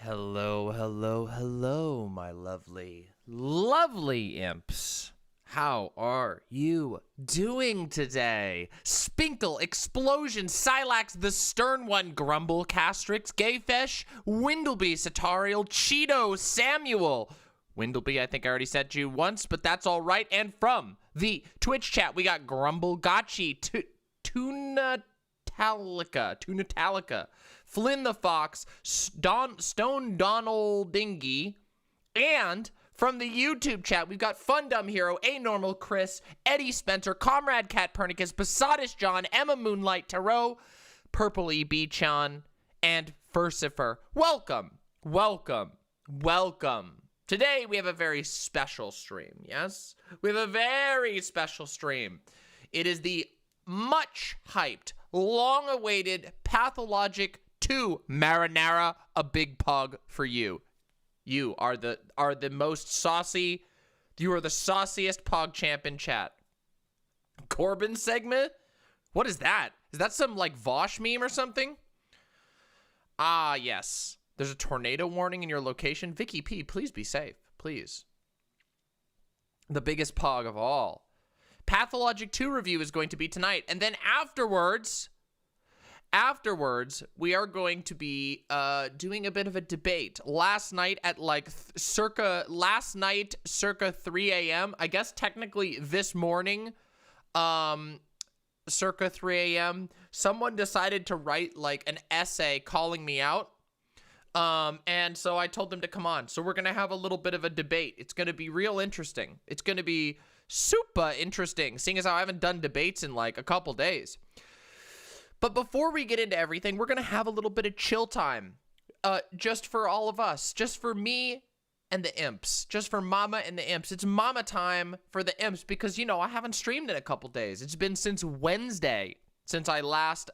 Hello, hello, hello, my lovely, lovely imps. How are you doing today? Spinkle, Explosion, Silax, the Stern One, Grumble, Castrix, Gayfesh, Windleby, Satarial, Cheeto, Samuel. Windleby, I think I already said to you once, but that's all right. And from the Twitch chat, we got Grumble, Gotchi, Tunatalica, Flynn the Fox, Stone Donald Dingy, and from the YouTube chat, we've got Fun Dumb Hero, A Normal Chris, Eddie Spencer, Comrade Cat Pernicus, Besatis John, Emma Moonlight Tarot, Purple EB Chan, and Furcifer. Welcome, welcome, welcome. Today we have a very special stream, yes? We have a very special stream. It is the much hyped, long-awaited Pathologic 2 Marinara, a big pug for you. You are the most saucy. You are the sauciest pog champ in chat. Corbin segment? What is that? Is that some like Vaush meme or something? Ah, yes. There's a tornado warning in your location. Vicky P, please be safe. Please. The biggest pog of all. Pathologic 2 review is going to be tonight. And then afterwards, we are going to be doing a bit of a debate. Last night at like circa 3 a.m. I guess technically this morning, circa 3 a.m. someone decided to write like an essay calling me out. And so I told them to come on. So we're going to have a little bit of a debate. It's going to be real interesting. It's going to be super interesting, seeing as how I haven't done debates in like a couple days. But before we get into everything, we're going to have a little bit of chill time. Just for all of us. Just for me and the imps. Just for Mama and the imps. It's Mama time for the imps because, you know, I haven't streamed in a couple days. It's been since Wednesday since I last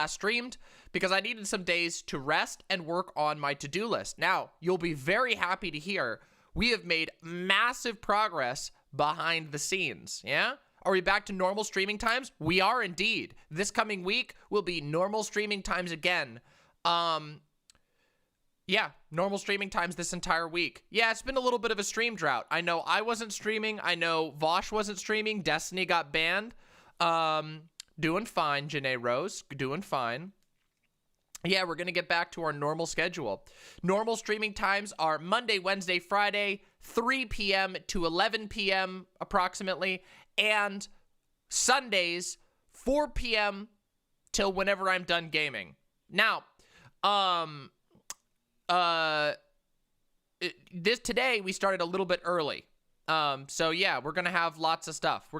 streamed because I needed some days to rest and work on my to-do list. Now, you'll be very happy to hear we have made massive progress behind the scenes, yeah? Are we back to normal streaming times? We are indeed. This coming week will be normal streaming times again. Yeah, normal streaming times this entire week. Yeah, it's been a little bit of a stream drought. I know I wasn't streaming. I know Vaush wasn't streaming. Destiny got banned. Doing fine, Janae Rose. Doing fine. Yeah, we're going to get back to our normal schedule. Normal streaming times are Monday, Wednesday, Friday, 3 p.m. to 11 p.m. approximately, and Sundays, 4 p.m. till whenever I'm done gaming. Now, today we started a little bit early. So yeah, we're going to have lots of stuff.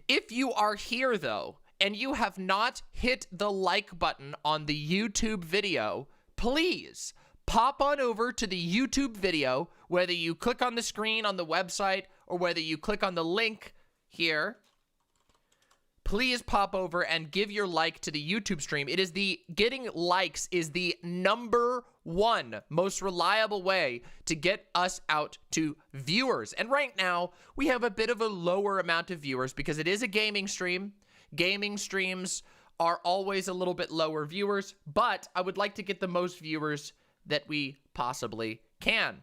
If you are here though, and you have not hit the like button on the YouTube video, please pop on over to the YouTube video, whether you click on the screen on the website or whether you click on the link here. Please pop over and give your like to the YouTube stream. Getting likes is the #1 most reliable way to get us out to viewers. And right now, we have a bit of a lower amount of viewers because it is a gaming stream. Gaming streams are always a little bit lower viewers, but I would like to get the most viewers that we possibly can.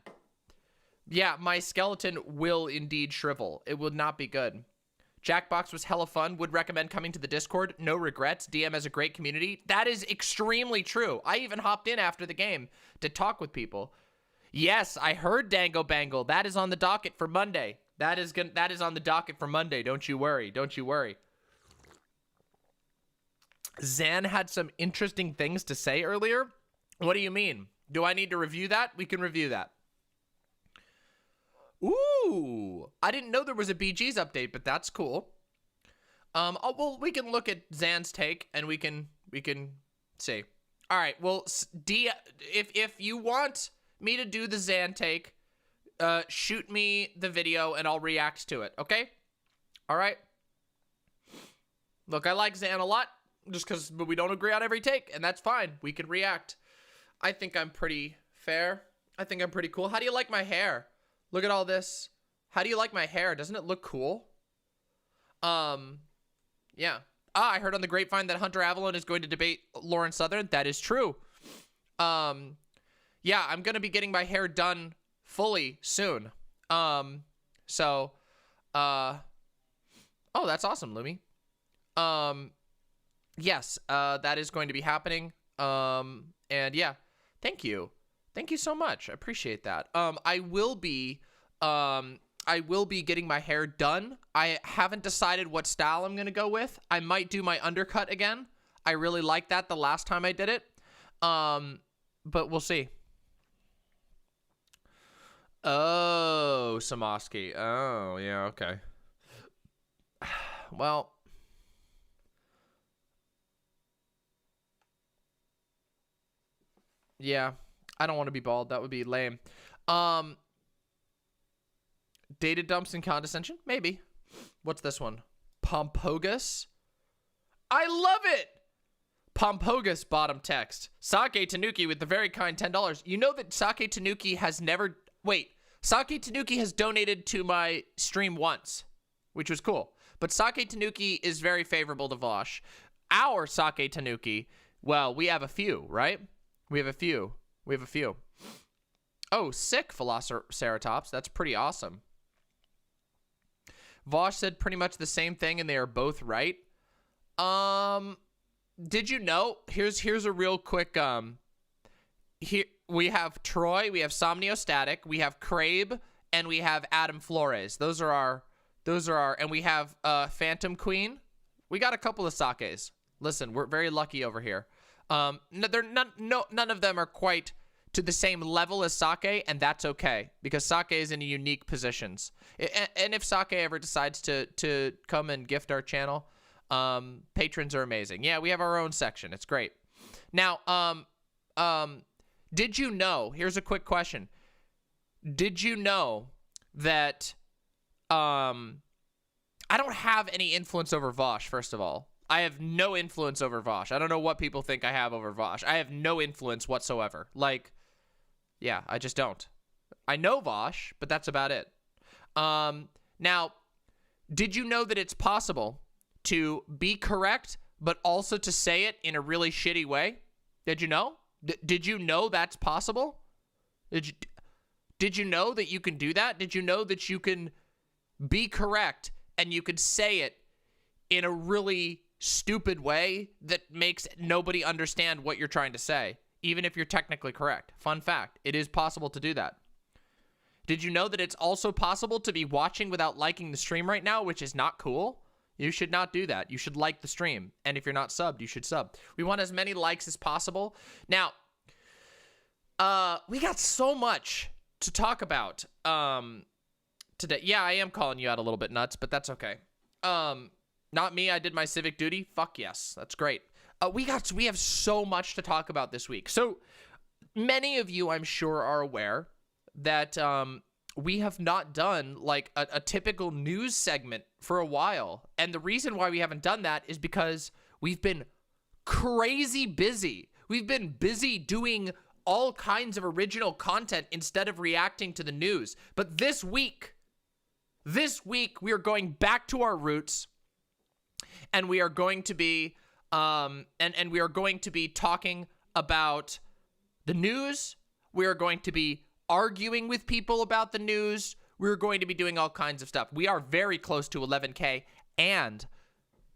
Yeah, my skeleton will indeed shrivel. It will not be good. Jackbox was hella fun. Would recommend coming to the Discord. No regrets. DM has a great community. That is extremely true. I even hopped in after the game to talk with people. Yes, I heard Dango Bangle. That is on the docket for Monday. That is on the docket for Monday. Don't you worry. Don't you worry. Zan had some interesting things to say earlier. What do you mean? Do I need to review that? We can review that. Ooh, I didn't know there was a BG's update, but that's cool. Well, we can look at Zan's take and we can see. All right. Well, if you want me to do the Zan take, shoot me the video and I'll react to it. Okay. All right. Look, I like Zan a lot but we don't agree on every take and that's fine. We can react. I think I'm pretty fair. I think I'm pretty cool. How do you like my hair? Look at all this. How do you like my hair? Doesn't it look cool? Yeah. I heard on the grapevine that Hunter Avalon is going to debate Lauren Southern. That is true. Yeah, I'm gonna be getting my hair done fully soon. So, oh, that's awesome, Lumi. Yes, that is going to be happening. And yeah, thank you so much. I appreciate that. I will be getting my hair done. I haven't decided what style I'm gonna go with. I might do my undercut again. I really liked that the last time I did it. But we'll see. Oh, Samoski. Oh, yeah, okay. Well, yeah, I don't want to be bald. That would be lame. Data dumps and condescension? Maybe. What's this one? Pompogus? I love it! Pompogus bottom text. Sake Tanuki with the very kind $10. You know that Sake Tanuki has never... Wait. Sake Tanuki has donated to my stream once, which was cool. But Sake Tanuki is very favorable to Vaush. Our Sake Tanuki, well, we have a few, right? We have a few. Oh, sick, Velociraptor. That's pretty awesome. Vaush said pretty much the same thing, and they are both right. Did you know? Here's a real quick. Here we have Troy, we have Somniostatic, we have Crabe, and we have Adam Flores. Those are our, and we have Phantom Queen. We got a couple of sakes. Listen, we're very lucky over here. None of them are quite to the same level as Sake, and that's okay because Sake is in unique positions. And if Sake ever decides to come and gift our channel, patrons are amazing. Yeah, we have our own section. It's great. Now, did you know? Here's a quick question. Did you know that I don't have any influence over Vaush? First of all, I have no influence over Vaush. I don't know what people think I have over Vaush. I have no influence whatsoever. Like, yeah, I just don't. I know Vaush, but that's about it. Now, did you know that it's possible to be correct, but also to say it in a really shitty way? Did you know? Did you know that's possible? Did you know that you can do that? Did you know that you can be correct and you could say it in a really stupid way that makes nobody understand what you're trying to say, even if you're technically correct? Fun fact, it is possible to do that. Did you know that it's also possible to be watching without liking the stream right now, which is not cool? You should not do that. You should like the stream. And if you're not subbed, you should sub. We want as many likes as possible. Now, we got so much to talk about today. Yeah, I am calling you out a little bit nuts, but that's okay. Not me. I did my civic duty. Fuck yes. That's great. We have so much to talk about this week. So many of you, I'm sure, are aware that we have not done like a typical news segment for a while. And the reason why we haven't done that is because we've been crazy busy. We've been busy doing all kinds of original content instead of reacting to the news. But this week we are going back to our roots, and we are going to be and we are going to be talking about the news. We are going to be arguing with people about the news. We're going to be doing all kinds of stuff. We are very close to 11K, and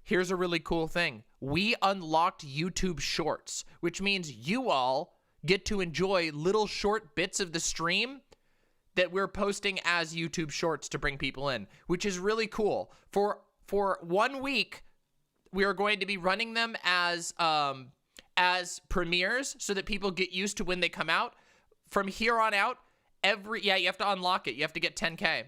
here's a really cool thing. We unlocked YouTube Shorts, which means you all get to enjoy little short bits of the stream that we're posting as YouTube Shorts to bring people in, which is really cool. For 1 week, we are going to be running them as premieres so that people get used to when they come out. From here on out, you have to unlock it. You have to get 10K.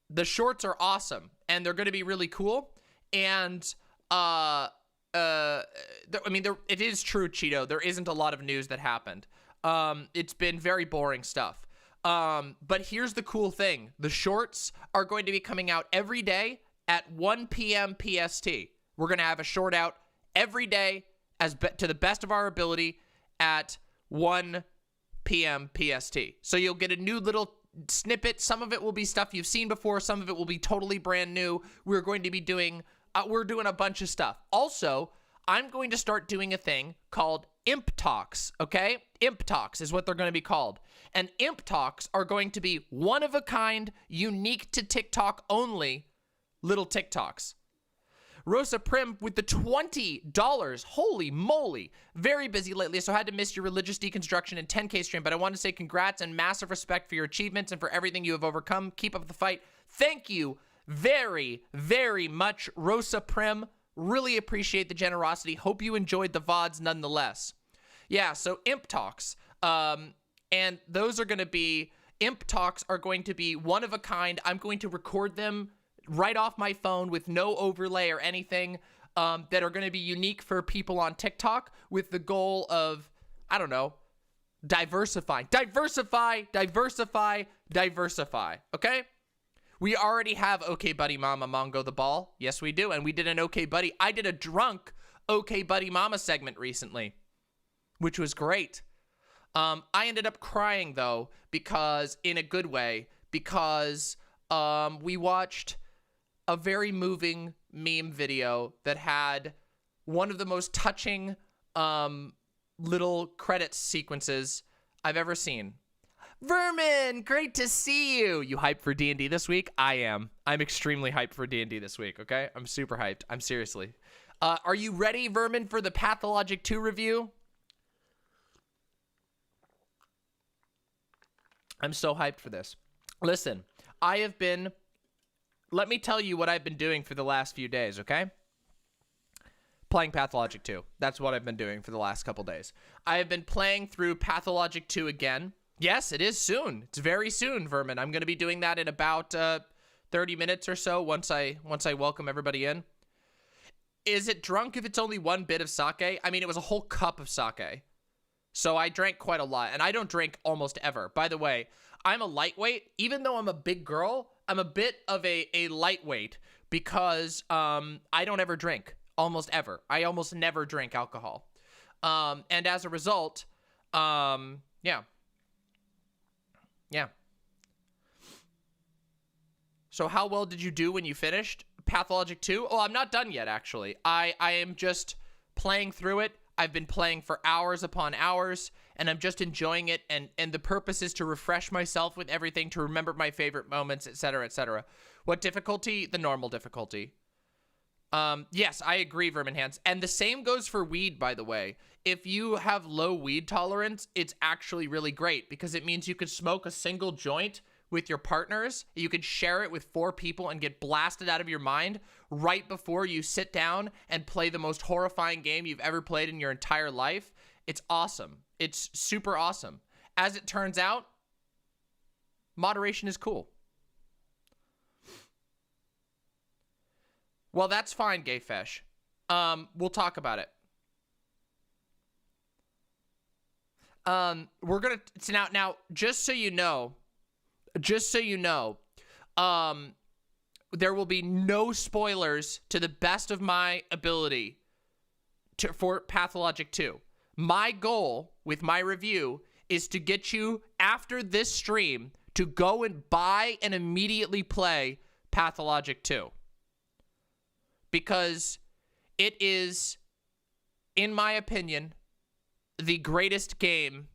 The shorts are awesome, and they're going to be really cool. And I mean, it is true, Cheeto. There isn't a lot of news that happened. It's been very boring stuff. But here's the cool thing. The shorts are going to be coming out every day at 1 p.m. PST. We're going to have a short out every day to the best of our ability at 1 p.m. PST. So you'll get a new little snippet. Some of it will be stuff you've seen before. Some of it will be totally brand new. We're going to be doing, we're doing a bunch of stuff. Also, I'm going to start doing a thing called Imp Talks, okay? Imp Talks is what they're going to be called. And Imp Talks are going to be one of a kind, unique to TikTok only little TikToks. Rosa Prim with the $20. Holy moly. Very busy lately, so I had to miss your religious deconstruction and 10K stream, but I want to say congrats and massive respect for your achievements and for everything you have overcome. Keep up the fight. Thank you very, very much, Rosa Prim. Really appreciate the generosity. Hope you enjoyed the VODs nonetheless. Yeah, so Imp Talks. And those are going to be, Imp Talks are going to be one of a kind. I'm going to record them right off my phone with no overlay or anything, that are going to be unique for people on TikTok with the goal of, I don't know, diversify, okay? We already have Okay Buddy Mama Mongo the Ball. Yes, we do. And we did an Okay Buddy. I did a drunk Okay Buddy Mama segment recently, which was great. I ended up crying, though, because, in a good way, because we watched a very moving meme video that had one of the most touching little credits sequences I've ever seen. Vermin, great to see you. You hyped for D&D this week? I am. I'm extremely hyped for D&D this week, okay? I'm super hyped. I'm seriously. Are you ready, Vermin, for the Pathologic 2 review? I'm so hyped for this. Listen, let me tell you what I've been doing for the last few days, okay? Playing Pathologic 2. That's what I've been doing for the last couple days. I have been playing through Pathologic 2 again. Yes, it is soon. It's very soon, Vermin. I'm going to be doing that in about 30 minutes or so once I welcome everybody in. Is it drunk if it's only one bit of sake? I mean, it was a whole cup of sake. So I drank quite a lot, and I don't drink almost ever. By the way, I'm a lightweight. Even though I'm a big girl, I'm a bit of a lightweight because I don't ever drink, almost ever. I almost never drink alcohol. And as a result, yeah. So how well did you do when you finished Pathologic 2? Oh, I'm not done yet, actually. I am just playing through it. I've been playing for hours upon hours, and I'm just enjoying it, and the purpose is to refresh myself with everything, to remember my favorite moments, etc., etc. What difficulty? The normal difficulty. Yes, I agree, Vermin Hands. And the same goes for weed, by the way. If you have low weed tolerance, it's actually really great, because it means you could smoke a single joint with your partners. You could share it with 4 people and get blasted out of your mind right before you sit down and play the most horrifying game you've ever played in your entire life. It's awesome. It's super awesome. As it turns out, moderation is cool. Well, that's fine, Gayfesh. We'll talk about it. We're gonna now just so you know, there will be no spoilers to the best of my ability for Pathologic 2. My goal with my review is to get you, after this stream, to go and buy and immediately play Pathologic 2. Because it is, in my opinion, the greatest game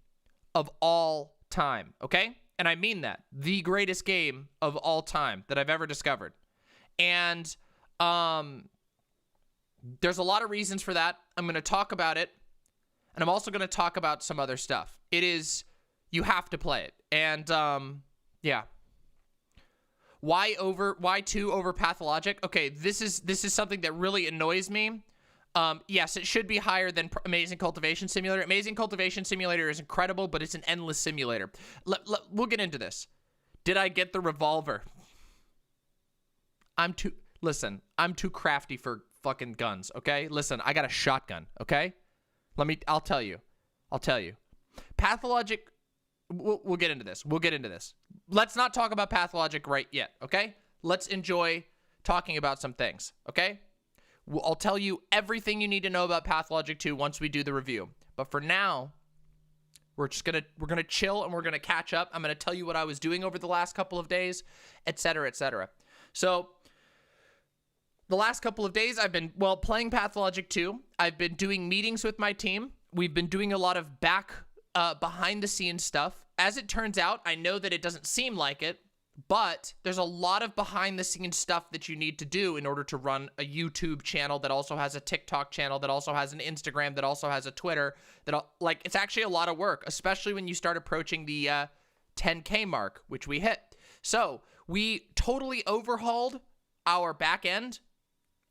of all time, okay? And I mean that. The greatest game of all time that I've ever discovered. And there's a lot of reasons for that. I'm going to talk about it. And I'm also going to talk about some other stuff. It is, you have to play it. And, yeah. Why 2 over Pathologic? Okay, this is something that really annoys me. Yes, it should be higher than Amazing Cultivation Simulator. Amazing Cultivation Simulator is incredible, but it's an endless simulator. We'll get into this. Did I get the revolver? I'm too crafty for fucking guns, okay? Listen, I got a shotgun, okay? I'll tell you. Pathologic, we'll get into this. Let's not talk about Pathologic right yet, okay? Let's enjoy talking about some things, okay? I'll tell you everything you need to know about Pathologic 2 once we do the review. But for now, we're gonna chill and we're gonna catch up. I'm gonna tell you what I was doing over the last couple of days, etc., etc. So the last couple of days, I've been, well, playing Pathologic 2. I've been doing meetings with my team. We've been doing a lot of behind the scenes stuff. As it turns out, I know that it doesn't seem like it, but there's a lot of behind the scenes stuff that you need to do in order to run a YouTube channel that also has a TikTok channel, that also has an Instagram, that also has a Twitter, that, like, it's actually a lot of work, especially when you start approaching the 10K mark, which we hit. So we totally overhauled our back end.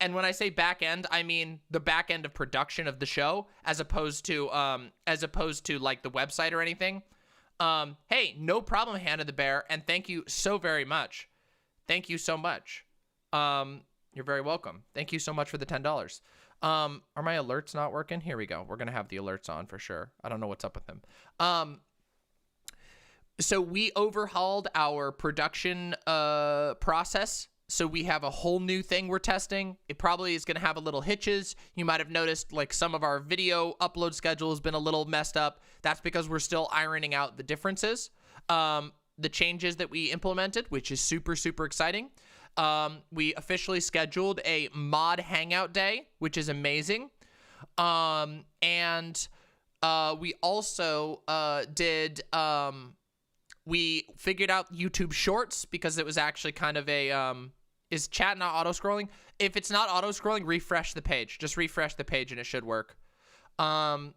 And when I say back end, I mean the back end of production of the show, as opposed to like the website or anything. Hey, no problem, Hannah the Bear, and thank you so very much. Thank you so much. You're very welcome. Thank you so much for the $10. Are my alerts not working? Here we go. We're gonna have the alerts on for sure. I don't know what's up with them. So we overhauled our production process. So we have a whole new thing we're testing. It probably is going to have a little hitches. You might have noticed like some of our video upload schedule has been a little messed up. That's because we're still ironing out the differences. The changes that we implemented, which is super, super exciting. We officially scheduled a mod hangout day, which is amazing. And we also we figured out YouTube Shorts because it was actually kind of a... Is chat not auto-scrolling? If it's not auto-scrolling, refresh the page. Just refresh the page and it should work. Let's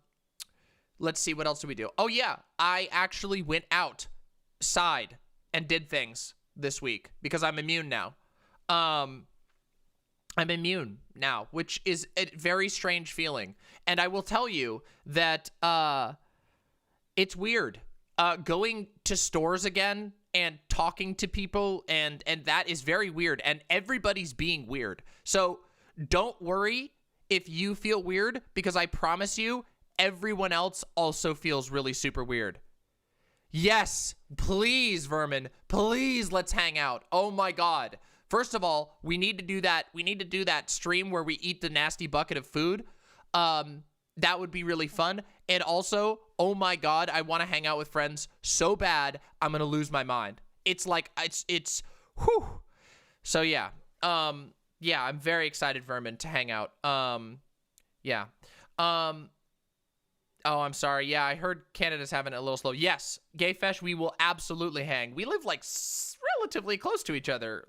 see, what else do we do? Oh yeah, I actually went outside and did things this week because I'm immune now. I'm immune now, which is a very strange feeling. And I will tell you that it's weird. Going to stores again and talking to people, and that is very weird, and everybody's being weird. So don't worry if you feel weird, because I promise you, everyone else also feels really super weird. Yes, please, Vermin, please, let's hang out. Oh my God. First of all, we need to do that. We need to do that stream where we eat the nasty bucket of food. That would be really fun. And also, oh my God, I want to hang out with friends so bad, I'm going to lose my mind. It's like, it's, whew. So yeah. Yeah, I'm very excited, Vermin, to hang out. Yeah. Oh, I'm sorry. Yeah, I heard Canada's having it a little slow. Yes, Gayfesh, we will absolutely hang. We live like relatively close to each other.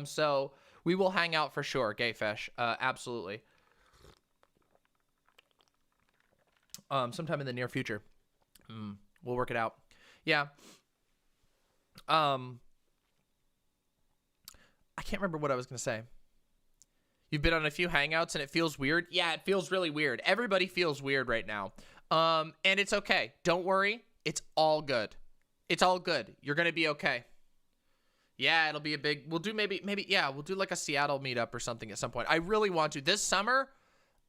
So we will hang out for sure, Gayfesh. Absolutely. Sometime in the near future. We'll work it out. Yeah. I can't remember what I was going to say. You've been on a few hangouts and it feels weird. Yeah, it feels really weird. Everybody feels weird right now. And it's okay. Don't worry. It's all good. It's all good. You're going to be okay. Yeah, it'll be a big, we'll do maybe, yeah, we'll do like a Seattle meetup or something at some point. I really want to. This summer,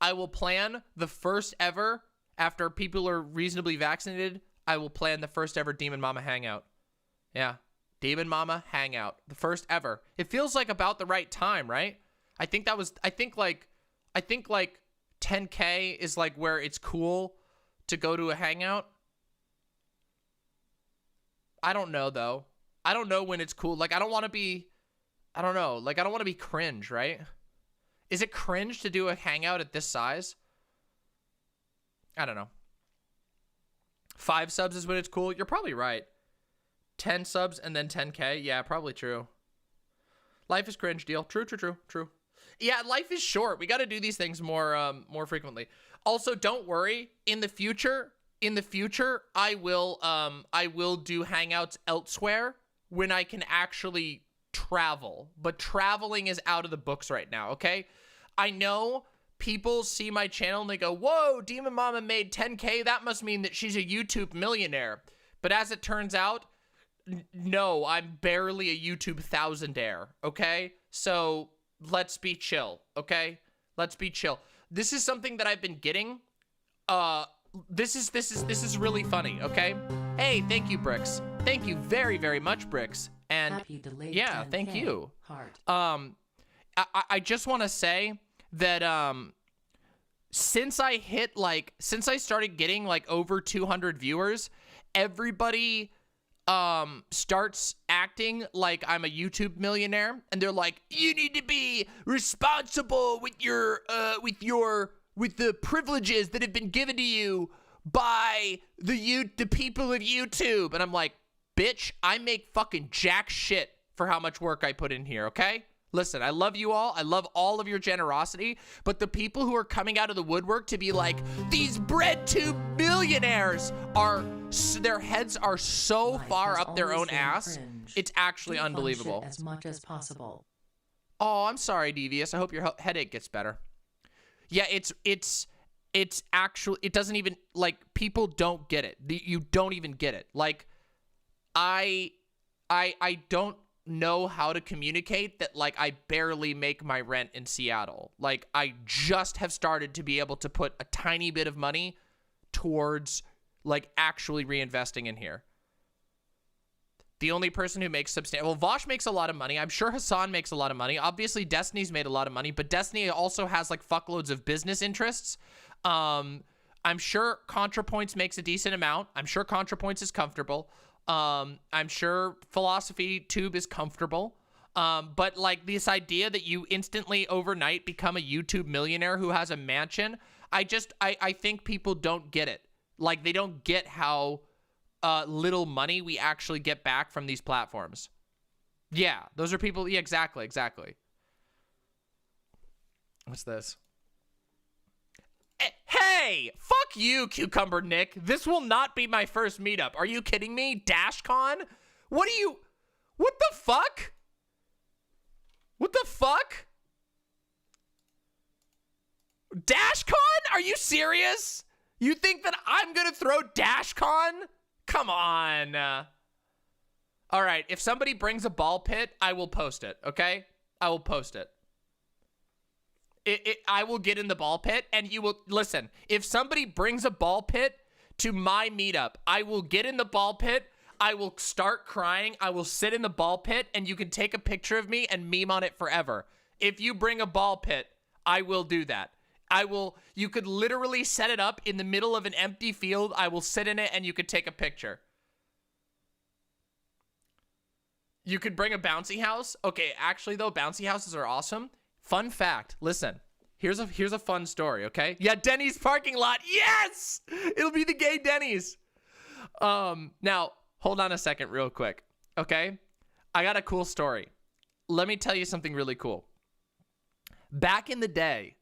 I will plan the first ever, after people are reasonably vaccinated, I will plan the first ever Demon Mama hangout. Yeah, Demon Mama hangout. The first ever. It feels like about the right time, right? I think like 10K is like where it's cool to go to a hangout. I don't know though. I don't know when it's cool. Like I don't want to be cringe, right? Is it cringe to do a hangout at this size? I don't know. 5 subs is when it's cool. You're probably right. 10 subs and then 10K. Yeah, probably true. Life is cringe, deal. True. Yeah, life is short. We got to do these things more frequently. Also, don't worry. In the future, I will do hangouts elsewhere when I can actually travel. But traveling is out of the books right now, okay? I know people see my channel and they go, whoa, Demon Mama made 10K. That must mean that she's a YouTube millionaire. But as it turns out, no, I'm barely a YouTube thousandaire, okay? So let's be chill, okay? Let's be chill. This is something that I've been getting. This is really funny, okay? Hey, thank you, Bricks. Thank you very, very much, Bricks. And yeah, thank you. Heart. I just want to say that since I started getting like over 200 viewers, everybody starts acting like I'm a YouTube millionaire, and they're like, you need to be responsible with with the privileges that have been given to you by the people of YouTube. And I'm like, bitch, I make fucking jack shit for how much work I put in here, okay? Listen, I love you all. I love all of your generosity, but the people who are coming out of the woodwork to be like, these bread tube millionaires their heads are so far up their own ass. It's actually unbelievable. As much as possible. Oh, I'm sorry, Devious. I hope your headache gets better. Yeah, it's actually, it doesn't even, like, people don't get it. You don't even get it. Like, I don't know how to communicate that, like, I barely make my rent in Seattle. Like, I just have started to be able to put a tiny bit of money towards, like, actually reinvesting in here. The only person who makes well, Vaush makes a lot of money. I'm sure Hassan makes a lot of money. Obviously, Destiny's made a lot of money, but Destiny also has, like, fuckloads of business interests. I'm sure ContraPoints makes a decent amount. I'm sure ContraPoints is comfortable. I'm sure Philosophy Tube is comfortable. But, like, this idea that you instantly overnight become a YouTube millionaire who has a mansion, I think people don't get it. Like, they don't get how little money we actually get back from these platforms. Yeah, those are people. Yeah, exactly. What's this? Hey, fuck you, Cucumber Nick. This will not be my first meetup. Are you kidding me? DashCon? What the fuck? What the fuck? DashCon? Are you serious? You think that I'm gonna throw DashCon? Come on. All right, if somebody brings a ball pit, I will post it, okay? I will post it. I will get in the ball pit, and you will listen. If somebody brings a ball pit to my meetup, I will get in the ball pit. I will start crying. I will sit in the ball pit, and you can take a picture of me and meme on it forever. If you bring a ball pit, I will do that. You could literally set it up in the middle of an empty field. I will sit in it, and you could take a picture. You could bring a bouncy house. Okay, actually, though, bouncy houses are awesome. Fun fact, listen, here's a fun story, okay? Yeah, Denny's parking lot, yes! It'll be the gay Denny's. Now, hold on a second real quick, okay? I got a cool story. Let me tell you something really cool. Back in the day,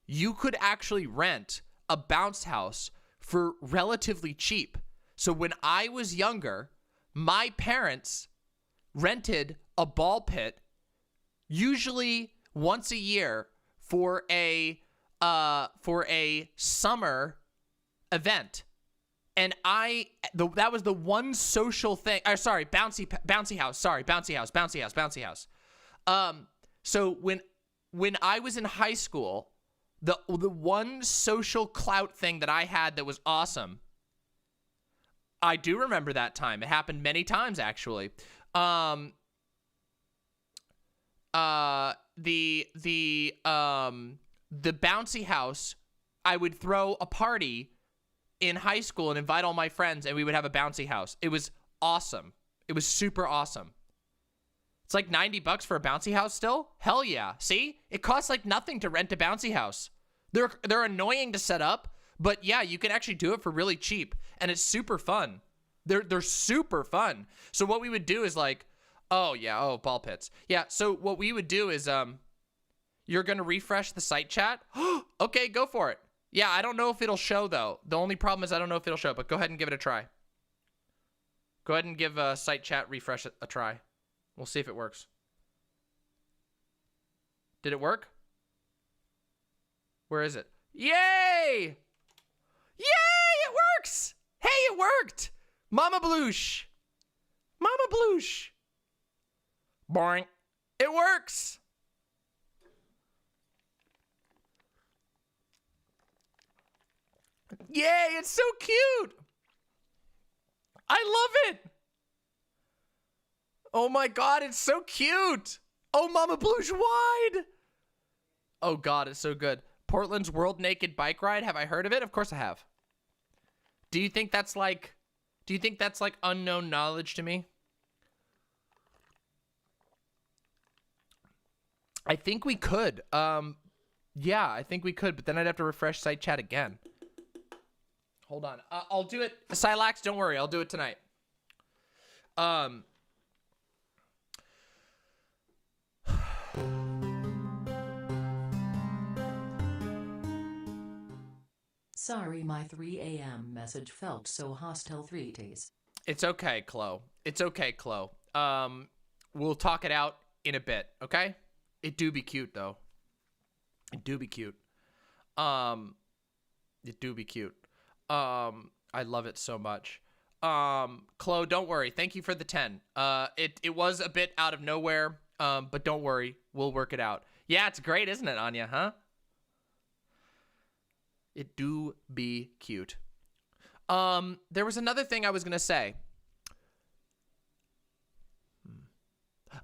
you could actually rent a bounce house for relatively cheap. So when I was younger, my parents rented a ball pit, usually once a year for a summer event. And that was the one social thing. Sorry, bouncy house. So when I was in high school, the one social clout thing that I had that was awesome. I do remember that time. It happened many times, actually. The bouncy house, I would throw a party in high school and invite all my friends, and we would have a bouncy house. It was awesome. It was super awesome. It's like $90 for a bouncy house still? Hell yeah. See? It costs like nothing to rent a bouncy house. They're annoying to set up, but yeah, you can actually do it for really cheap, and it's super fun. They're super fun. So what we would do is like, oh, ball pits. Yeah, so what we would do is you're going to refresh the site chat. Okay, go for it. Yeah, I don't know if it'll show, though. The only problem is I don't know if it'll show, but go ahead and give it a try. Go ahead and give site chat refresh a try. We'll see if it works. Did it work? Where is it? Yay! Yay, it works! Hey, it worked! Mama Bloosh. Mama Bloosh. Boring. It works! Yay, it's so cute! I love it! Oh my god, it's so cute! Oh, Mama Blue's wide! Oh god, it's so good. Portland's World Naked Bike Ride, have I heard of it? Of course I have. Do you think that's like Do you think that's like unknown knowledge to me? I think we could. Yeah, I think we could, but then I'd have to refresh site chat again. Hold on. I'll do it. Silax, don't worry. I'll do it tonight. Sorry, my 3 a.m. message felt so hostile 3 days. It's okay, Chloe. It's okay, Chloe. We'll talk it out in a bit, okay? It do be cute, though. It do be cute. It do be cute. I love it so much. Chloe, don't worry. Thank you for the 10. It was a bit out of nowhere, but don't worry. We'll work it out. Yeah, it's great, isn't it, Anya, huh? It do be cute. There was another thing I was going to say.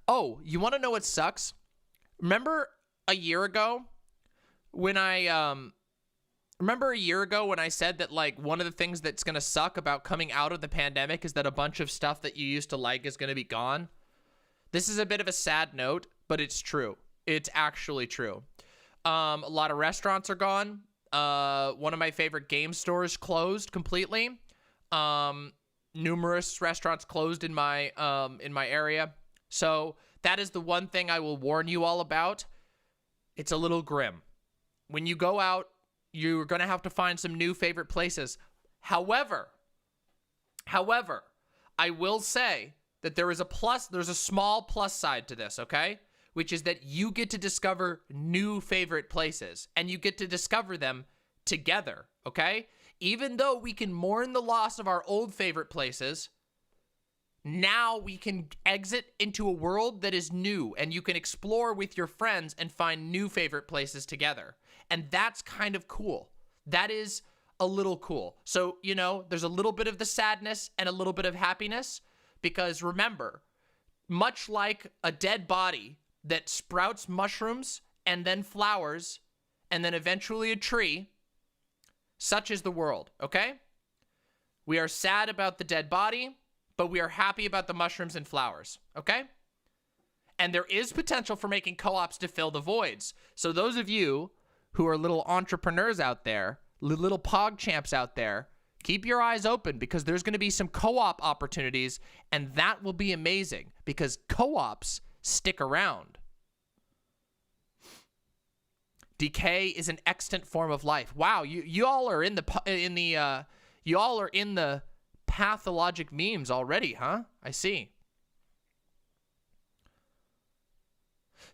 Oh, you want to know what sucks? Remember a year ago when I said that, like, one of the things that's going to suck about coming out of the pandemic is that a bunch of stuff that you used to like is going to be gone? This is a bit of a sad note, but it's true. It's actually true. A lot of restaurants are gone. One of my favorite game stores closed completely. Numerous restaurants closed in my area. So that is the one thing I will warn you all about. It's a little grim. When you go out, you're going to have to find some new favorite places. However, I will say that there's a small plus side to this, okay? Which is that you get to discover new favorite places, and you get to discover them together, okay? Even though we can mourn the loss of our old favorite places, now we can exit into a world that is new, and you can explore with your friends and find new favorite places together. And that's kind of cool. That is a little cool. So, you know, there's a little bit of the sadness and a little bit of happiness, because remember, much like a dead body that sprouts mushrooms and then flowers and then eventually a tree, such is the world, okay? We are sad about the dead body, but we are happy about the mushrooms and flowers, okay? And there is potential for making co-ops to fill the voids. So those of you who are little entrepreneurs out there, little pog champs out there, keep your eyes open, because there's going to be some co-op opportunities, and that will be amazing, because co-ops stick around. Decay is an extant form of life. Wow, you all are in the pathologic memes already, huh? I see.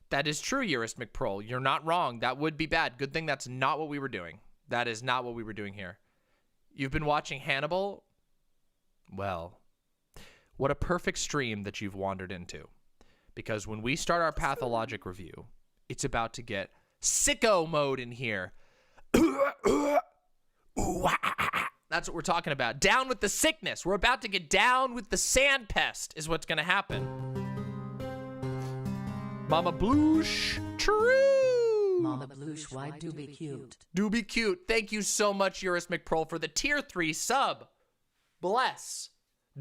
That is true, Eurus McProl. You're not wrong. That would be bad. Good thing that's not what we were doing. That is not what we were doing here. You've been watching Hannibal? Well, what a perfect stream that you've wandered into. Because when we start our Pathologic review, it's about to get sicko mode in here. That's what we're talking about. Down with the sickness. We're about to get down with the sand pest is what's going to happen. Mama Bloosh. True. Mama Bloosh, why do be cute? Do be cute. Thank you so much, Eurus McProl, for the tier 3 sub. Bless.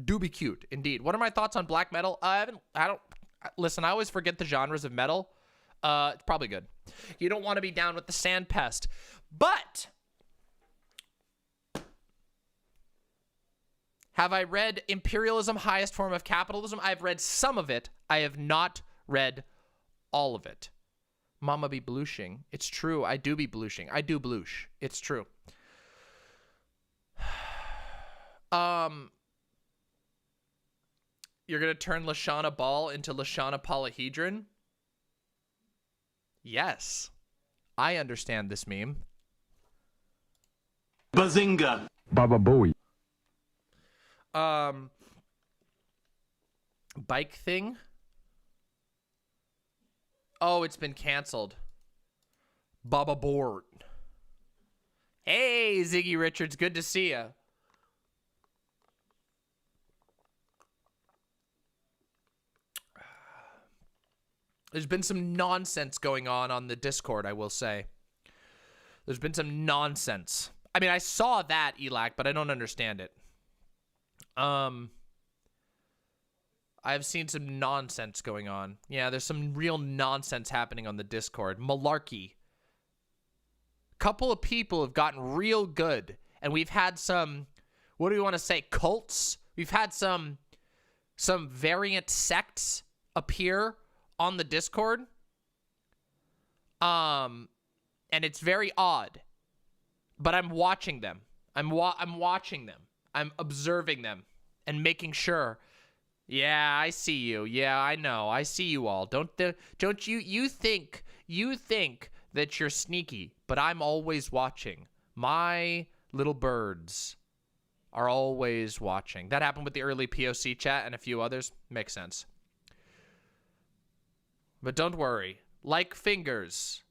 Do be cute, indeed. What are my thoughts on black metal? Listen, I always forget the genres of metal. It's probably good. You don't want to be down with the sand pest. But have I read Imperialism, Highest Form of Capitalism? I've read some of it. I have not read all of it. Mama be blooshing. It's true. I do be blooshing. I do bloosh. It's true. You're going to turn Lashana Ball into Lashana Polyhedron? Yes. I understand this meme. Bazinga. Baba Booey. Bike thing? Oh, it's been canceled. Baba Board. Hey, Ziggy Richards. Good to see you. There's been some nonsense going on the Discord, I will say. There's been some nonsense. I mean, I saw that, Elac, but I don't understand it. I've seen some nonsense going on. Yeah, there's some real nonsense happening on the Discord. Malarkey. Couple of people have gotten real good, and we've had some, what do we want to say, cults? We've had some variant sects appear on the Discord. And it's very odd, but I'm watching them. I'm watching them. I'm observing them and making sure. Yeah, I see you. Yeah, I know. I see you all. Don't you think that you're sneaky, but I'm always watching. My little birds are always watching. That happened with the early POC chat and a few others. Makes sense. But don't worry. Like fingers,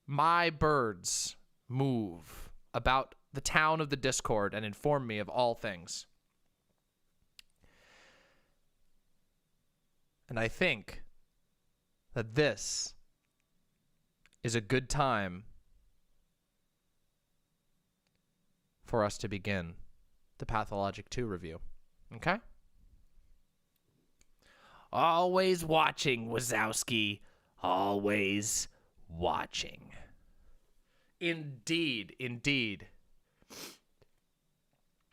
my birds move about the town of the Discord and inform me of all things. And I think that this is a good time for us to begin the Pathologic 2 review. Okay? Always watching, Wazowski. Always watching. Indeed, indeed.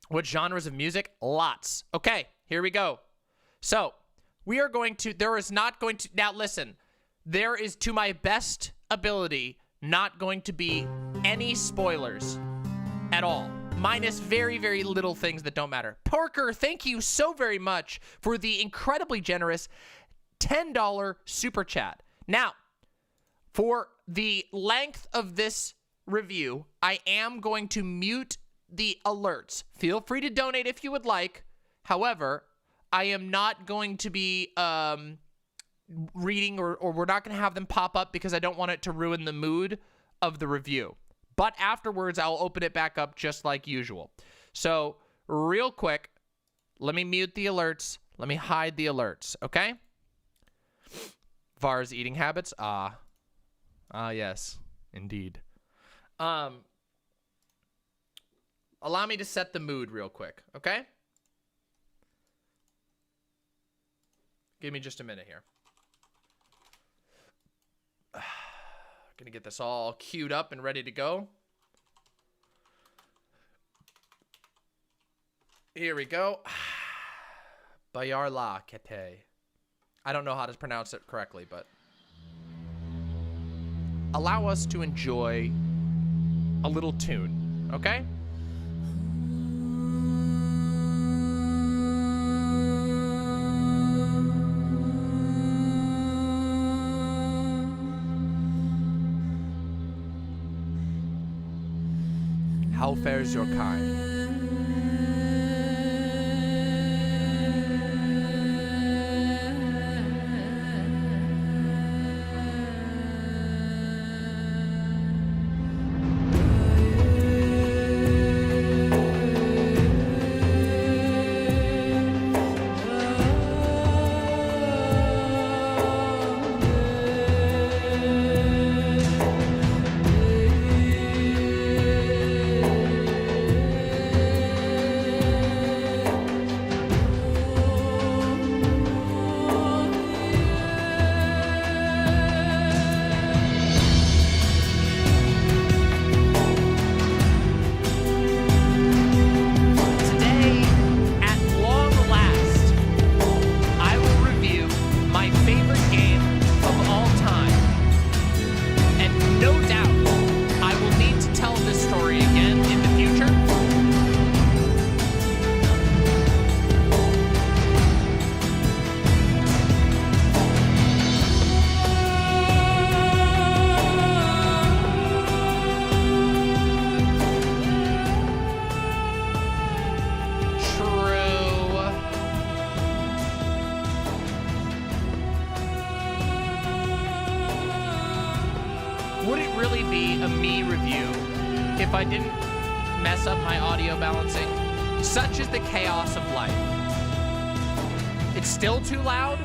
What genres of music? Lots. Okay, here we go. So, we are going to, there is not going to, now listen, there is, to my best ability, not going to be any spoilers at all. Minus very, very little things that don't matter. Parker, thank you so very much for the incredibly generous $10 super chat. Now, for the length of this review, I am going to mute the alerts. Feel free to donate if you would like. However, I am not going to be reading or we're not going to have them pop up because I don't want it to ruin the mood of the review. But afterwards, I'll open it back up just like usual. So, real quick, let me mute the alerts. Let me hide the alerts, okay? Var's eating habits? Yes, indeed. Allow me to set the mood real quick, okay? Give me just a minute here. Gonna get this all queued up and ready to go. Here we go. Bayarla Kete. I don't know how to pronounce it correctly, but allow us to enjoy a little tune, okay? How fares your kind? If I didn't mess up my audio balancing. Such is the chaos of life. It's still too loud?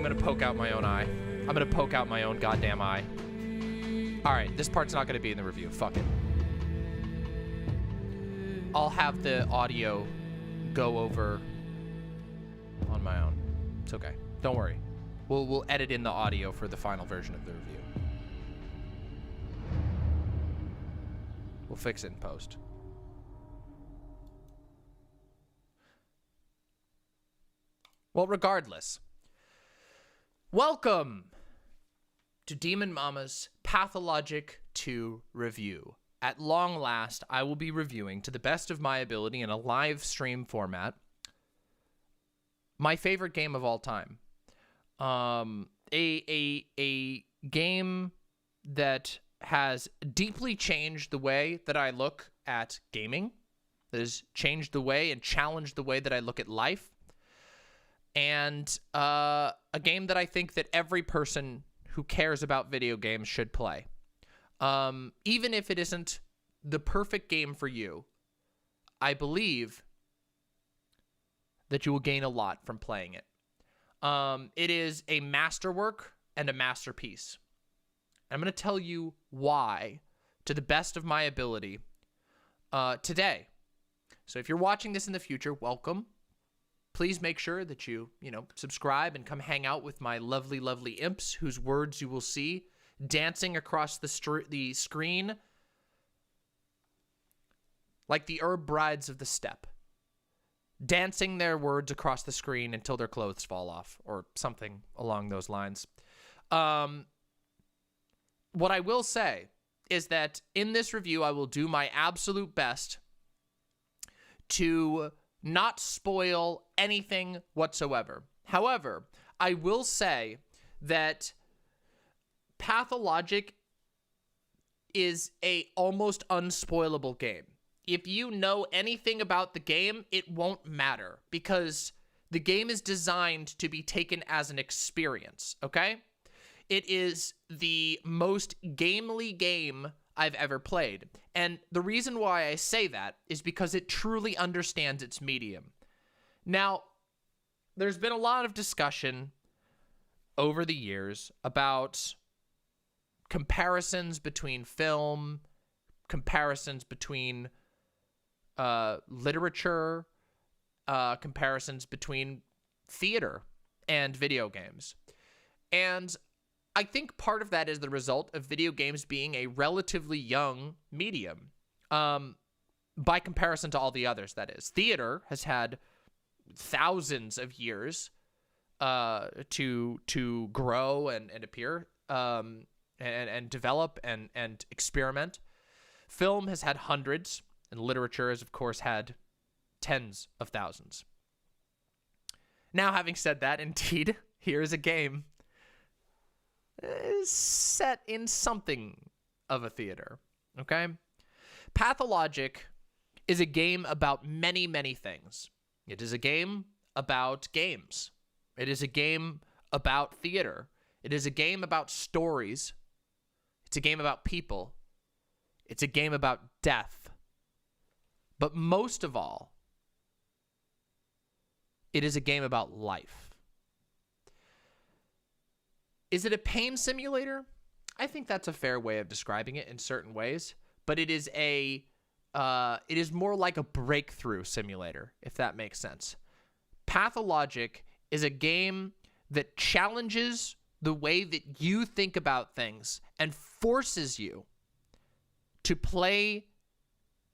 gonna poke out my own eye. I'm gonna poke out my own goddamn eye. All right, this part's not gonna be in the review. Fuck it. I'll have the audio go over on my own. It's okay. Don't worry. We'll edit in the audio for the final version of the review. We'll fix it in post. Well, regardless, welcome to Demon Mama's Pathologic 2 review. At long last, I will be reviewing, to the best of my ability in a live stream format, my favorite game of all time. A game that has deeply changed the way that I look at gaming, that has changed the way and challenged the way that I look at life, and a game that I think that every person who cares about video games should play. Even if it isn't the perfect game for you, I believe that you will gain a lot from playing it. It is a masterwork and a masterpiece. I'm going to tell you why, to the best of my ability, today. So if you're watching this in the future, welcome. Please make sure that you subscribe and come hang out with my lovely, lovely imps, whose words you will see dancing across the screen like the herb brides of the steppe, dancing their words across the screen until their clothes fall off, or something along those lines. What I will say is that in this review, I will do my absolute best to not spoil anything whatsoever. However, I will say that Pathologic is a almost unspoilable game. If you know anything about the game, it won't matter, because the game is designed to be taken as an experience, okay? It is the most gamely game I've ever played. And the reason why I say that is because it truly understands its medium. Now, there's been a lot of discussion over the years about comparisons between film, comparisons between literature, comparisons between theater and video games. And I think part of that is the result of video games being a relatively young medium, by comparison to all the others, that is. Theater has had thousands of years to grow and appear, and develop and experiment. Film has had hundreds, and literature has, of course, had tens of thousands. Now, having said that, indeed, here is a game set in something of a theater, okay? Pathologic is a game about many, many things. It is a game about games. It is a game about theater. It is a game about stories. It's a game about people. It's a game about death. But most of all, it is a game about life. Is it a pain simulator? I think that's a fair way of describing it in certain ways, but it is more like a breakthrough simulator, if that makes sense. Pathologic is a game that challenges the way that you think about things and forces you to play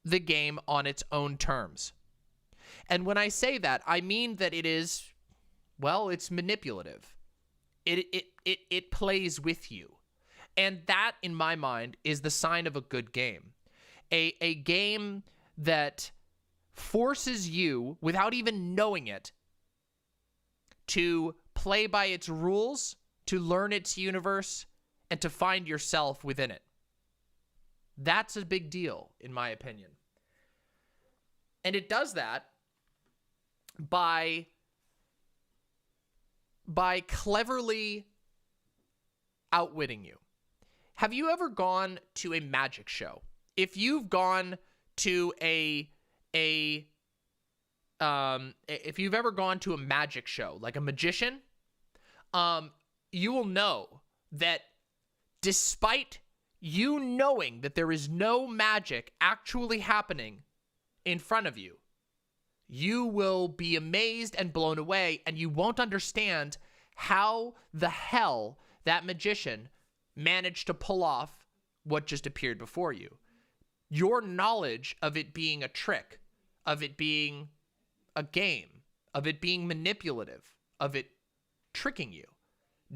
the game on its own terms. And when I say that, I mean that it is, well, it's manipulative. It plays with you. And that, in my mind, is the sign of a good game. A game that forces you, without even knowing it, to play by its rules, to learn its universe, and to find yourself within it. That's a big deal, in my opinion. And it does that by cleverly outwitting you. Have you ever gone to a magic show? If you've gone to if you've ever gone to a magic show, like a magician, you will know that despite you knowing that there is no magic actually happening in front of you, you will be amazed and blown away, and you won't understand how the hell that magician managed to pull off what just appeared before you. Your knowledge of it being a trick, of it being a game, of it being manipulative, of it tricking you,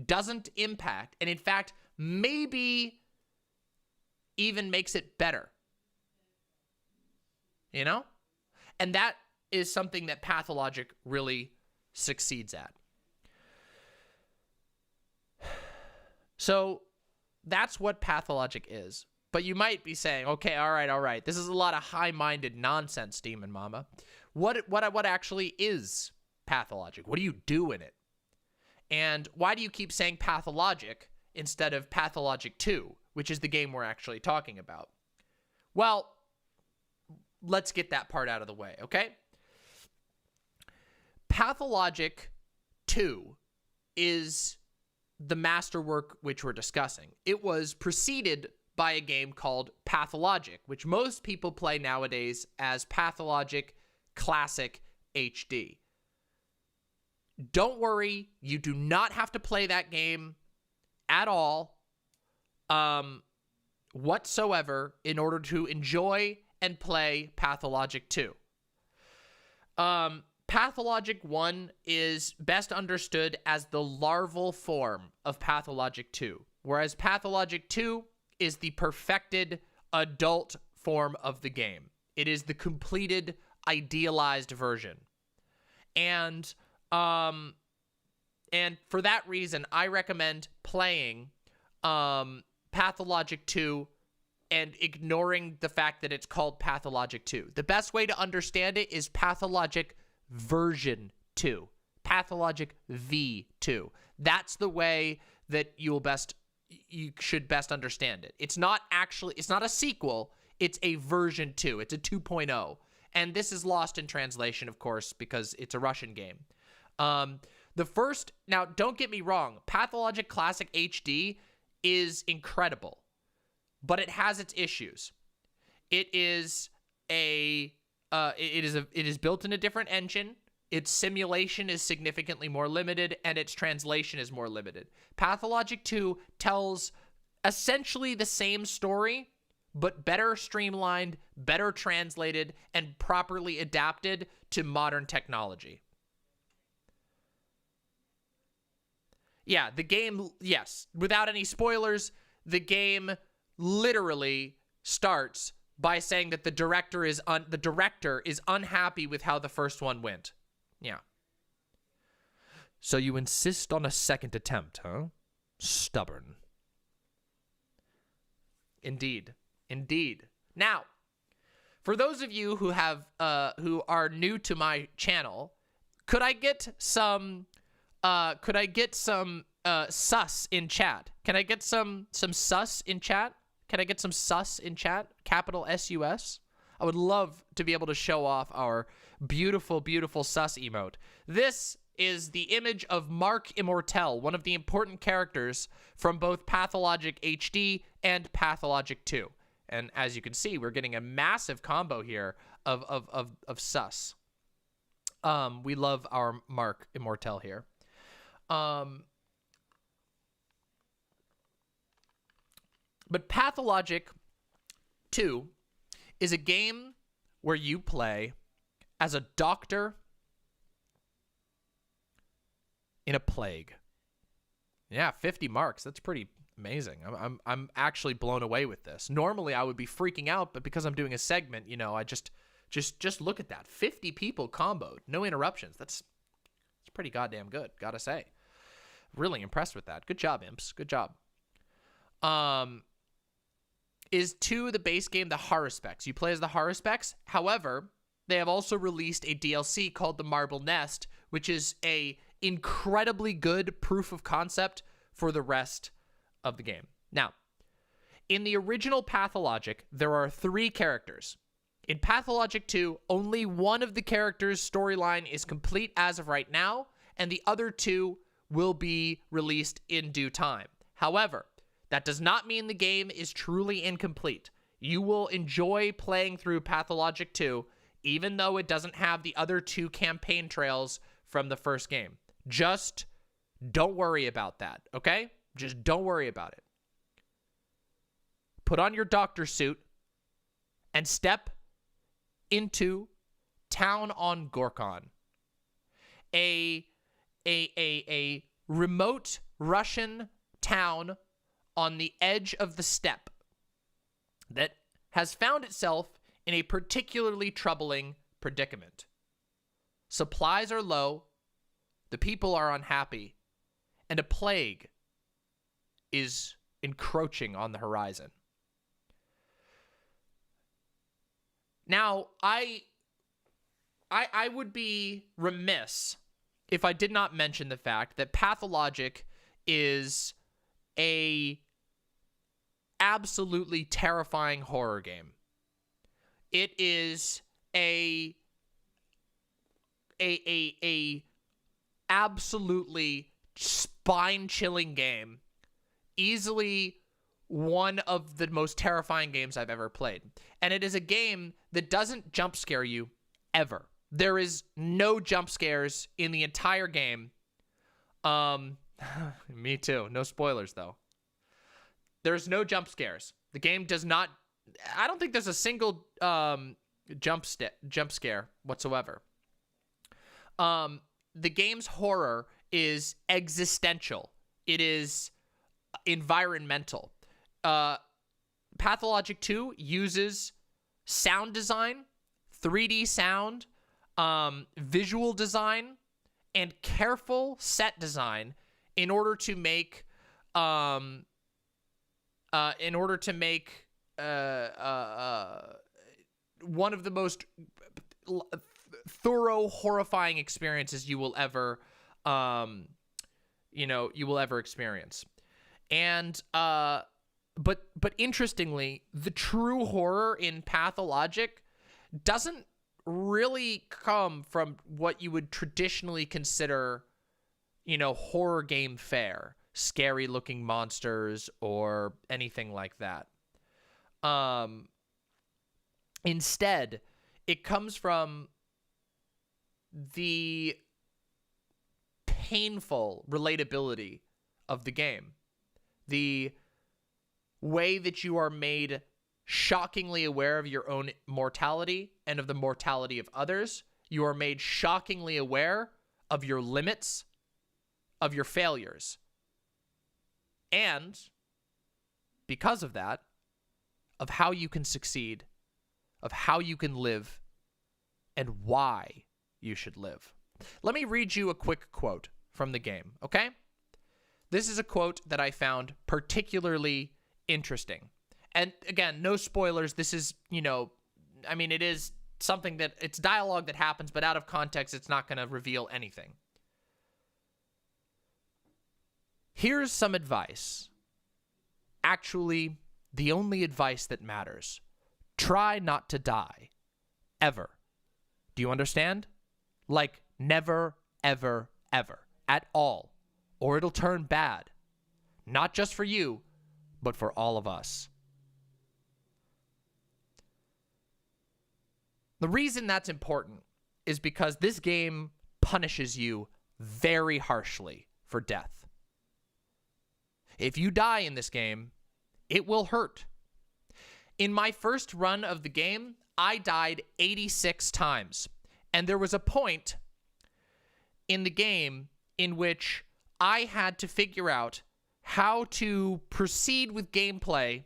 doesn't impact, and in fact, maybe even makes it better. You know? And that is something that Pathologic really succeeds at. So that's what Pathologic is. But you might be saying, okay, all right. This is a lot of high-minded nonsense, Demon Mama. What actually is Pathologic? What do you do in it? And why do you keep saying Pathologic instead of Pathologic 2, which is the game we're actually talking about? Well, let's get that part out of the way, okay? Pathologic 2 is the masterwork which we're discussing. It was preceded by a game called Pathologic, which most people play nowadays as Pathologic Classic HD. Don't worry, you do not have to play that game at all whatsoever in order to enjoy and play Pathologic 2. Pathologic 1 is best understood as the larval form of Pathologic 2, whereas Pathologic 2 is the perfected adult form of the game. It is the completed, idealized version. And for that reason, I recommend playing Pathologic 2 and ignoring the fact that it's called Pathologic 2. The best way to understand it is Pathologic version 2. Pathologic V2. That's the way that you should best understand it. It's not a sequel, it's a version 2. It's a 2.0. And this is lost in translation, of course, because it's a Russian game. Now, don't get me wrong, Pathologic Classic HD is incredible, but it has its issues. It is built in a different engine. Its simulation is significantly more limited, and its translation is more limited. Pathologic 2 tells essentially the same story, but better streamlined, better translated, and properly adapted to modern technology. Yeah, the game, yes, without any spoilers, the game literally starts by saying that the director is unhappy with how the first one went. Yeah. So you insist on a second attempt, huh? Stubborn. Indeed. Now, for those of you who are new to my channel, could I get some sus in chat? Can I get some sus in chat? Can I get some sus in chat? Capital S-U-S? I would love to be able to show off our beautiful, beautiful sus emote. This is the image of Mark Immortel, one of the important characters from both Pathologic HD and Pathologic 2. And as you can see, we're getting a massive combo here of sus. We love our Mark Immortel here. But Pathologic 2 is a game where you play as a doctor in a plague. Yeah, 50 marks. That's pretty amazing. I'm actually blown away with this. Normally I would be freaking out, but because I'm doing a segment, you know, I just look at that. 50 people comboed, no interruptions. It's pretty goddamn good, gotta say. Really impressed with that. Good job, imps. Good job. Is 2 the base game, the Haruspecs? You play as the Haruspecs. However, they have also released a DLC called the Marble Nest, which is a incredibly good proof of concept for the rest of the game. Now, in the original Pathologic, there are 3 characters. In Pathologic 2, only one of the characters' storyline is complete as of right now, and the other 2 will be released in due time. However, that does not mean the game is truly incomplete. You will enjoy playing through Pathologic 2, even though it doesn't have the other 2 campaign trails from the first game. Just don't worry about that, okay? Just don't worry about it. Put on your doctor suit and step into Town on Gorkon, a remote Russian town on the edge of the steppe that has found itself in a particularly troubling predicament. Supplies are low, the people are unhappy, and a plague is encroaching on the horizon. Now, I would be remiss if I did not mention the fact that Pathologic is a absolutely terrifying horror game. It is a absolutely spine-chilling game. Easily one of the most terrifying games I've ever played. And it is a game that doesn't jump scare you ever. There is no jump scares in the entire game. Me too. No spoilers, though. There's no jump scares. The game does not... I don't think there's a single jump scare whatsoever. The game's horror is existential. It is environmental. Pathologic 2 uses sound design, 3D sound, visual design, and careful set design in order to make one of the most thorough, horrifying experiences you will ever experience. And but interestingly, the true horror in Pathologic doesn't really come from what you would traditionally consider, horror game fare, scary looking monsters or anything like that. Instead, it comes from the painful relatability of the game. The way that you are made shockingly aware of your own mortality and of the mortality of others. You are made shockingly aware of your limits, of your failures. And because of that, of how you can succeed, of how you can live, and why you should live. Let me read you a quick quote from the game, okay? This is a quote that I found particularly interesting. And again, no spoilers. This is, it is something that, it's dialogue that happens, but out of context, it's not going to reveal anything. Here's some advice. Actually, the only advice that matters. Try not to die. Ever. Do you understand? Like, never, ever, ever. At all. Or it'll turn bad. Not just for you, but for all of us. The reason that's important is because this game punishes you very harshly for death. If you die in this game, it will hurt. In my first run of the game, I died 86 times. And there was a point in the game in which I had to figure out how to proceed with gameplay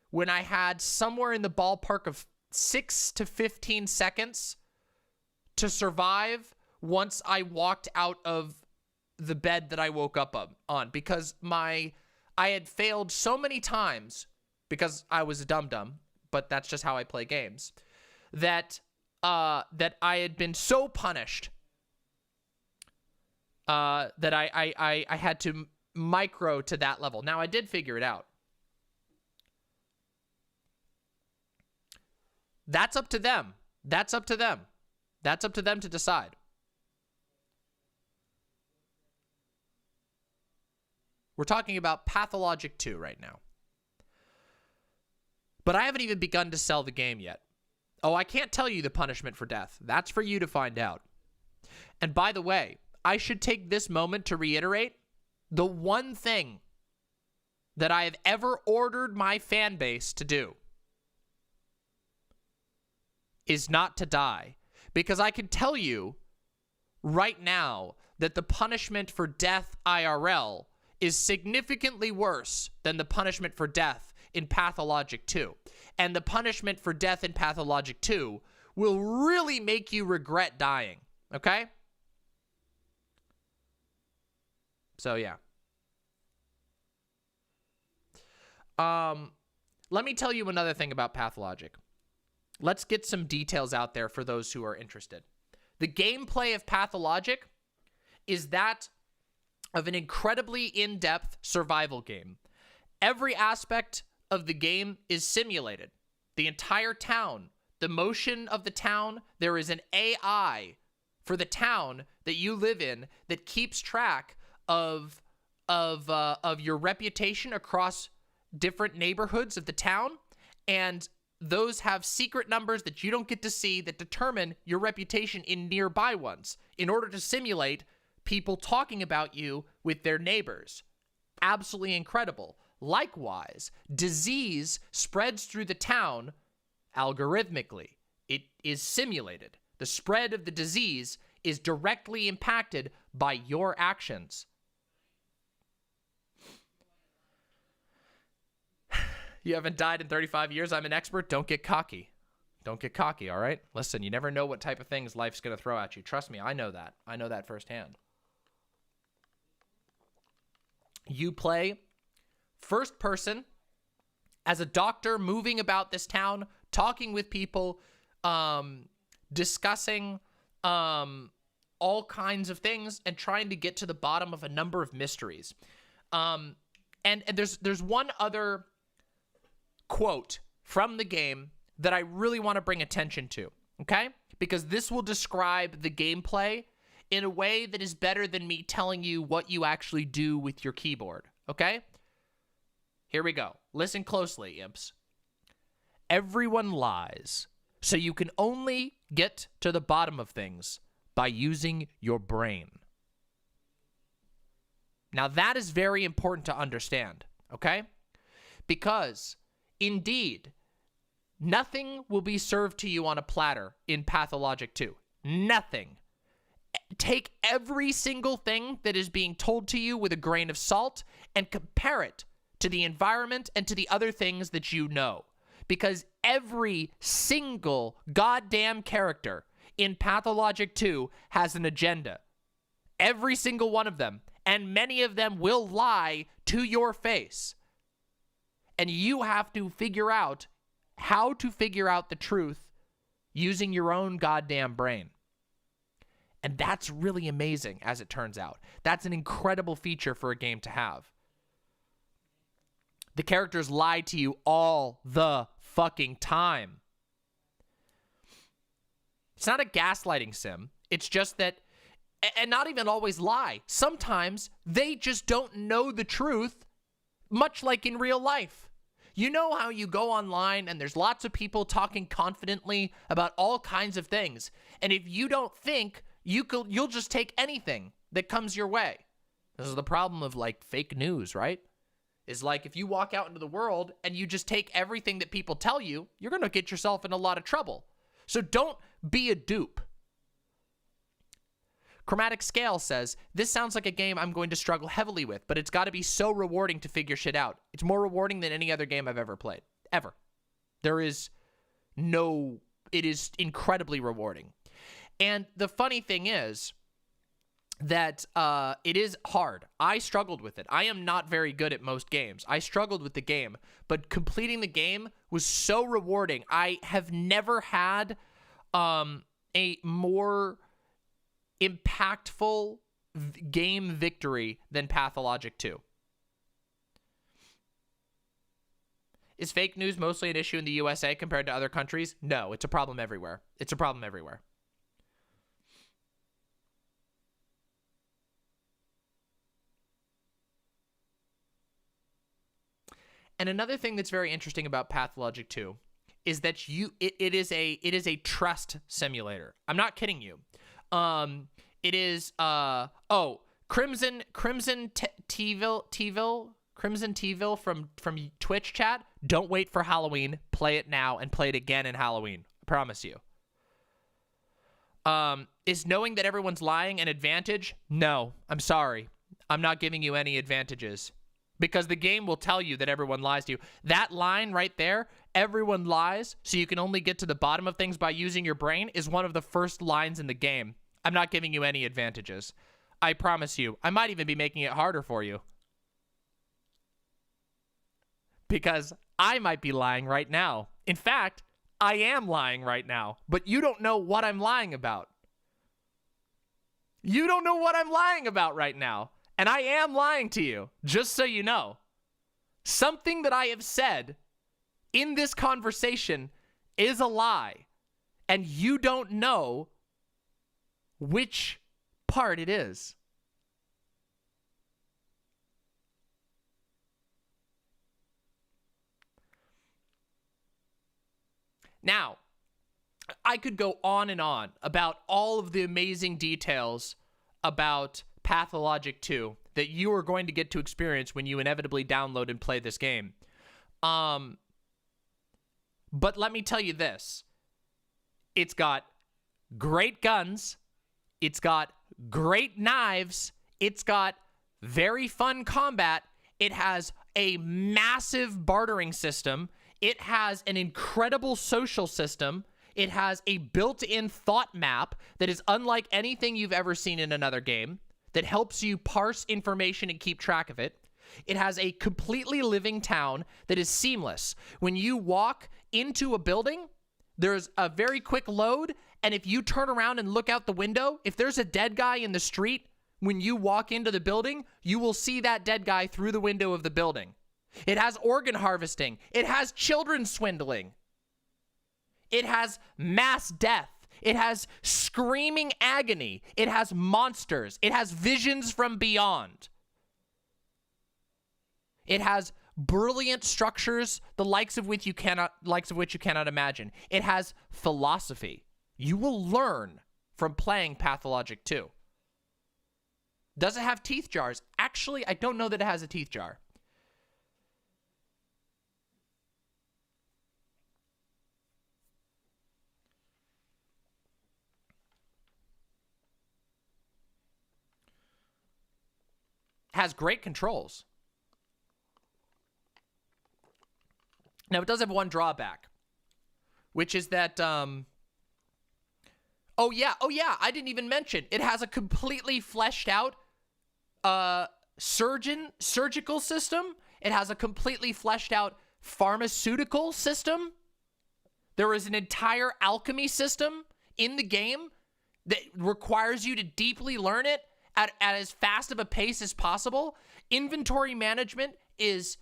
when I had somewhere in the ballpark of 6 to 15 seconds to survive once I walked out of the bed that I woke up on, because I had failed so many times because I was a dum-dum, but that's just how I play games, that I had been so punished that I had to micro to that level. Now, I did figure it out. That's up to them. That's up to them. That's up to them to decide. We're talking about Pathologic 2 right now. But I haven't even begun to sell the game yet. Oh, I can't tell you the punishment for death. That's for you to find out. And by the way, I should take this moment to reiterate the one thing that I have ever ordered my fan base to do is not to die. Because I can tell you right now that the punishment for death IRL is significantly worse than the punishment for death in Pathologic 2. And the punishment for death in Pathologic 2 will really make you regret dying, okay? So, yeah. Let me tell you another thing about Pathologic. Let's get some details out there for those who are interested. The gameplay of Pathologic is that of an incredibly in-depth survival game. Every aspect of the game is simulated. The entire town, the motion of the town, there is an AI for the town that you live in that keeps track of your reputation across different neighborhoods of the town, and those have secret numbers that you don't get to see that determine your reputation in nearby ones in order to simulate people talking about you with their neighbors. Absolutely incredible. Likewise, disease spreads through the town algorithmically. It is simulated. The spread of the disease is directly impacted by your actions. You haven't died in 35 years. I'm an expert. Don't get cocky. Don't get cocky, all right? Listen, you never know what type of things life's going to throw at you. Trust me, I know that. I know that firsthand. You play first person as a doctor moving about this town, talking with people, discussing all kinds of things and trying to get to the bottom of a number of mysteries. And there's one other quote from the game that I really want to bring attention to, okay? Because this will describe the gameplay in a way that is better than me telling you what you actually do with your keyboard, okay? Here we go. Listen closely, imps. Everyone lies, so you can only get to the bottom of things by using your brain. Now, that is very important to understand, okay? Because, indeed, nothing will be served to you on a platter in Pathologic 2. Nothing. Take every single thing that is being told to you with a grain of salt and compare it to the environment and to the other things that you know. Because every single goddamn character in Pathologic 2 has an agenda. Every single one of them. And many of them will lie to your face. And you have to figure out how to figure out the truth using your own goddamn brain. And that's really amazing, as it turns out. That's an incredible feature for a game to have. The characters lie to you all the fucking time. It's not a gaslighting sim. It's just that, and not even always lie. Sometimes they just don't know the truth, much like in real life. You know how you go online and there's lots of people talking confidently about all kinds of things. And if you don't think, you'll just take anything that comes your way. This is the problem of like fake news, right? Is like if you walk out into the world and you just take everything that people tell you, you're going to get yourself in a lot of trouble. So don't be a dupe. Chromatic Scale says, this sounds like a game I'm going to struggle heavily with, but it's got to be so rewarding to figure shit out. It's more rewarding than any other game I've ever played. Ever. There is no... It is incredibly rewarding. And the funny thing is that it is hard. I struggled with it. I am not very good at most games. I struggled with the game, but completing the game was so rewarding. I have never had a more impactful game victory than Pathologic 2. Is fake news mostly an issue in the USA compared to other countries? No, it's a problem everywhere. It's a problem everywhere. And another thing that's very interesting about Pathologic 2 is that it is a trust simulator. I'm not kidding you. It is Crimson Tville from Twitch chat. Don't wait for Halloween. Play it now and play it again in Halloween. I promise you. Is knowing that everyone's lying an advantage? No, I'm sorry. I'm not giving you any advantages. Because the game will tell you that everyone lies to you. That line right there, everyone lies, so you can only get to the bottom of things by using your brain, is one of the first lines in the game. I'm not giving you any advantages. I promise you. I might even be making it harder for you. Because I might be lying right now. In fact, I am lying right now. But you don't know what I'm lying about. You don't know what I'm lying about right now. And I am lying to you, just so you know. Something that I have said in this conversation is a lie. And you don't know which part it is. Now, I could go on and on about all of the amazing details about Pathologic 2 that you are going to get to experience when you inevitably download and play this game. But let me tell you this. It's got great guns. It's got great knives. It's got very fun combat. It has a massive bartering system. It has an incredible social system. It has a built-in thought map that is unlike anything you've ever seen in another game, that helps you parse information and keep track of it. It has a completely living town that is seamless. When you walk into a building, there's a very quick load, and if you turn around and look out the window, if there's a dead guy in the street, when you walk into the building, you will see that dead guy through the window of the building. It has organ harvesting. It has children swindling. It has mass death. It has screaming agony. It has monsters. It has visions from beyond. It has brilliant structures, the likes of which you cannot imagine. It has philosophy. You will learn from playing Pathologic 2. Does it have teeth jars? Actually, I don't know that it has a teeth jar. Has great controls. Now, it does have one drawback, which is that, oh yeah, I didn't even mention, it has a completely fleshed out surgical system. It has a completely fleshed out pharmaceutical system. There is an entire alchemy system in the game that requires you to deeply learn it at as fast of a pace as possible. Inventory management is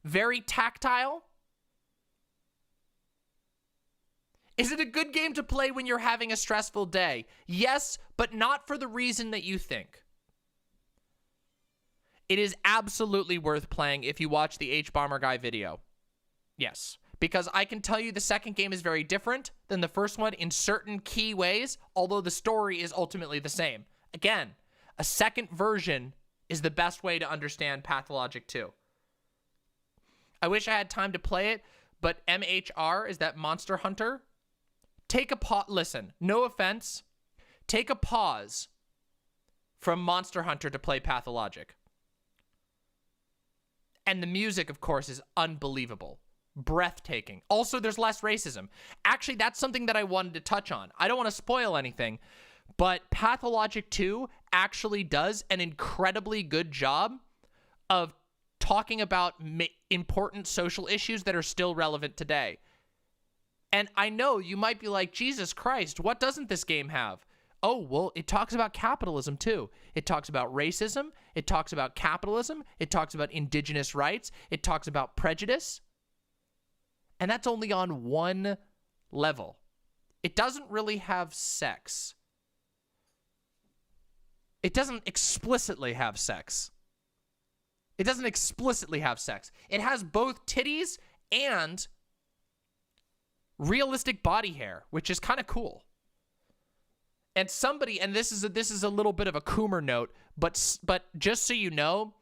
very tactile. Is it a good game to play when you're having a stressful day? Yes, but not for the reason that you think. It is absolutely worth playing if you watch the H-Bomber Guy video. Yes, because I can tell you the second game is very different than the first one in certain key ways, although the story is ultimately the same. Again, a second version is the best way to understand Pathologic 2. I wish I had time to play it, but MHR is that Monster Hunter. Take a pause. Listen, no offense. Take a pause from Monster Hunter to play Pathologic. And the music, of course, is unbelievable. Breathtaking. Also, there's less racism. Actually, that's something that I wanted to touch on. I don't want to spoil anything, but Pathologic 2 actually does an incredibly good job of talking about important social issues that are still relevant today. And I know you might be like, Jesus Christ, what doesn't this game have? Oh, well, it talks about capitalism too. It talks about racism. It talks about capitalism. It talks about indigenous rights. It talks about prejudice. And that's only on one level. It doesn't really have sex. It doesn't explicitly have sex. It doesn't explicitly have sex. It has both titties and realistic body hair, which is kind of cool. And somebody, and this is a little bit of a Coomer note, but just so you know,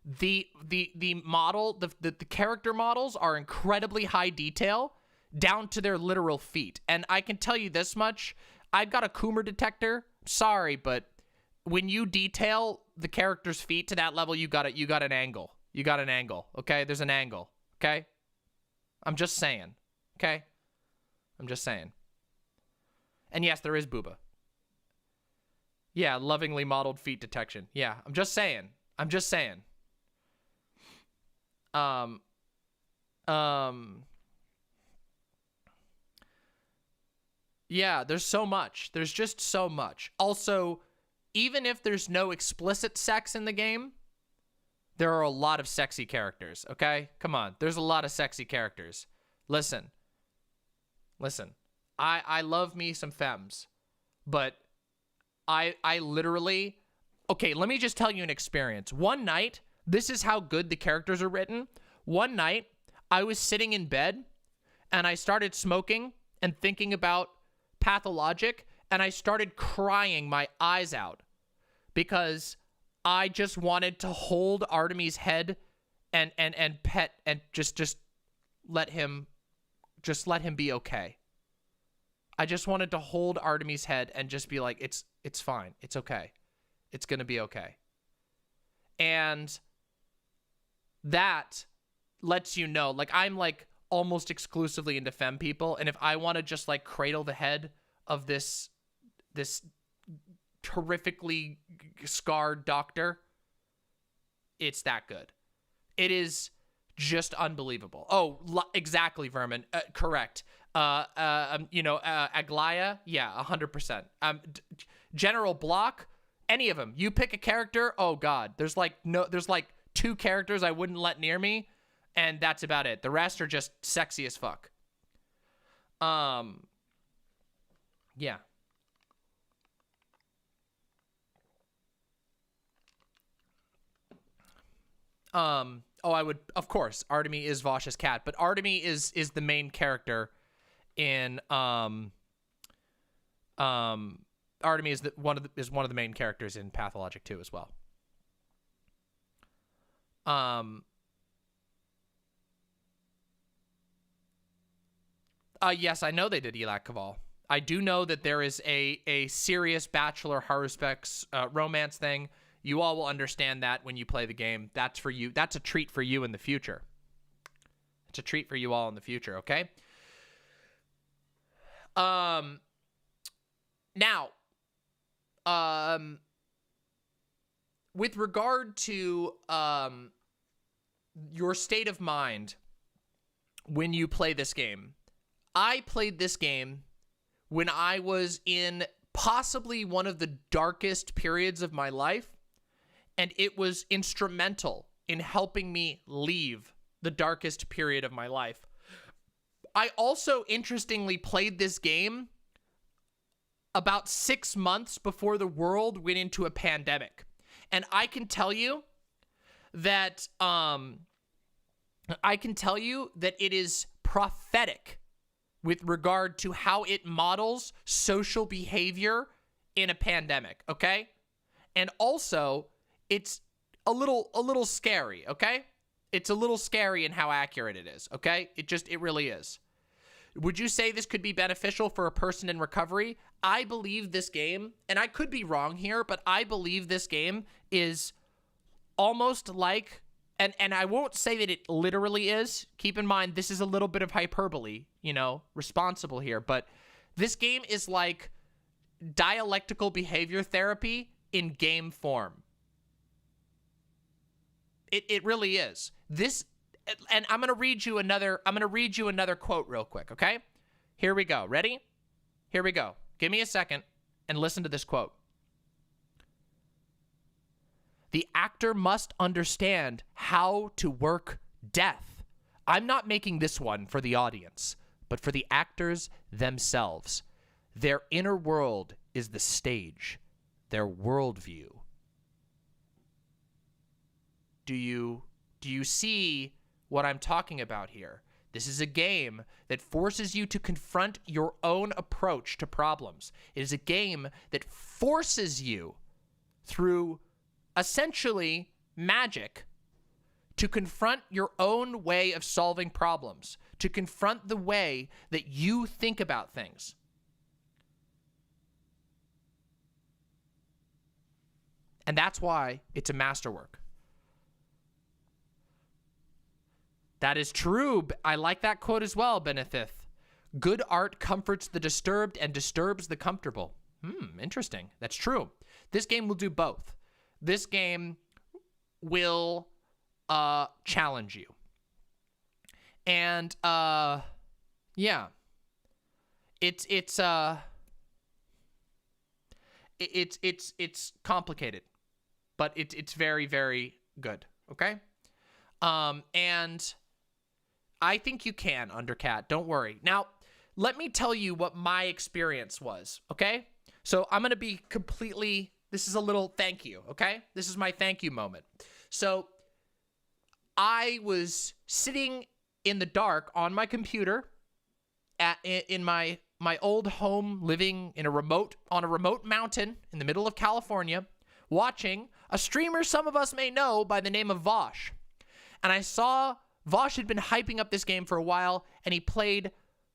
the character models are incredibly high detail down to their literal feet. And I can tell you this much, I've got a Coomer detector. Sorry, but when you detail the character's feet to that level, you got an angle. You got an angle, okay? There's an angle, okay? I'm just saying, okay? I'm just saying. And yes, there is booba. Yeah, lovingly modeled feet detection. Yeah, I'm just saying. I'm just saying. Yeah, there's so much. There's just so much. Also, even if there's no explicit sex in the game, there are a lot of sexy characters, okay? Come on, there's a lot of sexy characters. Listen. I love me some femmes, but I literally... Okay, let me just tell you an experience. One night, this is how good the characters are written. One night, I was sitting in bed, and I started smoking and thinking about Pathologic, and I started crying my eyes out because I just wanted to hold Artemy's head and pet and just let him be okay. I just wanted to hold Artemy's head and just be like, it's fine. It's okay. It's going to be okay. And that lets you know, like, I'm like almost exclusively into femme people. And if I want to just like cradle the head of this terrifically scarred doctor, it's that good. It is just unbelievable. Oh, exactly, Vermin. Correct. Aglaya, yeah, 100%. General Block, any of them. You pick a character, oh god, there's like 2 characters I wouldn't let near me, and that's about it. The rest are just sexy as fuck. Yeah. I would, of course, Artemy is Vaush's cat, but Artemy is the main character in Artemy is one of the main characters in Pathologic 2 as well. Yes, I know they did Elak Kaval. I do know that there is a serious bachelor Haruspex romance thing. You all will understand that when you play the game. That's for you. That's a treat for you in the future. It's a treat for you all in the future, okay? Now, with regard to your state of mind when you play this game, I played this game when I was in possibly one of the darkest periods of my life, and it was instrumental in helping me leave the darkest period of my life. I also, interestingly, played this game about 6 months before the world went into a pandemic. And I can tell you that it is prophetic with regard to how it models social behavior in a pandemic, okay? And also, it's a little scary, okay? It's a little scary in how accurate it is, okay? It really is. Would you say this could be beneficial for a person in recovery? I believe this game, and I could be wrong here, but I believe this game is almost like, and I won't say that it literally is. Keep in mind, this is a little bit of hyperbole, responsible here, but this game is like dialectical behavior therapy in game form. It really is. This, and I'm gonna read you another quote real quick, okay? Here we go. Ready? Here we go. Give me a second and listen to this quote. The actor must understand how to work death. I'm not making this one for the audience, but for the actors themselves. Their inner world is the stage, their worldview do you see what I'm talking about here? This is a game that forces you to confront your own approach to problems. It is a game that forces you, through essentially magic, to confront your own way of solving problems, to confront the way that you think about things. And that's why it's a masterwork. That is true. I like that quote as well, Benethith. Good art comforts the disturbed and disturbs the comfortable. Interesting. That's true. This game will do both. This game will challenge you. And yeah. It's complicated, but it's very, very good. Okay? And I think you can, Undercat. Don't worry. Now, let me tell you what my experience was, okay? So I'm going to be completely, this is a little thank you, okay? This is my thank you moment. So I was sitting in the dark on my computer in my old home, living in on a remote mountain in the middle of California, watching a streamer some of us may know by the name of Vaush. And I saw Vaush had been hyping up this game for a while, and he played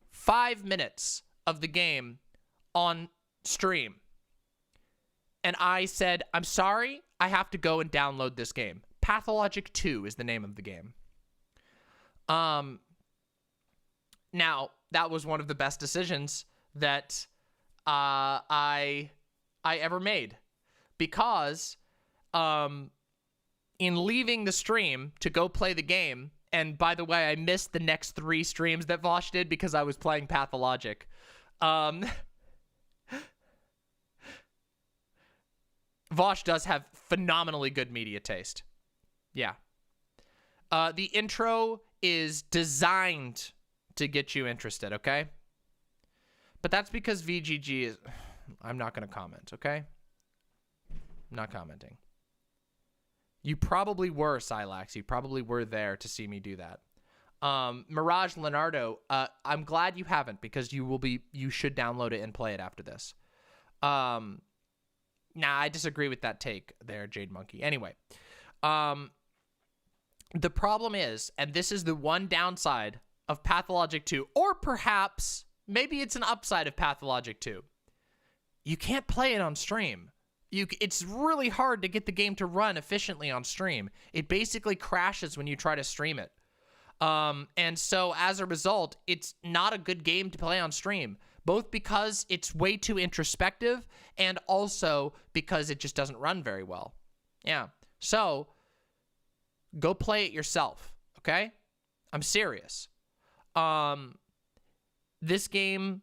5 minutes of the game on stream. And I said, I'm sorry, I have to go and download this game. Pathologic 2 is the name of the game. Now, that was one of the best decisions that I ever made. Because in leaving the stream to go play the game, and by the way, I missed the next 3 streams that Vaush did because I was playing Pathologic. Vaush does have phenomenally good media taste. Yeah. The intro is designed to get you interested, okay? But that's because VGG is... I'm not going to comment, okay? I'm not commenting. You probably were, Silax. You probably were there to see me do that. Mirage Leonardo, I'm glad you haven't, because you should download it and play it after this. Nah, I disagree with that take there, Jade Monkey. Anyway, the problem is, and this is the one downside of Pathologic 2, or perhaps maybe it's an upside of Pathologic 2. You can't play it on stream. It's really hard to get the game to run efficiently on stream. It basically crashes when you try to stream it. And so as a result, it's not a good game to play on stream, both because it's way too introspective and also because it just doesn't run very well. Yeah. So go play it yourself. Okay. I'm serious. This game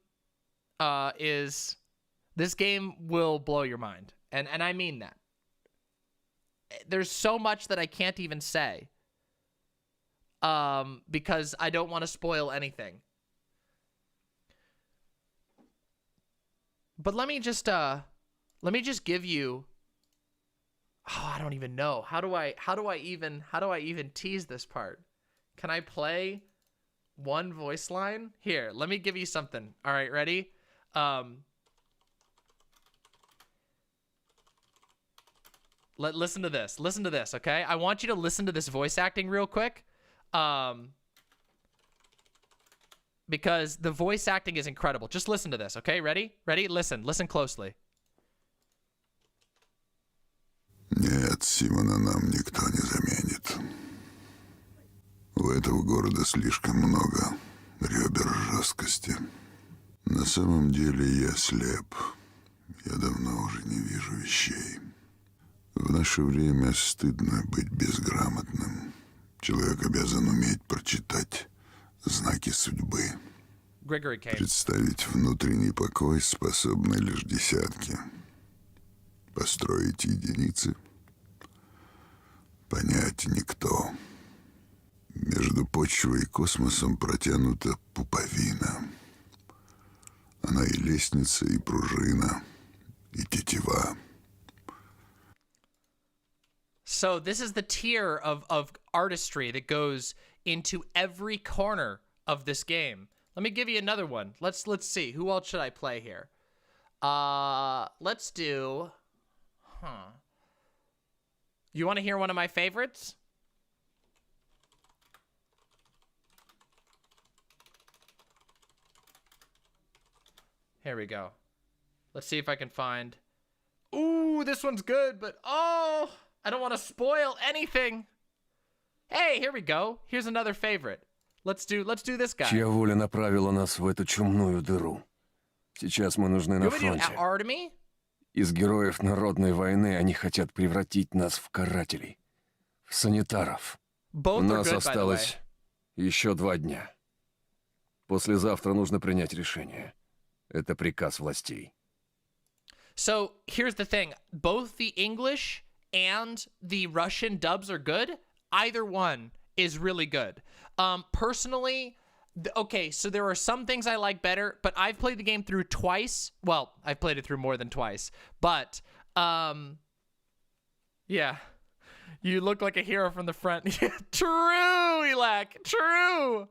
will blow your mind. And I mean that. There's so much that I can't even say. Because I don't want to spoil anything. But let me just give you... Oh, I don't even know. How do I even tease this part? Can I play one voice line? Here, let me give you something. All right, ready? Listen to this. Listen to this, okay? I want you to listen to this voice acting real quick. Because the voice acting is incredible. Just listen to this, okay? Ready? Ready? Listen closely. Нет, Симона нам никто не заменит. У этого города слишком много ребер жесткости. На самом деле я слеп. Я давно уже не вижу вещей. В наше время стыдно быть безграмотным. Человек обязан уметь прочитать знаки судьбы. Представить внутренний покой способны лишь десятки. Построить единицы. Понять никто. Между почвой и космосом протянута пуповина. Она и лестница, и пружина, и тетива. So this is the tier of artistry that goes into every corner of this game. Let me give you another one. Let's see. Who else should I play here? Let's do... You want to hear one of my favorites? Here we go. Let's see if I can find... Ooh, this one's good, but oh, I don't want to spoil anything. Hey, here we go. Here's another favorite. Let's do this guy. Чья воля направила нас в эту чумную дыру? Сейчас мы нужны на You want to do фронте. art to me? Из героев народной войны они хотят превратить нас в карателей, в санитаров. У Both are нас good, by the way. осталось еще 2 дня. Послезавтра нужно принять решение. Это приказ властей. So here's the thing. Both the English and the Russian dubs are good. Either one is really good. Personally, okay, so there are some things I like better, but I've played the game through twice. Well, I've played it through more than twice. But, yeah. You look like a hero from the front. True, Elak. True.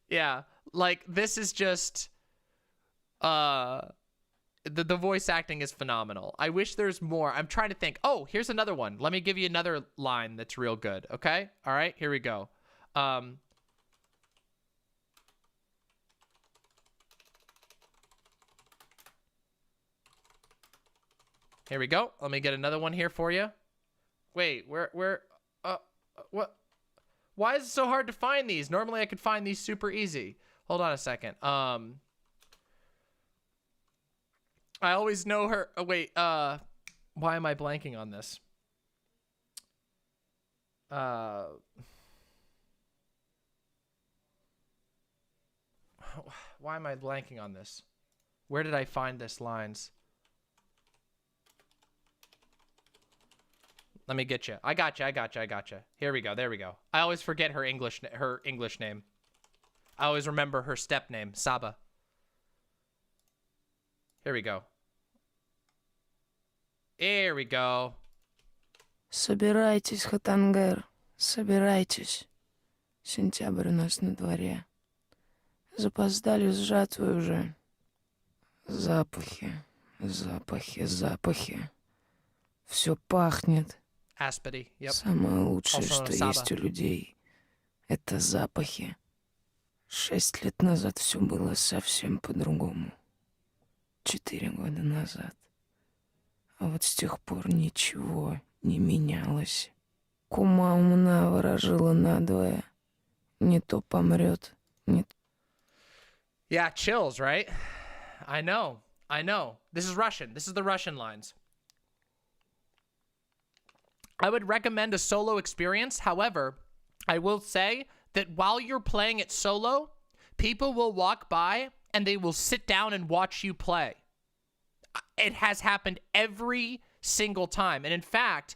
Yeah. Like, this is just... The voice acting is phenomenal. I wish there's more. I'm trying to think. Oh, here's another one. Let me give you another line that's real good. Okay? All right, here we go. Here we go. Let me get another one here for you. Wait, where, what? Why is it so hard to find these? Normally I could find these super easy. Hold on a second. I always know her. Oh, wait, why am I blanking on this? Why am I blanking on this? Where did I find this lines? Let me get you. I got you. Here we go. There we go. I always forget her English name. I always remember her step name, Saba. Here we go. Here we go. Собирайтесь, Хатангер, собирайтесь. Сентябрь у нас на дворе. Запоздали с жатвой уже. Запахи, запахи, запахи. Все пахнет. Aspity, yep. Самое лучшее, Also что Saba. есть у людей, это запахи. 6 лет назад все было совсем по-другому. 4 года назад. А вот с тех пор ничего не менялось. Кума умна ворожила надвое. Не то помрет, не то... Yeah, chills, right? I know. This is Russian. This is the Russian lines. I would recommend a solo experience. However, I will say that while you're playing it solo, people will walk by and they will sit down and watch you play. It has happened every single time. And in fact,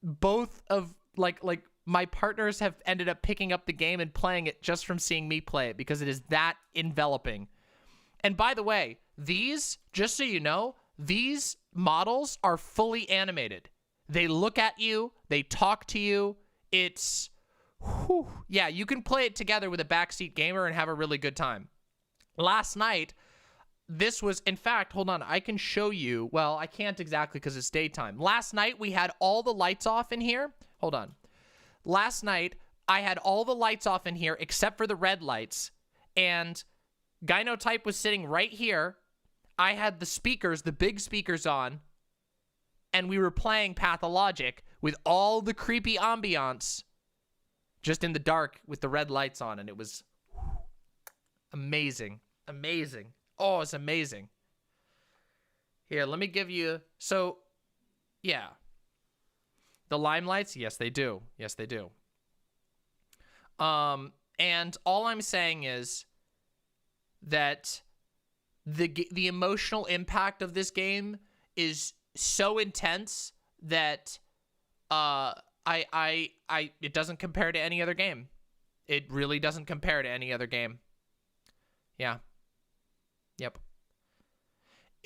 both of like my partners have ended up picking up the game and playing it just from seeing me play it because it is that enveloping. And by the way, these, just so you know, these models are fully animated. They look at you, they talk to you. It's, whew, yeah, you can play it together with a backseat gamer and have a really good time. Last night, this was, in fact, hold on, I can show you. Well, I can't exactly because it's daytime. Last night, we had all the lights off in here. Hold on. Last night, I had all the lights off in here except for the red lights. And Gynotype was sitting right here. I had the speakers, the big speakers on. And we were playing Pathologic with all the creepy ambiance just in the dark with the red lights on. And it was amazing. Amazing. Oh, it's amazing. Here, let me give you... So, yeah. The limelights? Yes, they do. Yes, they do. And all I'm saying is that the emotional impact of this game is so intense that it doesn't compare to any other game. It really doesn't compare to any other game. Yeah. Yep.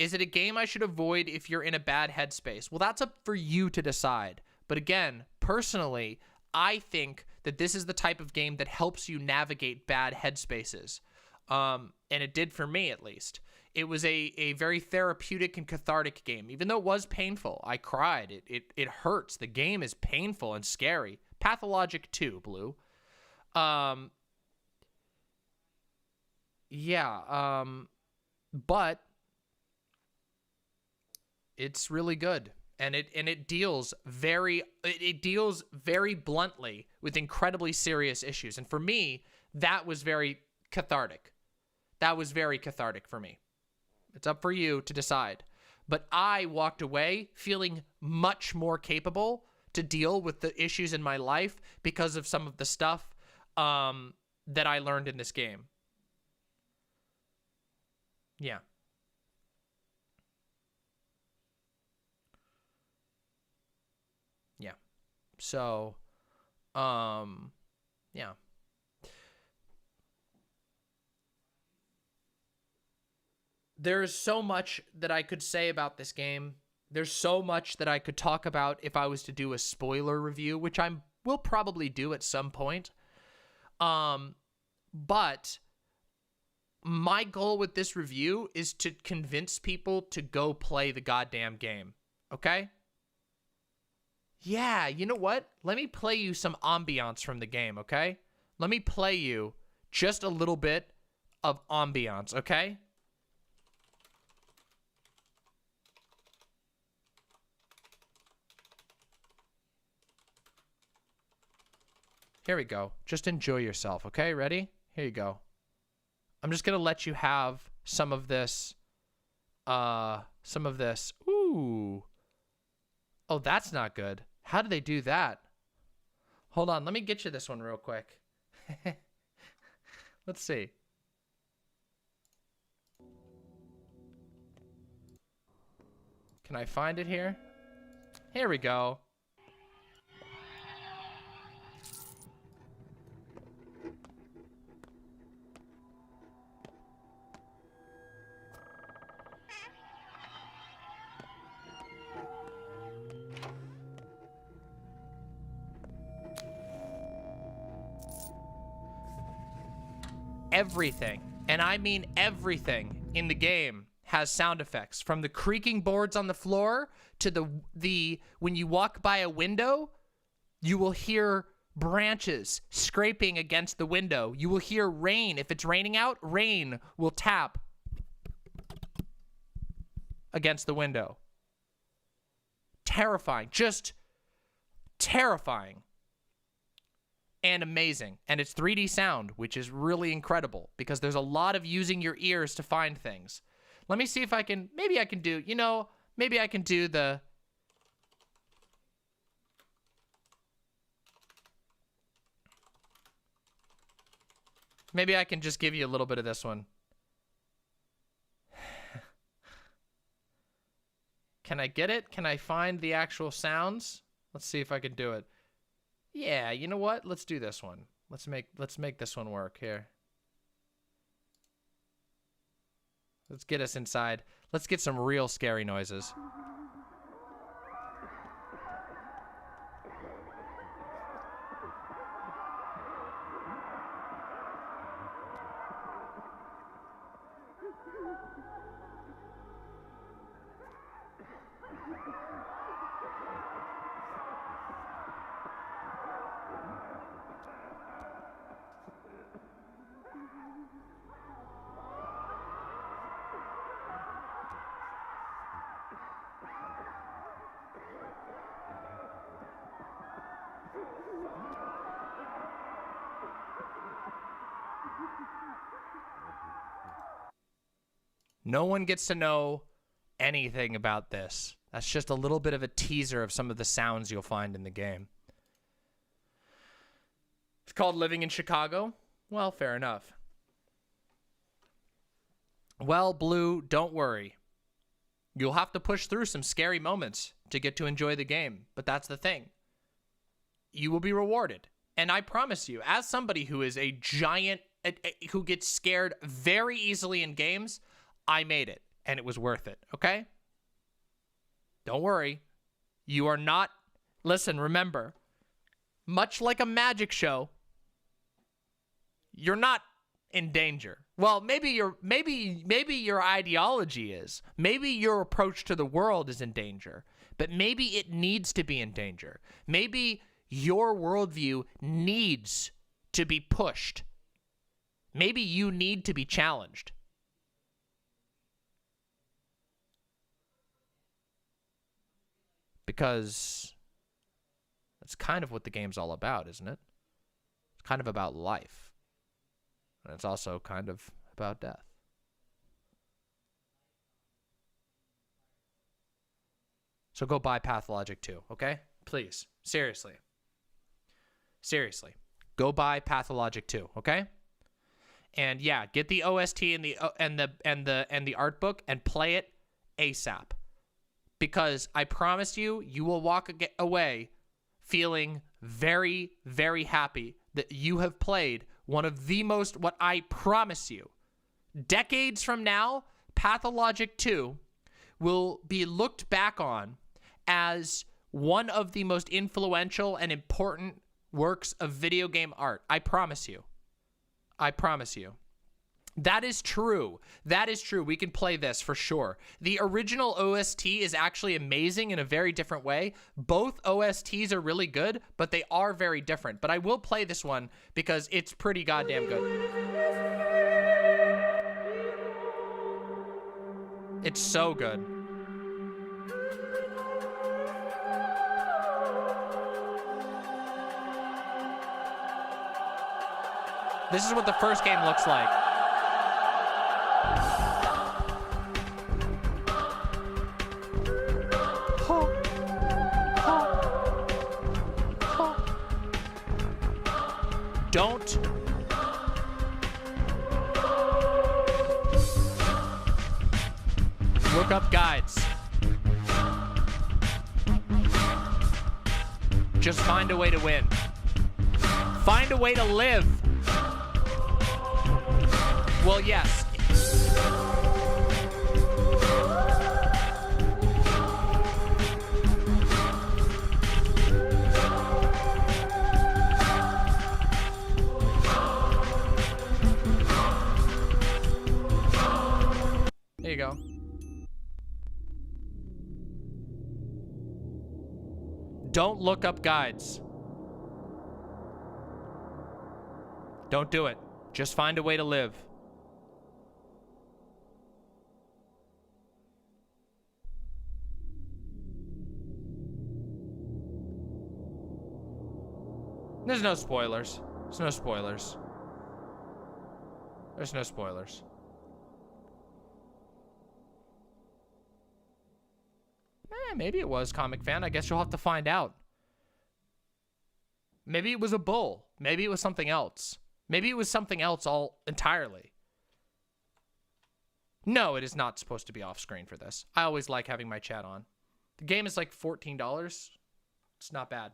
Is it a game I should avoid if you're in a bad headspace? Well, that's up for you to decide. But again, personally, I think that this is the type of game that helps you navigate bad headspaces. And it did for me, at least. It was a very therapeutic and cathartic game. Even though it was painful, I cried. It hurts. The game is painful and scary. Pathologic 2, Blue. Yeah, but it's really good, and it deals very bluntly with incredibly serious issues. And for me, that was very cathartic. That was very cathartic for me. It's up for you to decide. But I walked away feeling much more capable to deal with the issues in my life because of some of the stuff that I learned in this game. Yeah. Yeah. So, yeah. There's so much that I could say about this game. There's so much that I could talk about if I was to do a spoiler review, which I will probably do at some point. But my goal with this review is to convince people to go play the goddamn game. Okay? Yeah, you know what? Let me play you some ambiance from the game, okay? Let me play you just a little bit of ambiance, okay? Here we go. Just enjoy yourself, okay? Ready? Here you go. I'm just gonna let you have some of this. Ooh. Oh, that's not good. How did they do that? Hold on, let me get you this one real quick. Let's see. Can I find it here? Here we go. Everything, and I mean everything in the game has sound effects, from the creaking boards on the floor to the when you walk by a window, you will hear branches scraping against the window. You will hear rain. If it's raining out, rain will tap against the window. Terrifying, just terrifying. And amazing. And it's 3D sound, which is really incredible because there's a lot of using your ears to find things. Let me see if I can, maybe I can do, maybe I can do the, maybe I can just give you a little bit of this one. Can I get it? Can I find the actual sounds? Let's see if I can do it. Yeah, you know what? Let's do this one. Let's make this one work here. Let's get us inside. Let's get some real scary noises. No one gets to know anything about this. That's just a little bit of a teaser of some of the sounds you'll find in the game. It's called Living in Chicago. Well, fair enough. Well, Blue, don't worry. You'll have to push through some scary moments to get to enjoy the game, but that's the thing. You will be rewarded. And I promise you, as somebody who is a giant, who gets scared very easily in games, I made it. and it was worth it, okay? Don't worry. You are not... Listen, remember, much like a magic show, you're not in danger. Well, maybe your ideology is. Maybe your approach to the world is in danger, but maybe it needs to be in danger. Maybe your worldview needs to be pushed. Maybe you need to be challenged. Because that's kind of what the game's all about, isn't it? It's kind of about life. And it's also kind of about death. So go buy Pathologic 2, okay? Please. Seriously. Seriously. Go buy Pathologic 2, okay? And yeah, get the OST and the art book and play it ASAP. Because I promise you, you will walk away feeling very, very happy that you have played one of the most, what I promise you, decades from now, Pathologic 2 will be looked back on as one of the most influential and important works of video game art. I promise you. I promise you. That is true. That is true. We can play this for sure. The original OST is actually amazing in a very different way. Both OSTs are really good, but they are very different. But I will play this one because it's pretty goddamn good. It's so good. This is what the first game looks like. Don't look up guides. Just find a way to win. Find a way to live. Well, yes. There you go. Don't look up guides. Don't do it. Just find a way to live. There's no spoilers. There's no spoilers. There's no spoilers. Maybe it was Comic Fan. I guess you'll have to find out. Maybe it was a bull. Maybe it was something else. Maybe it was something else all entirely. No, it is not supposed to be off screen for this. I always like having my chat on. The game is like $14. It's not bad.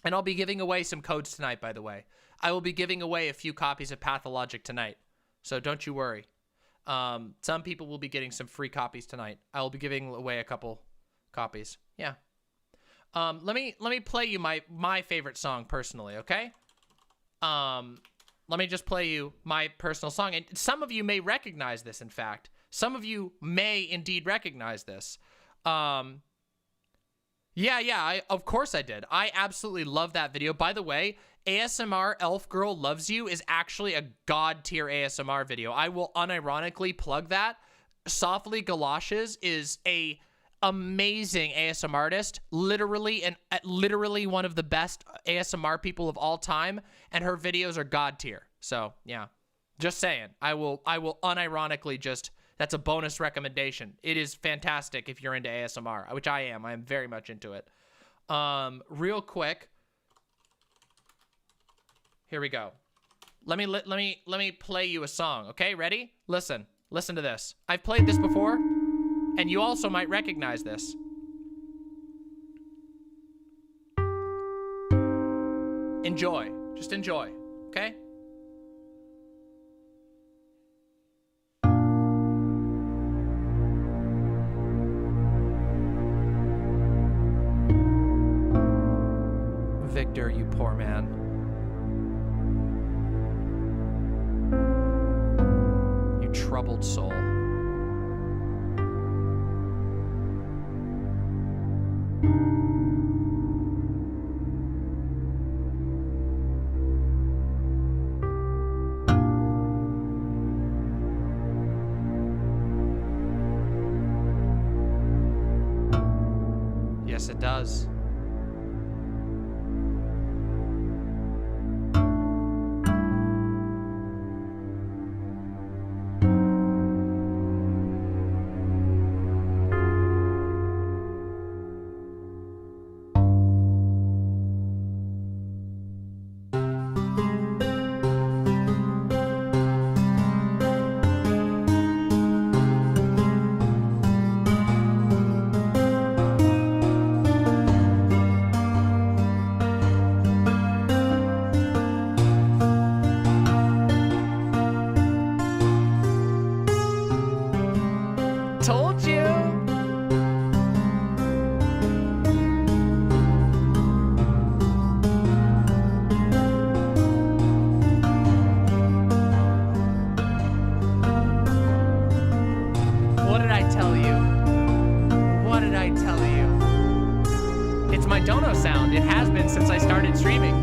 And I'll be giving away some codes tonight, by the way. I will be giving away a few copies of Pathologic tonight. So don't you worry. Some people will be getting some free copies tonight. I will be giving away a couple copies. Yeah. Let me play you my favorite song personally, okay? Let me just play you my personal song. And some of you may recognize this, in fact. Some of you may indeed recognize this. Yeah, of course I did. I absolutely love that video. By the way, ASMR Elf Girl Loves You is actually a god tier ASMR video. I will unironically plug that. Softly Galoshes is a amazing ASMR artist, literally one of the best ASMR people of all time, and her videos are god tier. So yeah, just saying. I will unironically just, that's a bonus recommendation. It is fantastic if you're into ASMR, which I am. I am very much into it. Real quick, here we go. Let me play you a song. Okay, ready? Listen to this. I've played this before, and you also might recognize this. Enjoy. Just enjoy. Okay? Victor, you poor man. You troubled soul. Yes, it does. Told you. What did I tell you? What did I tell you? It's my dono sound. It has been since I started streaming.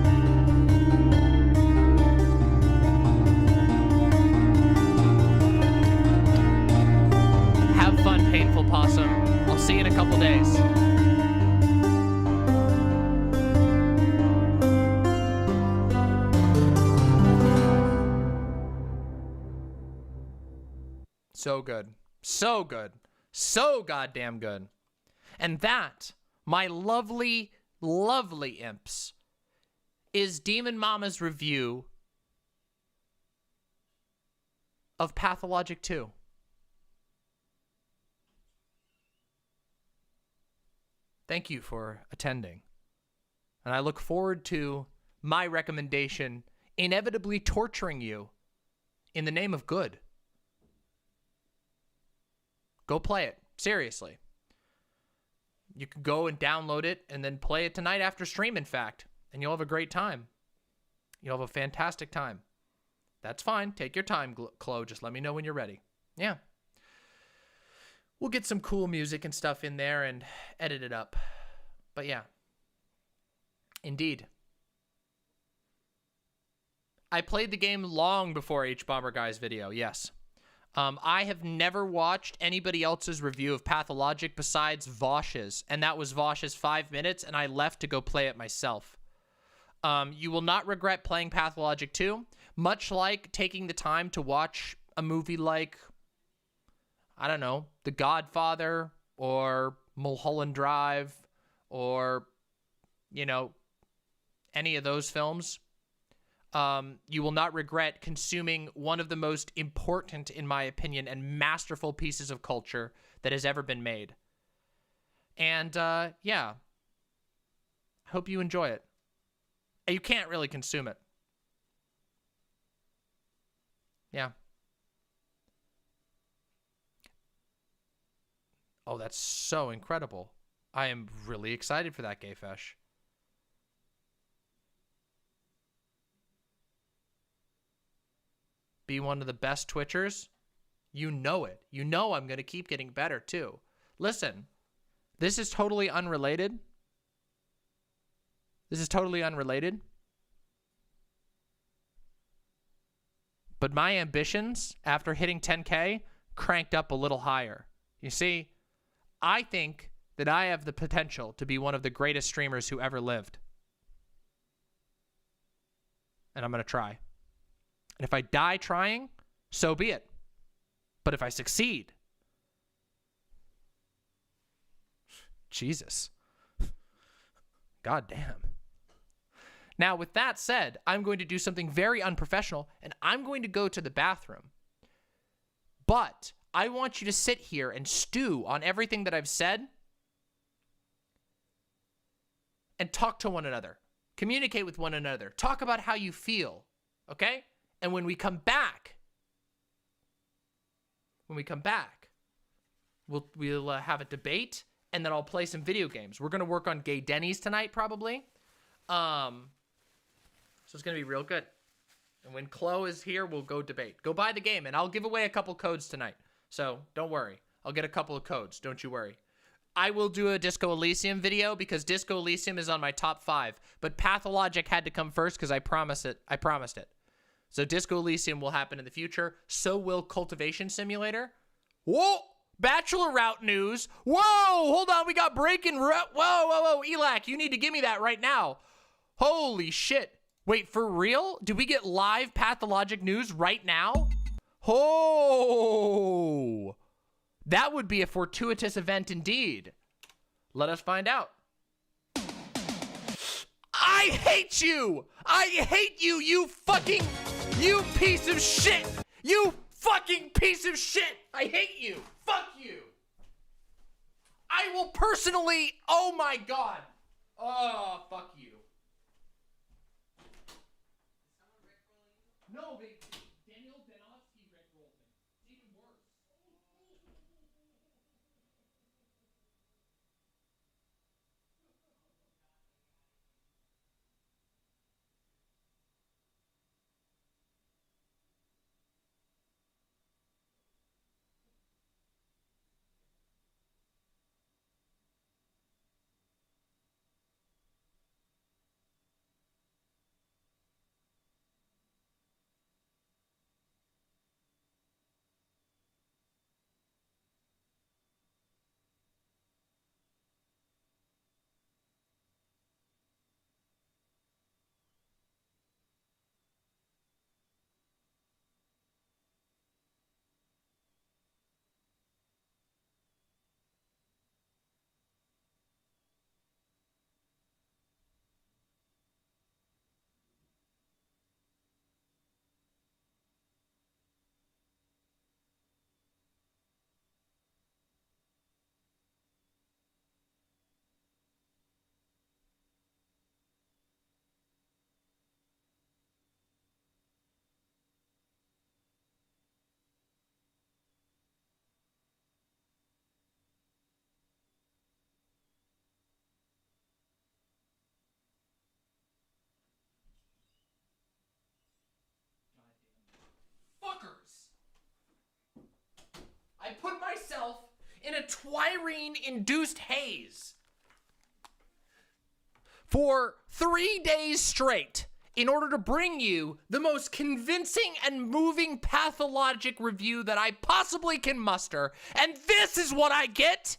Have fun, painful possum. I'll see you in a couple days. So good. So good. So goddamn good. And that, my lovely, lovely imps, is Demon Mama's review of Pathologic 2. Thank you for attending. And I look forward to my recommendation inevitably torturing you in the name of good. Go play it. Seriously. You can go and download it and then play it tonight after stream, in fact. And you'll have a great time. You'll have a fantastic time. That's fine. Take your time, Chloe. Just let me know when you're ready. Yeah. We'll get some cool music and stuff in there and edit it up. But yeah. Indeed. I played the game long before H-Bomber Guy's video, yes. I have never watched anybody else's review of Pathologic besides Vaush's, and that was Vaush's 5 minutes, and I left to go play it myself. You will not regret playing Pathologic 2, much like taking the time to watch a movie like, I don't know, The Godfather, or Mulholland Drive, or, you know, any of those films. You will not regret consuming one of the most important, in my opinion, and masterful pieces of culture that has ever been made. And, yeah. I hope you enjoy it. And you can't really consume it. Yeah. Oh, that's so incredible. I am really excited for that, Gayfesh. Be one of the best Twitchers. You know it. You know I'm going to keep getting better, too. Listen, this is totally unrelated. This is totally unrelated. But my ambitions, after hitting 10K, cranked up a little higher. You see, I think that I have the potential to be one of the greatest streamers who ever lived. And I'm going to try. And if I die trying, so be it. But if I succeed, Jesus. God damn. Now, with that said, I'm going to do something very unprofessional, and I'm going to go to the bathroom. But I want you to sit here and stew on everything that I've said and talk to one another. Communicate with one another. Talk about how you feel, okay? And when we come back, we'll have a debate, and then I'll play some video games. We're going to work on gay dennies tonight, probably. So it's gonna be real good. And when Chloe is here, we'll go debate. Go buy the game, and I'll give away a couple codes tonight. So don't worry. I'll get a couple of codes. Don't you worry. I will do a Disco Elysium video because Disco Elysium is on my top 5. But Pathologic had to come first because I promised it. So Disco Elysium will happen in the future. So will Cultivation Simulator. Whoa! Bachelor Route news. Whoa! Hold on. We got breaking route. Whoa. Elac, you need to give me that right now. Holy shit. Wait, for real? Did we get live Pathologic news right now? Oh! That would be a fortuitous event indeed. Let us find out. I hate you! I hate you, you piece of shit! You fucking piece of shit! I hate you! Fuck you! I will personally, oh my god! Oh, fuck you. No, Daniel Denosky Rickrolled me. It's even worse. Fuckers! I put myself in a Twirene-induced haze for 3 days straight in order to bring you the most convincing and moving pathologic review that I possibly can muster, and this is what I get?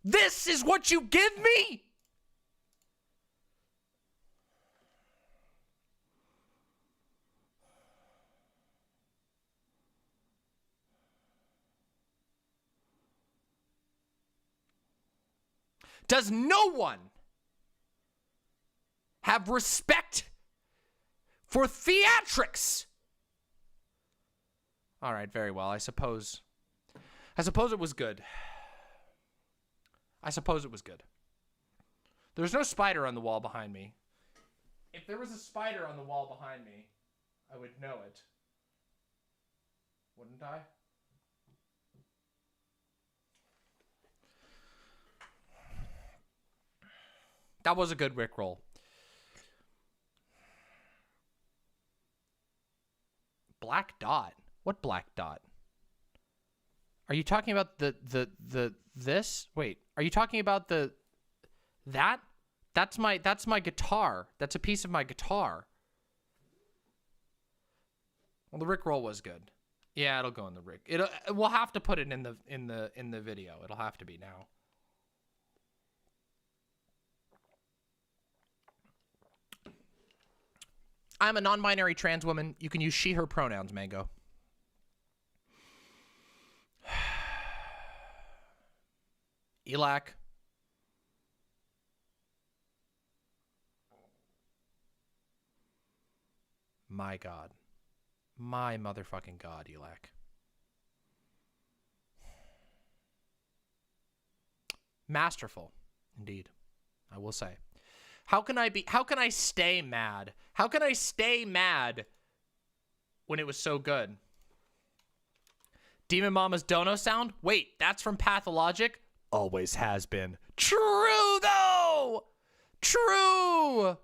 This is what you give me? Does no one have respect for theatrics? All right, very well. I suppose it was good. I suppose it was good. There's no spider on the wall behind me. If there was a spider on the wall behind me, I would know it. Wouldn't I? That was a good Rickroll. Black dot? What black dot? Are you talking about this? Wait, are you talking about that? That's my guitar. That's a piece of my guitar. Well, the Rickroll was good. Yeah, it'll go in the Rick. We'll have to put it in the video. It'll have to be now. I'm a non-binary trans woman. You can use she, her pronouns, Mango. Elac. My God. My motherfucking God, Elac. Masterful, indeed, I will say. How can I stay mad? How can I stay mad when it was so good? Demon Mama's dono sound? Wait, that's from Pathologic? Always has been. True, though! True!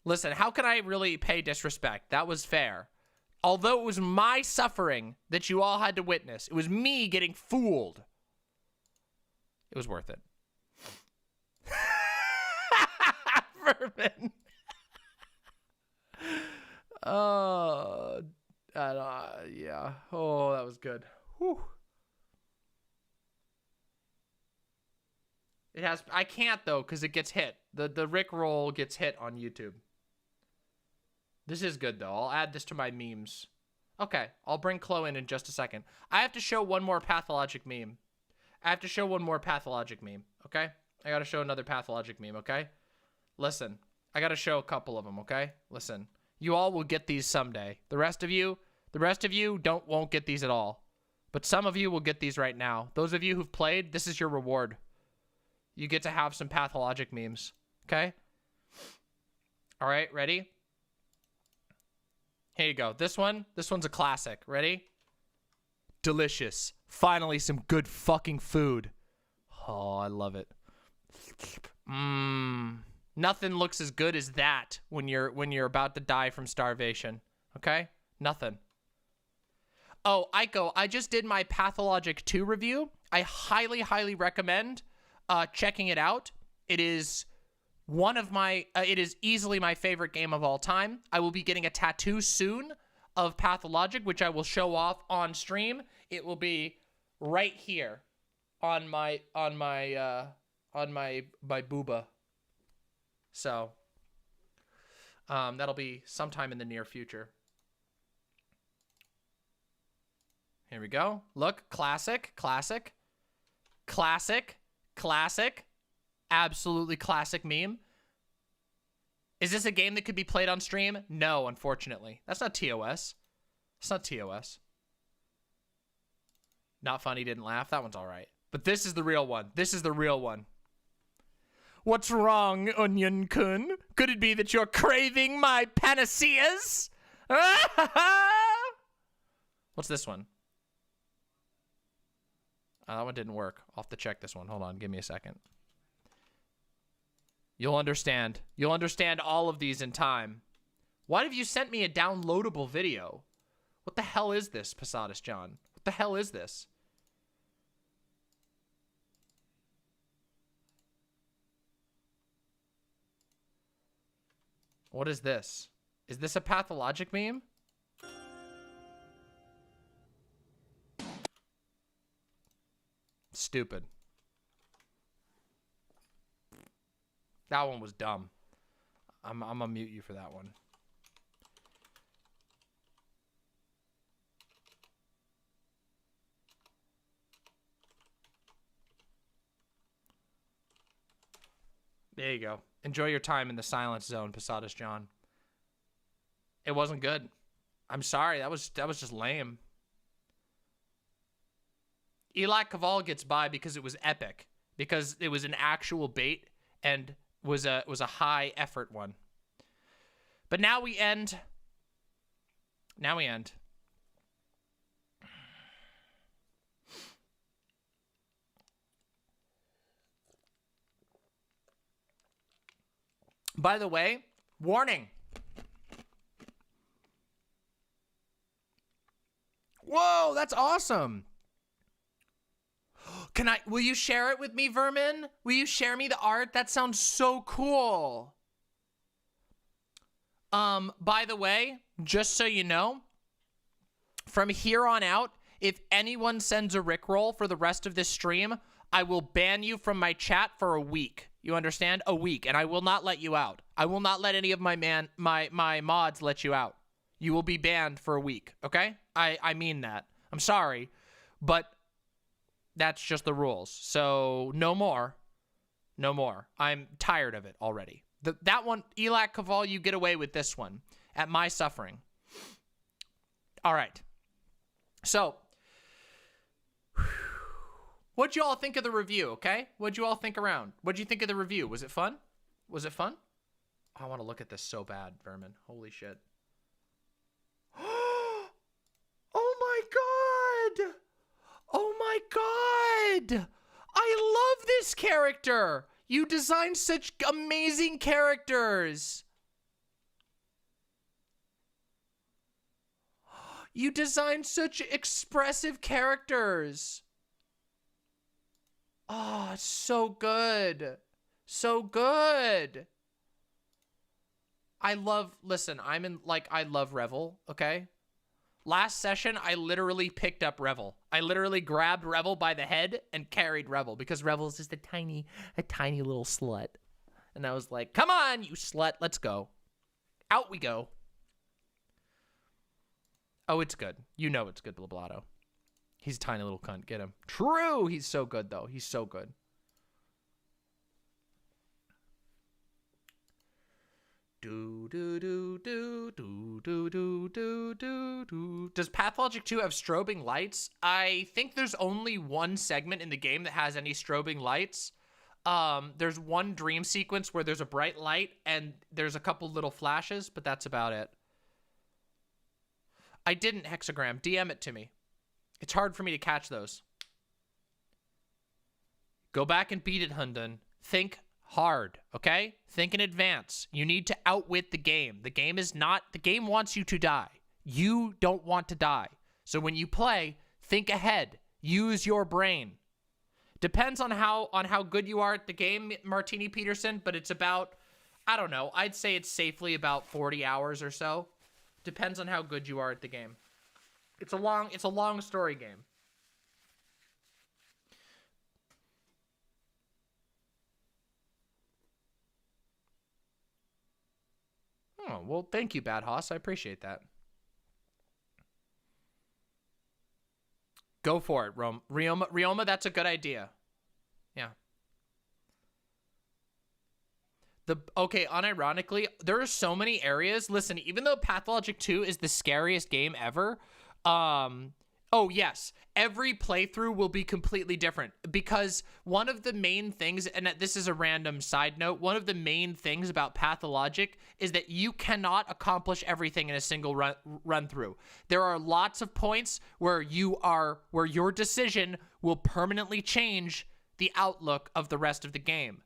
Listen, how can I really pay disrespect? That was fair. Although it was my suffering that you all had to witness. It was me getting fooled. It was worth it. Vermin. Yeah. Oh, that was good. Whew. It has. I can't though, because it gets hit. The Rickroll gets hit on YouTube. This is good though. I'll add this to my memes. Okay, I'll bring Chloe in just a second. I have to show one more Pathologic meme. Okay? I gotta show another Pathologic meme, okay? Listen, I gotta show a couple of them, okay? Listen, you all will get these someday. The rest of you won't get these at all. But some of you will get these right now. Those of you who've played, this is your reward. You get to have some Pathologic memes, okay? All right, ready? Here you go. This one's a classic. Ready? Delicious. Finally, some good fucking food. Oh, I love it. Nothing looks as good as that when you're about to die from starvation. Okay? Nothing. Oh, Aiko, I just did my Pathologic 2 review. I highly, highly recommend checking it out. It is it is easily my favorite game of all time. I will be getting a tattoo soon of Pathologic, which I will show off on stream. It will be right here on my booba. So that'll be sometime in the near future. Here we go. Look, classic. Absolutely classic meme. Is this a game that could be played on stream? No, unfortunately. That's not TOS. It's not TOS. Not funny, didn't laugh. That one's all right. But this is the real one. What's wrong, Onion-kun? Could it be that you're craving my panaceas? What's this one? That one didn't work. I'll have to check this one. Hold on, give me a second. You'll understand. You'll understand all of these in time. Why have you sent me a downloadable video? What the hell is this, Posadas John? What the hell is this? What is this? Is this a Pathologic meme? Stupid. That one was dumb. I'm gonna mute you for that one. There you go. Enjoy your time in the silence zone, Posadas John. It wasn't good. I'm sorry. That was just lame. Eli Caval gets by because it was epic. Because it was an actual bait and was a high effort one. But now we end. By the way, warning. Whoa, that's awesome. Will you share it with me, Vermin? Will you share me the art? That sounds so cool. By the way, just so you know, from here on out, if anyone sends a Rickroll for the rest of this stream, I will ban you from my chat for a week. You understand? A week, and I will not let you out. I will not let any of my mods let you out. You will be banned for a week, okay? I mean that. I'm sorry, but that's just the rules. So no more. No more. I'm tired of it already. That one, Elac Caval, you get away with this one at my suffering. All right. So, what'd you all think of the review, okay? What'd you all think around? What'd you think of the review? Was it fun? Was it fun? I want to look at this so bad, Vermin. Holy shit. Oh my god! Oh my god! I love this character! You designed such amazing characters. You designed such expressive characters. Oh, so good. So good. I love Revel, okay? Last session, I literally picked up Revel. I literally grabbed Revel by the head and carried Revel because Revel is just a tiny little slut. And I was like, come on, you slut, let's go. Out we go. Oh, it's good. You know it's good, Blablato. He's a tiny little cunt. Get him. True. He's so good, though. He's so good. Do do do do do do do do do do. Does Pathologic 2 have strobing lights? I think there's only one segment in the game that has any strobing lights. There's one dream sequence where there's a bright light and there's a couple little flashes, but that's about it. I didn't hexagram. DM it to me. It's hard for me to catch those. Go back and beat it, Hundun. Think hard, okay? Think in advance. You need to outwit the game. The game wants you to die. You don't want to die. So when you play, think ahead. Use your brain. Depends on how good you are at the game, Martini Peterson, but it's about, I don't know, I'd say it's safely about 40 hours or so. Depends on how good you are at the game. It's a long story game. Oh, well, thank you, Bad Hoss. I appreciate that. Go for it, Rioma, that's a good idea. Yeah. Okay, unironically, there are so many areas. Listen, even though Pathologic 2 is the scariest game ever, oh yes, every playthrough will be completely different because one of the main things, and this is a random side note, one of the main things about Pathologic is that you cannot accomplish everything in a single run through. There are lots of points where your decision will permanently change the outlook of the rest of the game.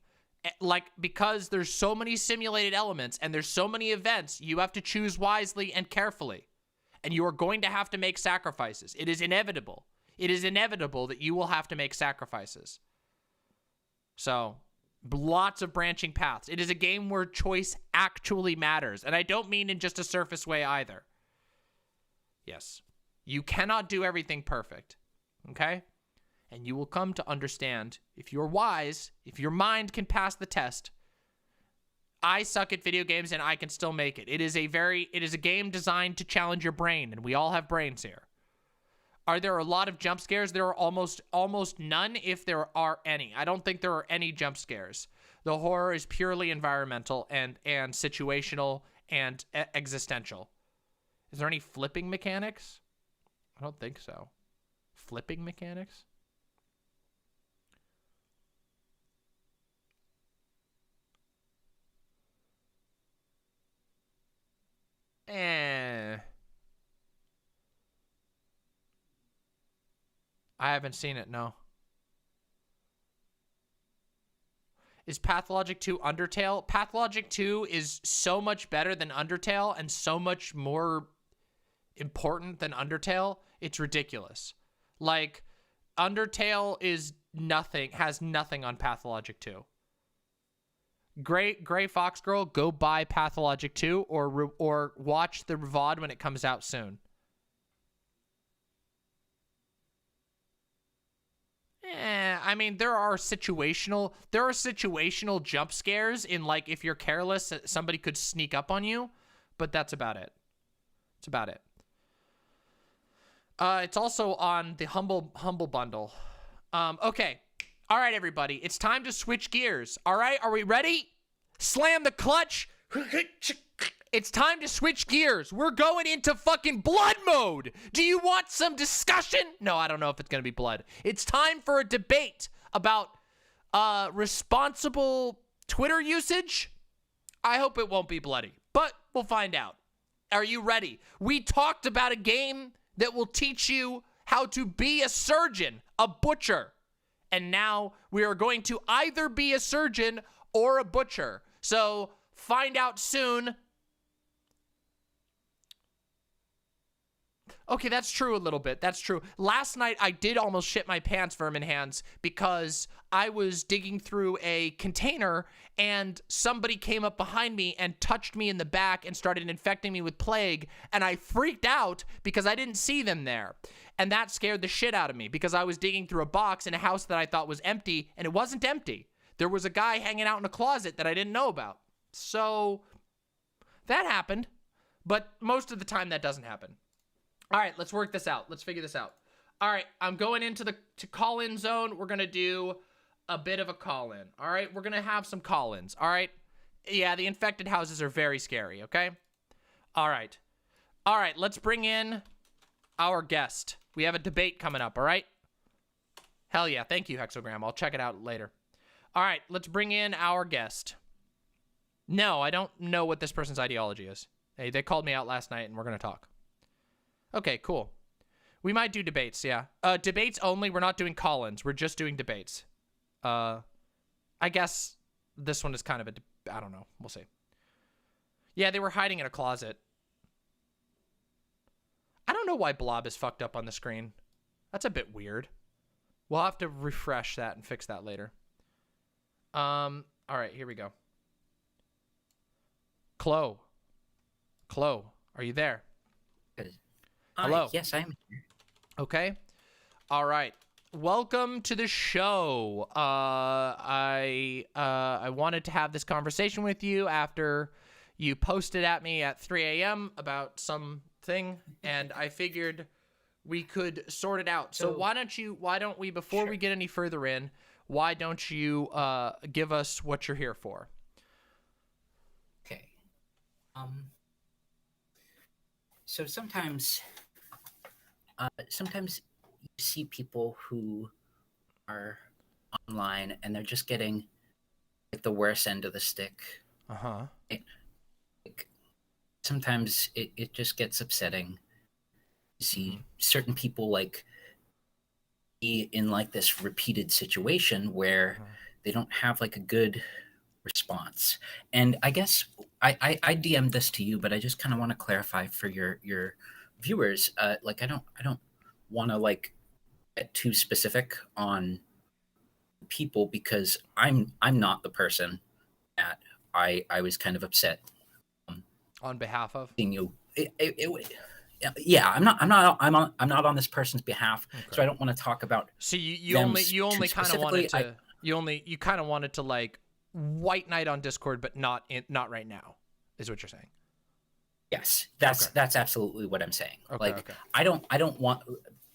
Like, because there's so many simulated elements and there's so many events, you have to choose wisely and carefully. And you are going to have to make sacrifices. It is inevitable. It is inevitable that you will have to make sacrifices. So, lots of branching paths. It is a game where choice actually matters. And I don't mean in just a surface way either. Yes. You cannot do everything perfect. Okay? And you will come to understand, if you're wise, if your mind can pass the test, I suck at video games and I can still make it. It is a game designed to challenge your brain, and we all have brains here. Are there a lot of jump scares? There are almost none, if there are any. I don't think there are any jump scares. The horror is purely environmental and situational and existential. Is there any flipping mechanics? I don't think so. Flipping mechanics? I haven't seen it, no. Is Pathologic 2 Undertale? Pathologic 2 is so much better than Undertale and so much more important than Undertale. It's ridiculous. Like, Undertale is nothing, has nothing on Pathologic 2. Gray Fox Girl, go buy Pathologic 2 or watch the VOD when it comes out soon. I mean, there are situational jump scares in, like, if you're careless, somebody could sneak up on you, but that's about it. It's about it. It's also on the Humble Bundle. Okay. All right, everybody. It's time to switch gears. All right, are we ready? Slam the clutch. It's time to switch gears. We're going into fucking blood mode. Do you want some discussion? No, I don't know if it's going to be blood. It's time for a debate about responsible Twitter usage. I hope it won't be bloody, but we'll find out. Are you ready? We talked about a game that will teach you how to be a surgeon, a butcher, and now we are going to either be a surgeon or a butcher. So find out soon. Okay, that's true a little bit. That's true. Last night, I did almost shit my pants, Vermin Hands, because I was digging through a container and somebody came up behind me and touched me in the back and started infecting me with plague, and I freaked out because I didn't see them there. And that scared the shit out of me because I was digging through a box in a house that I thought was empty, and it wasn't empty. There was a guy hanging out in a closet that I didn't know about. So that happened, but most of the time that doesn't happen. All right, let's work this out. Let's figure this out. All right, I'm going into the call-in zone. We're going to do a bit of a call-in. All right, we're going to have some call-ins. All right? Yeah, the infected houses are very scary, okay? All right. All right, let's bring in our guest. We have a debate coming up, all right? Hell yeah, thank you, Hexogram. I'll check it out later. All right, let's bring in our guest. No, I don't know what this person's ideology is. Hey, they called me out last night, and we're going to talk. Okay, cool. We might do debates, yeah. Debates only. We're not doing call-ins. We're just doing debates. I guess this one is kind of I don't know. We'll see. Yeah, they were hiding in a closet. I don't know why Blob is fucked up on the screen. That's a bit weird. We'll have to refresh that and fix that later. All right, here we go. Chloe, are you there? Hello. Yes, I am here. Okay. All right. Welcome to the show. I wanted to have this conversation with you after you posted at me at 3 a.m. about something, and I figured we could sort it out. So why don't we, before we get any further in, why don't you give us what you're here for? Okay. So sometimes you see people who are online and they're just getting like the worst end of the stick. Uh-huh. Like, sometimes it just gets upsetting. You see certain people like be in like this repeated situation where they don't have like a good response. And I guess I DM'd this to you, but I just kind of want to clarify for your viewers. Like I don't want to like get too specific on people because I'm not the person that I was kind of upset on behalf of. Seeing you. Yeah, I'm not on this person's behalf, okay. So I don't want to talk about. So you only kind of wanted to you kind of wanted to like white knight on Discord, but not right now, is what you're saying. Yes, that's absolutely what I'm saying. Okay, like okay. I don't want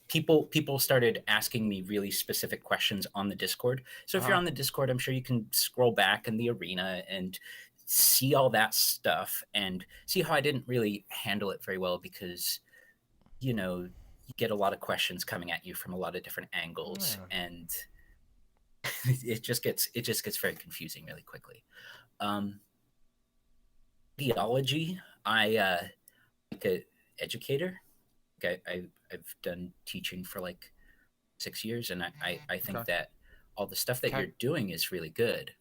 people started asking me really specific questions on the Discord. So if you're on the Discord, I'm sure you can scroll back in the arena and see all that stuff and see how I didn't really handle it very well because, you know, you get a lot of questions coming at you from a lot of different angles and it just gets very confusing really quickly. Ideology, I like an educator. Okay, I've done teaching for like 6 years and I think that all the stuff that you're doing is really good.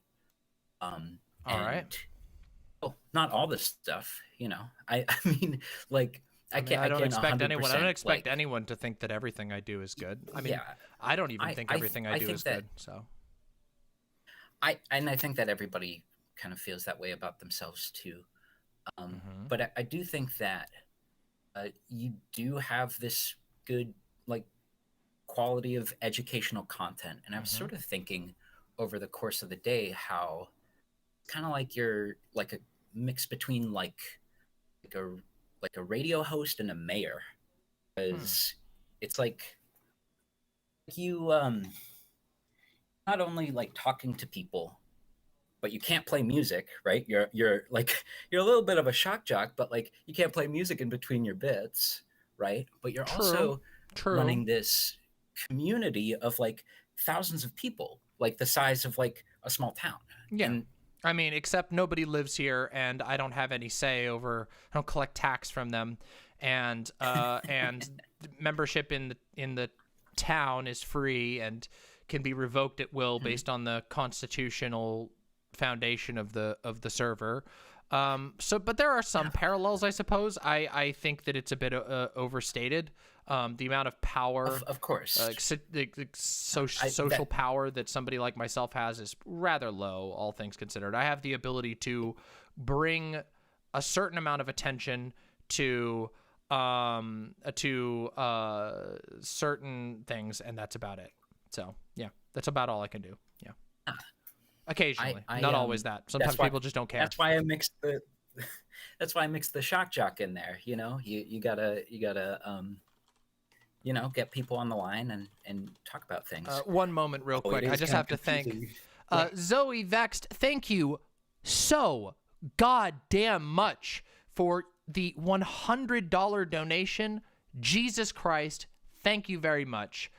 All right. Well, not all this stuff, you know. I mean, like, I don't expect anyone to think that everything I do is good. I mean, yeah, I don't even think everything I do is good. So, I think that everybody kind of feels that way about themselves too. But I do think that you do have this good like quality of educational content, and I was sort of thinking over the course of the day how kind of like you're like a mix between like a radio host and a mayor, because it's like you not only like talking to people, but you can't play music, right? You're a little bit of a shock jock, but like you can't play music in between your bits, right? But you're also running this community of like thousands of people, like the size of like a small town. Yeah. And I mean, except nobody lives here, and I don't have any say over. I don't collect tax from them, and membership in the town is free, and can be revoked at will based on the constitutional foundation of the server. But there are some parallels, I suppose. I think that it's a bit overstated. The amount of power, of course, social power that somebody like myself has is rather low, all things considered. I have the ability to bring a certain amount of attention to certain things, and that's about it. So yeah, that's about all I can do. Yeah. Occasionally, not always that. Sometimes people just don't care. That's why I mixed the. That's why I mixed the shock jock in there. You know, you gotta get people on the line and talk about things. One moment, real quick. I just have to thank Zoe Vexed. Thank you so goddamn much for the $100 donation. Jesus Christ, thank you very much.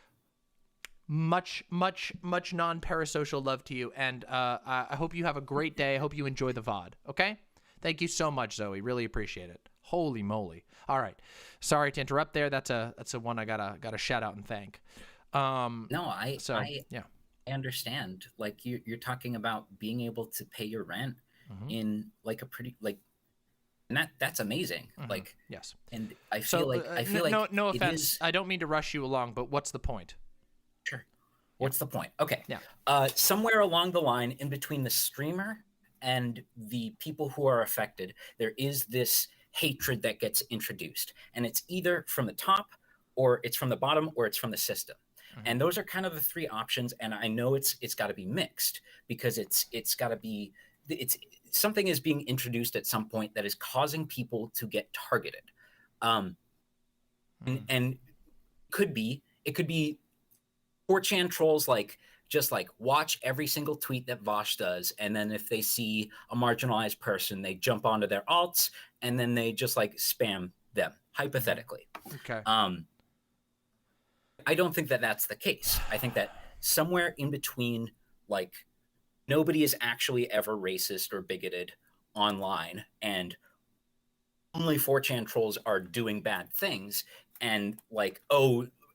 Much non-parasocial love to you, and I hope you have a great day. I hope you enjoy the VOD, okay? Thank you so much, Zoe. Really appreciate it. Holy moly. All right. Sorry to interrupt there. That's a one I gotta shout out and thank. I understand. Like you're talking about being able to pay your rent in like a pretty and that's amazing. Like yes. And I feel like no offense. I don't mean to rush you along, but what's the point? Sure. What's the point? Okay. Yeah. Somewhere along the line, in between the streamer and the people who are affected, there is this hatred that gets introduced, and it's either from the top, or it's from the bottom, or it's from the system. And those are kind of the three options. And I know it's got to be mixed, because it's got to be something is being introduced at some point that is causing people to get targeted, and it could be 4chan trolls, just watch every single tweet that Vaush does, and then if they see a marginalized person, they jump onto their alts, and then they just spam them, hypothetically. Okay. I don't think that that's the case. I think that somewhere in between, nobody is actually ever racist or bigoted online, and only 4chan trolls are doing bad things, and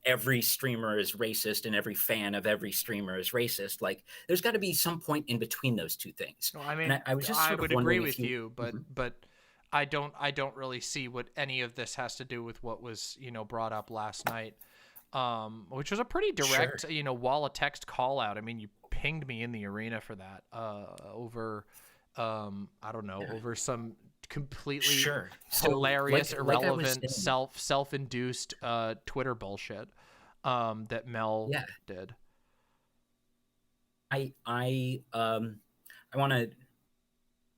every streamer is racist and every fan of every streamer is racist. There's got to be some point in between those two things. Well, I mean, I was just I would agree with you, but Mhm. I don't really see what any of this has to do with what was brought up last night, which was a pretty direct Sure. wall of text call out. I mean, you pinged me in the arena for that over I don't know, over some completely Sure. So, hilarious, like I was irrelevant, saying- self-induced Twitter bullshit that Mel did. I want to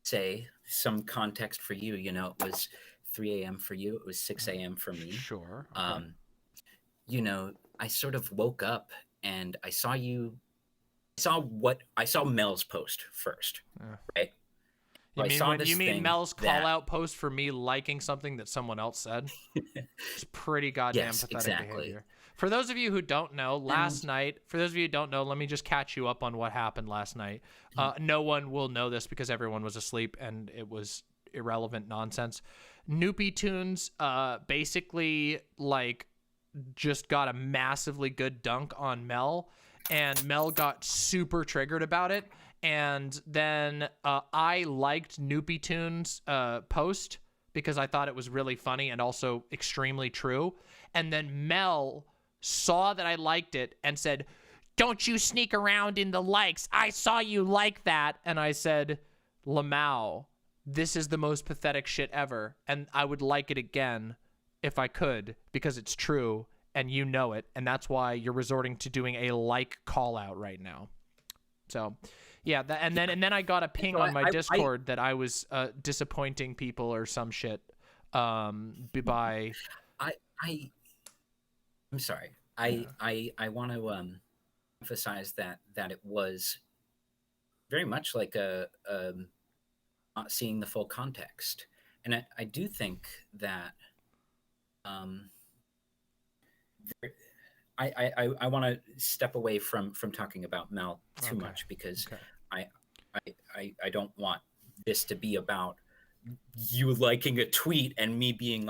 say some context for you. It was 3 a.m. for you. It was 6 a.m. for me. Sure. Okay. I sort of woke up and I saw Mel's post first, right? You mean Mel's call out post for me liking something that someone else said? It's pretty goddamn pathetic behavior. For those of you who don't know, let me just catch you up on what happened last night. No one will know this because everyone was asleep and it was irrelevant nonsense. Noopy Tunes basically just got a massively good dunk on Mel, and Mel got super triggered about it. And then I liked Noopy Tunes' post because I thought it was really funny and also extremely true. And then Mel saw that I liked it and said, "Don't you sneak around in the likes. I saw you like that." And I said, "Lamau, this is the most pathetic shit ever. And I would like it again if I could, because it's true and you know it. And that's why you're resorting to doing a call out right now." So... yeah, and then I got a ping on my Discord that I was disappointing people or some shit. I'm sorry. I want to emphasize that it was very much like not seeing the full context, and I do think that I want to step away from talking about Mel too much, because I don't want this to be about you liking a tweet and me being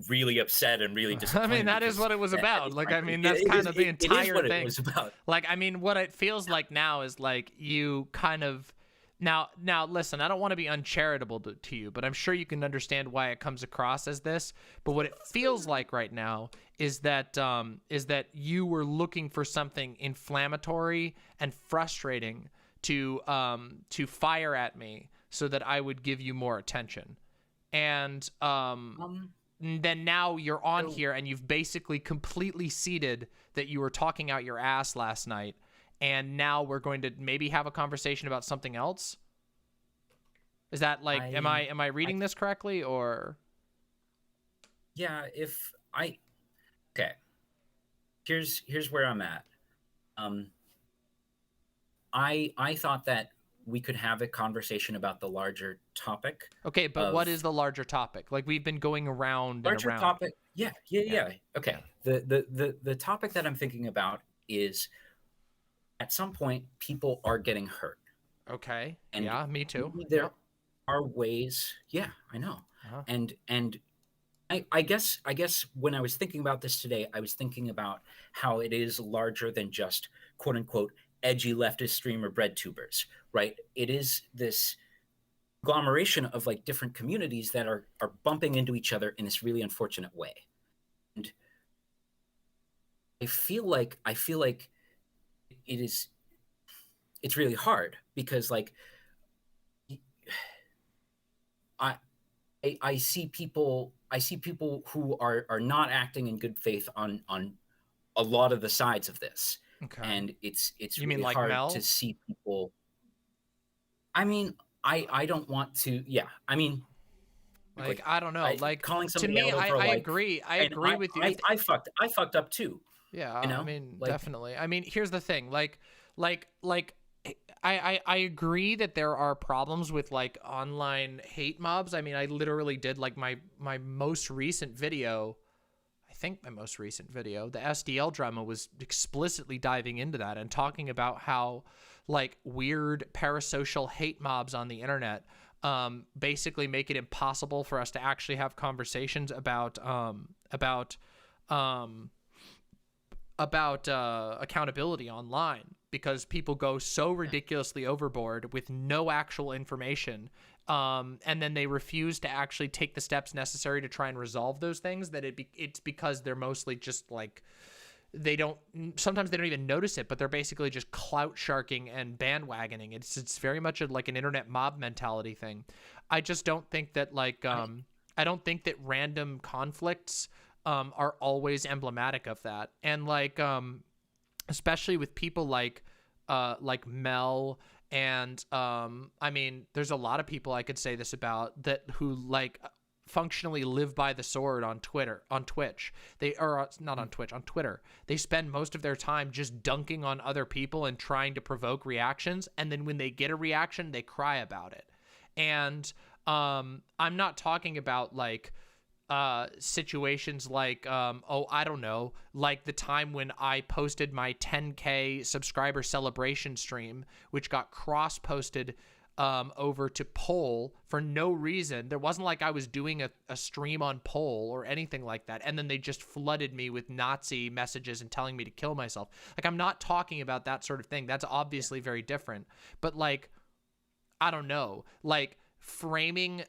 really upset and really I disappointed. mean, that is because what it was about. Like, I frankly, mean, that's kind of the entire it is what thing. it was about. Like, I mean, what it feels like now is like you kind of now listen, I don't want to be uncharitable to you, but I'm sure you can understand why it comes across as this. But what it feels like right now is that you were looking for something inflammatory and frustrating to fire at me so that I would give you more attention. And then now you're on here and you've basically completely ceded that you were talking out your ass last night, and now we're going to maybe have a conversation about something else. Is that like, am I reading this correctly, or? Yeah, okay. Here's where I'm at. I thought that we could have a conversation about the larger topic. Okay, but what is the larger topic? Like, we've been going around and around. Topic. Yeah. Okay. The topic that I'm thinking about is, at some point, people are getting hurt. Okay. And yeah, me too. There are ways. Yeah, I know. Uh-huh. And I guess when I was thinking about this today, I was thinking about how it is larger than just quote unquote edgy leftist streamer bread tubers, right? It is this agglomeration of like different communities that are bumping into each other in this really unfortunate way. And I feel like it's really hard because like I see people who are not acting in good faith on a lot of the sides of this. Okay. And it's You really mean like hard Mel? to see people. I mean, I don't want to. Yeah, I mean, like I don't know. Like calling to somebody me, out over, I like, agree. I agree with you. I fucked up too. Yeah, you know? I mean, Like, definitely. I mean, here's the thing. Like I agree that there are problems with like online hate mobs. I mean, I literally did like my most recent video. I think my most recent video, the SDL drama, was explicitly diving into that and talking about how like weird parasocial hate mobs on the internet basically make it impossible for us to actually have conversations about accountability online, because people go so ridiculously overboard with no actual information, and then they refuse to actually take the steps necessary to try and resolve those things. That it's because they're mostly just like, sometimes they don't even notice it, but they're basically just clout sharking and bandwagoning. It's very much like an internet mob mentality thing. I just don't think that like I don't think that random conflicts are always emblematic of that. And like especially with people like Mel and I mean, there's a lot of people I could say this about that who like functionally live by the sword on Twitch. They are not on Twitch, on Twitter. They spend most of their time just dunking on other people and trying to provoke reactions, and then when they get a reaction, they cry about it. And I'm not talking about like situations like I don't know, like the time when I posted my 10K subscriber celebration stream, which got cross-posted over to Poll for no reason. There wasn't like I was doing a stream on Poll or anything like that, and then they just flooded me with Nazi messages and telling me to kill myself. Like, I'm not talking about that sort of thing. That's obviously very different. But like, I don't know, like framing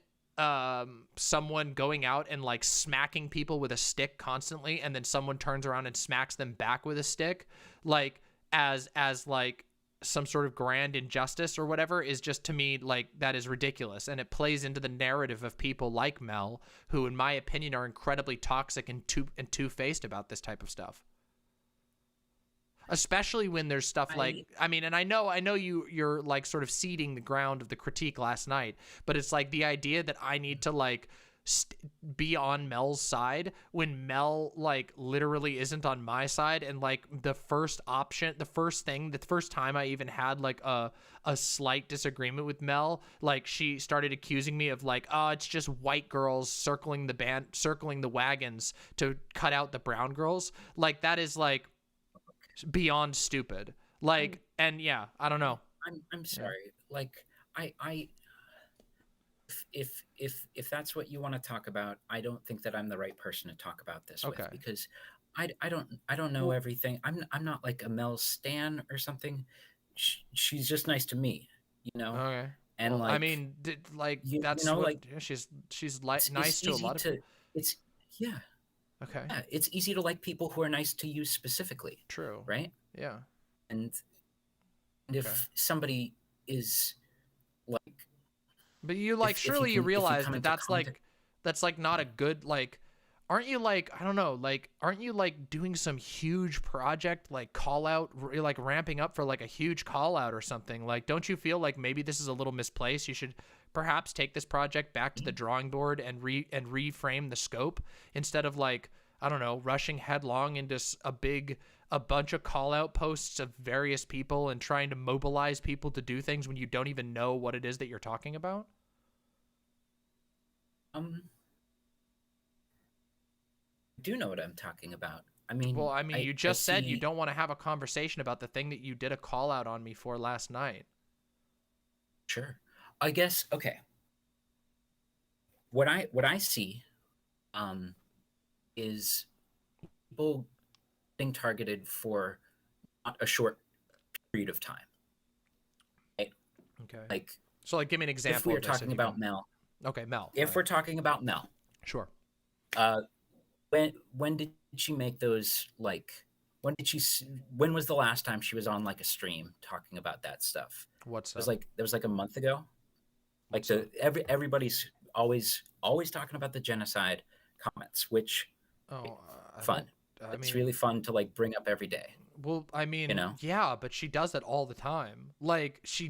someone going out and like smacking people with a stick constantly, and then someone turns around and smacks them back with a stick, like as like some sort of grand injustice or whatever, is just, to me, like, that is ridiculous. And it plays into the narrative of people like Mel, who in my opinion are incredibly toxic and two-faced about this type of stuff. Especially when there's stuff like, I mean, and I know you're like sort of ceding the ground of the critique last night, but it's like the idea that I need to like be on Mel's side when Mel like literally isn't on my side. And like the first time I even had like a slight disagreement with Mel, like she started accusing me of like, oh, it's just white girls circling the wagons to cut out the brown girls. Like, that is like beyond stupid. Like, and yeah, I don't know. I'm sorry. Like, I if that's what you want to talk about, I don't think that I'm the right person to talk about this Okay. with, because I don't know everything. I'm not like a Mel Stan or something. She's just nice to me, you know. Okay. And Well, like, I mean, like you that's know, what like, yeah, she's like nice it's to a easy lot of to people. it's yeah Okay. yeah it's easy to like people who are nice to you specifically, True. right? Yeah. And Okay. if somebody is like, But you like if you surely you can, if you realize come that into contact, that's like not a good like aren't you like I don't know like aren't you like doing some huge project like call out like ramping up for like a huge call out or something? Like don't you feel like maybe this is a little misplaced? You should perhaps take this project back to the drawing board and reframe the scope instead of like I don't know rushing headlong into a bunch of call out posts of various people and trying to mobilize people to do things when you don't even know what it is that you're talking about? I do know what I'm talking about. I mean, Well, I mean, you I just said you see. don't want to have a conversation about the thing that you did a call out on me for last night. Sure. I guess, okay. What I see is people being targeted for not a short period of time. Right? Okay. Like, So, like, give me an example. if we are of this, talking if you about can. Mel, Okay, Mel. if all we're right. talking about Mel, Sure. when did she make those, like, when was the last time she was on like a stream talking about that stuff? What's It was up? like, there was like a month ago. Like, What's up? everybody's always talking about the genocide comments, which Oh, fun. I It's mean, really fun to like bring up every day. well, I mean, You know? yeah, but she does it all the time. Like, she's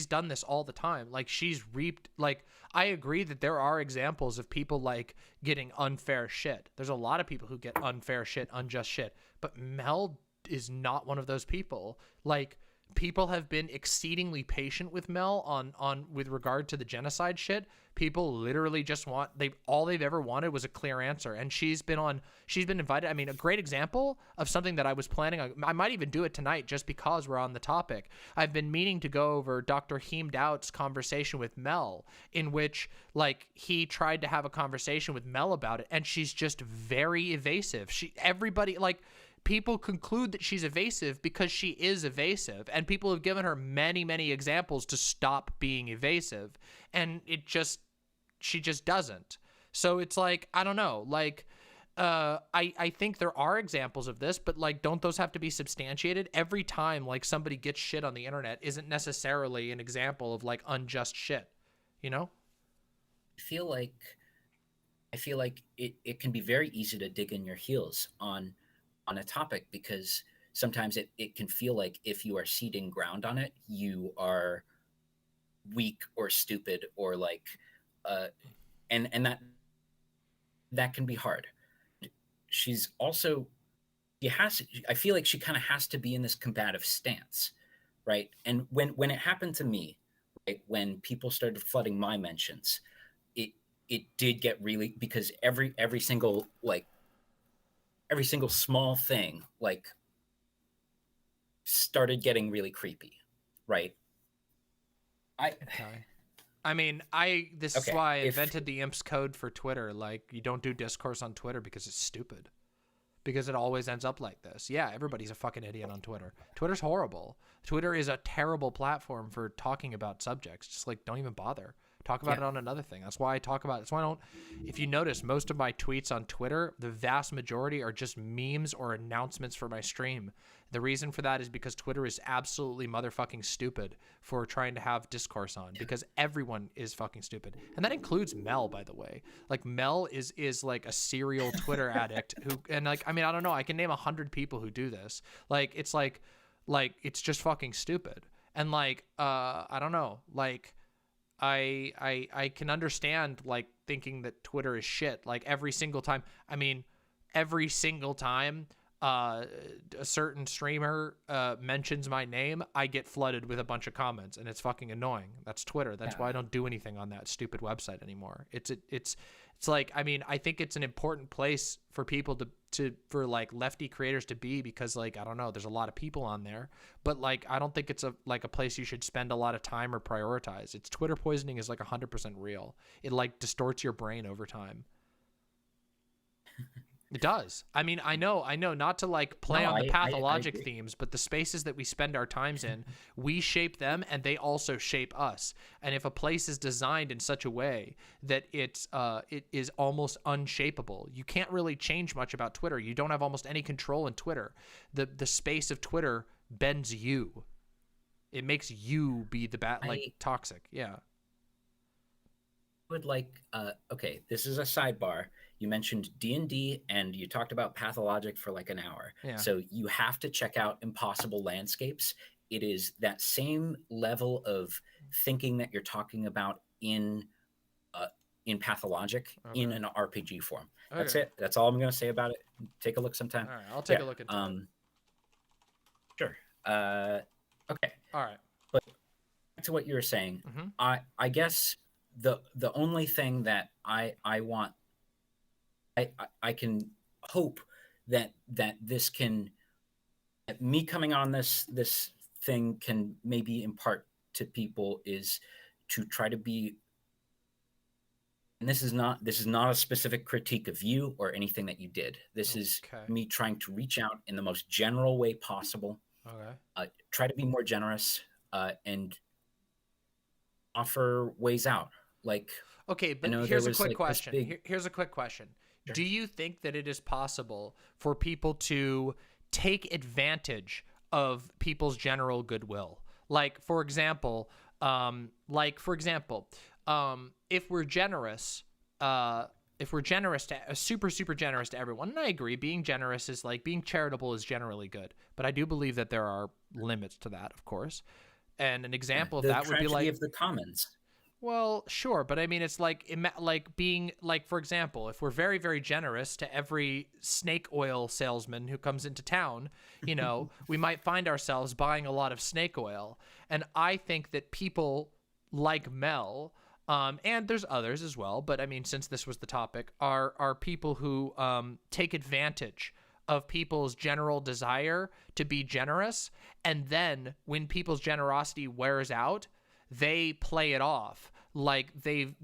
done this all the time. Like, she's reaped, like, I agree that there are examples of people, like, getting unfair shit. There's a lot of people who get unfair shit, unjust shit. But Mel is not one of those people. Like, people have been exceedingly patient with Mel on with regard to the genocide shit. People literally just want all they've ever wanted was a clear answer, and she's been invited. I mean, a great example of something that I was planning on. I might even do it tonight just because we're on the topic. I've been meaning to go over Dr. Heem Doubt's conversation with Mel, in which like he tried to have a conversation with Mel about it, and she's just very evasive. Everybody like. People conclude that she's evasive because she is evasive, and people have given her many, many examples to stop being evasive, and she just doesn't. So it's like, I don't know, like, I think there are examples of this, but like, don't those have to be substantiated? Every time like somebody gets shit on the internet isn't necessarily an example of like unjust shit, you know? I feel like it can be very easy to dig in your heels on a topic, because sometimes it can feel like if you are ceding ground on it, you are weak or stupid, or like and that can be hard. She's also, I feel like she kind of has to be in this combative stance, right? And when it happened to me, right, when people started flooding my mentions, it did get really, because every single small thing like started getting really creepy, right? Okay. I mean, this is Okay, why I invented the IMPS code for Twitter. Like, you don't do discourse on Twitter because it's stupid. Because it always ends up like this. Yeah, everybody's a fucking idiot on Twitter. Twitter's horrible. Twitter is a terrible platform for talking about subjects. Just like, don't even bother. Talk about it on another thing. That's why I talk about it. That's why I don't. If you notice, most of my tweets on Twitter, the vast majority are just memes or announcements for my stream. The reason for that is because Twitter is absolutely motherfucking stupid for trying to have discourse on, because everyone is fucking stupid. And that includes Mel, by the way. Like, Mel is like a serial Twitter addict who, and like, I mean, I don't know. I can name 100 people who do this. Like, it's like it's just fucking stupid. And like, I don't know. Like, I can understand like thinking that Twitter is shit like every single time. I mean, every single time a certain streamer mentions my name, I get flooded with a bunch of comments, and it's fucking annoying. That's Twitter. That's why I don't do anything on that stupid website anymore. It's like, I mean, I think it's an important place for people for like lefty creators to be, because like, I don't know, there's a lot of people on there, but like, I don't think it's a place you should spend a lot of time or prioritize. It's Twitter poisoning is like 100% real. It like distorts your brain over time. It does. I mean, I know, not to like play on the pathologic themes, but the spaces that we spend our times in, we shape them and they also shape us. And if a place is designed in such a way that it is almost unshapeable, you can't really change much about Twitter. You don't have almost any control in Twitter. The space of Twitter bends you. It makes you be the toxic. Yeah. Would like okay, this is a sidebar. You mentioned D&D and you talked about Pathologic for like an hour. Yeah. So you have to check out Impossible Landscapes. It is that same level of thinking that you're talking about in Pathologic in an RPG form. Okay. That's it. That's all I'm going to say about it. Take a look sometime. All right, I'll take a look into it. Sure. Okay. All right. But back to what you were saying, I guess the only thing that I want, I can hope that this can, that me coming on this thing can maybe impart to people is to try to be, and this is not a specific critique of you or anything that you did. This is me trying to reach out in the most general way possible. Okay. Try to be more generous and offer ways out. Like, okay, but here's a quick question. Here's a quick question. Sure. Do you think that it is possible for people to take advantage of people's general goodwill? Like, for example, if we're generous, super generous to everyone, and I agree, being generous is like, being charitable is generally good, but I do believe that there are limits to that, of course. And an example of that would be like of the commons. Well, sure, but I mean, it's like being like, for example, if we're very, very generous to every snake oil salesman who comes into town, you know, we might find ourselves buying a lot of snake oil. And I think that people like Mel, and there's others as well, but I mean, since this was the topic, are people who take advantage of people's general desire to be generous, and then when people's generosity wears out, they play it off like they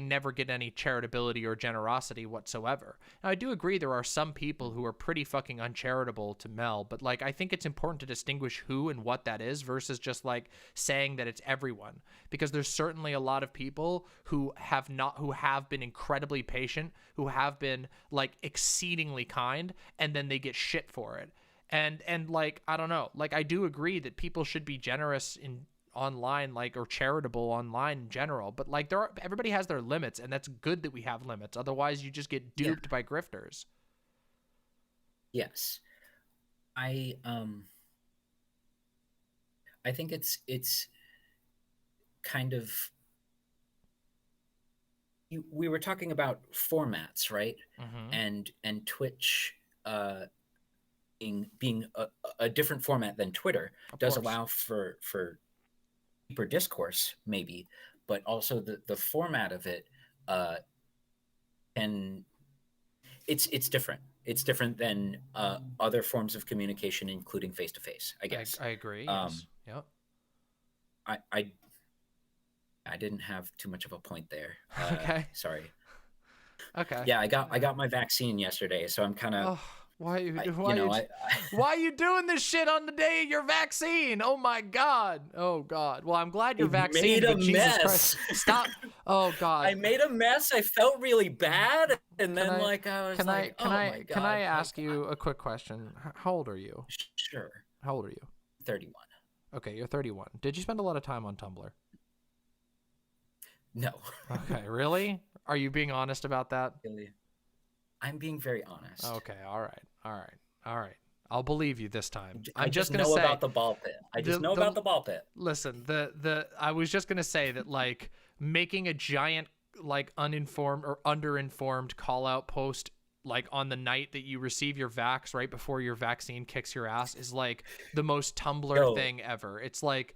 never get any charitability or generosity whatsoever. Now, I do agree there are some people who are pretty fucking uncharitable to Mel, but like, I think it's important to distinguish who and what that is versus just like saying that it's everyone, because there's certainly a lot of people who have been incredibly patient, who have been like exceedingly kind, and then they get shit for it. And like, I don't know, like, I do agree that people should be generous in online, like, or charitable online in general, but like, everybody has their limits, and that's good that we have limits. Otherwise you just get duped by grifters. Yes. I think it's kind of, we were talking about formats, right? And Twitch being a different format than Twitter does allow for deeper discourse, maybe, but also the format of it and it's different. It's different than other forms of communication, including face-to-face, I guess. I agree. Yes. Yep. I didn't have too much of a point there. Okay. Sorry. Okay. Yeah, I got my vaccine yesterday, so I'm kind of. Why are you doing this shit on the day of your vaccine? Oh my God. Oh God. Well, I'm glad you're vaccinated. Made a mess. Christ. Stop. Oh God. I made a mess. I felt really bad, and then I was like, oh my God. Can I ask you a quick question? How old are you? Sure. How old are you? 31. Okay, you're 31. Did you spend a lot of time on Tumblr? No. Okay, really? Are you being honest about that? Really? I'm being very honest. Okay, all right. I'll believe you this time. I'm just gonna know about the ball pit. I just know about the ball pit. Listen, I was just gonna say that, like, making a giant, like, uninformed or underinformed call out post like on the night that you receive your vax right before your vaccine kicks your ass is like the most Tumblr Yo. thing ever. It's like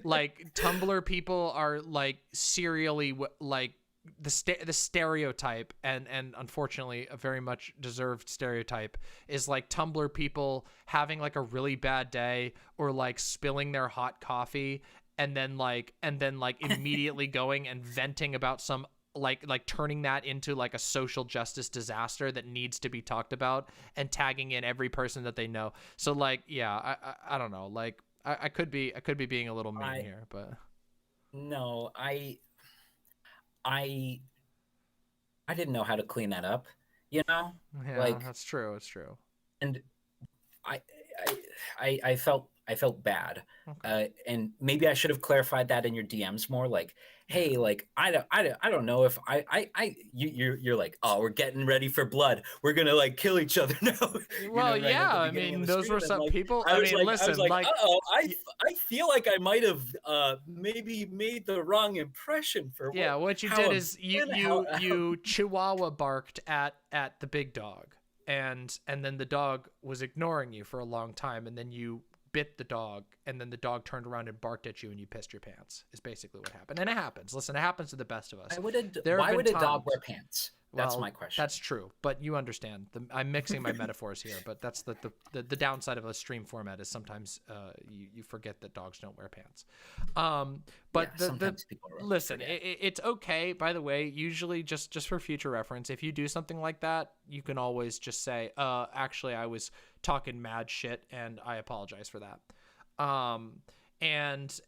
like Tumblr people are like serially like the stereotype and unfortunately a very much deserved stereotype is like Tumblr people having like a really bad day or like spilling their hot coffee and then like immediately going and venting about some like turning that into like a social justice disaster that needs to be talked about and tagging in every person that they know. So like, yeah, I don't know. Like I could be being a little mean here, but no, I didn't know how to clean that up, you know? yeah, Like, that's true. It's true. and I felt bad. Okay. And maybe I should have clarified that in your DMs more. Like, hey, like I don't know if you're like, oh, we're getting ready for blood. We're gonna like kill each other now. Well, right yeah, at the I beginning of mean, the those stream, were and, some like, people. I I was mean, like, listen, like, uh-oh, I feel like I might have maybe made the wrong impression for yeah, what you did is you chihuahua barked at the big dog, and then the dog was ignoring you for a long time, and then you bit the dog, and then the dog turned around and barked at you, and you pissed your pants. Is basically what happened, and it happens. Listen, it happens to the best of us. Why would a dog wear pants? That's Well, my question. That's true, but you understand. I'm mixing my metaphors here, but that's the downside of a stream format is sometimes you forget that dogs don't wear pants. But Yeah, sometimes people listen, forget. it's okay. By the way, usually just for future reference, if you do something like that, you can always just say, actually, I was talking mad shit, and I apologize for that. And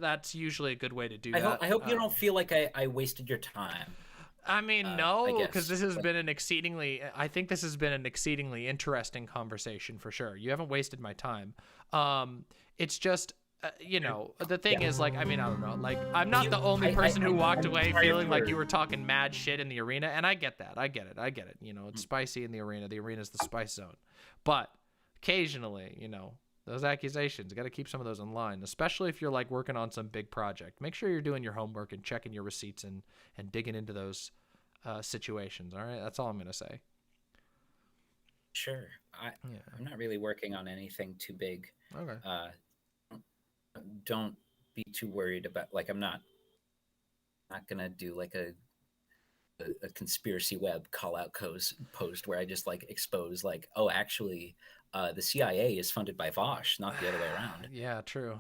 that's usually a good way to do that. I hope you don't feel like I wasted your time. I mean, I no, guess, because this has but- been I think this has been an exceedingly interesting conversation for sure. You haven't wasted my time. It's just, you know, the thing is, like, I mean, I don't know, like, I'm not the only person who walked away sorry feeling like for- you were talking mad shit in the arena, and I get that. I get it. You know, it's spicy in the arena. The arena's the spice zone. But occasionally, you know, those accusations, got to keep some of those in line, especially if you're like working on some big project. Make sure you're doing your homework and checking your receipts and digging into those situations. All right, that's all I'm gonna say. Sure. I'm not really working on anything too big. Okay. Don't be too worried about, like, I'm not gonna do like a conspiracy web call out post where I just like expose like, oh, actually the CIA is funded by Vaush, not the other way around. Yeah, true.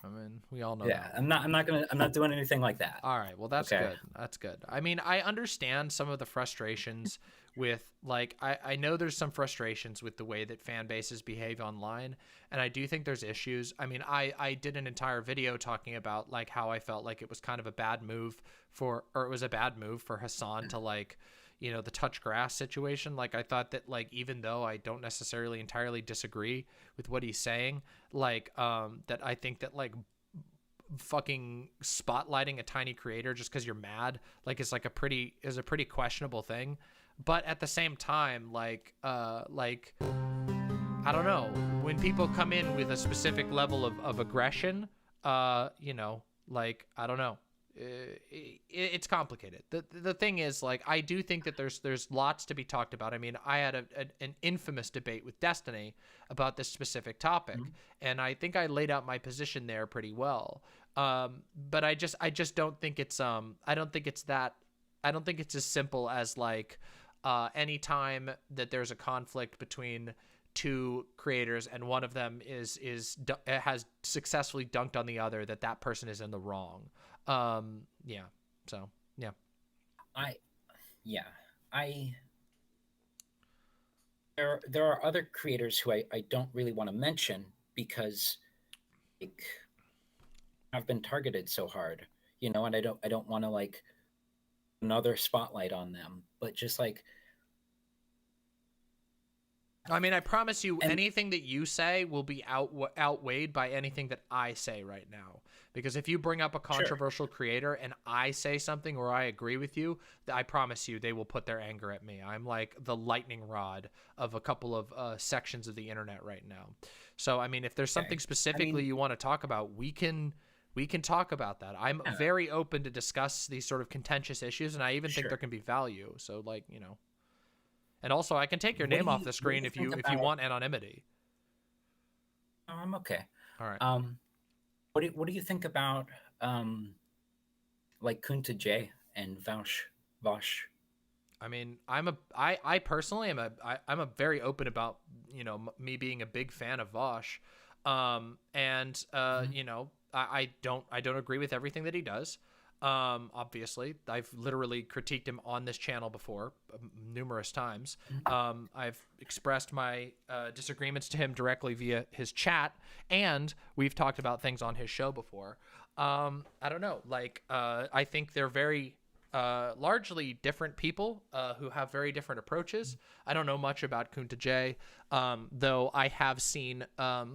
I mean, we all know Yeah, that. I'm not doing anything like that. All right, well, that's Okay. good. That's good. I mean, I understand some of the frustrations with, like, I know there's some frustrations with the way that fan bases behave online, and I do think there's issues. I mean, I did an entire video talking about, like, how I felt like it was kind of a bad move for Hassan to, like, you know, the touch grass situation. Like, I thought that, like, even though I don't necessarily entirely disagree with what he's saying, like, that I think that, like, fucking spotlighting a tiny creator just because you're mad, like, is a pretty questionable thing. But at the same time, like I don't know, when people come in with a specific level of aggression, you know, like, I don't know, it's complicated. The thing is, like, I do think that there's lots to be talked about. I mean, I had an infamous debate with Destiny about this specific topic, and I think I laid out my position there pretty well. But I just don't think it's I don't think it's as simple as, like, anytime that there's a conflict between two creators and one of them has successfully dunked on the other, that person is in the wrong. Yeah. So, yeah. There are other creators who I don't really want to mention because, like, I've been targeted so hard, you know, and I don't want to, like, another spotlight on them, but just like, I mean, I promise you, anything that you say will be outweighed by anything that I say right now. Because if you bring up a controversial creator and I say something or I agree with you, I promise you they will put their anger at me. I'm like the lightning rod of a couple of sections of the internet right now. So, I mean, if there's something specifically you want to talk about, we can We can talk about that. I'm very open to discuss these sort of contentious issues, and I even think there can be value. So, like, you know, and also I can take your name off the screen if you want anonymity. Oh, I'm okay. All right. What do you think about like Kunta J and Vaush? I mean, I personally am I'm a very open about, you know, me being a big fan of Vaush. You know, I don't agree with everything that he does. Obviously, I've literally critiqued him on this channel before numerous times. I've expressed my disagreements to him directly via his chat, and we've talked about things on his show before. I don't know, like, I think they're very largely different people who have very different approaches. I don't know much about Kunta J, though I have seen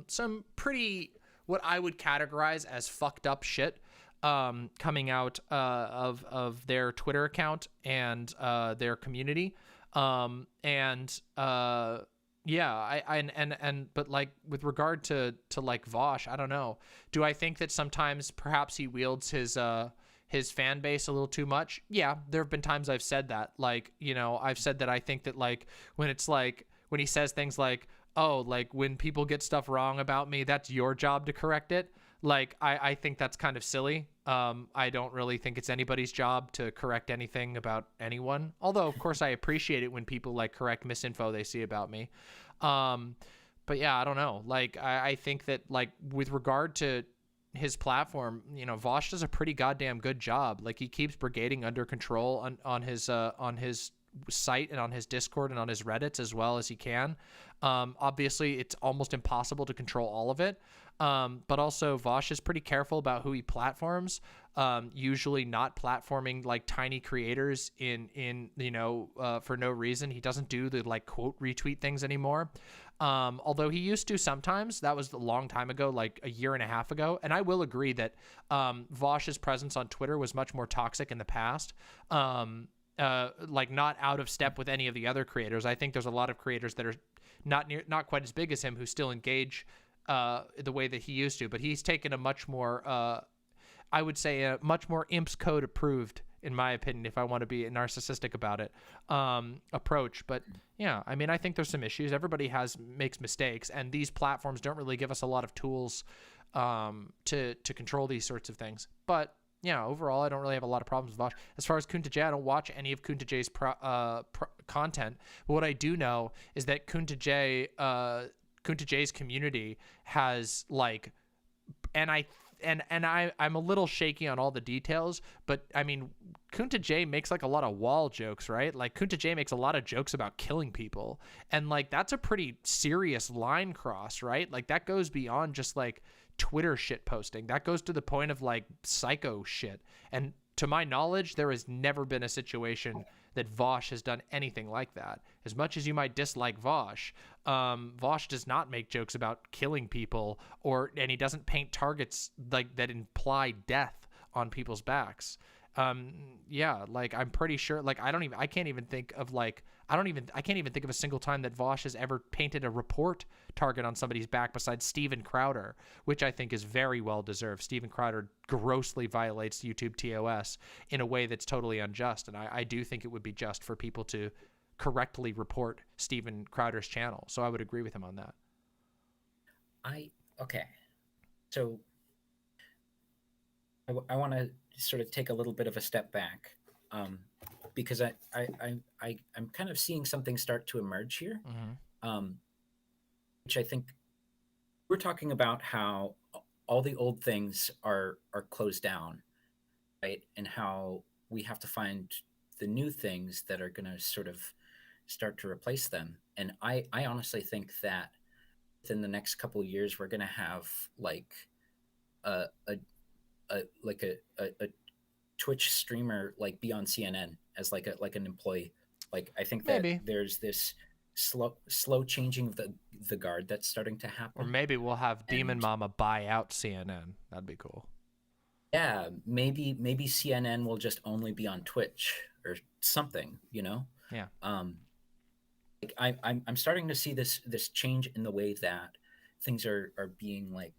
some pretty, what I would categorize as fucked up shit coming out of their Twitter account and their community. But like with regard to like Vaush, I don't know. Do I think that sometimes perhaps he wields his fan base a little too much? Yeah, there have been times I've said that. Like, you know, I've said that I think that, like, when it's like, when he says things like, oh, like, when people get stuff wrong about me, that's your job to correct it. Like, I think that's kind of silly. I don't really think it's anybody's job to correct anything about anyone. Although, of course, I appreciate it when people, like, correct misinfo they see about me. But yeah, I don't know. Like, I think that, like, with regard to his platform, you know, Vaush does a pretty goddamn good job. Like, he keeps brigading under control on his site and on his Discord and on his Reddits as well as he can. Obviously, it's almost impossible to control all of it. But also Vaush is pretty careful about who he platforms, usually not platforming like tiny creators in you know, for no reason. He doesn't do the like quote retweet things anymore. Although he used to sometimes. That was a long time ago, like a year and a half ago. And I will agree that Vaush's presence on Twitter was much more toxic in the past. Like not out of step with any of the other creators. I think there's a lot of creators that are not quite as big as him who still engage the way that he used to, but he's taken a much more, I would say a much more Imps Code approved, in my opinion, if I want to be narcissistic about it, approach. But yeah, I mean, I think there's some issues. Everybody makes mistakes, and these platforms don't really give us a lot of tools to control these sorts of things. But yeah, overall, I don't really have a lot of problems with Vaush. As far as Kunta J, I don't watch any of Kunta J's content. But what I do know is that Kunta J's community has like, and I'm a little shaky on all the details, but I mean, Kunta J makes like a lot of wall jokes, right? Like Kunta J makes a lot of jokes about killing people, and like that's a pretty serious line cross, right? Like that goes beyond just like Twitter shit posting. That goes to the point of like psycho shit. And to my knowledge, there has never been a situation that Vaush has done anything like that. As much as you might dislike Vaush, Vaush does not make jokes about killing people, and he doesn't paint targets like that imply death on people's backs. Yeah, like I'm pretty sure, like I can't even think of a single time that Vaush has ever painted a report target on somebody's back besides Steven Crowder, which I think is very well deserved. Steven Crowder grossly violates YouTube TOS in a way that's totally unjust, and I do think it would be just for people to correctly report Steven Crowder's channel. So I would agree with him on that. Okay. So I want to sort of take a little bit of a step back, because I'm kind of seeing something start to emerge here, which I think we're talking about how all the old things are closed down, right? And how we have to find the new things that are going to sort of start to replace them. And I honestly think that within the next couple of years, we're going to have like a Twitch streamer like be on CNN as like an employee. Like I think that there's this slow changing of the guard that's starting to happen. Or maybe we'll have Demon Mama buy out CNN. That'd be cool. Yeah, maybe CNN will just only be on Twitch or something, you know? Yeah. Like I'm starting to see this change in the way that things are being like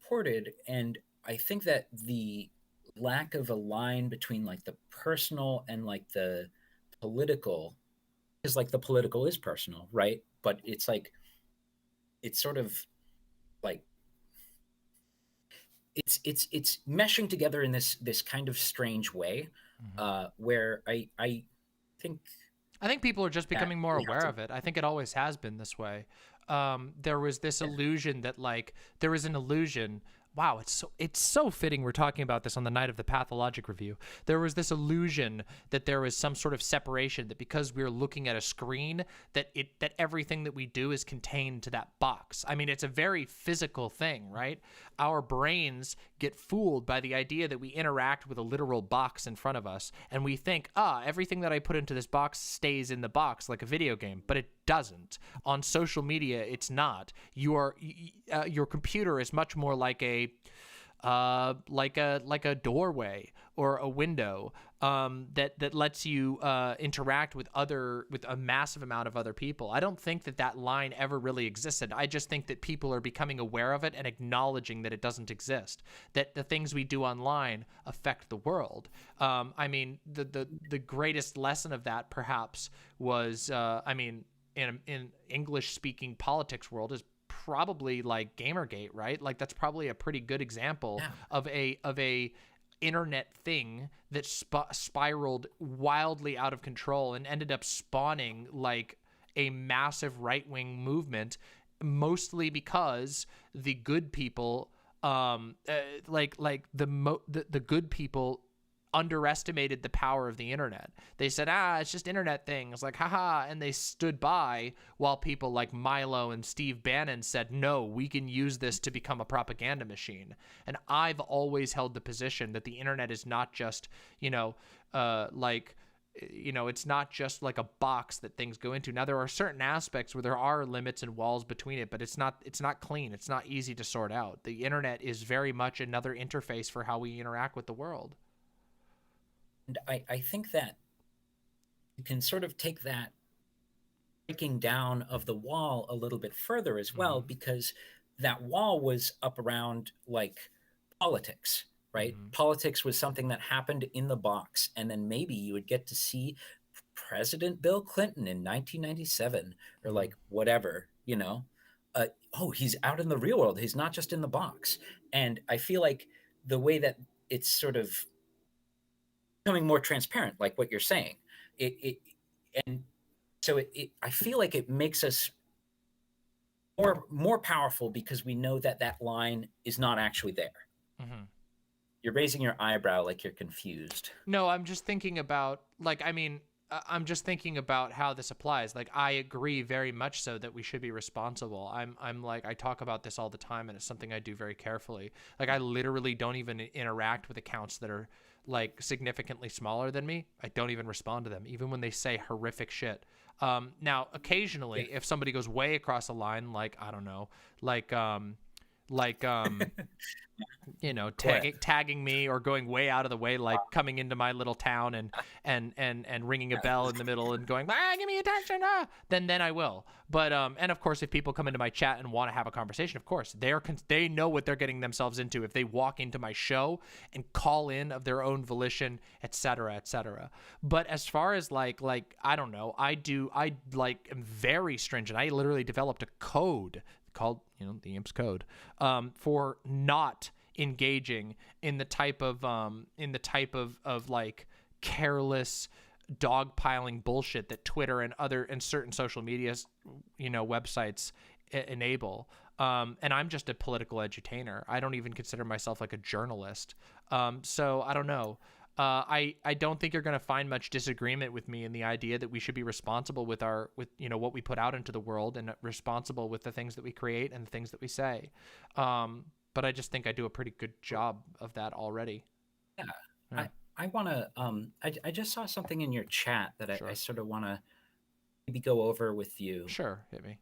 ported, and I think that the lack of a line between like the personal and like the political is like the political is personal, right? But it's like it's sort of like it's meshing together in this kind of strange way, where I think I think people are just becoming more we have aware to- of it. I think it always has been this way. There was this illusion that like there was an illusion. Wow, it's so fitting we're talking about this on the night of the Pathologic review. There was this illusion that there was some sort of separation, that because we're looking at a screen that everything that we do is contained to that box. I mean, it's a very physical thing, right? Our brains get fooled by the idea that we interact with a literal box in front of us, and we think, everything that I put into this box stays in the box like a video game, but it doesn't. On social media, it's not. Your computer is much more like a doorway or a window that lets you interact with a massive amount of other people. I don't think that line ever really existed. I just think that people are becoming aware of it and acknowledging that it doesn't exist, that the things we do online affect the world. I mean, the greatest lesson of that perhaps was, in English-speaking politics world is probably like Gamergate, right? Like that's probably a pretty good example of a internet thing that spiraled wildly out of control and ended up spawning like a massive right-wing movement, mostly because the good people, the good people underestimated the power of the internet. They said, it's just internet things, like, haha, and they stood by while people like Milo and Steve Bannon said, no, we can use this to become a propaganda machine. And I've always held the position that the internet is not just, it's not just like a box that things go into. Now, there are certain aspects where there are limits and walls between it, but it's not clean. It's not easy to sort out. The internet is very much another interface for how we interact with the world. And I think that you can sort of take that breaking down of the wall a little bit further as well, because that wall was up around like politics, right? Politics was something that happened in the box, and then maybe you would get to see President Bill Clinton in 1997 or like whatever, he's out in the real world. He's not just in the box. And I feel like the way that it's sort of becoming more transparent, like what you're saying, I feel like it makes us more powerful because we know that line is not actually there. You're raising your eyebrow like you're confused. No, I'm just thinking about how this applies. Like, I agree very much so that we should be responsible. I'm like, I talk about this all the time, and it's something I do very carefully. Like, I literally don't even interact with accounts that are like significantly smaller than me. I don't even respond to them, even when they say horrific shit. Now, occasionally, if somebody goes way across a line, like, I don't know, tagging me or going way out of the way, like coming into my little town and ringing a bell in the middle and going, give me attention, then I will. But and of course, if people come into my chat and want to have a conversation, of course they know what they're getting themselves into if they walk into my show and call in of their own volition, etc., etc. But as far as like I don't know, I am very stringent. I literally developed a code called the IMPS code for not engaging in the type of like careless dogpiling bullshit that Twitter and certain social media websites enable. And I'm just a political edutainer. I don't even consider myself like a journalist. So I don't know. I don't think you're going to find much disagreement with me in the idea that we should be responsible with what we put out into the world, and responsible with the things that we create and the things that we say. But I just think I do a pretty good job of that already. Yeah. I want to, I just saw something in your chat that I sort of want to maybe go over with you. Sure. Hit me.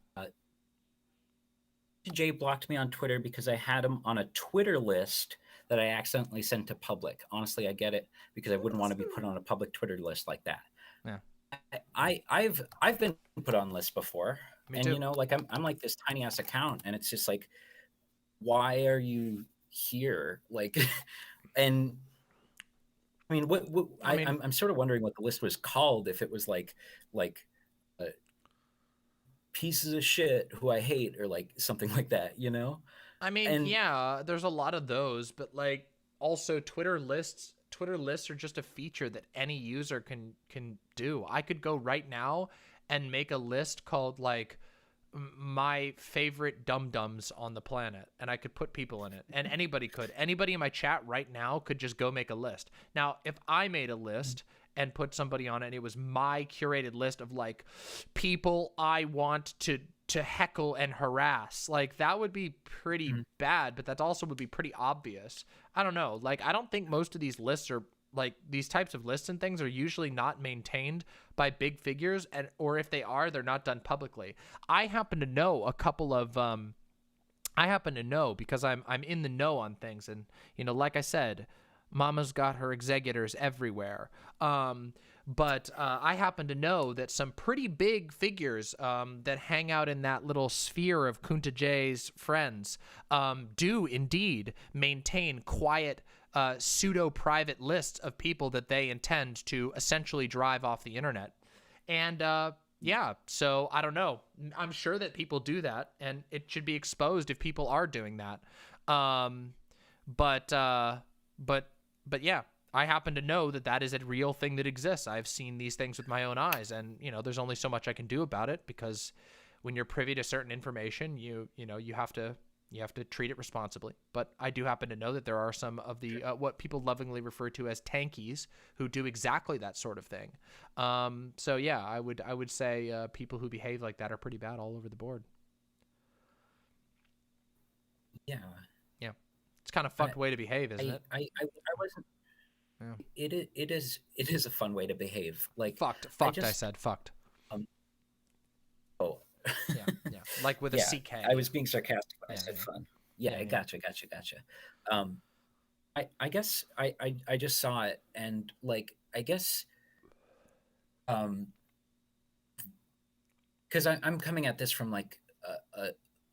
Jay blocked me on Twitter because I had him on a Twitter list that I accidentally sent to public. Honestly, I get it, because I wouldn't want to be put on a public Twitter list like that. Yeah. I've been put on lists before. Me and too. like I'm like this tiny ass account, and it's just like, why are you here, like, and I mean, I'm sort of wondering what the list was called, if it was like uh, pieces of shit who I hate, or like something like that, you know? I mean, And yeah, there's a lot of those, but like also Twitter lists are just a feature that any user can do. I could go right now and make a list called like my favorite dum-dums on the planet, and I could put people in it, and anybody in my chat right now could just go make a list. Now, if I made a list and put somebody on it, and it was my curated list of like people I want to heckle and harass, like that would be pretty bad, but that also would be pretty obvious. I don't know, like I don't think most of these lists are like, these types of lists and things are usually not maintained by big figures, and or if they are, they're not done publicly. I happen to know a couple of because I'm in the know on things, and you know, like I said, Mama's got her executors everywhere. But I happen to know that some pretty big figures that hang out in that little sphere of Kunta J's friends do indeed maintain quiet, pseudo-private lists of people that they intend to essentially drive off the internet. And yeah, so I don't know. I'm sure that people do that, and it should be exposed if people are doing that. But yeah, I happen to know that that is a real thing that exists. I've seen these things with my own eyes, and you know, there's only so much I can do about it, because when you're privy to certain information, you have to treat it responsibly. But I do happen to know that there are some of the what people lovingly refer to as tankies who do exactly that sort of thing. So yeah, I would say people who behave like that are pretty bad all over the board. yeah, It's kind of fucked way to behave, isn't it? I wasn't. Yeah. It is a fun way to behave. Like Fucked. I said fucked. Oh. Yeah. Like with a CK. I was being sarcastic when I said yeah. fun. Yeah, gotcha. I guess I just saw it, and like I guess because I'm coming at this from like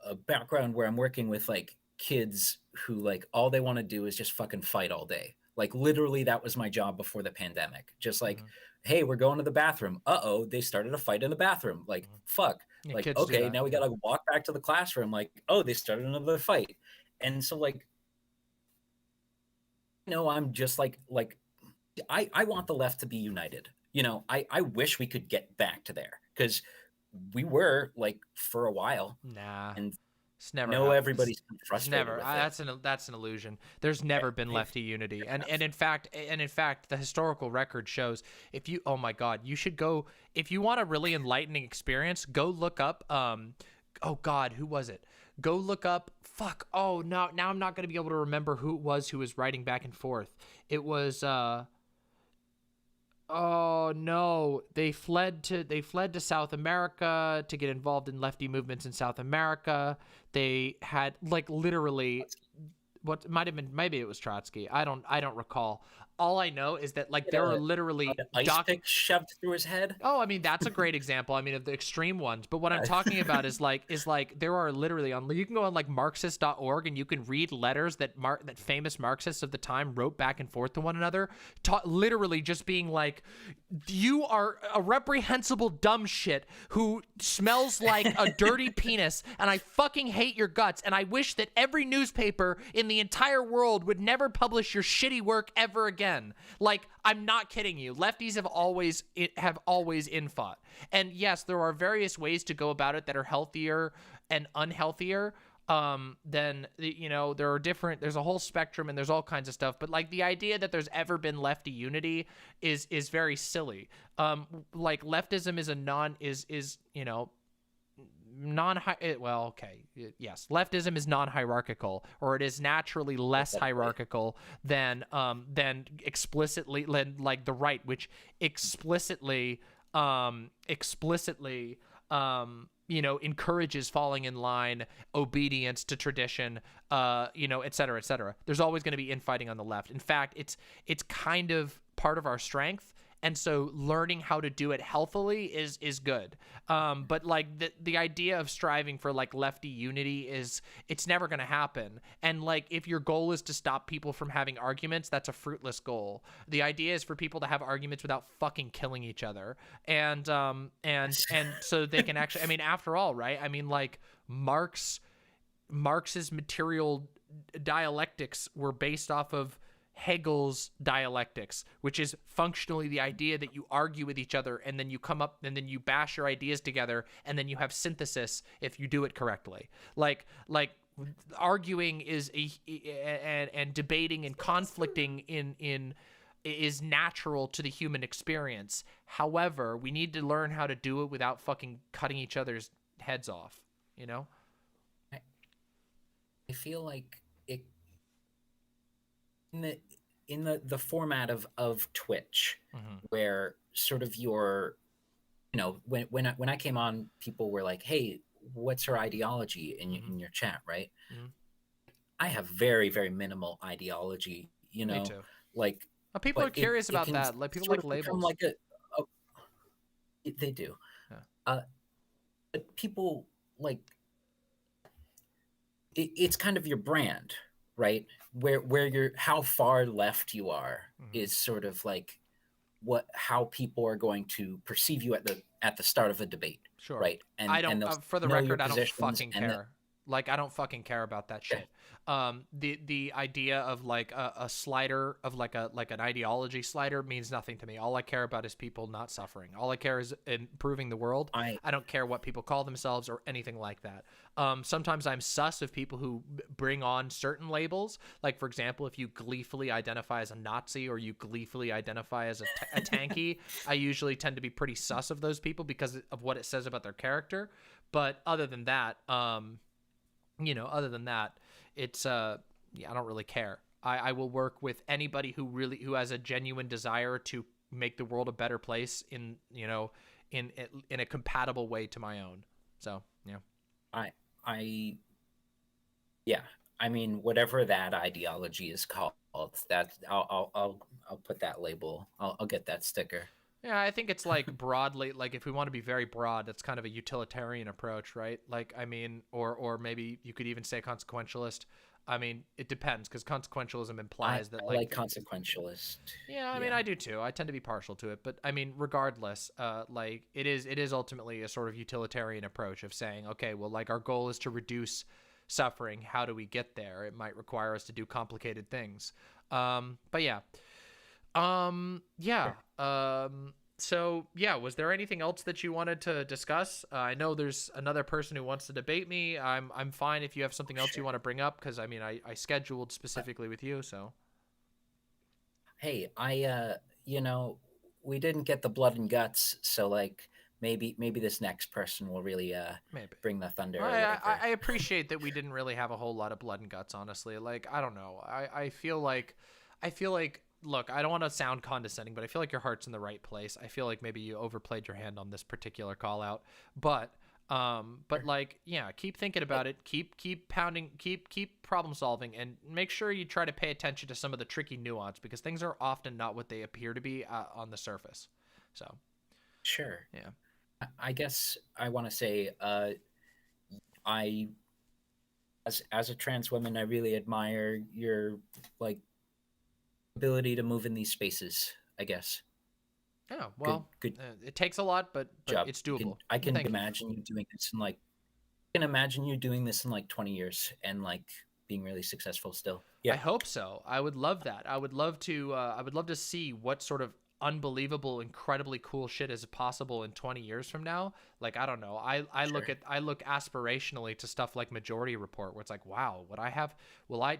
a background where I'm working with like kids who like all they want to do is just fucking fight all day. Like literally that was my job before the pandemic. Just like, hey, we're going to the bathroom. Uh-oh, they started a fight in the bathroom. Like, fuck. Yeah, like, kids do okay, that. now we gotta walk back to the classroom. Like, oh, they started another fight. And so like, you know, I'm just like I want the left to be united. You know, I wish we could get back to there, because we were like for a while. Nah. And it's never no, happens. everybody's frustrated. Never. With it. That's an illusion. There's never been lefty unity, and in fact, the historical record shows. If you, oh my God, you should go if you want a really enlightening experience. Go look up. Oh God, who was it? Go look up. Fuck. Oh no, now I'm not gonna be able to remember who it was who was writing back and forth. It was. Oh no, they fled to South America to get involved in lefty movements in South America. They had like literally what might have been, maybe it was Trotsky. I don't recall. All I know is that like there were literally ice pick shoved through his head. Oh, I mean, that's a great example. I mean, of the extreme ones. But what I'm talking about is like there are literally you can go on like Marxist.org and you can read letters that famous Marxists of the time wrote back and forth to one another, literally just being like, you are a reprehensible dumb shit who smells like a dirty penis, and I fucking hate your guts, and I wish that every newspaper in the entire world would never publish your shitty work ever again. Like, I'm not kidding you. Lefties have always infought. And yes, there are various ways to go about it that are healthier and unhealthier. Then, you know, there's a whole spectrum and there's all kinds of stuff. But like the idea that there's ever been lefty unity is very silly. Like leftism is yes, leftism is non-hierarchical, or it is naturally less hierarchical than explicitly like the right, which explicitly encourages falling in line, obedience to tradition, et cetera, et cetera. There's always going to be infighting on the left. In fact, it's kind of part of our strength. and so learning how to do it healthily is good. But like the idea of striving for like lefty unity it's never going to happen. And like if your goal is to stop people from having arguments, that's a fruitless goal. The idea is for people to have arguments without fucking killing each other, and so they can actually, I mean, after all, right? I mean, like Marx's material dialectics were based off of Hegel's dialectics, which is functionally the idea that you argue with each other and then you come up and then you bash your ideas together and then you have synthesis if you do it correctly. Like arguing is and debating and conflicting is natural to the human experience. However, we need to learn how to do it without fucking cutting each other's heads off, you know? I feel like it in the format of Twitch, where sort of your, you know, when I came on, people were like, "Hey, what's your ideology in your chat?" Right? I have very, very minimal ideology. You know, Me too. like People are curious about that. Like people like labels. Like they do. Yeah. But people like it's kind of your brand, right? Where you're, how far left you are is sort of like how people are going to perceive you at the start of a debate. Sure. Right. And I don't, for the record, I don't fucking care. Like, I don't fucking care about that shit. The idea of like a slider of like an ideology slider means nothing to me. All I care about is people not suffering. All I care is improving the world. I don't care what people call themselves or anything like that. Sometimes I'm sus of people who bring on certain labels. Like, for example, if you gleefully identify as a Nazi or you gleefully identify as a tanky, I usually tend to be pretty sus of those people because of what it says about their character. But other than that, it's I don't really care. I will work with anybody who has a genuine desire to make the world a better place in a compatible way to my own. So yeah. I mean, whatever that ideology is called, that I'll put that label. I'll get that sticker. Yeah, I think it's like broadly, like if we want to be very broad, it's kind of a utilitarian approach, right? Like, I mean, or maybe you could even say consequentialist. I mean, it depends, because consequentialism implies that I like consequentialist. Yeah, I mean, I do too. I tend to be partial to it, but I mean, regardless, like it is ultimately a sort of utilitarian approach of saying, okay, well, like our goal is to reduce suffering. How do we get there? It might require us to do complicated things. But yeah. So yeah, was there anything else that you wanted to discuss? I know there's another person who wants to debate me. I'm fine if you have something else you want to bring up, because I mean, I scheduled specifically with you, so. Hey, we didn't get the blood and guts, so like maybe this next person will really bring the thunder. I appreciate that we didn't really have a whole lot of blood and guts, honestly. Like, I don't know. I feel like look, I don't want to sound condescending, but I feel like your heart's in the right place. I feel like maybe you overplayed your hand on this particular call out, but like, yeah, keep thinking about it. Keep pounding, keep problem solving, and make sure you try to pay attention to some of the tricky nuance, because things are often not what they appear to be on the surface. So. Sure. Yeah. I guess I want to say, as a trans woman, I really admire your like ability to move in these spaces, I guess. Oh, well, good. It takes a lot, but it's doable. I can imagine you doing this in like, 20 years and like being really successful still. Yeah. I hope so. I would love that. I would love to see what sort of unbelievable, incredibly cool shit is possible in 20 years from now. Like, I don't know. I look aspirationally to stuff like Majority Report, where it's like, wow,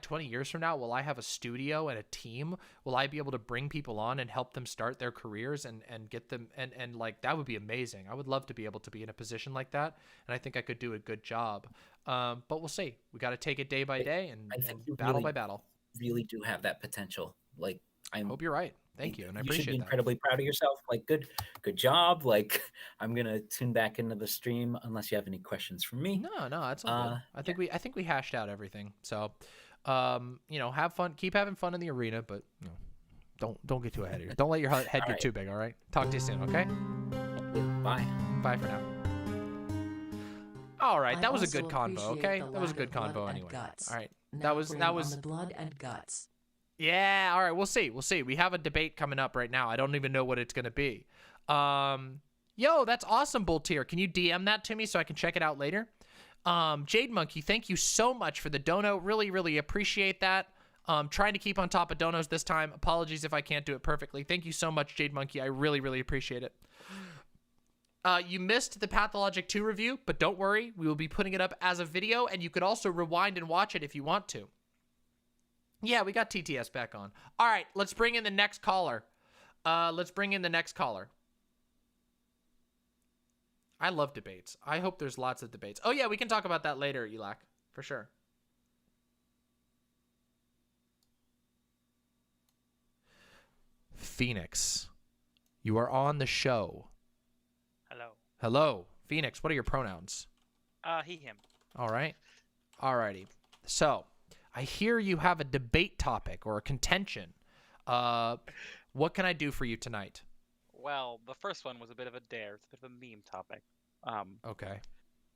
20 years from now, will I have a studio and a team? Will I be able to bring people on and help them start their careers and get them, and like, that would be amazing. I would love to be able to be in a position like that. And I think I could do a good job. But we'll see. We got to take it day by day and battle by battle. Really do have that potential. Like, I hope you're right. Thank you, and I appreciate that. You should be incredibly proud of yourself. Like, good job. Like, I'm gonna tune back into the stream unless you have any questions for me. No, that's all good. I think we hashed out everything. So, have fun. Keep having fun in the arena, but Don't get too ahead of you. Don't let your head get too big. All right. Talk to you soon. Okay. Bye. Bye for now. All right, that was a also good convo. appreciate Okay, the that was a lack good of blood convo and anyway. guts. All right, Now that was bring that on was the blood and guts. yeah. All right, we'll see. We'll see. We have a debate coming up right now. I don't even know what it's gonna be. Yo, that's awesome, Bull Tier. Can you DM that to me so I can check it out later? Jade Monkey, thank you so much for the dono. Really, really appreciate that. Trying to keep on top of donos this time. Apologies if I can't do it perfectly. Thank you so much, Jade Monkey. I really, really appreciate it. You missed the Pathologic 2 review, but don't worry. We will be putting it up as a video, and you could also rewind and watch it if you want to. Yeah, we got TTS back on. All right, let's bring in the next caller. I love debates. I hope there's lots of debates. Oh, yeah, we can talk about that later, Elak, for sure. Phoenix, you are on the show. Hello. Hello, Phoenix. What are your pronouns? He, him. All right. Alrighty. So, I hear you have a debate topic or a contention. What can I do for you tonight? Well, the first one was a bit of a dare. It's a bit of a meme topic. Okay.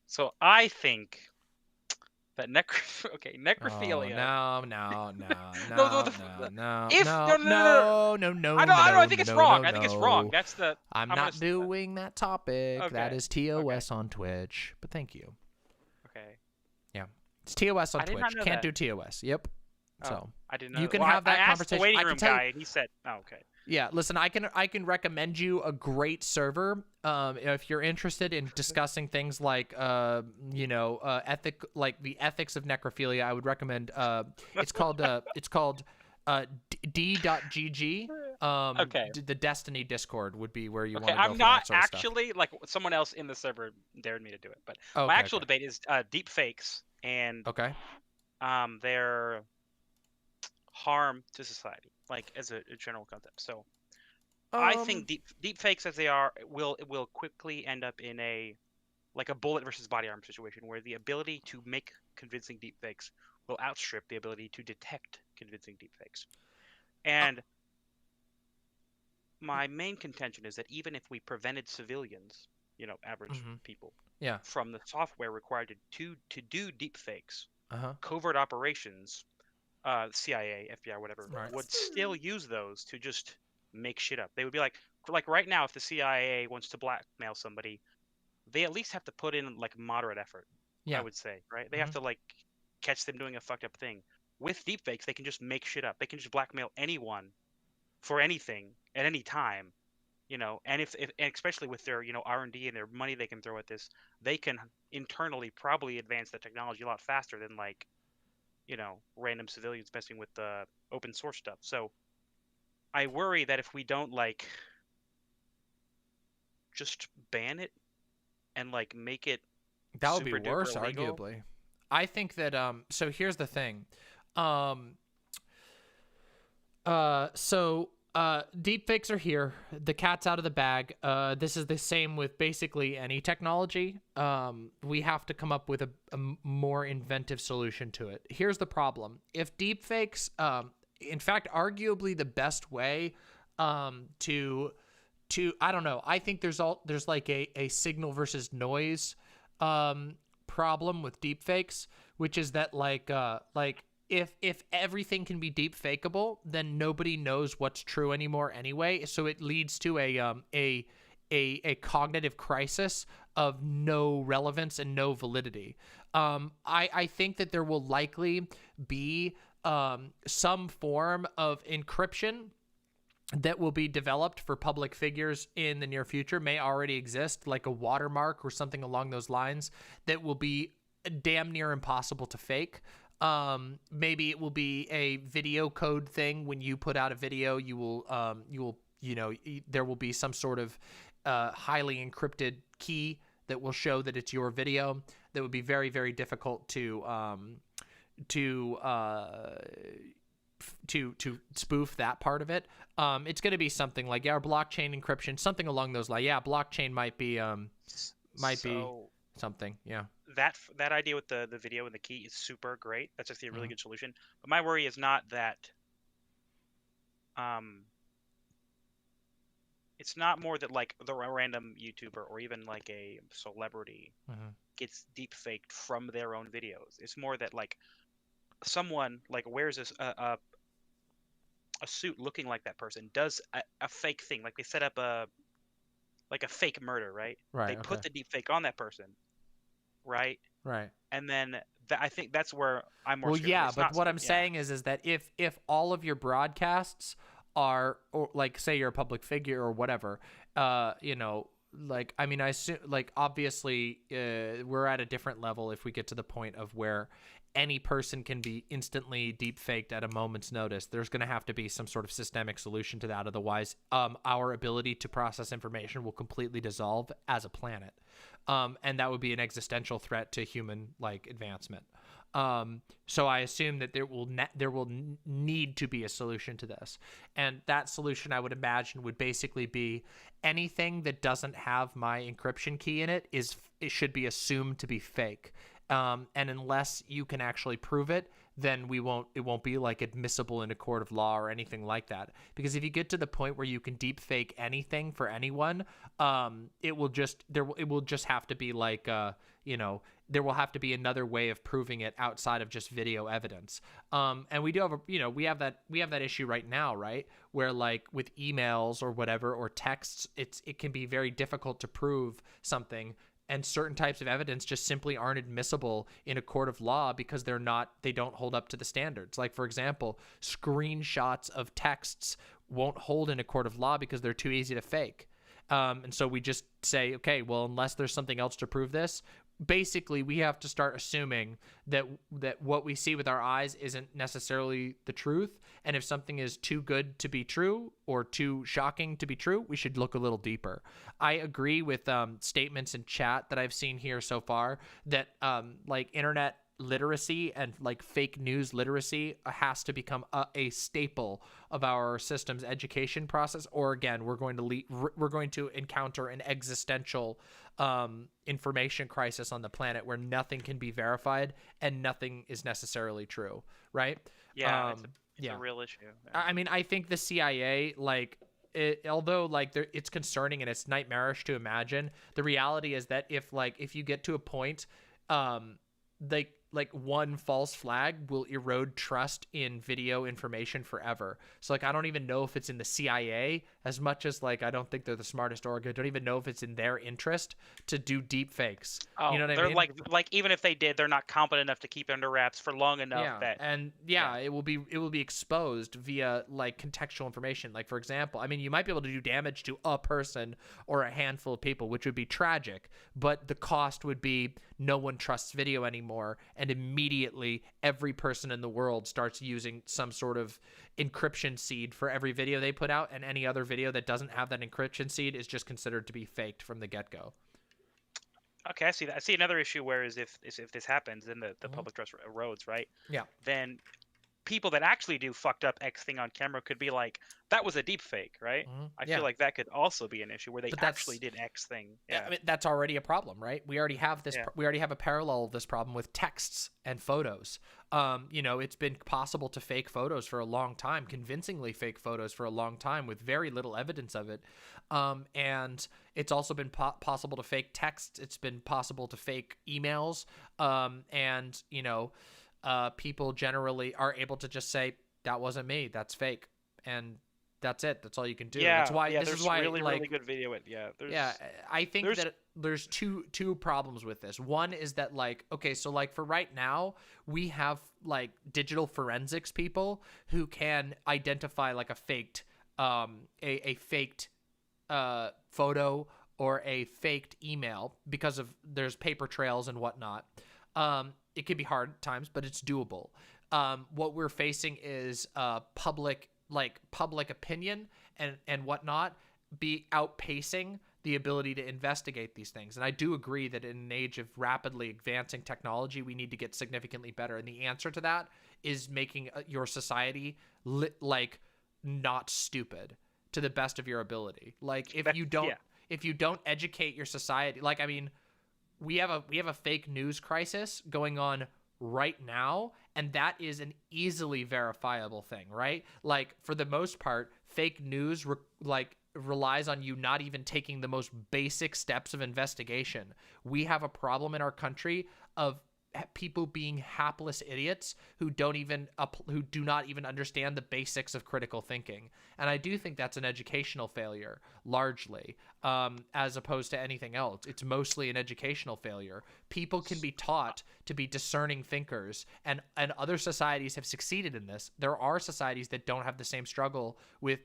So I think that necrophilia. Oh, no. No, I think it's wrong. I think it's wrong. That's the. I'm not doing that topic. Okay. That is TOS on Twitch. But thank you. Okay. Yeah. It's TOS on I did Twitch. not know Can't that. do TOS. Yep. So I didn't know. you can well, have that I conversation. asked the waiting I can room tell guy, you, and he said, "Oh, okay." yeah, listen, I can recommend you a great server if you're interested in discussing things like like the ethics of necrophilia. I would recommend it's called d.gg. Okay. The Destiny Discord would be where you Okay, want to go. I'm for not that sort of stuff. actually like someone else in the server dared me to do it, but Okay, my actual okay. debate is deepfakes and Okay. their harm to society, like as a general concept. So I think deepfakes as they are will quickly end up in a bullet versus body armor situation where the ability to make convincing deepfakes will outstrip the ability to detect convincing deepfakes. And my main contention is that even if we prevented civilians, average people, from the software required to do deepfakes, covert operations, CIA, FBI, whatever, would still use those to just make shit up. They would be like right now, if the CIA wants to blackmail somebody, they at least have to put in moderate effort. I would say, right? They have to catch them doing a fucked up thing. With deepfakes, they can just make shit up. They can just blackmail anyone for anything at any time, and if and especially with their R&D and their money they can throw at this, they can internally probably advance the technology a lot faster than random civilians messing with the open source stuff. So I worry that if we don't just ban it and make it that would be super worse, duper illegal. arguably. I think that so here's the thing. Deepfakes are here. The cat's out of the bag. This is the same with basically any technology. We have to come up with a more inventive solution to it. Here's the problem. If deepfakes, in fact, arguably the best way to I don't know. I think there's a signal versus noise problem with deepfakes, which is that if everything can be deep fakeable, then nobody knows what's true anymore anyway. So it leads to a cognitive crisis of no relevance and no validity. I think that there will likely be some form of encryption that will be developed for public figures in the near future, may already exist, like a watermark or something along those lines, that will be damn near impossible to fake. Maybe it will be a video code thing. When you put out a video, there will be some sort of highly encrypted key that will show that it's your video. That would be very, very difficult to spoof that part of it. It's going to be something like blockchain encryption, something along those lines. Yeah, blockchain might be something. Yeah. That idea with the video and the key is super great. That's actually a really good solution. But my worry is not that it's not more that like the random YouTuber or even like a celebrity gets deep faked from their own videos. It's more that like someone like wears a suit looking like that person, does a fake thing, like they set up a fake murder, right? They put the deep fake on that person, right? Right. And then I think that's where I'm more. Well, scared. yeah, It's but not what I'm yeah. saying is that if all of your broadcasts are, or like say you're a public figure or whatever, you know, like I mean, I assume like obviously we're at a different level if we get to the point of where any person can be instantly deep faked at a moment's notice. There's going to have to be some sort of systemic solution to that. Otherwise, our ability to process information will completely dissolve as a planet. And that would be an existential threat to human like advancement. So I assume that there will need to be a solution to this. And that solution, I would imagine, would basically be anything that doesn't have my encryption key in it should be assumed to be fake. And unless you can actually prove it, then it won't be like admissible in a court of law or anything like that. Because if you get to the point where you can deep fake anything for anyone, it will just have to be like, you know, there will have to be another way of proving it outside of just video evidence. And we do have we have that issue right now, right? Where like with emails or whatever, or texts, it can be very difficult to prove something. And certain types of evidence just simply aren't admissible in a court of law because they don't hold up to the standards. Like, for example, screenshots of texts won't hold in a court of law because they're too easy to fake. And so we just say, okay, well, unless there's something else to prove this, basically we have to start assuming that what we see with our eyes isn't necessarily the truth. And if something is too good to be true or too shocking to be true, we should look a little deeper. I agree with statements in chat that I've seen here so far that like internet literacy and like fake news literacy has to become a staple of our system's education process, or again we're going to encounter an existential information crisis on the planet where nothing can be verified and nothing is necessarily true, right? Yeah, it's a real issue. Yeah. I mean, I think the CIA, like, although like it's concerning and it's nightmarish to imagine, the reality is that if you get to a point, like one false flag will erode trust in video information forever. So like I don't even know if it's in the CIA as much as like I don't think they're the smartest org. I don't even know if it's in their interest to do deep fakes. Oh, you know what they're I mean? like even if they did, they're not competent enough to keep it under wraps for long enough. It will be exposed via like contextual information. Like for example, I mean you might be able to do damage to a person or a handful of people, which would be tragic, but the cost would be no one trusts video anymore, and immediately every person in the world starts using some sort of encryption seed for every video they put out, and any other video that doesn't have that encryption seed is just considered to be faked from the get-go. Okay, I see that. I see another issue where if this happens, then the public trust erodes, right? Yeah. Then people that actually do fucked up X thing on camera could be like, that was a deep fake, right? I feel like that could also be an issue where they actually did X thing. Yeah, I mean, that's already a problem, right? We already have this. We already have a parallel of this problem with texts and photos. You know, it's been possible to fake photos for a long time, convincingly fake photos for a long time with very little evidence of it. And it's also been possible to fake texts. It's been possible to fake emails. And, you know, people generally are able to just say, that wasn't me, that's fake. And that's it. That's all you can do. Yeah, that's why, this is why really, like, really good video. I think that there's two problems with this. One is that like, okay, so like for right now, we have like digital forensics people who can identify like a faked, a faked photo or a faked email because of there's paper trails and whatnot. It can be hard at times, but it's doable. What we're facing is public opinion and whatnot be outpacing the ability to investigate these things. And I do agree that in an age of rapidly advancing technology, we need to get significantly better. And the answer to that is making your society like not stupid to the best of your ability. Like if you don't educate your society, like, I mean, we have a fake news crisis going on right now, and that is an easily verifiable thing, right? Like, for the most part, fake news relies on you not even taking the most basic steps of investigation. We have a problem in our country of people being hapless idiots who do not even understand the basics of critical thinking. And I do think that's an educational failure, largely, as opposed to anything else. It's mostly an educational failure. People can be taught to be discerning thinkers, and other societies have succeeded in this. There are societies that don't have the same struggle with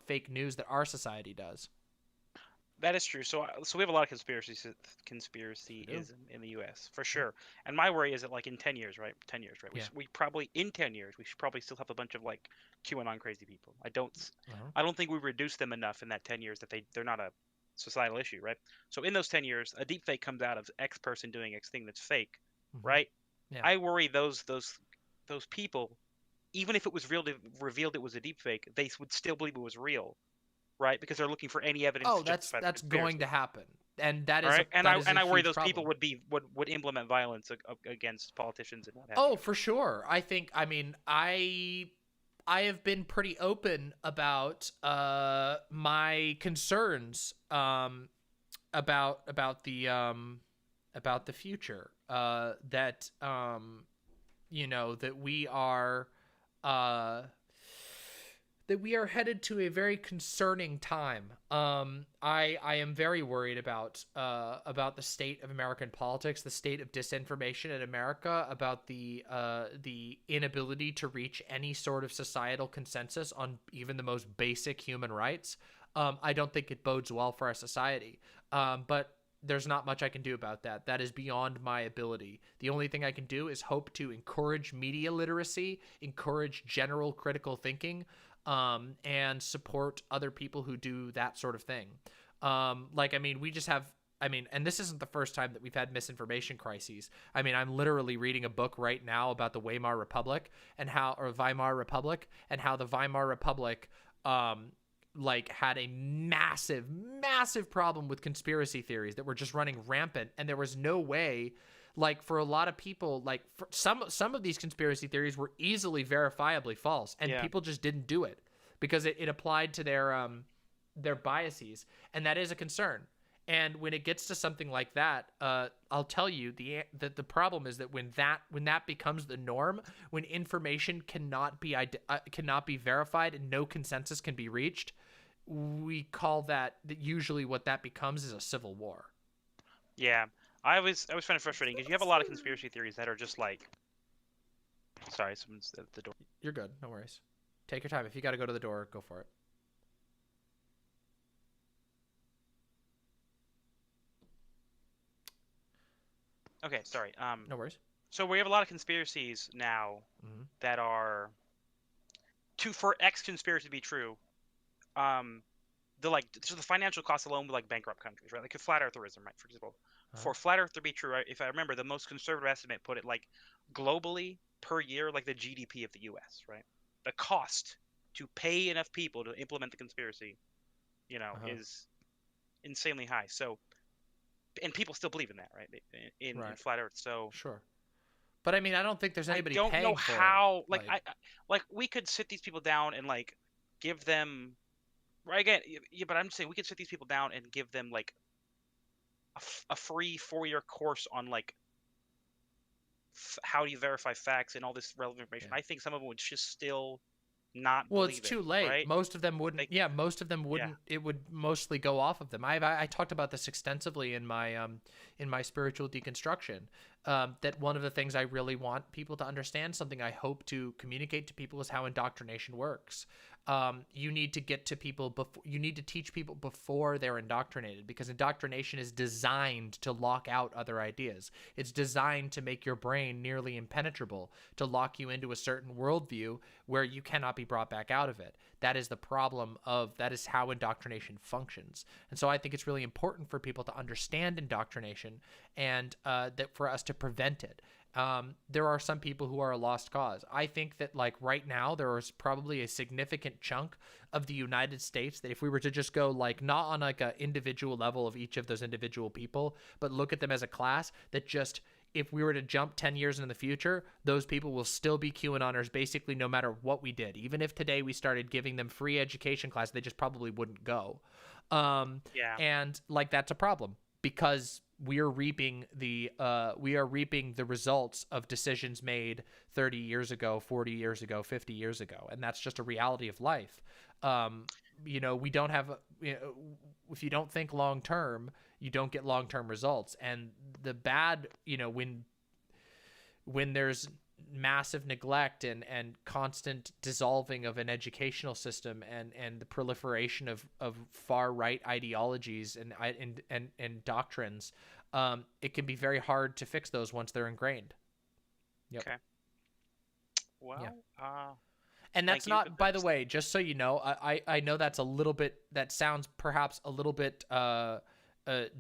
fake news that our society does. That is true. So we have a lot of conspiracyism in the U.S. for sure. And my worry is that, like, in 10 years, right? 10 years, right? Yeah. We probably, in 10 years, we should probably still have a bunch of, like, QAnon crazy people. I don't think we reduce them enough in that 10 years that they're not a societal issue, right? So in those 10 years, a deep fake comes out of X person doing X thing that's fake, right? Yeah. I worry those people, even if it was revealed it was a deep fake, they would still believe it was real. Right, because they're looking for any evidence. Oh, that's going to happen, and that is. Right? I worry those problem. people would implement violence against politicians and what have you. Oh, for sure. I have been pretty open about my concerns about the future. That that we are. That we are headed to a very concerning time. I am very worried about the state of American politics, the state of disinformation in America, about the inability to reach any sort of societal consensus on even the most basic human rights. I don't think it bodes well for our society. But there's not much I can do about that. That is beyond my ability. The only thing I can do is hope to encourage media literacy, encourage general critical thinking, and support other people who do that sort of thing. We just have, and this isn't the first time that we've had misinformation crises. I'm literally reading a book right now about the Weimar Republic and how the Weimar Republic, had a massive, massive problem with conspiracy theories that were just running rampant. And there was no way, for a lot of people, for some of these conspiracy theories were easily verifiably false, and people just didn't do it because it applied to their biases, and that is a concern. And when it gets to something like that, I'll tell you that the problem is that when that becomes the norm, when information cannot be verified and no consensus can be reached, we call that usually what that becomes is a civil war. Yeah. I was find it frustrating because you have a lot of conspiracy theories that are just like. Sorry, someone's at the door. You're good. No worries. Take your time. If you got to go to the door, go for it. Okay, sorry. No worries. So we have a lot of conspiracies now that are for X conspiracy to be true. The financial cost alone with bankrupt countries, right? Like flat eartherism, right? For example, for flat Earth to be true, right, if I remember, the most conservative estimate put it globally per year, the GDP of the U.S., right? The cost to pay enough people to implement the conspiracy, is insanely high. So, and people still believe in that, right? In flat Earth. So sure. But I don't think there's anybody. I don't paying know for how. It. We could sit these people down and give them. Right, again, yeah, but I'm just saying we could sit these people down and give them a free 4-year course on how do you verify facts and all this relevant information. Yeah. I think some of them would just still not. Well, it's too late. Right? Most of them wouldn't. Most of them wouldn't. Yeah. It would mostly go off of them. I talked about this extensively in my spiritual deconstruction. That one of the things I really want people to understand, something I hope to communicate to people, is how indoctrination works. You need to get to people you need to teach people before they're indoctrinated, because indoctrination is designed to lock out other ideas. It's designed to make your brain nearly impenetrable, to lock you into a certain worldview where you cannot be brought back out of it. That is the problem that is how indoctrination functions. And so I think it's really important for people to understand indoctrination and that for us to prevent it. There are some people who are a lost cause. I think that right now there is probably a significant chunk of the United States that if we were to just go not on a individual level of each of those individual people, but look at them as a class, that just if we were to jump 10 years into the future, those people will still be QAnoners basically no matter what we did. Even if today we started giving them free education class, they just probably wouldn't go. And like, that's a problem because we are reaping the results of decisions made 30 years ago, 40 years ago, 50 years ago. And that's just a reality of life. We don't have, if you don't think long-term, you don't get long-term results. And the bad, when there's massive neglect and constant dissolving of an educational system and the proliferation of far-right ideologies and doctrines, it can be very hard to fix those once they're ingrained. Yep. Okay. Well, and that's not, by the way, just so you know, I know that's a little bit, that sounds perhaps a little bit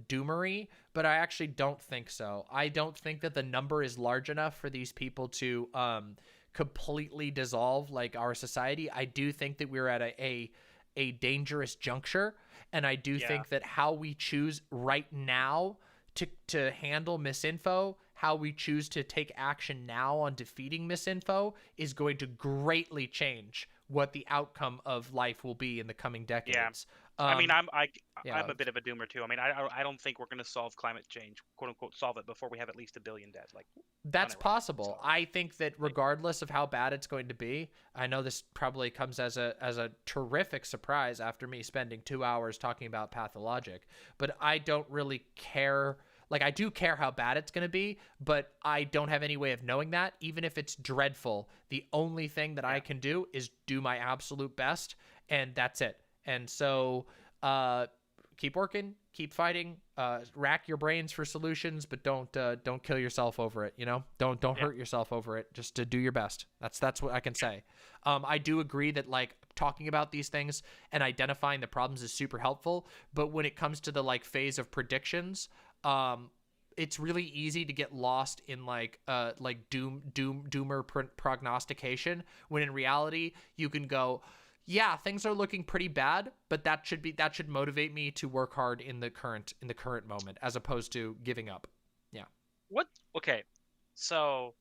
doomery, but I actually don't think so. I don't think that the number is large enough for these people to completely dissolve like our society. I do think that we're at a dangerous juncture, and I do think that how we choose right now to handle misinfo, how we choose to take action now on defeating misinfo is going to greatly change what the outcome of life will be in the coming decades. I'm a bit of a doomer too. I mean, I don't think we're going to solve climate change, quote unquote, solve it before we have at least 1 billion dead. Like, that's possible. I think that regardless of how bad it's going to be, I know this probably comes as a terrific surprise after me spending 2 hours talking about Pathologic, but I don't really care. Like, I do care how bad it's going to be, but I don't have any way of knowing that. Even if it's dreadful, the only thing that I can do is do my absolute best, and that's it. And so keep working, keep fighting, rack your brains for solutions, but don't kill yourself over it, Don't hurt yourself over it, just to do your best. That's what I can say. I do agree that, like, talking about these things and identifying the problems is super helpful, but when it comes to the, like, phase of predictions, it's really easy to get lost in like doomer prognostication, when in reality you can go, yeah, things are looking pretty bad, but that should motivate me to work hard in the current moment, as opposed to giving up. Yeah. What? Okay. So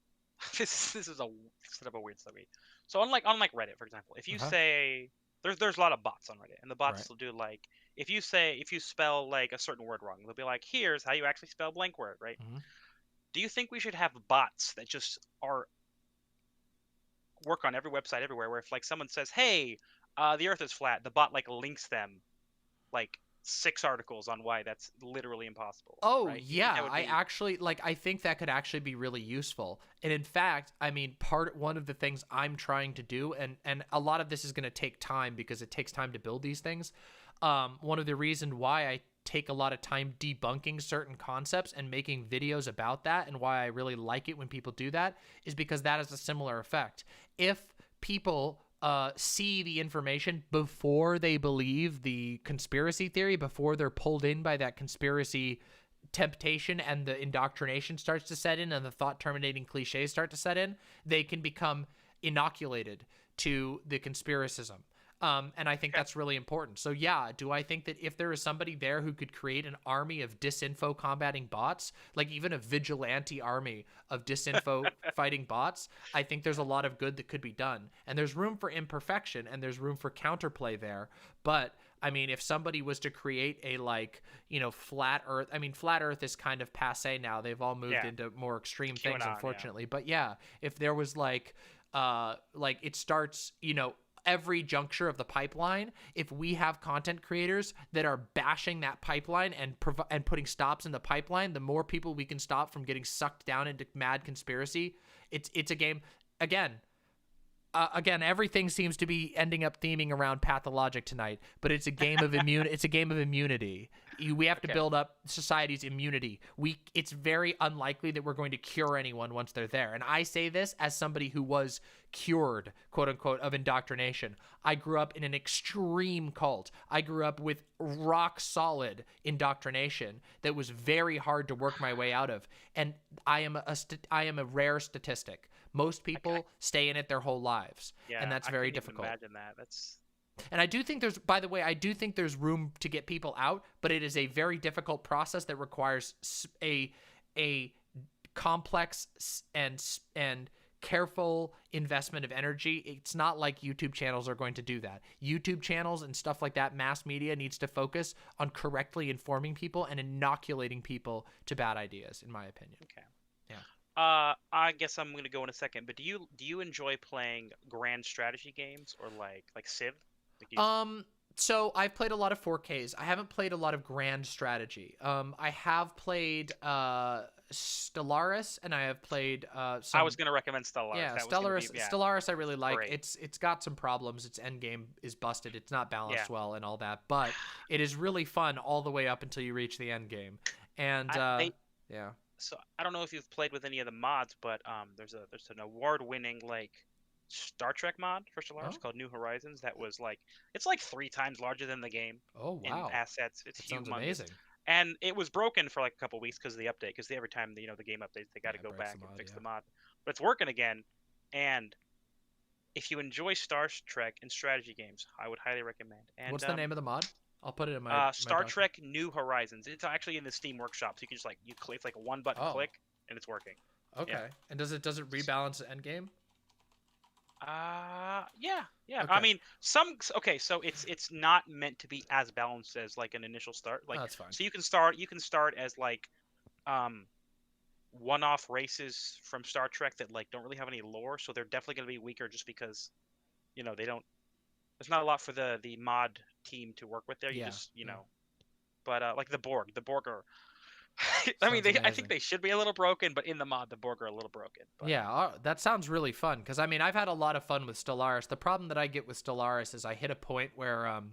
this is a sort of a weird story. So on Reddit, for example, if you say there's a lot of bots on Reddit, and the bots will do, like, if you spell like a certain word wrong, they'll be like, here's how you actually spell blank word, right? Do you think we should have bots that just work on every website everywhere, where if, like, someone says, hey, the earth is flat, the bot, like, links them like 6 articles on why that's literally impossible? Oh, right? yeah. I think that could actually be really useful. And in fact, I mean, one of the things I'm trying to do, and a lot of this is going to take time because it takes time to build these things. One of the reasons why I take a lot of time debunking certain concepts and making videos about that, and why I really like it when people do that, is because that has a similar effect. If people see the information before they believe the conspiracy theory, before they're pulled in by that conspiracy temptation and the indoctrination starts to set in and the thought terminating cliches start to set in, they can become inoculated to the conspiracism. And I think that's really important. So yeah, do I think that if there is somebody there who could create an army of disinfo combating bots, like even a vigilante army of disinfo fighting bots, I think there's a lot of good that could be done. And there's room for imperfection and there's room for counterplay there. But I mean, if somebody was to create a, like, flat earth, I mean, flat earth is kind of passe now. They've all moved into more extreme things, unfortunately. But yeah, if there was like it starts, every juncture of the pipeline, if we have content creators that are bashing that pipeline and putting stops in the pipeline, the more people we can stop from getting sucked down into mad conspiracy. It's a game. Again, everything seems to be ending up theming around Pathologic tonight, but it's a game of It's a game of immunity. We have to build up society's immunity. It's very unlikely that we're going to cure anyone once they're there. And I say this as somebody who was cured, quote unquote, of indoctrination. I grew up in an extreme cult. I grew up with rock solid indoctrination that was very hard to work my way out of. And I am a rare statistic. Most people stay in it their whole lives, and that's very difficult. Imagine that. And I do think there's room to get people out, but it is a very difficult process that requires a complex and careful investment of energy. It's not like YouTube channels are going to do that. YouTube channels and stuff like that, mass media, needs to focus on correctly informing people and inoculating people to bad ideas, in my opinion. Okay. Yeah. I guess I'm gonna go in a second, but do you enjoy playing grand strategy games or like Civ? So I've played a lot of 4Ks. I haven't played a lot of grand strategy. I have played Stellaris, and I have played some... I was gonna recommend Stellaris. Yeah, that Stellaris I really like. Great. It's got some problems. Its endgame is busted. It's not balanced well and all that, but it is really fun all the way up until you reach the endgame. And yeah. So I don't know if you've played with any of the mods, but there's an award-winning like Star Trek mod for Stellaris called New Horizons. That was it's 3 times larger than the game. Oh wow! In assets, it's humongous. Sounds amazing. And it was broken for like a couple weeks because of the update. Because every time the game updates, they got to go back and fix the mod. But it's working again. And if you enjoy Star Trek and strategy games, I would highly recommend. And what's the name of the mod? I'll put it in my Star Trek New Horizons. It's actually in the Steam Workshop, so you can just you click, it's like a 1-button click, and it's working. Okay. Yeah. And does it rebalance the endgame? Yeah. Okay. I mean, so it's not meant to be as balanced as like an initial start. That's fine. So you can start as one-off races from Star Trek that don't really have any lore, so they're definitely going to be weaker just because they don't. There's not a lot for the mod team to work with there. You just but like the Borg are. I mean, I think they should be a little broken, but in the mod, the Borg are a little broken. But... Yeah, that sounds really fun. Because I mean, I've had a lot of fun with Stellaris. The problem that I get with Stellaris is I hit a point where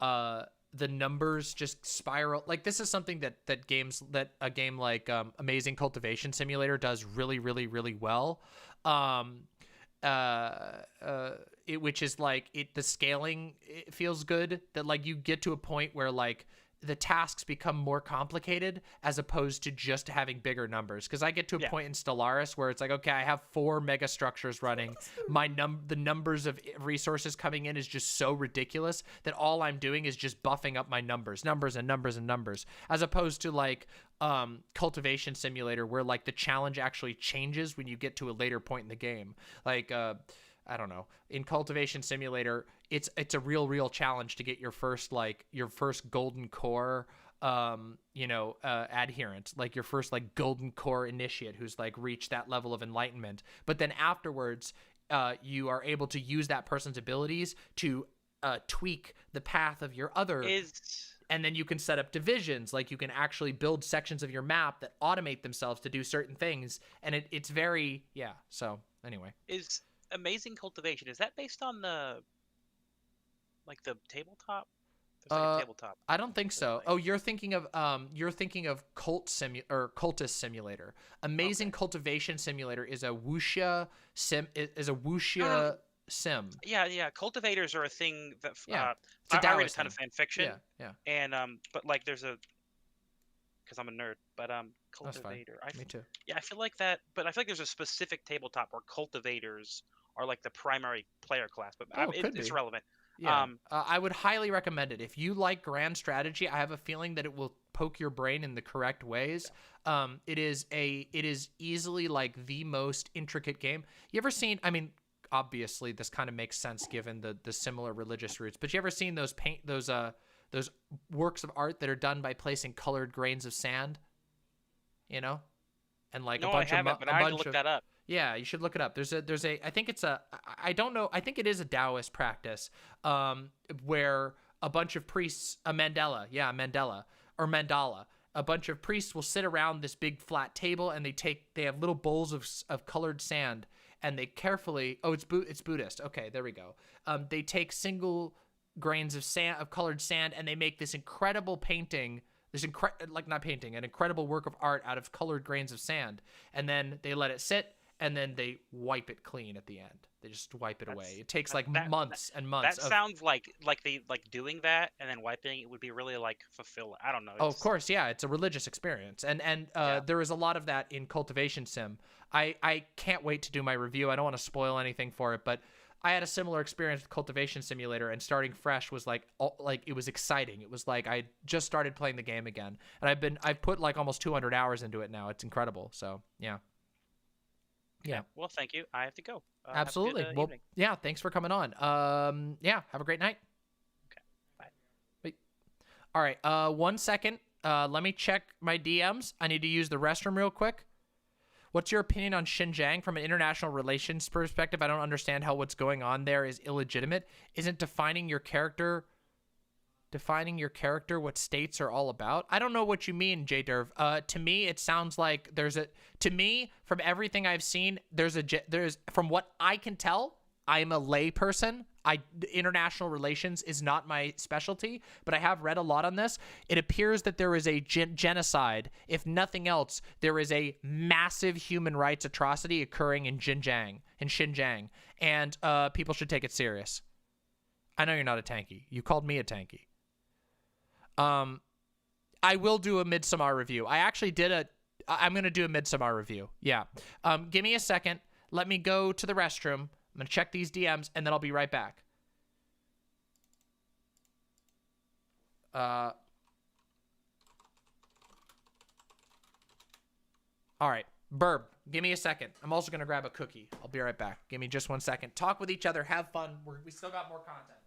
the numbers just spiral. Like, this is something that a game like Amazing Cultivation Simulator does really, really, really well. Which is the scaling, it feels good, that you get to a point where the tasks become more complicated as opposed to just having bigger numbers. Because I get to a point in Stellaris where it's okay, I have 4 mega structures running. The numbers of resources coming in is just so ridiculous that all I'm doing is just buffing up my numbers, as opposed to Cultivation Simulator, where the challenge actually changes when you get to a later point in the game. I don't know. In Cultivation Simulator, it's a real challenge to get your first golden core adherent, your first golden core initiate who's reached that level of enlightenment. But then afterwards, you are able to use that person's abilities to tweak the path of your other. And then you can set up divisions, you can actually build sections of your map that automate themselves to do certain things, and it's very so anyway. Is Amazing Cultivation, is that based on the tabletop? There's a tabletop. I don't think so. Oh, you're thinking of Cultist Simulator. Amazing Cultivation Simulator is a wuxia sim. Sim. Yeah. Cultivators are a thing that I read a ton of fan fiction. Yeah. And but there's a, because I'm a nerd, but cultivator. Me too. Yeah, I feel like that, but I feel there's a specific tabletop where cultivators are the primary player class, but it's relevant. Yeah. I would highly recommend it. If you like grand strategy, I have a feeling that it will poke your brain in the correct ways. It is easily the most intricate game. You ever seen, I mean, obviously this kind of makes sense given the similar religious roots, but you ever seen those works of art that are done by placing colored grains of sand? And no, I haven't, but I had to look that up. Yeah, you should look it up. There's a I think it's I don't know, I think it is a Taoist practice where a bunch of priests, mandala, a bunch of priests will sit around this big flat table, and they have little bowls of colored sand, and they carefully, it's Buddhist. Okay, there we go. They take single grains of colored sand, and they make this incredible painting. An incredible work of art out of colored grains of sand, and then they let it sit, and then they wipe it clean at the end. They just wipe it away. It takes months and months. That sounds like they doing that and then wiping it would be really fulfilling. I don't know. Of course, yeah, it's a religious experience, and there is a lot of that in Cultivation Sim. I can't wait to do my review. I don't want to spoil anything for it, but I had a similar experience with Cultivation Simulator, and starting fresh was like it was exciting. It was like I just started playing the game again, and I've put like almost 200 hours into it now. It's incredible. So yeah. Yeah. Well, thank you. I have to go. Absolutely. Have a good, well, evening. yeah. Thanks for coming on. Yeah. Have a great night. Okay. Bye. Wait. All right. 1 second. Let me check my DMs. I need to use the restroom real quick. What's your opinion on Xinjiang from an international relations perspective? I don't understand how what's going on there is illegitimate. Isn't defining your character what states are all about? I don't know what you mean, Jderv. To me, it sounds like to me, from everything I've seen, there's from what I can tell, I'm a lay person. International relations is not my specialty, but I have read a lot on this. It appears that there is a genocide. If nothing else, there is a massive human rights atrocity occurring in Xinjiang, and people should take it serious. I know you're not a tanky. You called me a tanky. I will do a Midsommar review. I'm going to do a Midsommar review. Yeah. Give me a second. Let me go to the restroom. I'm going to check these DMs, and then I'll be right back. All right. Burb, give me a second. I'm also going to grab a cookie. I'll be right back. Give me just 1 second. Talk with each other. Have fun. We still got more content.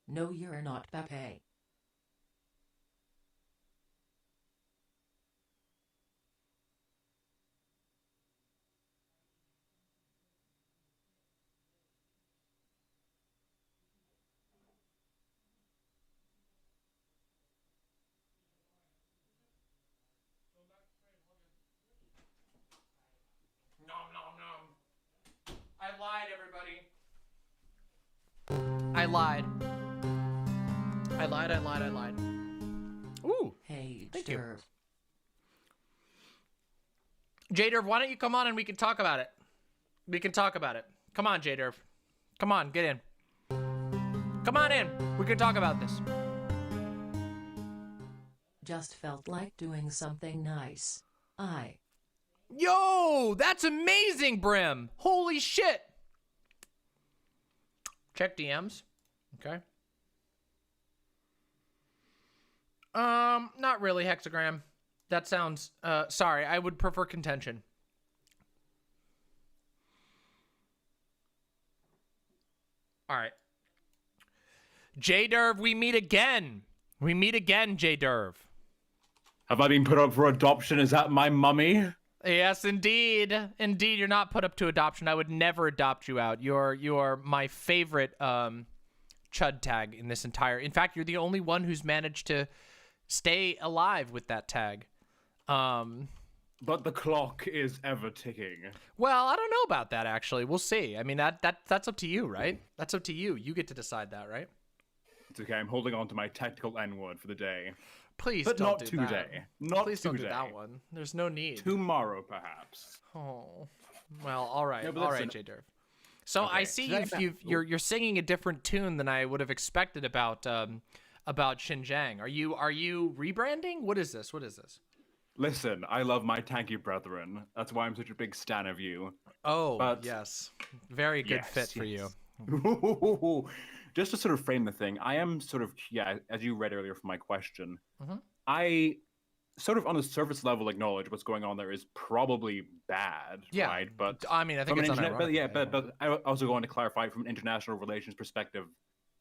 No, you're not Pepe. Nom nom nom. I lied, everybody. I lied. I lied. Ooh. Hey, Thank you. Jderv. Jderv, why don't you come on and we can talk about it? We can talk about it. Come on, Jderv. Come on, get in. Come on in. We can talk about this. Just felt like doing something nice. Yo, that's amazing, Brim. Holy shit. Check DMs. Okay. Not really, Hexagram. That sounds, sorry, I would prefer contention. All right. Jderv, we meet again. We meet again, Jderv. Have I been put up for adoption? Is that my mummy? Yes, indeed. Indeed, you're not put up to adoption. I would never adopt you out. You're my favorite chud tag in this entire. In fact, you're the only one who's managed to stay alive with that tag. But the clock is ever ticking. Well, I don't know about that, actually. We'll see. I mean, that's up to you, right? That's up to you. You get to decide that, right? It's okay. I'm holding on to my tactical N-word for the day. Please but don't not do today. that. Not Please today. don't do that one. There's no need. Tomorrow, perhaps. Oh, well, all right. No, All right, Jderv. So Okay. I see you're singing a different tune than I would have expected about Xinjiang. Are you rebranding? What is this? Listen, I love my tanky brethren. That's why I'm such a big stan of you. Oh, But- yes. Very good fit for you. Just to sort of frame the thing, I am sort of, as you read earlier from my question, Mhm. I sort of on a surface level acknowledge what's going on there is probably bad, Yeah. right? But I mean, I think it's unironic. but I also want to clarify from an international relations perspective,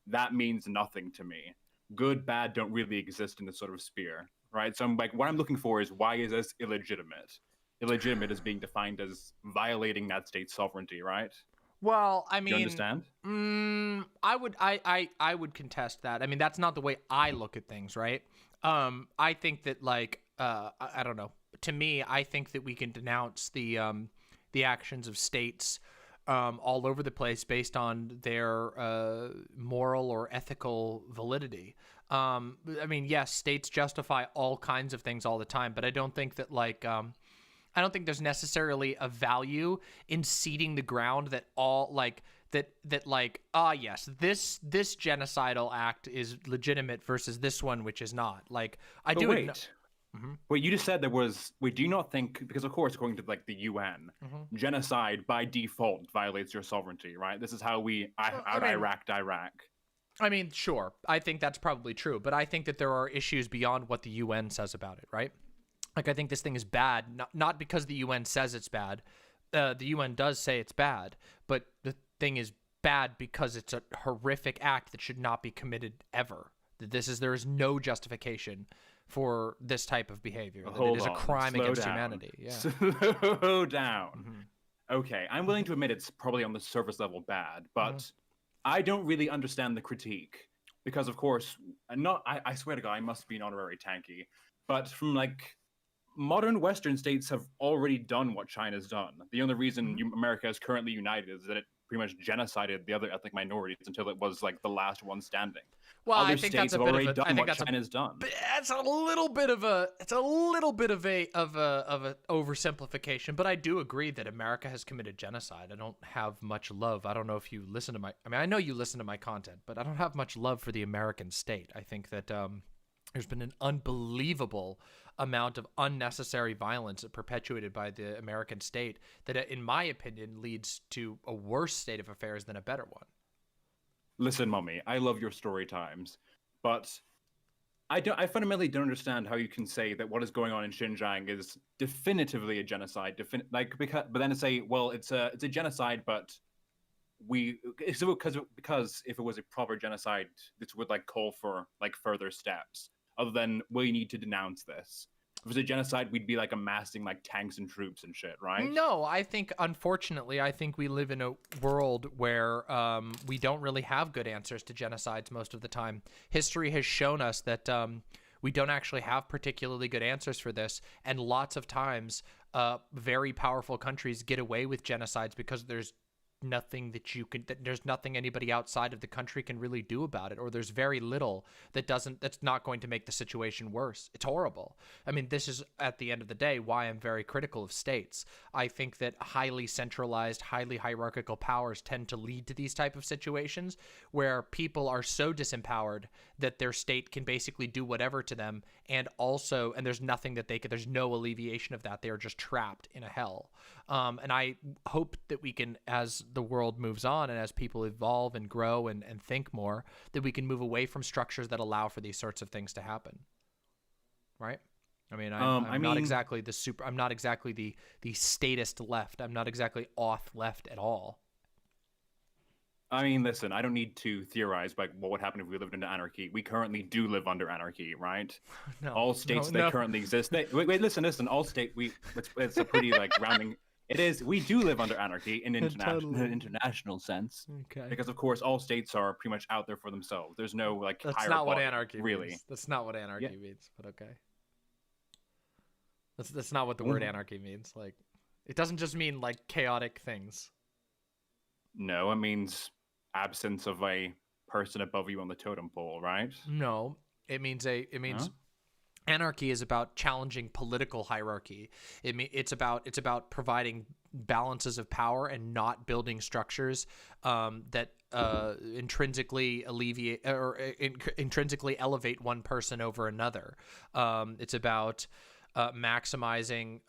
that means nothing to me. Good, bad don't really exist in this sort of sphere, right? So I'm like, what I'm looking for is why is this illegitimate? Illegitimate is being defined as violating that state's sovereignty, right? Well, I Do mean, you understand? I would contest that. I mean, that's not the way I look at things, right? I think that I don't know. To me, I think that we can denounce the actions of states all over the place based on their moral or ethical validity. I mean, yes, states justify all kinds of things all the time, but I don't think that I don't think there's necessarily a value in ceding the ground that yes, this genocidal act is legitimate versus this one, which is not. Like, I But do. wait. Wait, you just said there was. Wait, do you not think? Because of course, according to like the UN, genocide by default violates your sovereignty, right? This is how we Iraq. I mean, sure. I think that's probably true, but I think that there are issues beyond what the UN says about it, right? Like, I think this thing is bad, not because the UN says it's bad. The UN does say it's bad, but the thing is bad because it's a horrific act that should not be committed ever. There is no justification for this type of behavior. That it is a crime against humanity. Yeah. Slow down. Okay, I'm willing to admit it's probably on the surface level bad, but I don't really understand the critique because, of course, I swear to God, I must be an honorary tanky, but from like modern Western states have already done what China's done. The only reason America is currently united is that it pretty much genocided the other ethnic minorities until it was like the last one standing. Well, Other I think states that's a have bit already of a, I done think what that's China's done. It's a little bit of a oversimplification, but I do agree that America has committed genocide. I don't have much love. I don't know if you listen to I know you listen to my content, but I don't have much love for the American state. I think that there's been an unbelievable amount of unnecessary violence perpetuated by the American state that, in my opinion, leads to a worse state of affairs than a better one. Listen, Mummy, I love your story times, but I fundamentally don't understand how you can say that what is going on in Xinjiang is definitively a genocide. But then to say, well, it's a genocide, but because if it was a proper genocide, this would like call for like further steps other than we need to denounce this. If it was a genocide, we'd be like amassing like tanks and troops and shit, right? No, I think, unfortunately, we live in a world where we don't really have good answers to genocides most of the time. History has shown us that we don't actually have particularly good answers for this, and lots of times very powerful countries get away with genocides because there's nothing there's nothing anybody outside of the country can really do about it, or there's very little that's not going to make the situation worse. It's horrible. I mean, this is at the end of the day why I'm very critical of states. I think that highly centralized, highly hierarchical powers tend to lead to these type of situations where people are so disempowered that their state can basically do whatever to them, and there's nothing that there's no alleviation of that. They are just trapped in a hell. And I hope that we can, as the world moves on and as people evolve and grow and think more, that we can move away from structures that allow for these sorts of things to happen. Right? I mean, I'm not exactly the statist left. I'm not exactly auth left at all. I mean, listen, I don't need to theorize like what would happen if we lived under anarchy. We currently do live under anarchy, right? No, all states that currently exist. Wait, listen. All state. It's a pretty like rounding. It is. We do live under anarchy in international sense. Okay. Because of course all states are pretty much out there for themselves. There's no like. That's higher not what body, anarchy really means. That's not what anarchy means. But okay. That's not what the word anarchy means. Like, it doesn't just mean like chaotic things. No, it means absence of a person above you on the totem pole, right? No, it means anarchy is about challenging political hierarchy. It's about providing balances of power and not building structures that intrinsically alleviate or intrinsically elevate one person over another. It's about maximizing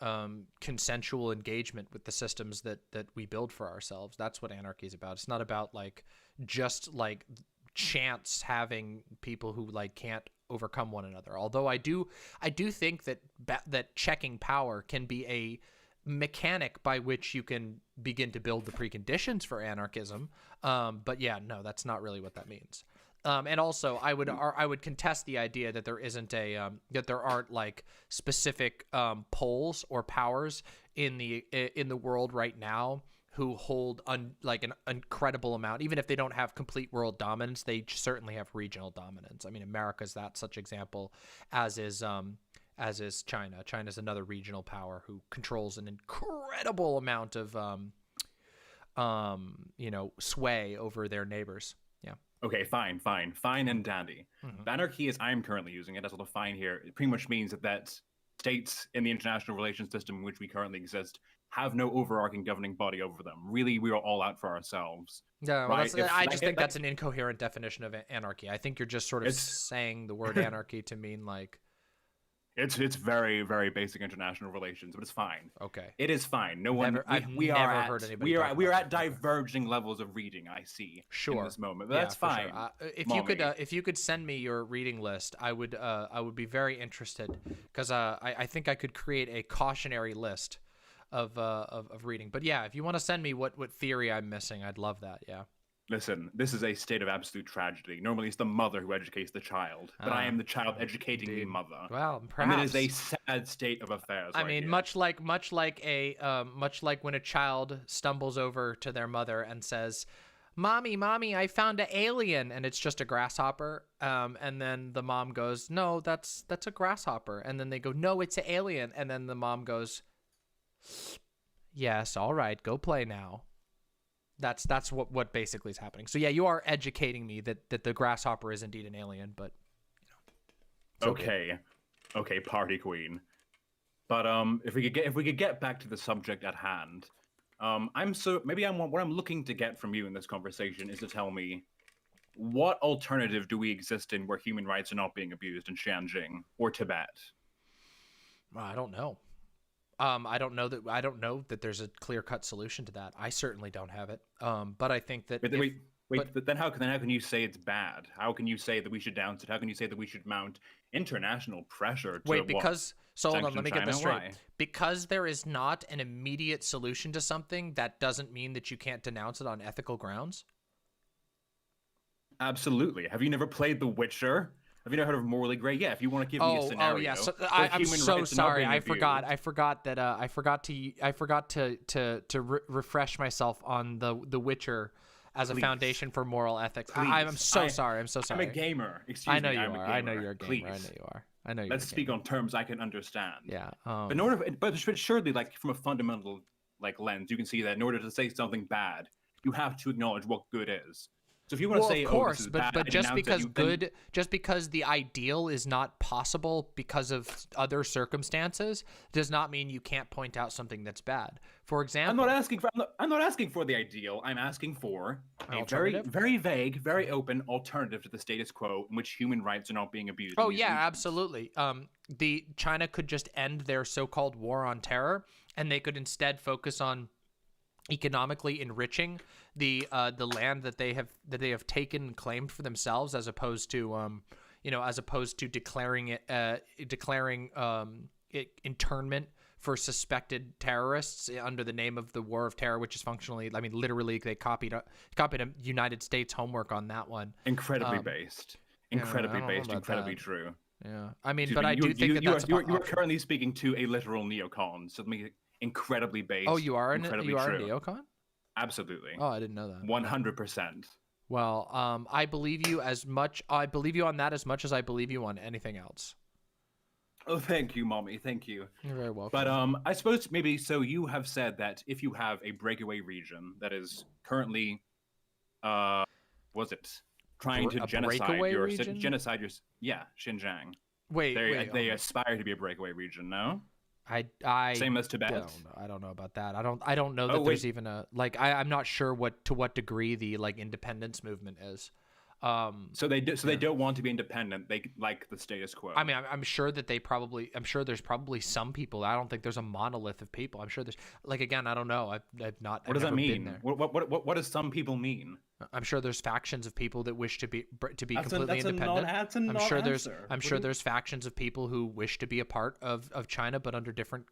consensual engagement with the systems that we build for ourselves. That's what anarchy is about. It's not about like just like chance having people who like can't overcome one another. Although I do think that checking power can be a mechanic by which you can begin to build the preconditions for anarchism. But yeah, no, that's not really what that means. And also, I would contest the idea that there isn't that there aren't like specific poles or powers in the world right now who hold like an incredible amount. Even if they don't have complete world dominance, they certainly have regional dominance. I mean, America's that such example, as is China. China's another regional power who controls an incredible amount of sway over their neighbors. Yeah. Okay, fine and dandy. The anarchy as I'm currently using it, as I'll define here, it pretty much means that states in the international relations system in which we currently exist have no overarching governing body over them. Really, we are all out for ourselves. Yeah, well, right? I just think that's an incoherent definition of anarchy. I think you're just sort of saying the word anarchy to mean like... It's very, very basic international relations, but it's fine. Okay. It is fine. No one. We are at diverging levels of reading. I see. Sure. In this moment, but that's fine. Sure. If you could send me your reading list, I would be very interested, because I think I could create a cautionary list of reading. But yeah, if you want to send me what theory I'm missing, I'd love that. Yeah. Listen, this is a state of absolute tragedy. Normally, it's the mother who educates the child, but I am the child educating the mother. Well, perhaps. And it is a sad state of affairs. I mean, much like when a child stumbles over to their mother and says, "Mommy, I found an alien," and it's just a grasshopper. And then the mom goes, "No, that's a grasshopper." And then they go, "No, it's an alien." And then the mom goes, "Yes, all right, go play now." That's what basically is happening. So yeah, you are educating me that the grasshopper is indeed an alien, but okay, party queen. But if we could get back to the subject at hand, what I'm looking to get from you in this conversation is to tell me what alternative do we exist in where human rights are not being abused in Xinjiang or Tibet? Well, I don't know. I don't know that there's a clear-cut solution to that. I certainly don't have it. But I think that then how can you say it's bad? How can you say that we should denounce it? How can you say that we should mount international pressure to hold on, let me get this straight. Why? Because there is not an immediate solution to something, that doesn't mean that you can't denounce it on ethical grounds. Absolutely. Have you never played The Witcher? Have you never heard of Morally Grey? Yeah, if you want to give me a scenario. Oh yeah, so, I'm so sorry. I forgot to refresh myself on the Witcher as a foundation for moral ethics. I'm so sorry. I'm I'm a gamer. Excuse me. I know you are. I know you're a gamer. I know you are. I know you're. Let's speak on terms I can understand. Yeah. But surely, like from a fundamental lens, you can see that in order to say something bad, you have to acknowledge what good is. So if you want to say, of course, this is but bad, just because the ideal is not possible because of other circumstances does not mean you can't point out something that's bad. For example, I'm not asking for the ideal. I'm asking for a very, very vague, very open alternative to the status quo in which human rights are not being abused. Oh yeah, absolutely. The China could just end their so-called war on terror, and they could instead focus on economically enriching the land that they have taken and claimed for themselves, as opposed to declaring internment for suspected terrorists under the name of the war of terror, which is functionally, I mean, literally they copied a United States homework on that one. Incredibly true. Yeah, I mean, but I do think that that's you are currently speaking to a literal neocon. So let me incredibly based. Oh, you are a incredibly true. neocon? Absolutely. Oh, I didn't know that. 100%. Well, I believe you as much. I believe you on that as much as I believe you on anything else. Oh, thank you, Mommy. Thank you. You're very welcome. But I suppose maybe so. You have said that if you have a breakaway region that is currently, was it trying to genocide your Xinjiang? Wait. They aspire to be a breakaway region. No. I same as Tibet. I don't know about that. I don't know that there's even a I'm not sure to what degree the like independence movement is. So they don't want to be independent. They like the status quo. I mean, I'm sure that I'm sure there's probably some people. I don't think there's a monolith of people. I'm sure there's again, I don't know. I've not. What does that mean? What does some people mean? I'm sure there's factions of people that wish to be completely independent. I'm sure there's factions of people who wish to be a part of China, but under different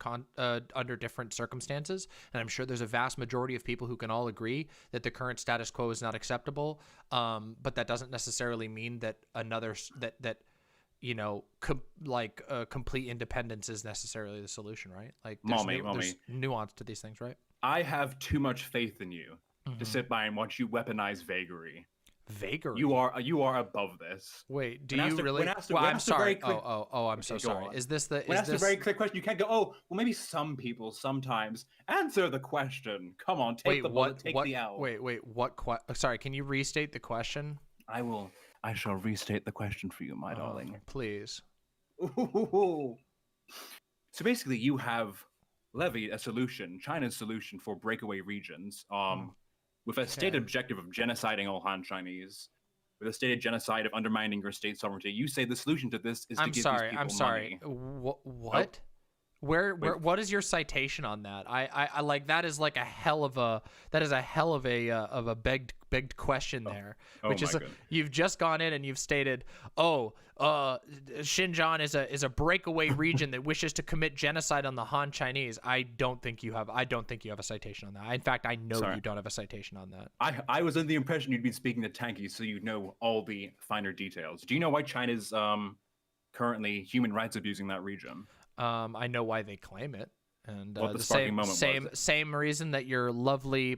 circumstances. And I'm sure there's a vast majority of people who can all agree that the current status quo is not acceptable. But that doesn't necessarily mean that complete independence is necessarily the solution, right? Like, there's nuance to these things, right? I have too much faith in you to sit by and watch you weaponize vagary. Vagary. You are above this. Wait, do you really? I'm sorry. I'm so sorry. Is this the? When asked a very clear question, you can't go. Oh, well, maybe some people sometimes. Answer the question. Come on, take the bullet, take the L. Wait. What? Sorry. Can you restate the question? I will. I shall restate the question for you, my darling. Please. Ooh. So basically, you have levied a solution, China's solution for breakaway regions. With a stated objective of genociding all Han Chinese, with a stated genocide of undermining your state sovereignty. You say the solution to this is to give these people money. What? Where what is your citation on that? I like that is like a hell of a begged question there, which is you've just gone in and you've stated, Xinjiang is a breakaway region that wishes to commit genocide on the Han Chinese. I don't think you have a citation on that. In fact, I know you don't have a citation on that. I was under the impression you'd be speaking to Tanky, so you'd know all the finer details. Do you know why China's currently human rights abusing that region? I know why they claim it, and the same reason that your lovely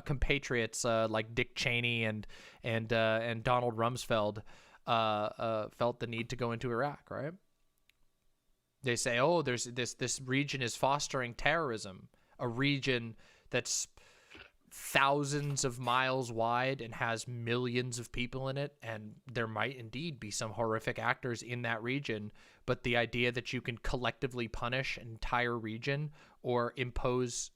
compatriots like Dick Cheney and Donald Rumsfeld felt the need to go into Iraq, right? They say, there's this region is fostering terrorism, a region that's thousands of miles wide and has millions of people in it, and there might indeed be some horrific actors in that region, but the idea that you can collectively punish an entire region or impose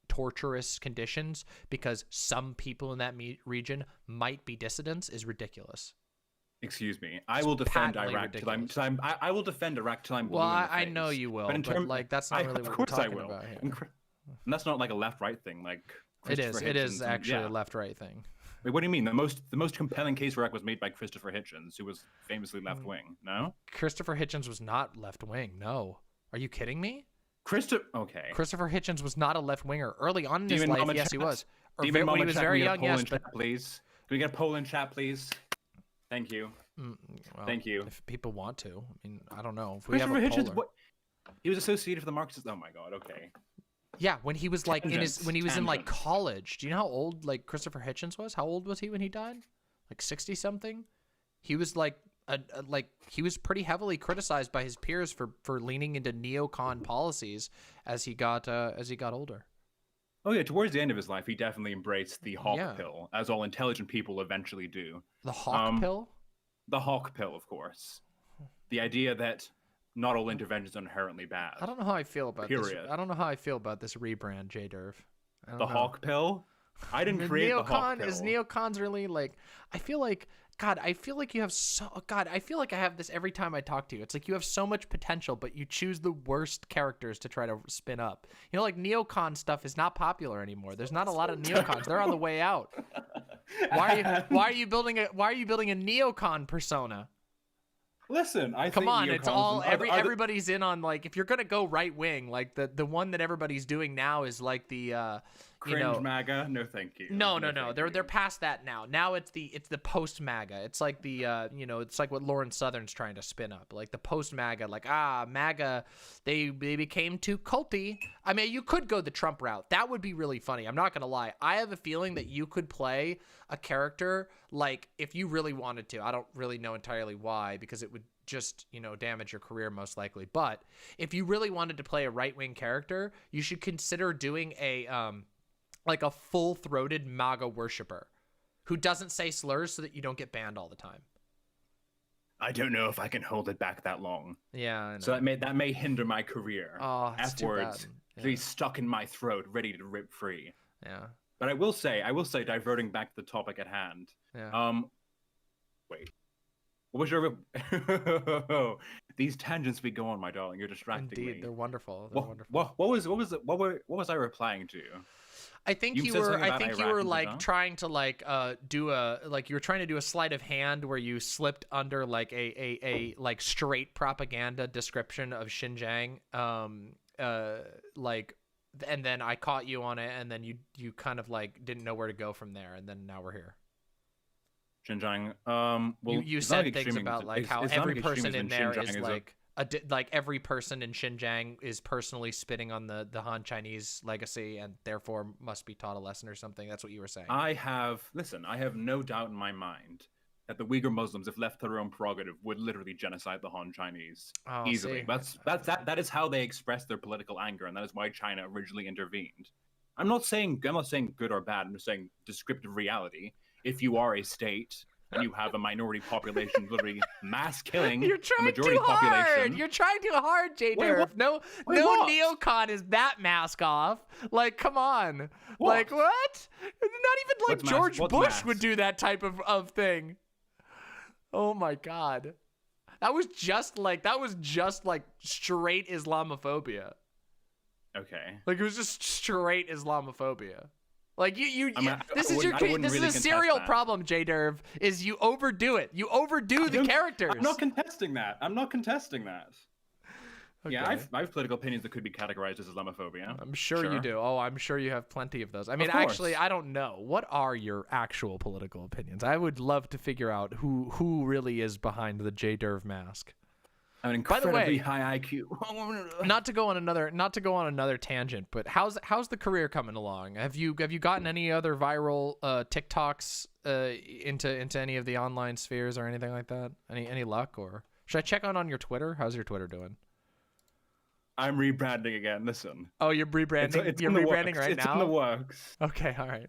torturous conditions because some people in that region might be dissidents is ridiculous. Excuse me. I will defend Iraq till I will defend Iraq till I'm blue in the face. I know you will, but that's not really what we're talking about here. And that's not like a left-right thing. Like it is actually a left-right thing. Wait, what do you mean? The most compelling case for Iraq was made by Christopher Hitchens, who was famously left-wing. No, Christopher Hitchens was not left-wing. No, are you kidding me? Christopher Hitchens was not a left-winger. Early on in his life, yes, he was. When he was very young, yes. Please, can we get a poll in chat, please? Thank you. Thank you. If people want to, I mean, I don't know. If we Christopher have a Hitchens, he was associated with the Marxists. Oh my God. Okay. Yeah, when he was like in like college. Do you know how old like Christopher Hitchens was? How old was he when he died? Like 60 something. He was like he was pretty heavily criticized by his peers for leaning into neocon policies as he got older. Oh yeah, towards the end of his life, he definitely embraced the hawk pill, as all intelligent people eventually do. The hawk pill? The hawk pill, of course. The idea that not all interventions are inherently bad. I don't know how I feel about this. I don't know how I feel about this rebrand, Jderv. The hawk pill? I didn't create the hawk pill. Is neocons really like? I feel like you have I feel like I have this every time I talk to you. It's like you have so much potential, but you choose the worst characters to try to spin up. You know, like neocon stuff is not popular anymore. There's not a lot of neocons. They're on the way out. Why are you building a neocon persona? Listen, come on, it's all everybody's in on, like, if you're gonna go right wing, like the one that everybody's doing now is like the Cringe MAGA? No, thank you. No. They're past that now. Now it's the post MAGA. It's like the it's like what Lauren Southern's trying to spin up. Like the post MAGA, like MAGA, they became too culty. I mean, you could go the Trump route. That would be really funny. I'm not gonna lie. I have a feeling that you could play a character like if you really wanted to. I don't really know entirely why, because it would just damage your career most likely. But if you really wanted to play a right-wing character, you should consider doing a like a full-throated MAGA worshiper who doesn't say slurs so that you don't get banned all the time. I don't know if I can hold it back that long. Yeah, I know. So that may hinder my career. Oh, that's too bad. F-words be stuck in my throat, ready to rip free. Yeah. But I will say, diverting back to the topic at hand. Yeah. Wait. What was your... These tangents we go on, my darling. You're distracting me. Indeed, they're wonderful. What was I replying to? I think you were like trying to do a sleight of hand where you slipped under like a like straight propaganda description of Xinjiang, and then I caught you on it, and then you kind of like didn't know where to go from there, and then now we're here. Xinjiang. Well, you said things about like how every person in there is like every person in Xinjiang is personally spitting on the Han Chinese legacy and therefore must be taught a lesson or something. That's what you were saying. I have no doubt in my mind that the Uyghur Muslims, if left to their own prerogative, would literally genocide the Han Chinese easily. See. That is how they express their political anger, and that is why China originally intervened. I'm not saying good or bad. I'm just saying descriptive reality. If you are a state and you have a minority population literally mass killing the majority population. You're trying too hard, Jderv. No neocon is that mask off. Like, come on. What? Like, what? Not even like George Bush would do that type of thing. Oh my God. That was just like straight Islamophobia. Okay. Like, it was just straight Islamophobia. Like this is a serial problem, Jderv. Is you overdo it. You overdo the characters. I'm not contesting that. Okay. Yeah, I have political opinions that could be categorized as Islamophobia. I'm sure you do. Oh, I'm sure you have plenty of those. I mean, actually, I don't know. What are your actual political opinions? I would love to figure out who really is behind the Jderv mask. An incredibly high IQ. not to go on another tangent, but how's the career coming along? Have you gotten any other viral TikToks into any of the online spheres or anything like that? Any luck? Or should I check on your Twitter? How's your Twitter doing? I'm rebranding again. Listen. Oh, you're rebranding. You're rebranding right now. It's in the works. Okay, all right.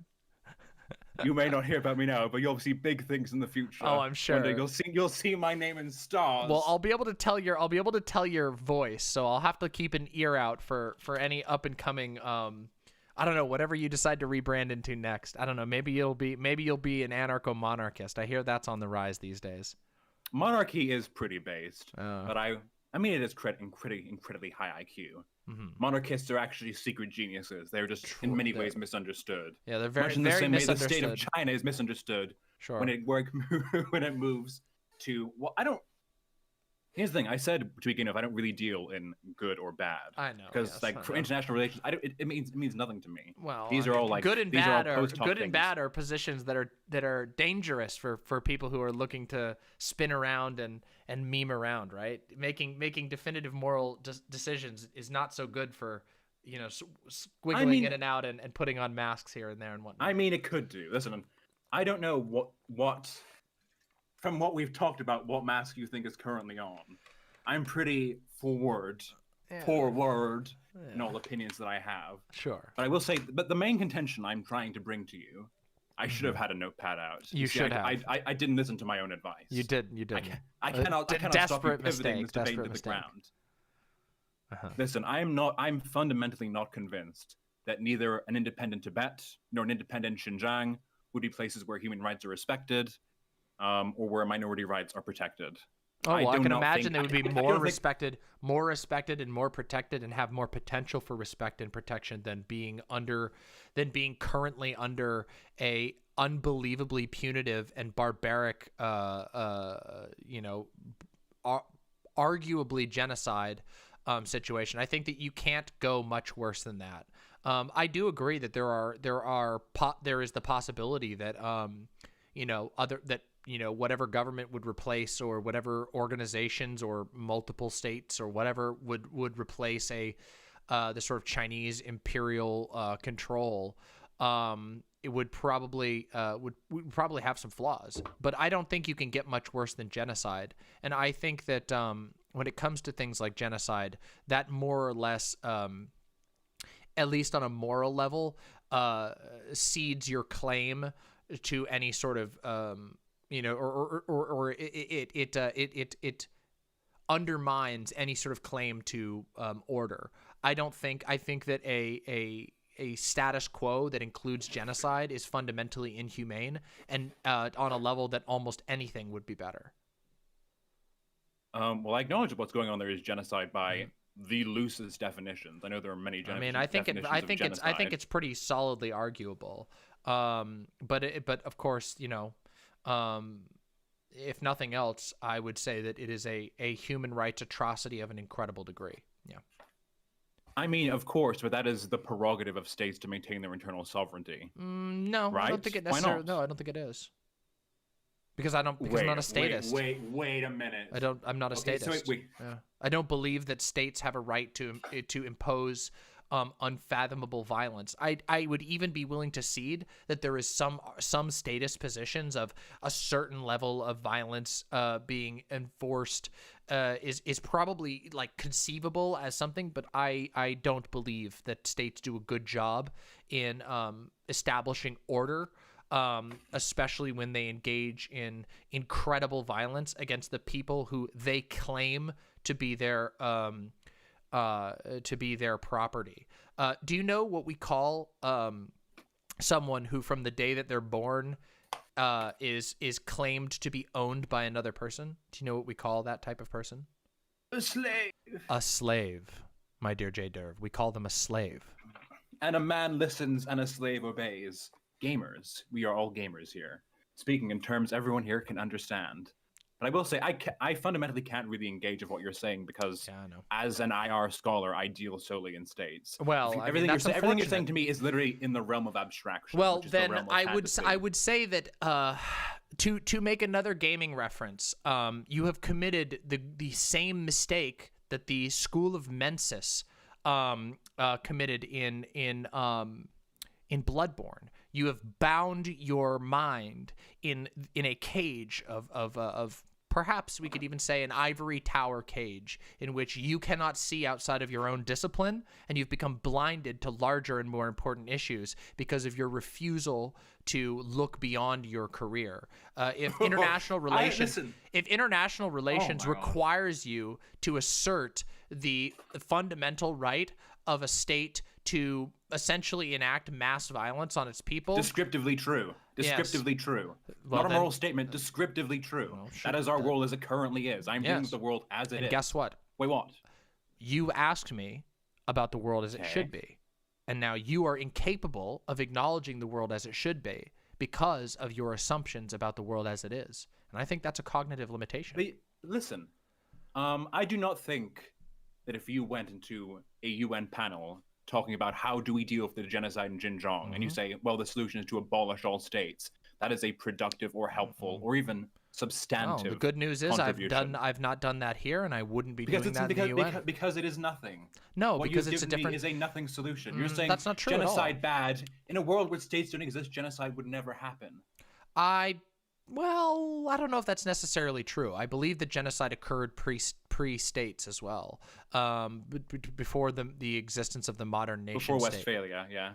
You may not hear about me now, but you'll see big things in the future. Oh, I'm sure. One day you'll see my name in stars. Well, I'll be able to tell your voice, so I'll have to keep an ear out for any up and coming I don't know, whatever you decide to rebrand into next. I don't know, maybe you'll be an anarcho-monarchist. I hear that's on the rise these days. Monarchy is pretty based, but I mean it is incredibly high IQ. Mm-hmm. Monarchists are actually secret geniuses. They're just in many ways misunderstood. Yeah, they're very, much in the same way the state of China is misunderstood. Sure. When it moves to here's the thing. I said to begin with, I don't really deal in good or bad. I know, because for international relations, it means nothing to me. Well, these are all like good and bad are positions that are dangerous for people who are looking to spin around and meme around, right? Making definitive moral decisions is not so good for squiggling in and out and putting on masks here and there and whatnot. I mean, it could do. Listen, I don't know what. From what we've talked about, what mask you think is currently on. I'm pretty forward in all opinions that I have. Sure. But I will say, the main contention I'm trying to bring to you, I should have had a notepad out. You should have. I didn't listen to my own advice. You didn't. I cannot stop you pivoting this debate into the ground. Uh-huh. Listen, I'm fundamentally not convinced that neither an independent Tibet nor an independent Xinjiang would be places where human rights are respected. Or where minority rights are protected. Oh, well, I can imagine they would be more respected and more protected and have more potential for respect and protection than being currently under a unbelievably punitive and barbaric, arguably genocide situation. I think that you can't go much worse than that. I do agree that there is the possibility that whatever government would replace, or whatever organizations or multiple states or whatever would replace the sort of Chinese imperial control. It would probably have some flaws, but I don't think you can get much worse than genocide. And I think that when it comes to things like genocide, that more or less, at least on a moral level, cedes your claim to any sort of or it undermines any sort of claim to order. I think that a status quo that includes genocide is fundamentally inhumane, and on a level that almost anything would be better. Well, I acknowledge what's going on there is genocide by the loosest definitions. I know there are many definitions. I think it's pretty solidly arguable. But of course, if nothing else, I would say that it is a human rights atrocity of an incredible degree. Yeah. I mean, of course, but that is the prerogative of states to maintain their internal sovereignty. No, right? I don't think it necessarily. No, I don't think it is. Because I'm not a statist. Wait a minute. I'm not a statist. So yeah. I don't believe that states have a right to impose unfathomable violence. I would even be willing to cede that there is some statist positions of a certain level of violence being enforced is probably like conceivable as something, but I don't believe that states do a good job in establishing order. Especially when they engage in incredible violence against the people who they claim to be their property. Do you know what we call someone who, from the day that they're born, is claimed to be owned by another person? Do you know what we call that type of person? A slave. A slave, my dear Jderv. We call them a slave. And a man listens and a slave obeys. Gamers. We are all gamers here. Speaking in terms everyone here can understand. But I will say, I fundamentally can't really engage with what you're saying because as an IR scholar, I deal solely in states. Well, everything you're saying to me is literally in the realm of abstraction. Well, then I would say that to make another gaming reference, you have committed the same mistake that the School of Mensis committed in Bloodborne. You have bound your mind in a cage of perhaps we could even say an ivory tower cage in which you cannot see outside of your own discipline, and you've become blinded to larger and more important issues because of your refusal to look beyond your career. If international relations requires you to assert the fundamental right of a state to essentially enact mass violence on its people. Descriptively true. Descriptively true. Well, not a moral statement, descriptively true. Well, that is our world as it currently is. I'm dealing with the world as it is. And guess what? Wait, what? You asked me about the world as it should be. And now you are incapable of acknowledging the world as it should be because of your assumptions about the world as it is. And I think that's a cognitive limitation. But listen, I do not think that if you went into a UN panel talking about how do we deal with the genocide in Xinjiang, and you say, well, the solution is to abolish all states, that is a productive or helpful or even substantive. The good news is I've not done that here, and I wouldn't be doing that in the UN. Because it is nothing. No, what because it's a different. Is a nothing solution. You're saying that's not true genocide bad. In a world where states don't exist, genocide would never happen. Well, I don't know if that's necessarily true. I believe that genocide occurred pre-states as well, before the existence of the modern nation before state. Westphalia, yeah.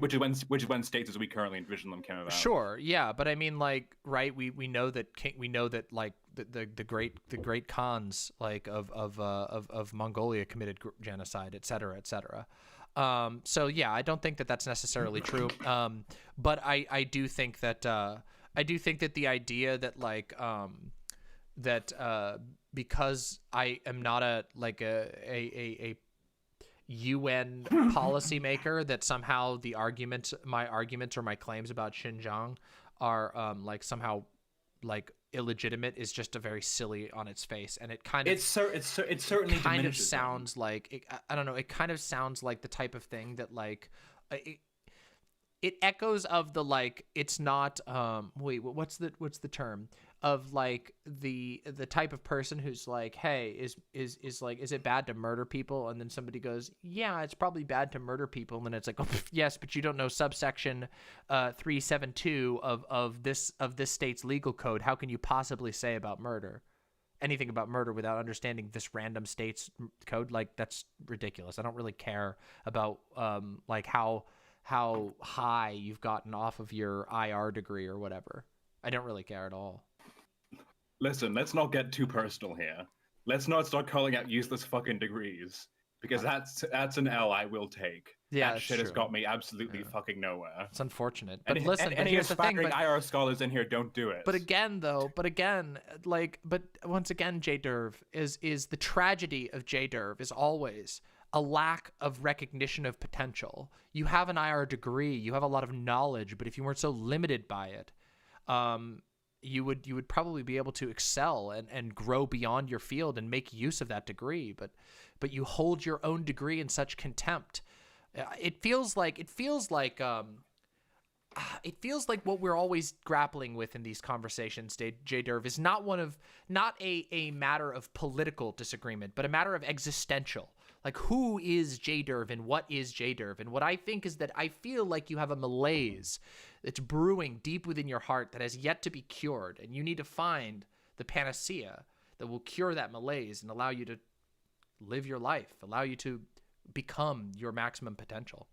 Which is when states as we currently envision them came about. Sure, yeah, but I mean, like, right? We know that like the great Khans like of Mongolia committed genocide, et cetera, et cetera. So yeah, I don't think that that's necessarily true. But I do think that the idea that like because I am not a UN policymaker, that somehow my arguments or my claims about Xinjiang are like somehow like illegitimate is just a very silly on its face, and it kind of it certainly kind of sounds like I don't know. It kind of sounds like the type of thing that like it echoes of the like it's not wait, what's the term of like the type of person who's like, hey, is like, is it bad to murder people? And then somebody goes, yeah, it's probably bad to murder people. And then it's like, oh, yes, but you don't know subsection 372 of this state's legal code. How can you possibly say about murder anything about murder without understanding this random state's code? Like, that's ridiculous. I don't really care about like how high you've gotten off of your IR degree or whatever. I don't really care at all. Listen, let's not get too personal here. Let's not start calling out useless fucking degrees, because that's an L I will take. Yeah, that shit true. has got me absolutely fucking nowhere. It's unfortunate, but and, listen, and, but any here's the thing. aspiring But, IR scholars in here, don't do it. but once again, Jderv is the tragedy of Jderv is always a lack of recognition of potential. You have an IR degree, you have a lot of knowledge, but if you weren't so limited by it, you would probably be able to excel and grow beyond your field and make use of that degree. But you hold your own degree in such contempt. It feels like what we're always grappling with in these conversations, Jderv, is not a matter of political disagreement, but a matter of existential. Like, who is Jderv and what is Jderv? And what I think is that I feel like you have a malaise that's brewing deep within your heart that has yet to be cured. And you need to find the panacea that will cure that malaise and allow you to live your life, allow you to become your maximum potential.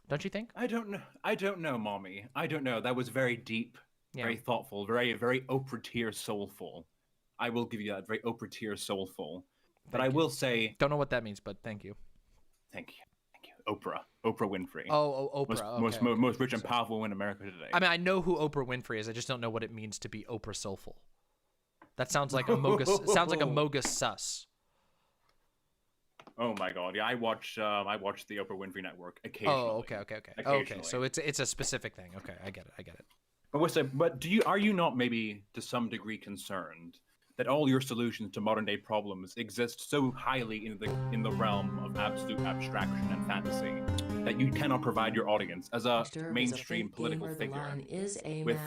Don't you think? I don't know, mommy. I don't know. That was very deep, very thoughtful, very, very Oprah tier soulful. I will give you that, very Oprah tier soulful. But I will say... Don't know what that means, but thank you. Thank you. Oprah Winfrey. Oh, Oprah. Most rich and powerful woman in America today. I mean, I know who Oprah Winfrey is. I just don't know what it means to be Oprah soulful. That sounds like a Mogus sus. Oh my god! Yeah, I watch the Oprah Winfrey Network occasionally. Oh, okay. Okay, so it's a specific thing. Okay, I get it. But are you not maybe to some degree concerned that all your solutions to modern day problems exist so highly in the realm of absolute abstraction and fantasy that you cannot provide your audience as a mainstream political figure with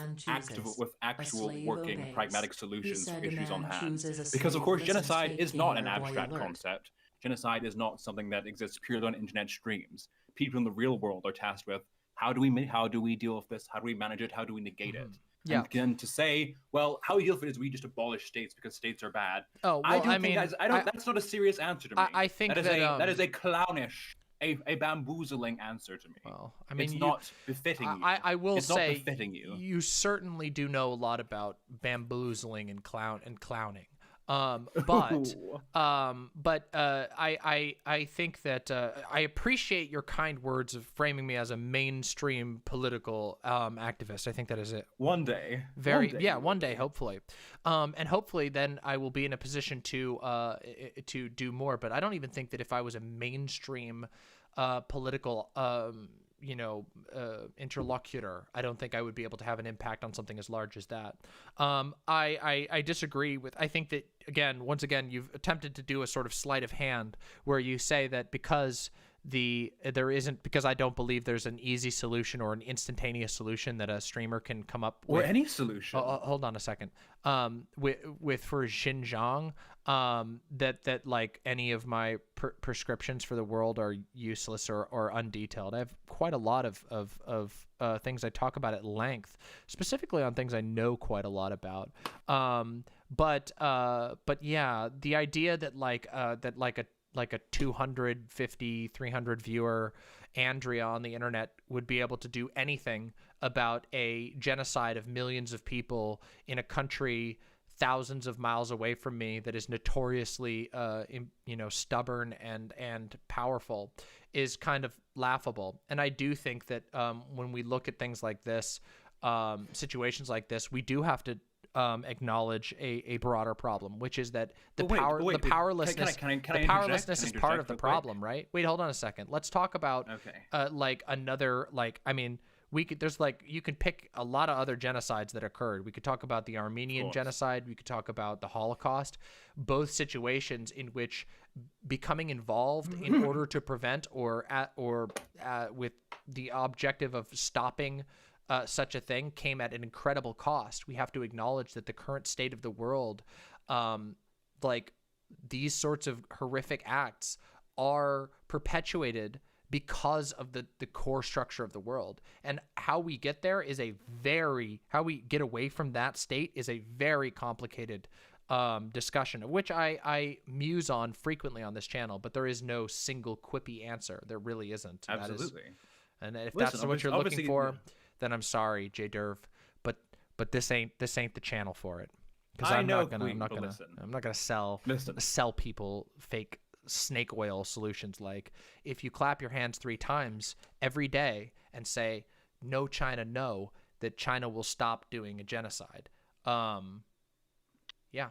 actual working pragmatic solutions to issues on hand? Because of course genocide is not an abstract concept. Genocide is not something that exists purely on internet streams. People in the real world are tasked with how do we deal with this? How do we manage it? How do we negate it? Yeah. And then to say, well, how we deal with it is we just abolish states because states are bad. Oh, well, that's not a serious answer to me. I think that is a clownish, a bamboozling answer to me. Well, I mean, it's not befitting you. I will say, not befitting you. You certainly do know a lot about bamboozling and clowning. But I think that I appreciate your kind words of framing me as a mainstream political activist. I think that is it. One day, hopefully, and hopefully then I will be in a position to do more. But I don't even think that if I was a mainstream political interlocutor, I don't think I would be able to have an impact on something as large as that. I disagree with, I think that, once again, you've attempted to do a sort of sleight of hand where you say that because I don't believe there's an easy solution or an instantaneous solution that a streamer can come up with. Or any solution. Hold on a second. With for Xinjiang, that like any of my prescriptions for the world are useless or undetailed. I have quite a lot of things I talk about at length, specifically on things I know quite a lot about. But yeah, the idea that like a 250, 300 viewer Andrea on the internet would be able to do anything about a genocide of millions of people in a country thousands of miles away from me that is notoriously stubborn and powerful is kind of laughable. And I do think that when we look at things like this, situations like this, we do have to acknowledge a broader problem, which is that the powerlessness is part of the problem, right? Wait, hold on a second. Let's talk about like another, like, I mean, there's like, you can pick a lot of other genocides that occurred. We could talk about the Armenian genocide. We could talk about the Holocaust, both situations in which becoming involved in order to prevent or with the objective of stopping such a thing came at an incredible cost. We have to acknowledge that the current state of the world, like these sorts of horrific acts are perpetuated because of the core structure of the world. And how we get there is how we get away from that state is a very complicated discussion, of which I muse on frequently on this channel, but there is no single quippy answer. There really isn't. Absolutely. And if that's what you're looking for, then I'm sorry, Jderv, but this ain't the channel for it. Because I'm not gonna sell people fake snake oil solutions. Like, if you clap your hands 3 times every day and say no China, no, that China will stop doing a genocide. Yeah.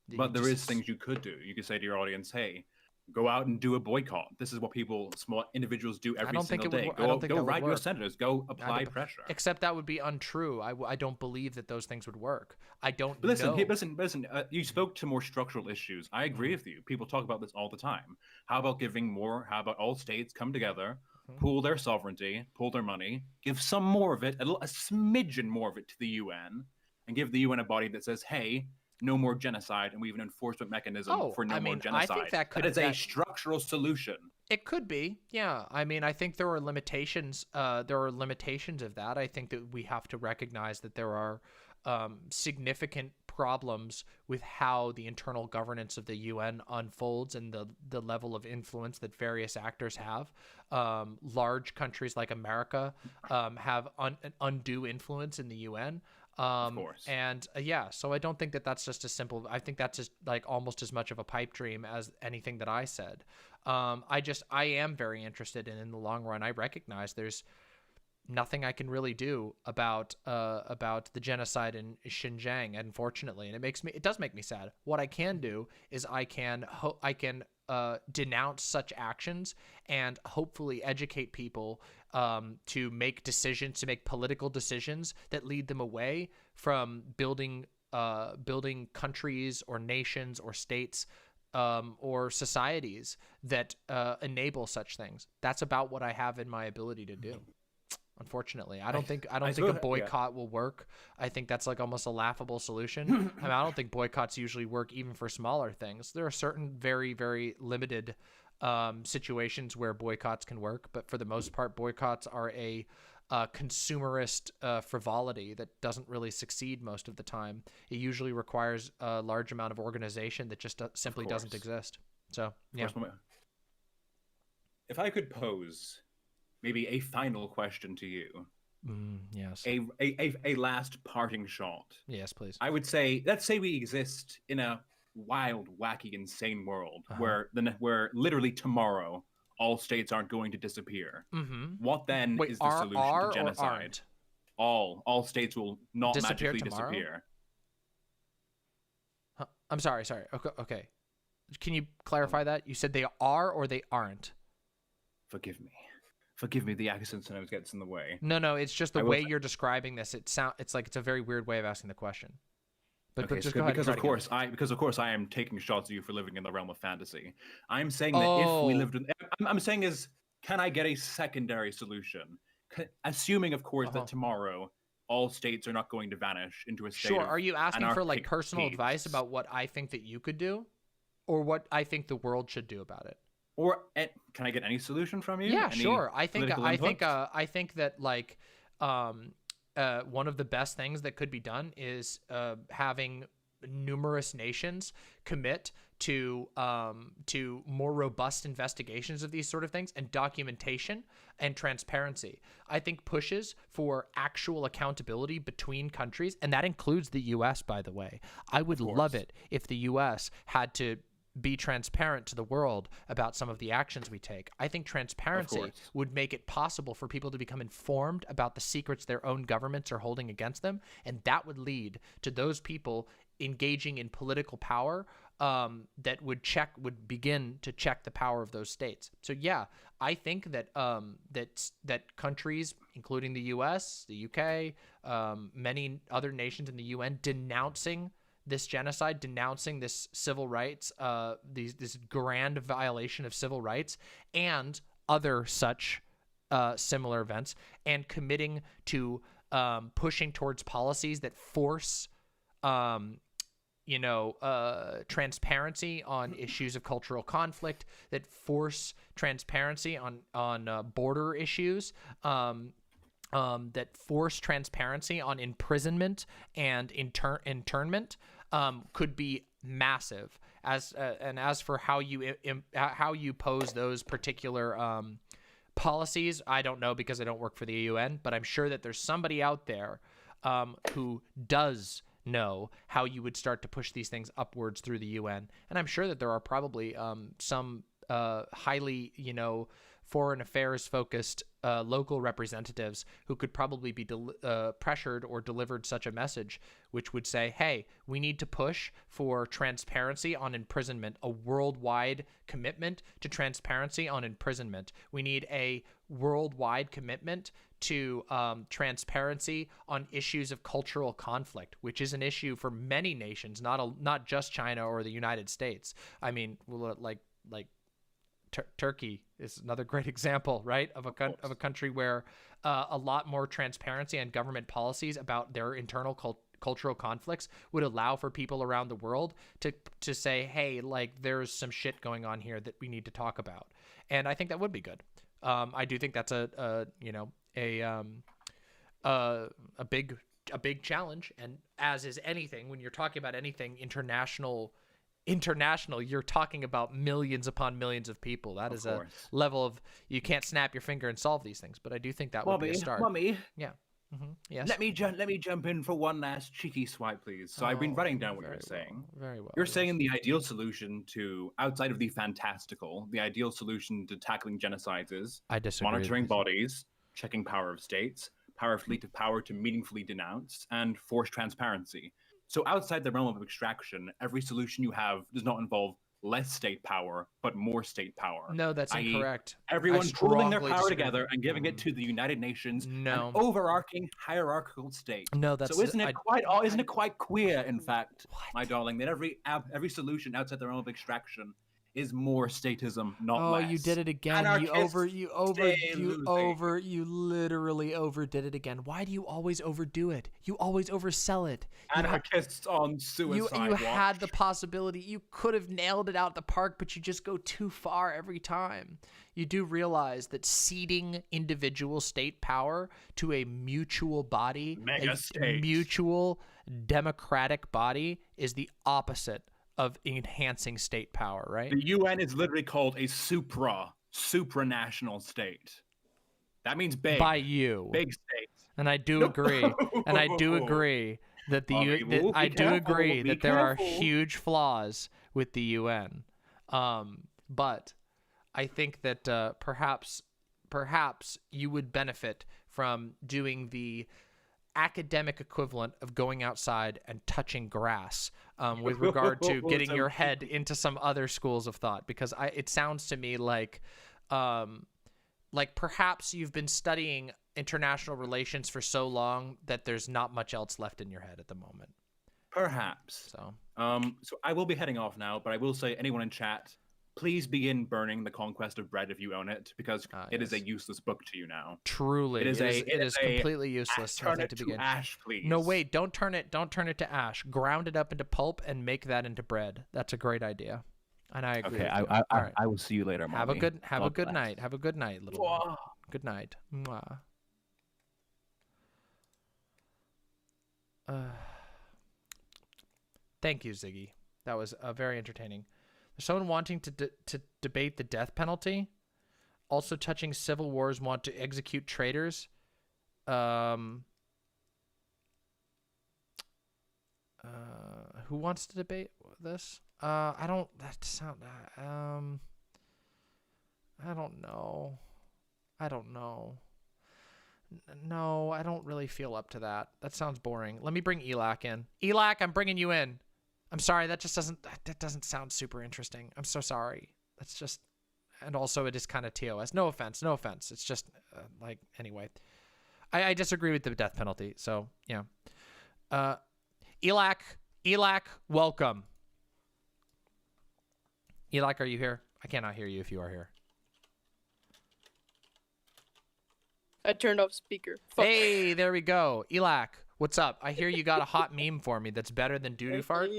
But there is things you could do. You could say to your audience, hey, go out and do a boycott. This is what small individuals do every single day. Go write your senators. Go apply pressure. Except that would be untrue. I don't believe that those things would work. I don't know. Listen. You spoke to more structural issues. I agree with you. People talk about this all the time. How about giving more? How about all states come together, pool their sovereignty, pool their money, give some more of it, a smidgen more of it to the UN, and give the UN a body that says, hey, no more genocide, and we have an enforcement mechanism for no more genocide. I think that is a structural solution. It could be, yeah. I mean, I think there are limitations. There are limitations of that. I think that we have to recognize that there are significant problems with how the internal governance of the UN unfolds and the level of influence that various actors have. Large countries like America have an undue influence in the UN. Of course. And yeah, so I don't think that that's just a simple, I think that's just like almost as much of a pipe dream as anything that I said. I am very interested in the long run, I recognize there's nothing I can really do about the genocide in Xinjiang, unfortunately. And it does make me sad. What I can do is I can denounce such actions and hopefully educate people to make political decisions that lead them away from building countries or nations or states or societies that enable such things. That's about what I have in my ability to do. Unfortunately, I don't think a boycott will work. I think that's like almost a laughable solution. I mean, I don't think boycotts usually work even for smaller things. There are certain very, very limited situations where boycotts can work, but for the most part, boycotts are a consumerist frivolity that doesn't really succeed most of the time. It usually requires a large amount of organization that just simply doesn't exist. So, yeah. If I could pose maybe a final question to you. Yes. A last parting shot. Yes, please. I would say, let's say we exist in a wild, wacky, insane world where literally tomorrow all states aren't going to disappear. What then is the solution to genocide? All states will not magically disappear. Huh? I'm sorry. Okay. Can you clarify that? You said they are or they aren't? Forgive me, the accent sometimes gets in the way. No, it's just the way you're describing this. It's like it's a very weird way of asking the question. But just go ahead. Because of course I am taking shots at you for living in the realm of fantasy. I'm saying that if we lived in, I'm saying is, can I get a secondary solution? Assuming, of course, that tomorrow all states are not going to vanish into a state. Sure. Are you asking for like personal advice about what I think that you could do, or what I think the world should do about it? Or can I get any solution from you? Yeah, sure. I think that like one of the best things that could be done is having numerous nations commit to more robust investigations of these sort of things and documentation and transparency. I think pushes for actual accountability between countries, and that includes the U.S., by the way. I would love it if the U.S. had to be transparent to the world about some of the actions we take. I think transparency would make it possible for people to become informed about the secrets their own governments are holding against them, and that would lead to those people engaging in political power that would begin to check the power of those states. So yeah, I think that that countries, including the U.S., the U.K., many other nations in the UN, denouncing this genocide, denouncing this civil rights, this grand violation of civil rights, and other such similar events, and committing to pushing towards policies that force transparency on issues of cultural conflict, that force transparency on border issues, that force transparency on imprisonment and internment, could be massive. As for how you pose those particular policies, I don't know, because I don't work for the UN, but I'm sure that there's somebody out there who does know how you would start to push these things upwards through the UN. And I'm sure that there are probably some highly, foreign affairs focused local representatives who could probably be pressured or delivered such a message, which would say, hey, we need to push for transparency on imprisonment, a worldwide commitment to transparency on imprisonment. We need a worldwide commitment to transparency on issues of cultural conflict, which is an issue for many nations, not just China or the United States. I mean, like Turkey is another great example, right, of a country where a lot more transparency and government policies about their internal cultural conflicts would allow for people around the world to say, hey, like, there's some shit going on here that we need to talk about. And I think that would be good. I do think that's a big challenge, and as is anything, when you're talking about anything international, you're talking about millions upon millions of people. That is a level of, you can't snap your finger and solve these things, but I do think that would be a start. Mummy, yeah. Yes. Let me jump in for one last cheeky swipe, please. So I've been writing down what you're saying. Very well. You're saying the ideal solution to, outside of the fantastical, the ideal solution to tackling genocides is monitoring bodies, checking power of states, power of lead power to meaningfully denounce, and forced transparency. So outside the realm of extraction, every solution you have does not involve less state power, but more state power. No, that's incorrect. Everyone pooling their power together and giving it to the United Nations, an overarching hierarchical state. No, that's so. Isn't it quite queer, in fact, my darling, that every solution outside the realm of extraction is more statism, not less. Oh, you did it again. You literally overdid it again. Why do you always overdo it? You always oversell it. Anarchists on suicide You had the possibility. You could have nailed it out of the park, but you just go too far every time. You do realize that ceding individual state power to a mutual body, a mutual democratic body, is the opposite of enhancing state power, right? The UN is literally called a supranational state. That means big. By you. Big state. And I do agree. And I do agree that there are huge flaws with the UN. But I think that perhaps you would benefit from doing the academic equivalent of going outside and touching grass with regard to getting your head into some other schools of thought, because it sounds to me like perhaps you've been studying international relations for so long that there's not much else left in your head at the moment. Perhaps. So I will be heading off now, but I will say, anyone in chat, please begin burning The Conquest of Bread if you own it, because it is a useless book to you now. Truly, it is completely useless. Turn it to ash, please. No, wait, don't turn it to ash. Ground it up into pulp and make that into bread. That's a great idea, and I agree. Okay, I will see you later, Mommy. Have a good night. Have a good night, little one. Good night. Mwah. Thank you, Ziggy. That was very entertaining. There's someone wanting to debate the death penalty. Also touching civil wars, want to execute traitors. Who wants to debate this? I don't. That sound. I don't know. No, I don't really feel up to that. That sounds boring. Let me bring Elac in. Elac, I'm bringing you in. I'm sorry, that doesn't sound super interesting. I'm so sorry. That's just, and also it is kind of TOS. No offense. It's just like, anyway. I disagree with the death penalty, so yeah. Elac, welcome. Elac, are you here? I cannot hear you if you are here. I turned off speaker. Fuck. Hey, there we go. Elac, what's up? I hear you got a hot meme for me that's better than doodoo fart.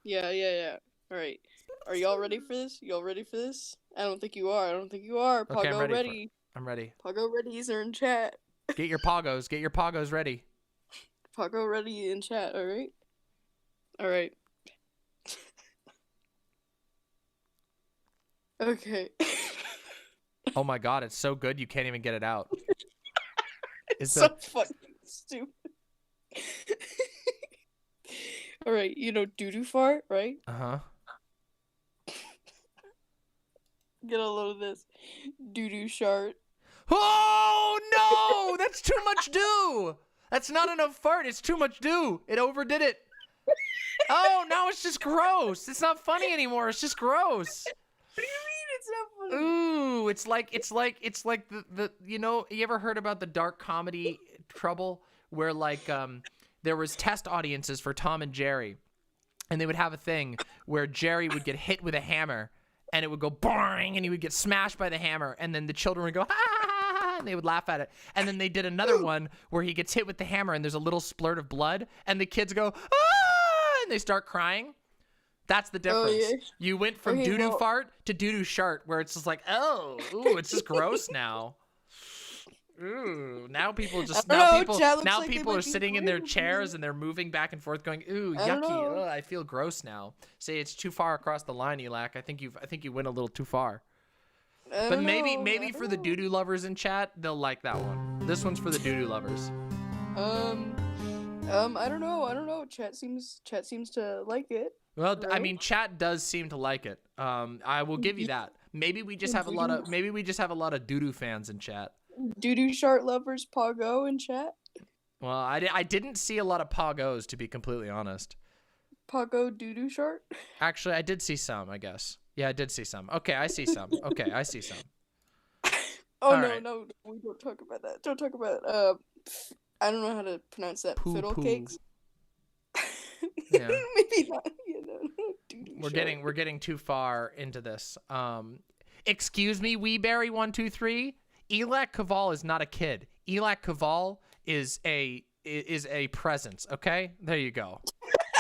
Yeah. All right. Are y'all ready for this? I don't think you are. Pago, Okay, I'm ready. I'm ready. Pago readies are in chat. Get your poggos ready. Pago ready in chat, alright? Alright. Okay. Oh my god, it's so good you can't even get it out. It's so fucking stupid. Alright, you know doodoo fart, right? Uh-huh. Get a load of this. Doodoo shart. Oh no! That's too much do! That's not enough fart, it's too much do! It overdid it! Oh, now it's just gross! It's not funny anymore, it's just gross! What do you mean it's not funny? Ooh, it's like the you know, you ever heard about the dark comedy trouble where like there was test audiences for Tom and Jerry, and they would have a thing where Jerry would get hit with a hammer and it would go boing and he would get smashed by the hammer, and then the children would go ah, and they would laugh at it. And then they did another one where he gets hit with the hammer and there's a little splurt of blood and the kids go ah, and they start crying. That's the difference. Oh, yeah. You went from doo-doo fart to doo-doo shart, where it's just like, oh, ooh, it's just gross now. Ooh, now people are sitting in their chairs and they're moving back and forth, going, ooh, yucky. Ugh, I feel gross now. Say it's too far across the line, Elac. I think you went a little too far. But maybe for the doo-doo lovers in chat, they'll like that one. This one's for the doo-doo lovers. I don't know. Chat seems to like it. Well, right? I mean, chat does seem to like it. I will give you that. Maybe we just have a lot of doo-doo fans in chat. Doo-doo shart lovers, Pago in chat. Well, I didn't see a lot of Pagos, to be completely honest. Pago doo-doo shart? Actually, I did see some, I guess. Yeah, I did see some. Okay, I see some. No, we don't talk about that. Don't talk about I don't know how to pronounce that. Fiddle cakes. Yeah. Maybe not. We're getting too far into this. Excuse me, Weeberry123. Elac Kaval is not a kid. Elac Kaval is a presence. Okay, there you go.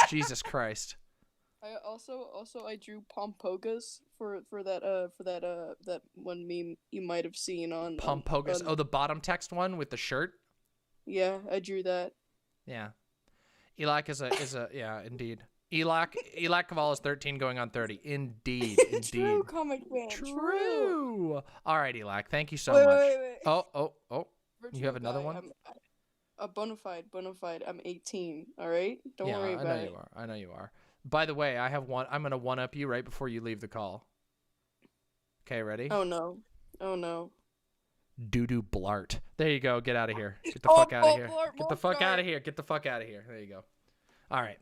Jesus Christ. I also drew Pompogas for that one meme you might have seen on Pompogas. Oh, the bottom text one with the shirt. Yeah, I drew that. Yeah. Elac is a yeah, indeed. Elac Kaval is 13 going on 30. Indeed. True, comic fan. True. All right, Elac. Thank you so much. Wait. Oh. You have another one? A bona fide. I'm 18, all right? Don't worry about it. I know you are. By the way, I have one. I'm going to one-up you right before you leave the call. Okay, ready? Oh, no. Doodoo blart. There you go. Get out of here. Get the fuck out of here. Get the fuck out of here. Get the fuck out of here. There you go. All right.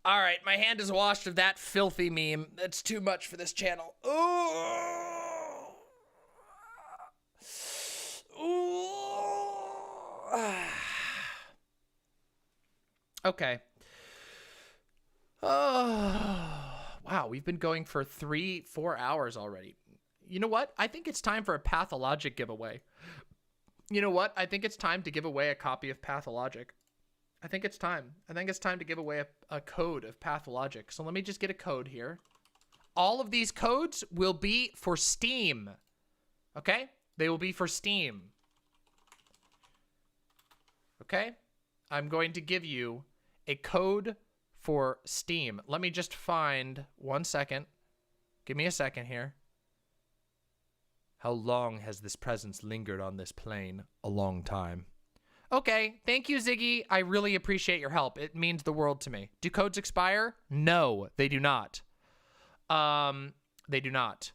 All right. My hand is washed of that filthy meme. That's too much for this channel. Okay. Wow. We've been going for 3-4 hours already. You know what? I think it's time for a Pathologic giveaway. You know what? I think it's time to give away a copy of Pathologic. I think it's time. I think it's time to give away a code of Pathologic. So let me just get a code here. All of these codes will be for Steam. Okay? They will be for Steam. Okay? I'm going to give you a code for Steam. Let me just find 1 second. Give me a second here. How long has this presence lingered on this plane? A long time. Okay, thank you, Ziggy. I really appreciate your help. It means the world to me. Do codes expire? No, they do not. They do not.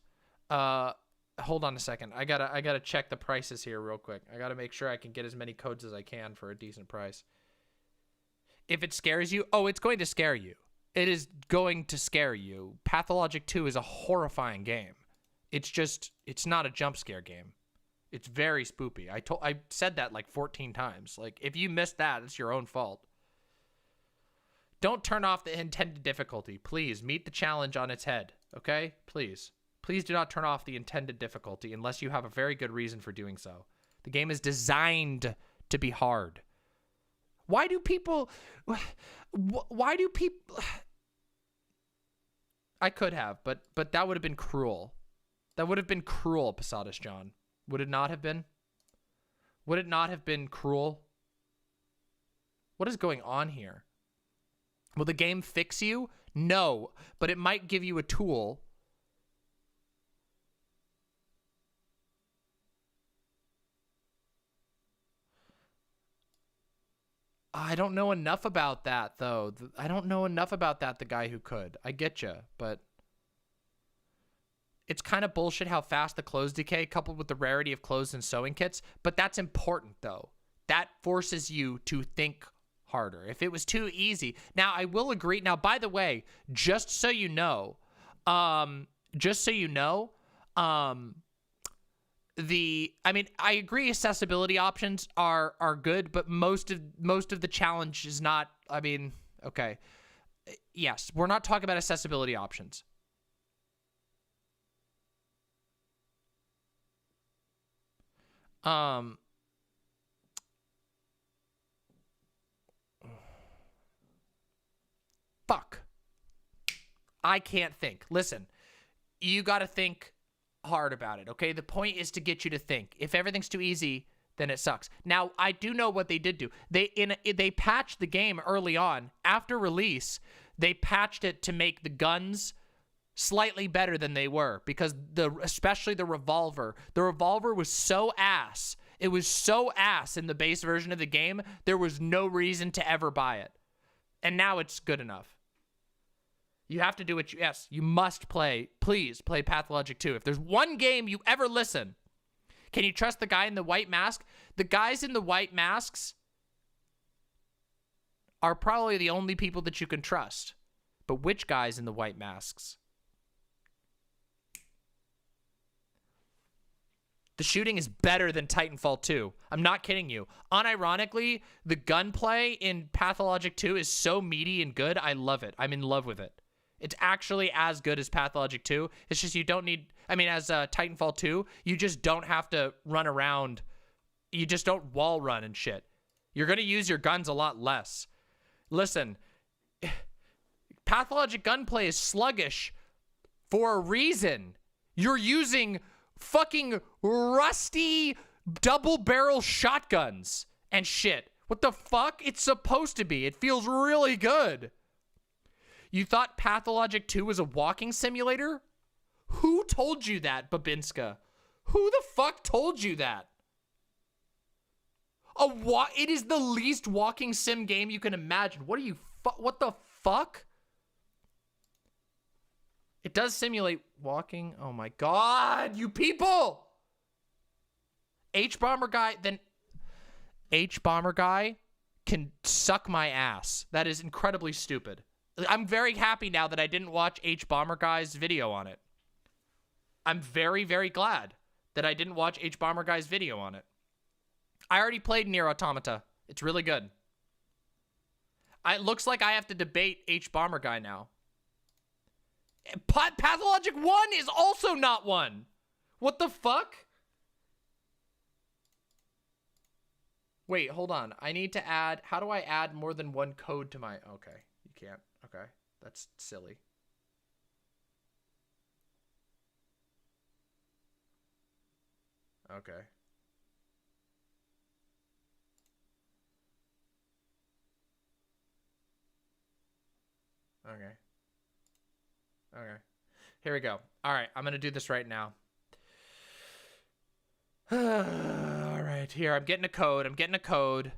hold on a second. I gotta check the prices here real quick. I gotta make sure I can get as many codes as I can for a decent price. If it scares you, oh, it's going to scare you. It is going to scare you. Pathologic 2 is a horrifying game. It's not a jump scare game. It's very spoopy. I said that like 14 times. Like, if you missed that, it's your own fault. Don't turn off the intended difficulty. Please, meet the challenge on its head, okay? Please. Please do not turn off the intended difficulty unless you have a very good reason for doing so. The game is designed to be hard. Why do people... I could have, but that would have been cruel. That would have been cruel, Posadas John. Would it not have been? Would it not have been cruel? What is going on here? Will the game fix you? No, but it might give you a tool. I don't know enough about that, though. I don't know enough about that, the guy who could. I get you, but... It's kind of bullshit how fast the clothes decay, coupled with the rarity of clothes and sewing kits, but that's important, though. That forces you to think harder. If it was too easy... Now, I will agree... Now, by the way, just so you know... I mean, I agree accessibility options are good, but most of the challenge is not... I mean, okay. Yes, we're not talking about accessibility options. Fuck. I can't think. Listen, you got to think hard about it, okay? The point is to get you to think. If everything's too easy, then it sucks. Now, I do know what they did do. They patched the game early on. After release, they patched it to make the guns slightly better than they were, because especially the revolver was so ass. It was so ass in the base version of the game, there was no reason to ever buy it. And now it's good enough. You have to do what yes, you must play. Please play Pathologic 2. If there's one game you ever listen, can you trust the guy in the white mask? The guys in the white masks are probably the only people that you can trust. But which guys in the white masks? The shooting is better than Titanfall 2. I'm not kidding you. Unironically, the gunplay in Pathologic 2 is so meaty and good. I love it. I'm in love with it. It's actually as good as Pathologic 2. It's just you don't need... I mean, as Titanfall 2, you just don't have to run around. You just don't wall run and shit. You're going to use your guns a lot less. Listen, Pathologic gunplay is sluggish for a reason. You're using fucking rusty double-barrel shotguns and shit. What the fuck? It's supposed to be. It feels really good. You thought Pathologic 2 was a walking simulator? Who told you that, Babinska? Who the fuck told you that? It is the least walking sim game you can imagine. What the fuck? It does simulate walking. Oh my god, you people! H-Bomber guy can suck my ass. That is incredibly stupid. I'm very happy now that I didn't watch H-Bomber guy's video on it. I'm very, very glad that I didn't watch H-Bomber guy's video on it. I already played Nier Automata. It's really good. It looks like I have to debate H-Bomber guy now. Pathologic 1 is also not one. What the fuck? Wait, hold on. I need to add... How do I add more than one code to my... Okay, you can't. Okay, that's silly. Okay. Okay. Okay. Here we go. All right, I'm going to do this right now. All right, here, I'm getting a code.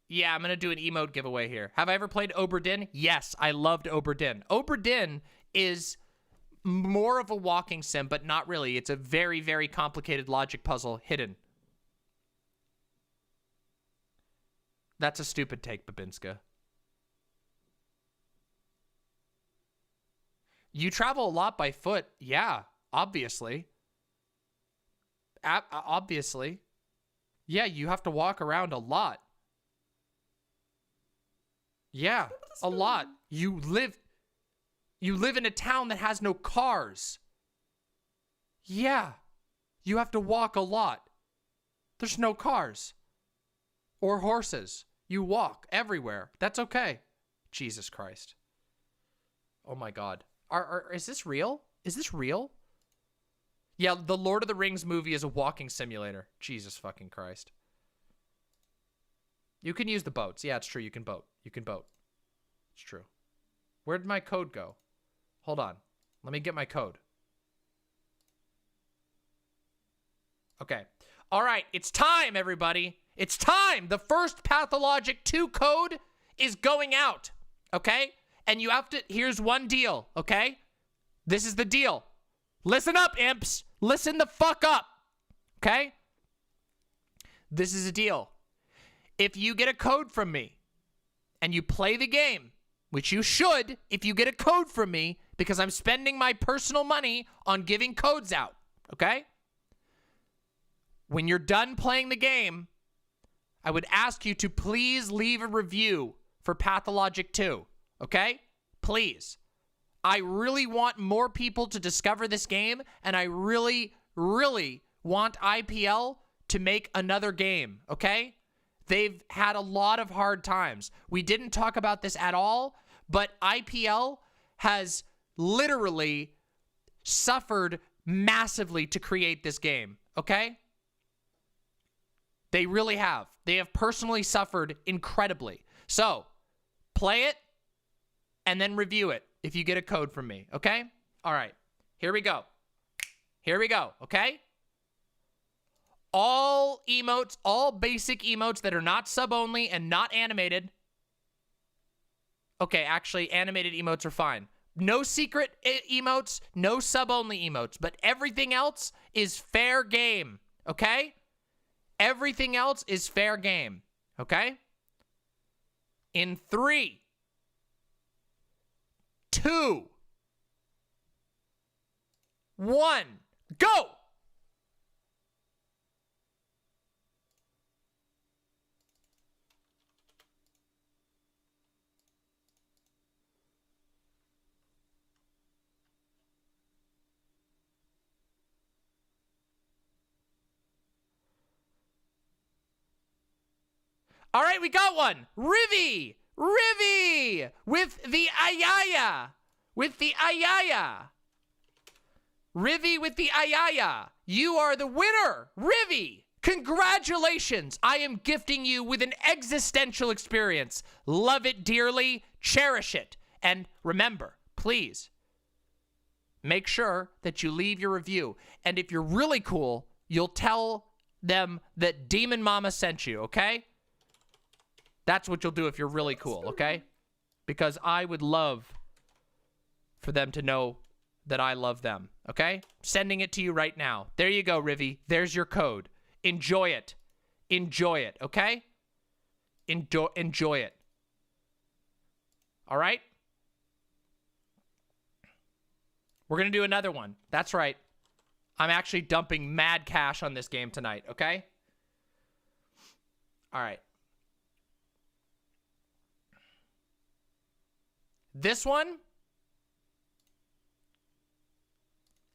Yeah, I'm going to do an emote giveaway here. Have I ever played Oberdin? Yes, I loved Oberdin. Oberdin is more of a walking sim, but not really. It's a very, very complicated logic puzzle hidden. That's a stupid take, Babinska. You travel a lot by foot. Yeah, obviously. Obviously. Yeah, you have to walk around a lot. Yeah, a lot. You live in a town that has no cars. Yeah, you have to walk a lot. There's no cars. Or horses. You walk everywhere. That's okay. Jesus Christ. Oh my God. Is this real? Is this real? Yeah, the Lord of the Rings movie is a walking simulator. Jesus fucking Christ. You can use the boats. Yeah, it's true. You can boat. You can boat. It's true. Where'd my code go? Hold on. Let me get my code. Okay. All right. It's time, everybody. It's time. The first Pathologic 2 code is going out. Okay? And you have to... Here's one deal. Okay? This is the deal. Listen up, imps. Listen the fuck up. Okay? This is a deal. If you get a code from me and you play the game, which you should if you get a code from me because I'm spending my personal money on giving codes out, okay? When you're done playing the game, I would ask you to please leave a review for Pathologic 2, okay? Please. I really want more people to discover this game, and I really, really want IPL to make another game, okay? They've had a lot of hard times. We didn't talk about this at all, but IPL has literally suffered massively to create this game, okay? They really have. They have personally suffered incredibly. So, play it and then review it if you get a code from me, okay? All right, here we go. Here we go, okay? All emotes, all basic emotes that are not sub-only and not animated. Okay, actually, animated emotes are fine. No secret emotes, no sub-only emotes, but everything else is fair game, okay? Everything else is fair game, okay? In 3, 2, 1, go! All right, we got one. Rivy with the ayaya. Rivy with the ayaya. You are the winner, Rivy. Congratulations. I am gifting you with an existential experience. Love it dearly. Cherish it. And remember, please, make sure that you leave your review. And if you're really cool, you'll tell them that Demon Mama sent you, okay? That's what you'll do if you're really cool, okay? Because I would love for them to know that I love them, okay? Sending it to you right now. There you go, Rivy. There's your code. Enjoy it. Enjoy it, okay? Enjoy it. All right? We're going to do another one. That's right. I'm actually dumping mad cash on this game tonight, okay? All right. This one,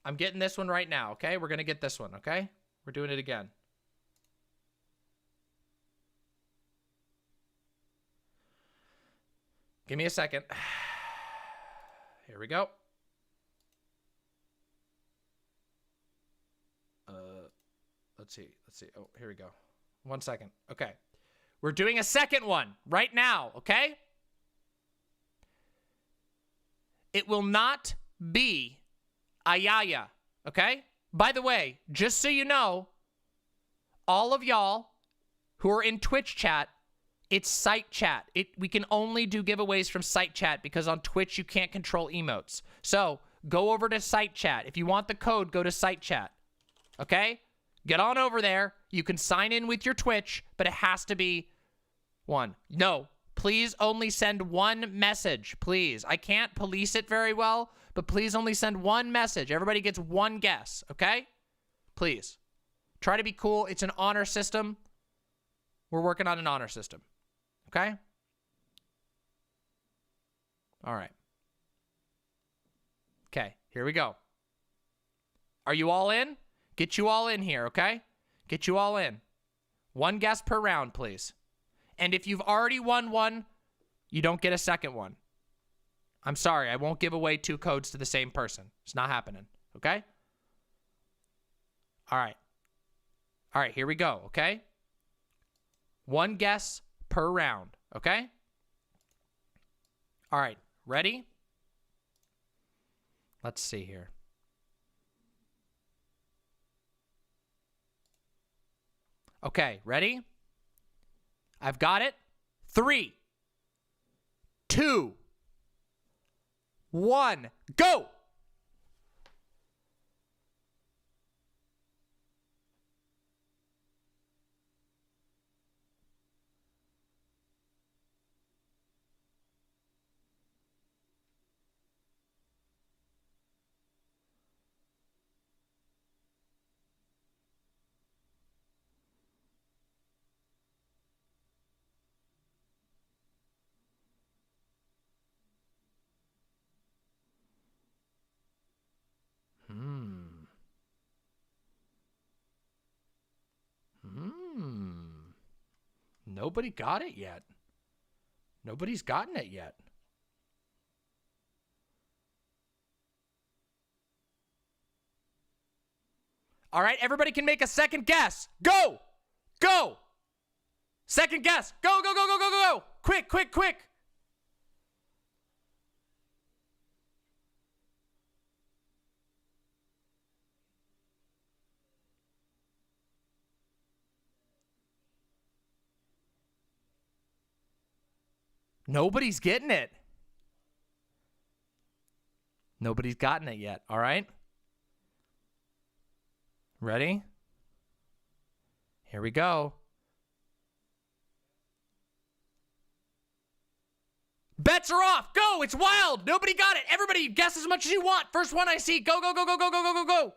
I'm getting this one right now, okay? We're going to get this one, okay? We're doing it again. Give me a second. Here we go. Let's see. Oh, here we go. 1 second. Okay. We're doing a second one right now, okay? It will not be ayaya, okay? By the way, just so you know, all of y'all who are in Twitch chat, it's site chat. We can only do giveaways from site chat because on Twitch you can't control emotes. So go over to site chat. If you want the code, go to site chat. Okay? Get on over there. You can sign in with your Twitch, but it has to be one. No, please only send one message, please. I can't police it very well, but please only send one message. Everybody gets one guess, okay? Please. Try to be cool. It's an honor system. We're working on an honor system, okay? All right. Okay, here we go. Are you all in? Get you all in here, okay? Get you all in. One guess per round, please. And if you've already won one, you don't get a second one. I'm sorry, I won't give away 2 codes to the same person. It's not happening, okay? All right. All right, here we go, okay? One guess per round, okay? All right, ready? Let's see here. Okay, ready? I've got it. 3, 2, 1, go! Nobody got it yet. Nobody's gotten it yet. All right, everybody can make a second guess. Go! Go! Second guess. Go, go, go, go, go, go, go! Quick, quick, quick! Nobody's getting it. Nobody's gotten it yet, all right? Ready? Here we go. Bets are off. Go. It's wild. Nobody got it. Everybody guess as much as you want. First one I see. Go, go, go, go, go, go, go, go, go.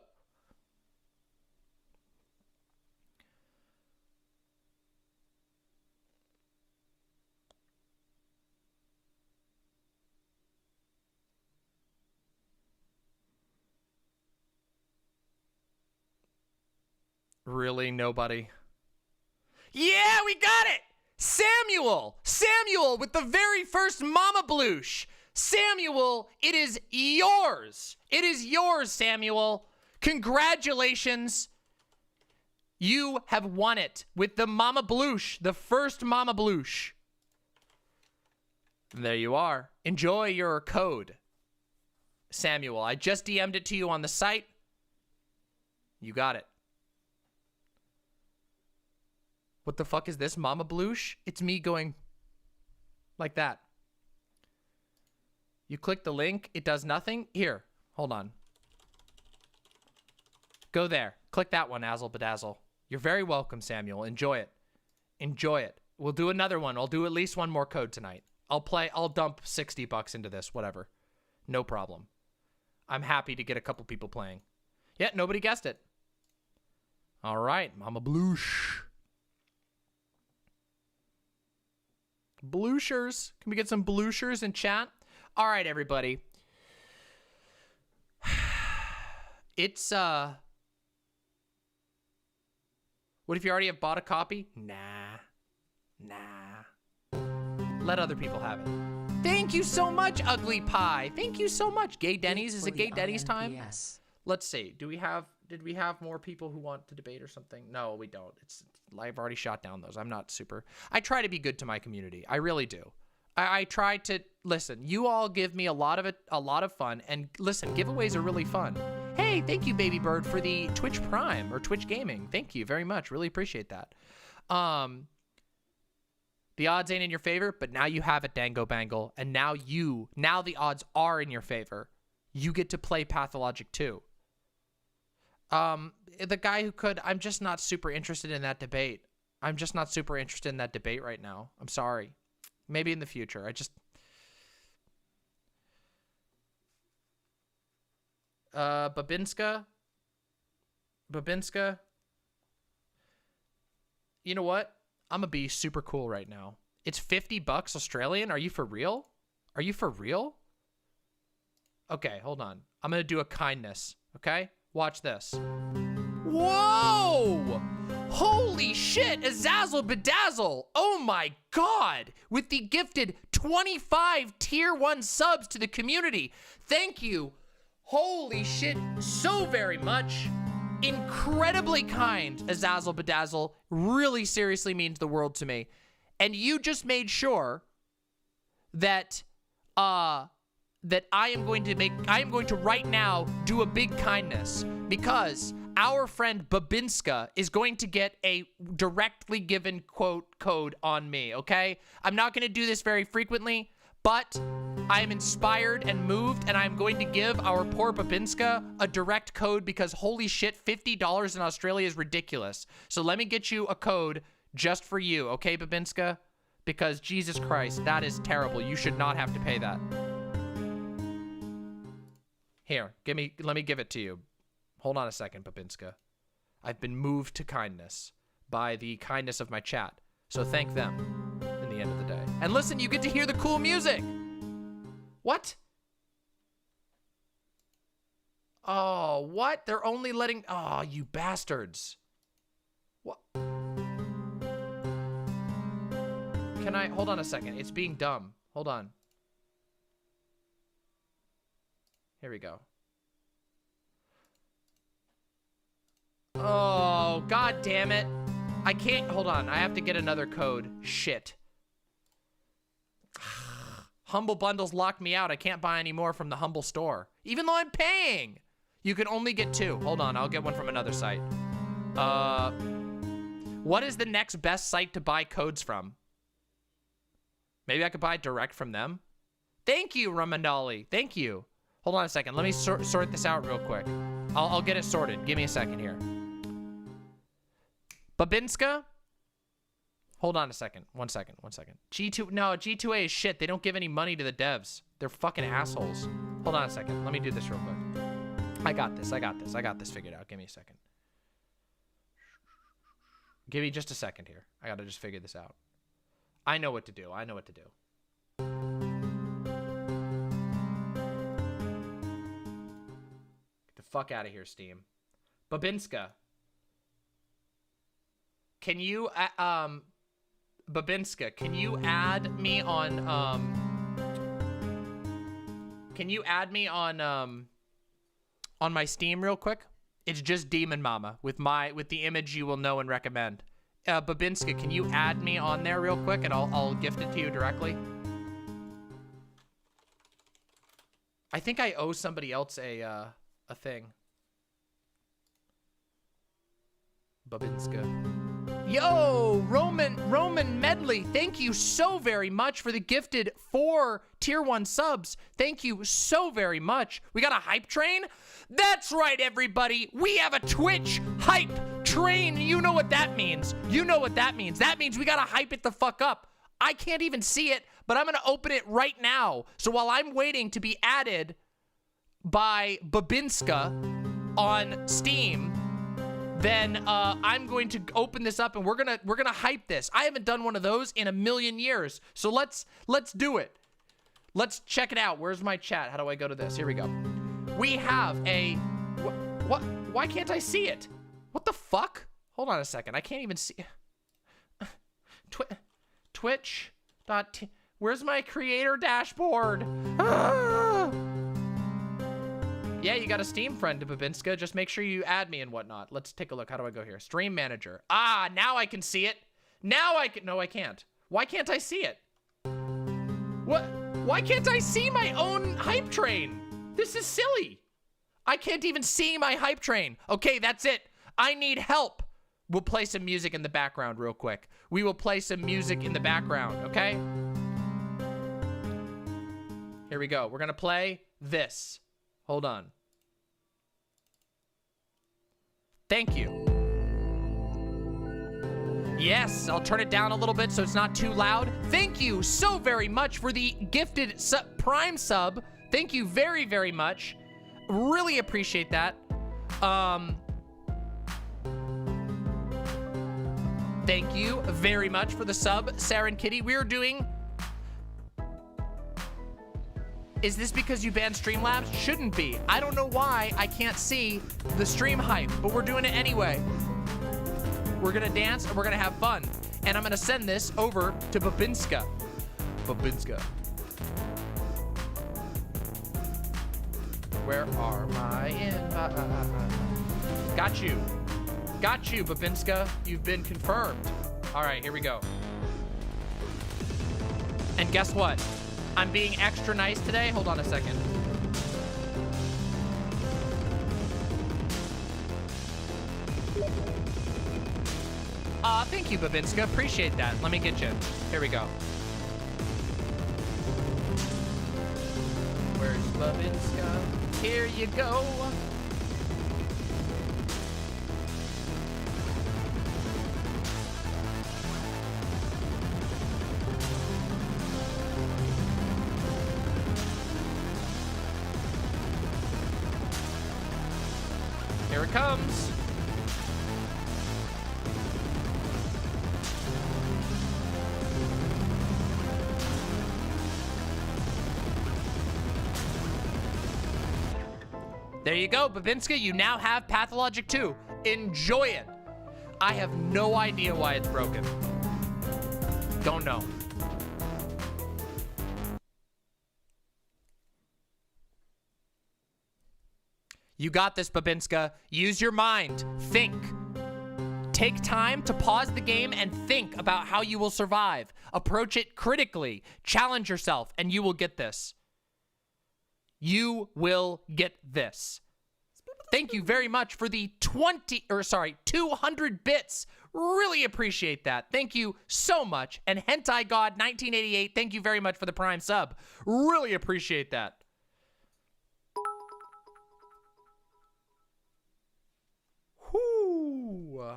Really, nobody? Yeah, we got it! Samuel! Samuel with the very first Mama Bloosh! Samuel, it is yours! It is yours, Samuel! Congratulations! You have won it with the Mama Bloosh, the first Mama Bloosh. There you are. Enjoy your code, Samuel. I just DM'd it to you on the site. You got it. What the fuck is this, Mama Bloosh? It's me going like that. You click the link, it does nothing. Here, hold on. Go there. Click that one, Azzle Bedazzle. You're very welcome, Samuel. Enjoy it. Enjoy it. We'll do another one. I'll do at least one more code tonight. I'll dump $60 into this, whatever. No problem. I'm happy to get a couple people playing. Yeah, nobody guessed it. All right, Mama Bloosh. Blooshers. Can we get some blooshers in chat? All right, everybody. It's, what if you already have bought a copy? Nah. Let other people have it. Thank you so much, Ugly Pie. Thank you so much. Gay Denny's. Is it Gay Denny's time? Yes. Let's see. Did we have more people who want to debate or something? No, we don't. I've already shot down those. I'm not super. I try to be good to my community. I really do. I try to listen. You all give me a lot of fun. And listen, giveaways are really fun. Hey, thank you, Baby Bird, for the Twitch Prime or Twitch Gaming. Thank you very much. Really appreciate that. The odds ain't in your favor, but now you have it, Dango Bangle, and now the odds are in your favor. you get to play Pathologic too. The guy who could, I'm just not super interested in that debate. I'm just not super interested in that debate right now. I'm sorry. Maybe in the future. Babinska. You know what? I'm gonna be super cool right now. It's $50 Australian. Are you for real? Are you for real? Okay, hold on. I'm gonna do a kindness, okay? Watch this. Whoa! Holy shit, Azazel Bedazzle! Oh my god! With the gifted 25 tier 1 subs to the community. Thank you. Holy shit, so very much. Incredibly kind, Azazel Bedazzle. Really seriously means the world to me. And you just made sure that that I am going to right now do a big kindness, because our friend Babinska is going to get a directly given quote code on me, okay? I'm not going to do this very frequently, but I am inspired and moved, and I'm going to give our poor Babinska a direct code, because holy shit, $50 in Australia is ridiculous. So let me get you a code just for you, okay, Babinska? Because Jesus Christ, that is terrible. You should not have to pay that. Here, let me give it to you. Hold on a second, Babinska. I've been moved to kindness by the kindness of my chat. So thank them in the end of the day. And listen, you get to hear the cool music. What? Oh, what? They're only letting... Oh, you bastards. What? Can I... Hold on a second. It's being dumb. Hold on. Here we go. Oh, god damn it. I can't... Hold on. I have to get another code. Shit. Humble Bundles locked me out. I can't buy any more from the Humble store. Even though I'm paying. You can only get 2. Hold on. I'll get one from another site. What is the next best site to buy codes from? Maybe I could buy direct from them? Thank you, Ramandali. Thank you. Hold on a second. Let me sort this out real quick. I'll get it sorted. Give me a second here. Babinska? Hold on a second. One second. G2A is shit. They don't give any money to the devs. They're fucking assholes. Hold on a second. Let me do this real quick. I got this figured out. Give me a second. Give me just a second here. I gotta just figure this out. I know what to do. Get the fuck out of here, Steam. Babinska. Can you, Babinska, can you add me on my Steam real quick? It's just Demon Mama with the image you will know and recommend. Babinska, can you add me on there real quick, and I'll gift it to you directly? I think I owe somebody else a thing. Babinska. Yo, Roman Medley, thank you so very much for the gifted 4 tier 1 subs. Thank you so very much. We got a hype train? That's right, everybody. We have a Twitch hype train. You know what that means. That means we gotta hype it the fuck up. I can't even see it, but I'm gonna open it right now. So while I'm waiting to be added by Babinska on Steam, then I'm going to open this up, and we're gonna hype this. I haven't done one of those in a million years. So let's do it. Let's check it out. Where's my chat? How do I go to this? Here we go. We have a what? Why can't I see it? What the fuck? Hold on a second. I can't even see. Twitch. Where's my creator dashboard? Ah! Yeah, you got a Steam friend to Babinska. Just make sure you add me and whatnot. Let's take a look. How do I go here? Stream manager. Ah, now I can see it. Now I can. No, I can't. Why can't I see it? What? Why can't I see my own hype train? This is silly. I can't even see my hype train. Okay, that's it. I need help. We'll play some music in the background real quick. We will play some music in the background, okay? Here we go. We're gonna play this. Hold on. Thank you. Yes, I'll turn it down a little bit so it's not too loud. Thank you so very much for the gifted Prime sub. Thank you very, very much. Really appreciate that. Thank you very much for the sub, Sarah and Kitty. We're doing... Is this because you banned Streamlabs? Shouldn't be. I don't know why I can't see the stream hype, but we're doing it anyway. We're gonna dance and we're gonna have fun. And I'm gonna send this over to Babinska. Babinska. Where are my invites? Got you. Got you, Babinska. You've been confirmed. All right, here we go. And guess what? I'm being extra nice today. Hold on a second. Thank you, Babinska. Appreciate that. Let me get you. Here we go. Where's Babinska? Here you go. Here it comes. There you go, Babinska. You now have Pathologic 2. Enjoy it. I have no idea why it's broken. Don't know. You got this, Babinska. Use your mind. Think. Take time to pause the game and think about how you will survive. Approach it critically. Challenge yourself, and you will get this. You will get this. Thank you very much for the 200 bits. Really appreciate that. Thank you so much. And Hentai God 1988, thank you very much for the Prime sub. Really appreciate that. Whoo.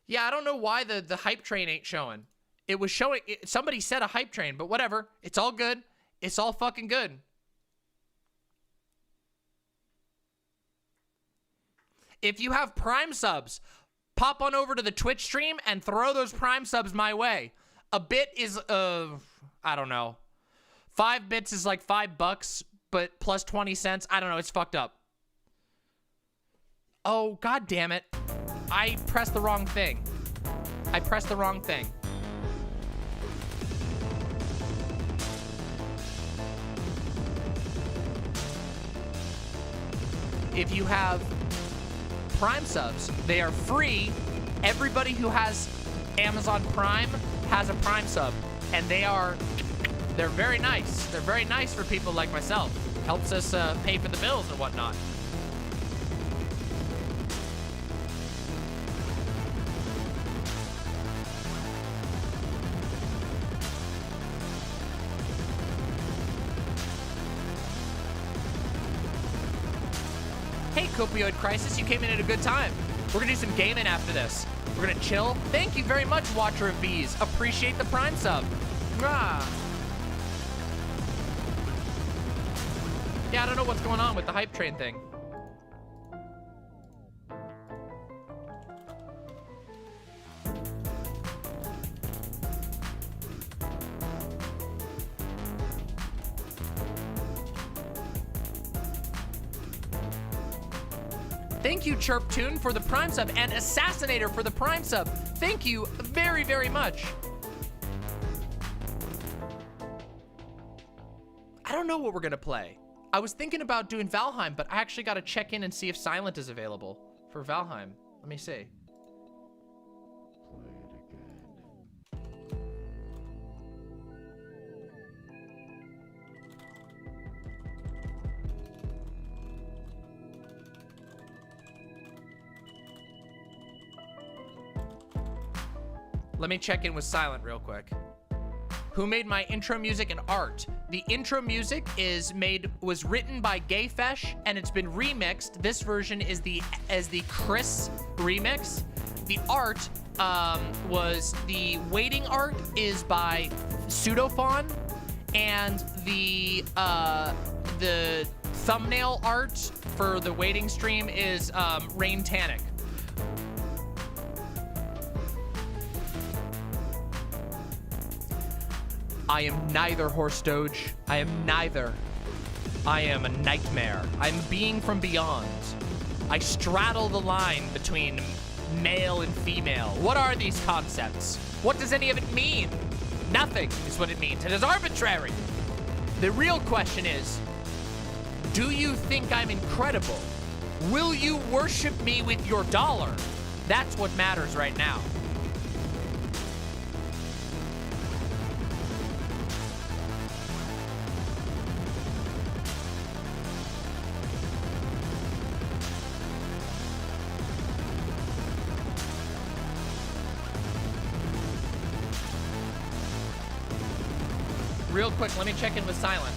Yeah, I don't know why the hype train ain't showing. It was showing, somebody said a hype train, but whatever. It's all good. It's all fucking good. If you have Prime subs, pop on over to the Twitch stream and throw those Prime subs my way. A bit is, I don't know. 5 bits is like $5, but plus 20 cents. I don't know. It's fucked up. Oh, god damn it. I pressed the wrong thing. I pressed the wrong thing. If you have Prime subs, they are free. Everybody who has Amazon Prime has a Prime sub, and they're very nice. They're very nice for people like myself. Helps us pay for the bills and whatnot. Hey, Copioid Crisis, you came in at a good time. We're gonna do some gaming after this. We're gonna chill. Thank you very much, Watcher of Bees. Appreciate the Prime sub. Mwah. Yeah, I don't know what's going on with the hype train thing. Thank you, ChirpTune, for the Prime sub, and Assassinator for the Prime sub. Thank you very, very much. I don't know what we're gonna play. I was thinking about doing Valheim, but I actually gotta check in and see if Silent is available for Valheim. Let me see. Let me check in with Silent real quick. Who made my intro music and art? The intro music was written by Gayfesh, and it's been remixed. This version is the Chris remix. The art was the waiting art is by Pseudophon, and the thumbnail art for the waiting stream is Rain Tanic. I am neither, Horse Doge. I am neither. I am a nightmare. I'm being from beyond. I straddle the line between male and female. What are these concepts? What does any of it mean? Nothing is what it means. It is arbitrary. The real question is, do you think I'm incredible? Will you worship me with your dollar? That's what matters right now. Real quick, let me check in with Silent.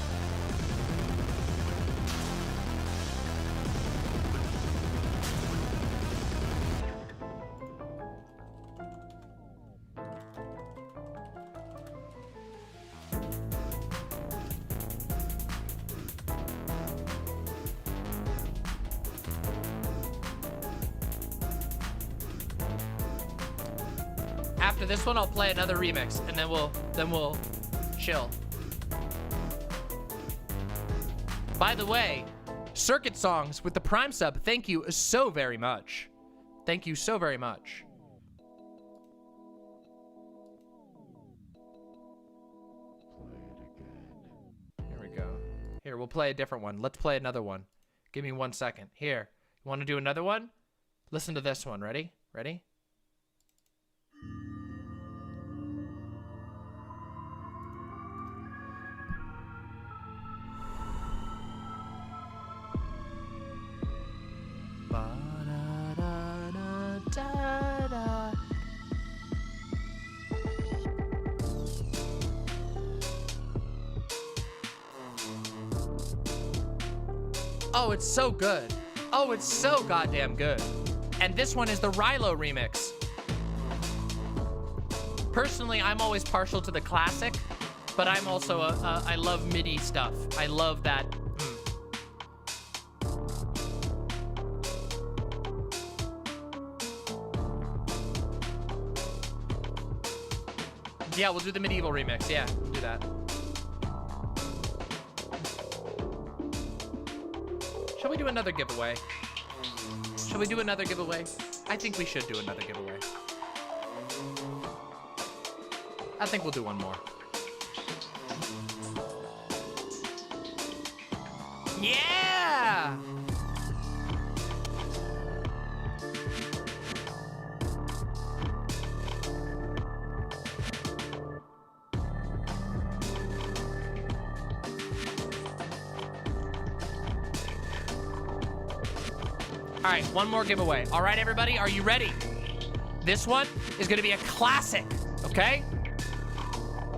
After this one, I'll play another remix, and then we'll chill. By the way, Circuit Songs with the Prime sub, thank you so very much. Thank you so very much. Here we go. Here, we'll play a different one. Let's play another one. Give me 1 second. Here, you want to do another one? Listen to this one. Ready? Ready? Oh, it's so good. Oh, it's so goddamn good. And this one is the Rilo remix. Personally, I'm always partial to the classic, but I'm also I love MIDI stuff. I love that. Yeah, we'll do the medieval remix. Yeah, we'll do that. Shall we do another giveaway? Shall we do another giveaway? I think we should do another giveaway. I think we'll do one more. Yeah! All right, one more giveaway. All right, everybody, are you ready? This one is gonna be a classic, okay?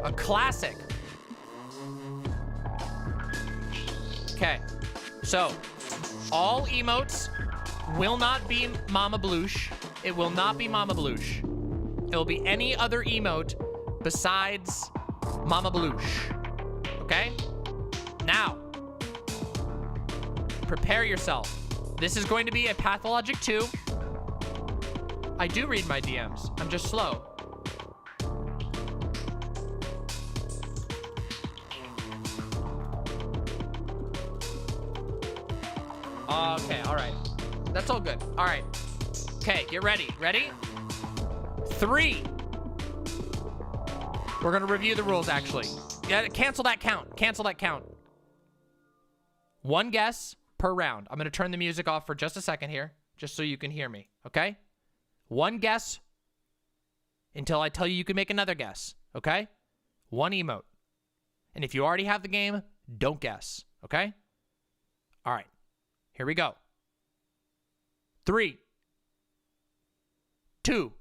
A classic. Okay, so all emotes will not be Mama Bloosh. It will not be Mama Bloosh. It will be any other emote besides Mama Bloosh, okay? Now, prepare yourself. This is going to be a Pathologic 2. I do read my DMs. I'm just slow. Okay, all right. That's all good. All right. Okay, get ready. Ready? 3. We're going to review the rules, actually. Yeah, cancel that count. Cancel that count. 1 guess per round. I'm going to turn the music off for just a second here, just so you can hear me, okay? 1 guess until I tell you you can make another guess, okay? 1 emote. And if you already have the game, don't guess, okay? All right, here we go. 3, 2,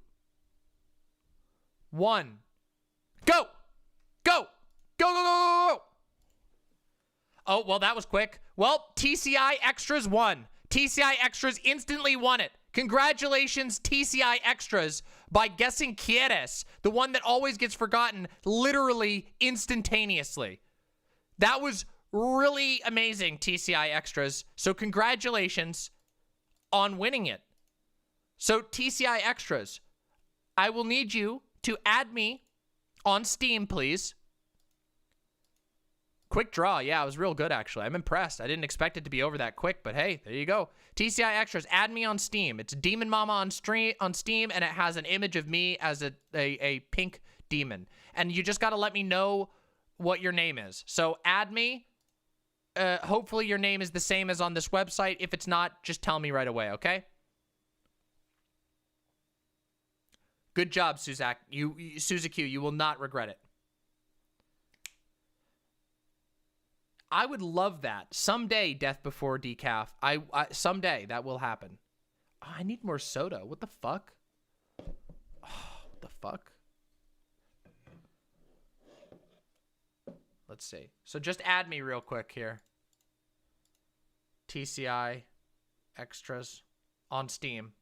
1, go! Go! Go, go, go, go, go. Oh, well, that was quick. Well, TCI Extras won. TCI Extras instantly won it. Congratulations, TCI Extras, by guessing Quieres, the one that always gets forgotten literally instantaneously. That was really amazing, TCI Extras. So congratulations on winning it. So TCI Extras, I will need you to add me on Steam, please. Quick draw. Yeah, it was real good, actually. I'm impressed. I didn't expect it to be over that quick, but hey, there you go. TCI Extras, add me on Steam. It's Demon Mama on Steam, and it has an image of me as a pink demon. And you just got to let me know what your name is. So add me. Hopefully your name is the same as on this website. If it's not, just tell me right away, okay? Good job, Suzuki. You will not regret it. I would love that. Someday, Death Before Decaf. Someday, that will happen. Oh, I need more soda. What the fuck? Oh, what the fuck? Let's see. So just add me real quick here. TCI Extras on Steam.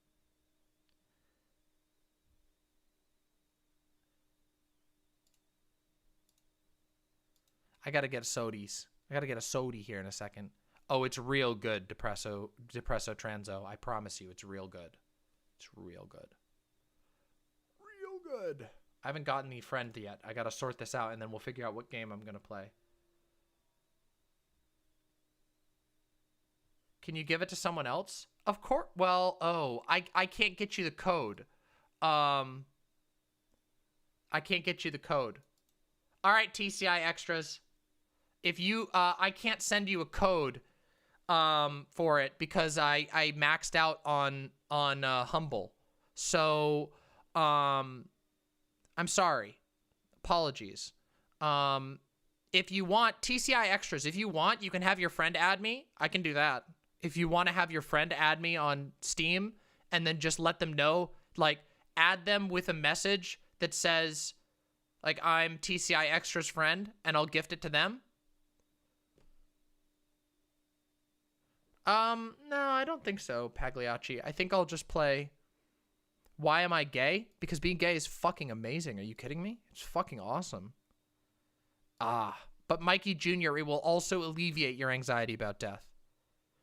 I gotta get sodies. I gotta get a sody here in a second. Oh, it's real good, Depresso Transo. I promise you, it's real good. It's real good. Real good. I haven't gotten the friend yet. I gotta sort this out, and then we'll figure out what game I'm gonna play. Can you give it to someone else? Of course. Well, oh, I can't get you the code. I can't get you the code. All right, TCI Extras. If you, I can't send you a code for it because I maxed out on Humble. So, I'm sorry. Apologies. If you want TCI Extras, if you want, you can have your friend add me. I can do that. If you want to have your friend add me on Steam and then just let them know, like, add them with a message that says, like, I'm TCI Extras friend, and I'll gift it to them. No, I don't think so, Pagliacci. I think I'll just play Why Am I Gay? Because being gay is fucking amazing. Are you kidding me? It's fucking awesome. But Mikey Jr., it will also alleviate your anxiety about death.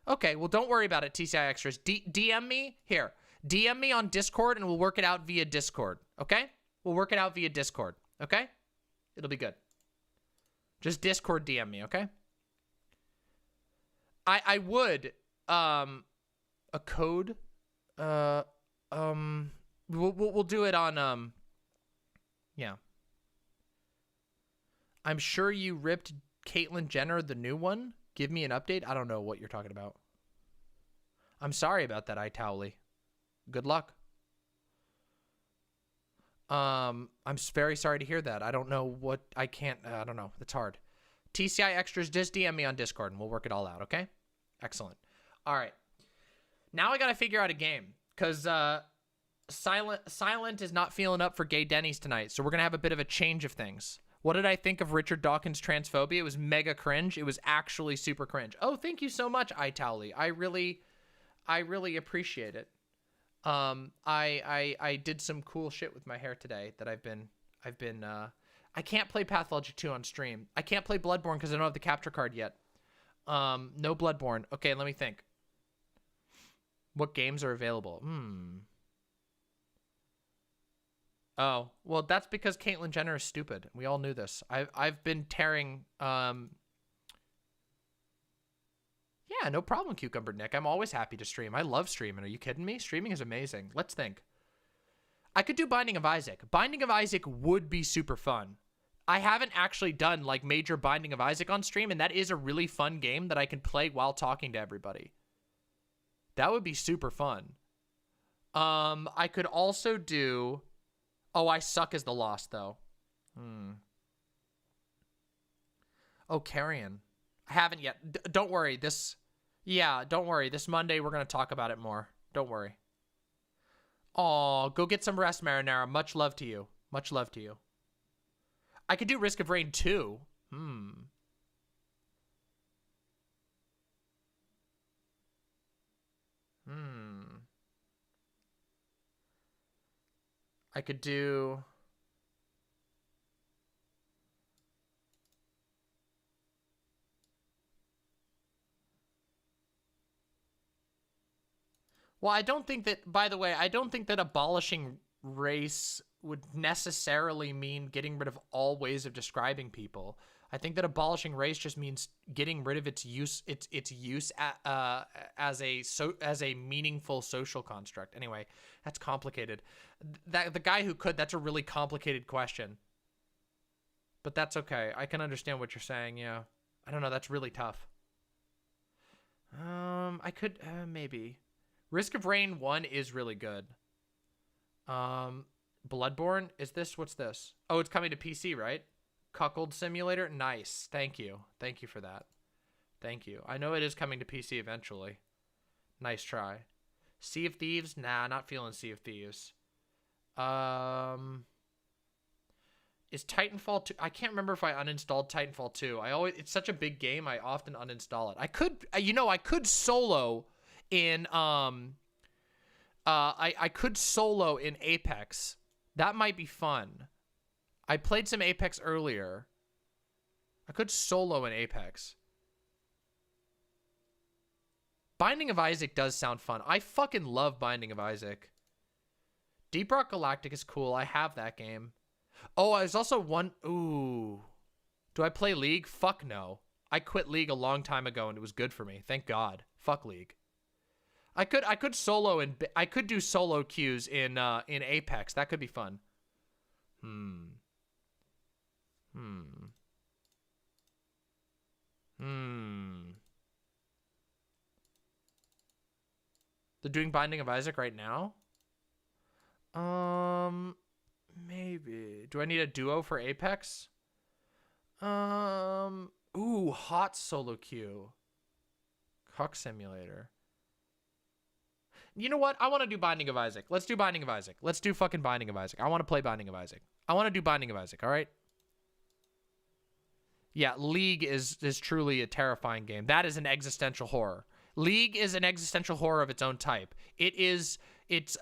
Okay, well, don't worry about it, TCI Extras. DM me here. DM me on Discord, and we'll work it out via Discord, okay? We'll work it out via Discord, okay? It'll be good. Just Discord DM me, okay? I would, a code, we'll do it on, yeah. I'm sure you ripped Caitlyn Jenner, the new one. Give me an update. I don't know what you're talking about. I'm sorry about that, iTowley. Good luck. I'm very sorry to hear that. I don't know what I don't know. It's hard. TCI Extras, just DM me on Discord and we'll work it all out, okay? Excellent. All right. Now I got to figure out a game because Silent is not feeling up for gay dennies tonight, so we're going to have a bit of a change of things. What did I think of Richard Dawkins' transphobia? It was mega cringe. It was actually super cringe. Oh, thank you so much, iTowley. I really appreciate it. I did some cool shit with my hair today that I've been I can't play Pathologic 2 on stream. I can't play Bloodborne because I don't have the capture card yet. No Bloodborne. Okay, let me think. What games are available? Oh, well, that's because Caitlyn Jenner is stupid. We all knew this. I've been tearing, yeah, no problem, Cucumber Nick. I'm always happy to stream. I love streaming. Are you kidding me? Streaming is amazing. Let's think. I could do Binding of Isaac. Binding of Isaac would be super fun. I haven't actually done, like, major Binding of Isaac on stream, and that is a really fun game that I can play while talking to everybody. That would be super fun. I could also do... Oh, I suck as the Lost, though. Oh, Carrion. I haven't yet. Don't worry. Yeah, don't worry. This Monday, we're going to talk about it more. Don't worry. Aw, go get some rest, Marinara. Much love to you. Much love to you. I could do Risk of Rain 2. I could do... Well, I don't think that, by the way, I don't think that abolishing race would necessarily mean getting rid of all ways of describing people. I think that abolishing race just means getting rid of its use, as a meaningful social construct. Anyway, that's complicated. The guy who could, that's a really complicated question. But that's okay. I can understand what you're saying. Yeah, I don't know. That's really tough. I could maybe. Risk of Rain 1 is really good. Bloodborne, is this, what's this? Oh, it's coming to PC, right? Cuckold Simulator, nice. Thank you. Thank you for that. Thank you. I know it is coming to PC eventually. Nice try. Sea of Thieves, nah, not feeling Sea of Thieves. Is Titanfall 2, I can't remember if I uninstalled Titanfall 2. It's such a big game, I often uninstall it. I could solo in I could solo in Apex. That might be fun. I played some Apex earlier. I could solo in Apex. Binding of Isaac does sound fun. I fucking love Binding of Isaac. Deep Rock Galactic is cool. I have that game. Oh, there's also one. Ooh. Do I play League? Fuck no. I quit League a long time ago and it was good for me. Thank God. Fuck League. I could solo and I could do solo queues in Apex. That could be fun. They're doing Binding of Isaac right now? Maybe. Do I need a duo for Apex? Ooh, hot solo queue. Cuck Simulator. You know what? I want to do Binding of Isaac. Let's do Binding of Isaac. Let's do fucking Binding of Isaac. I want to play Binding of Isaac. I want to do Binding of Isaac, all right? Yeah, League is truly a terrifying game. That is an existential horror. League is an existential horror of its own type. It's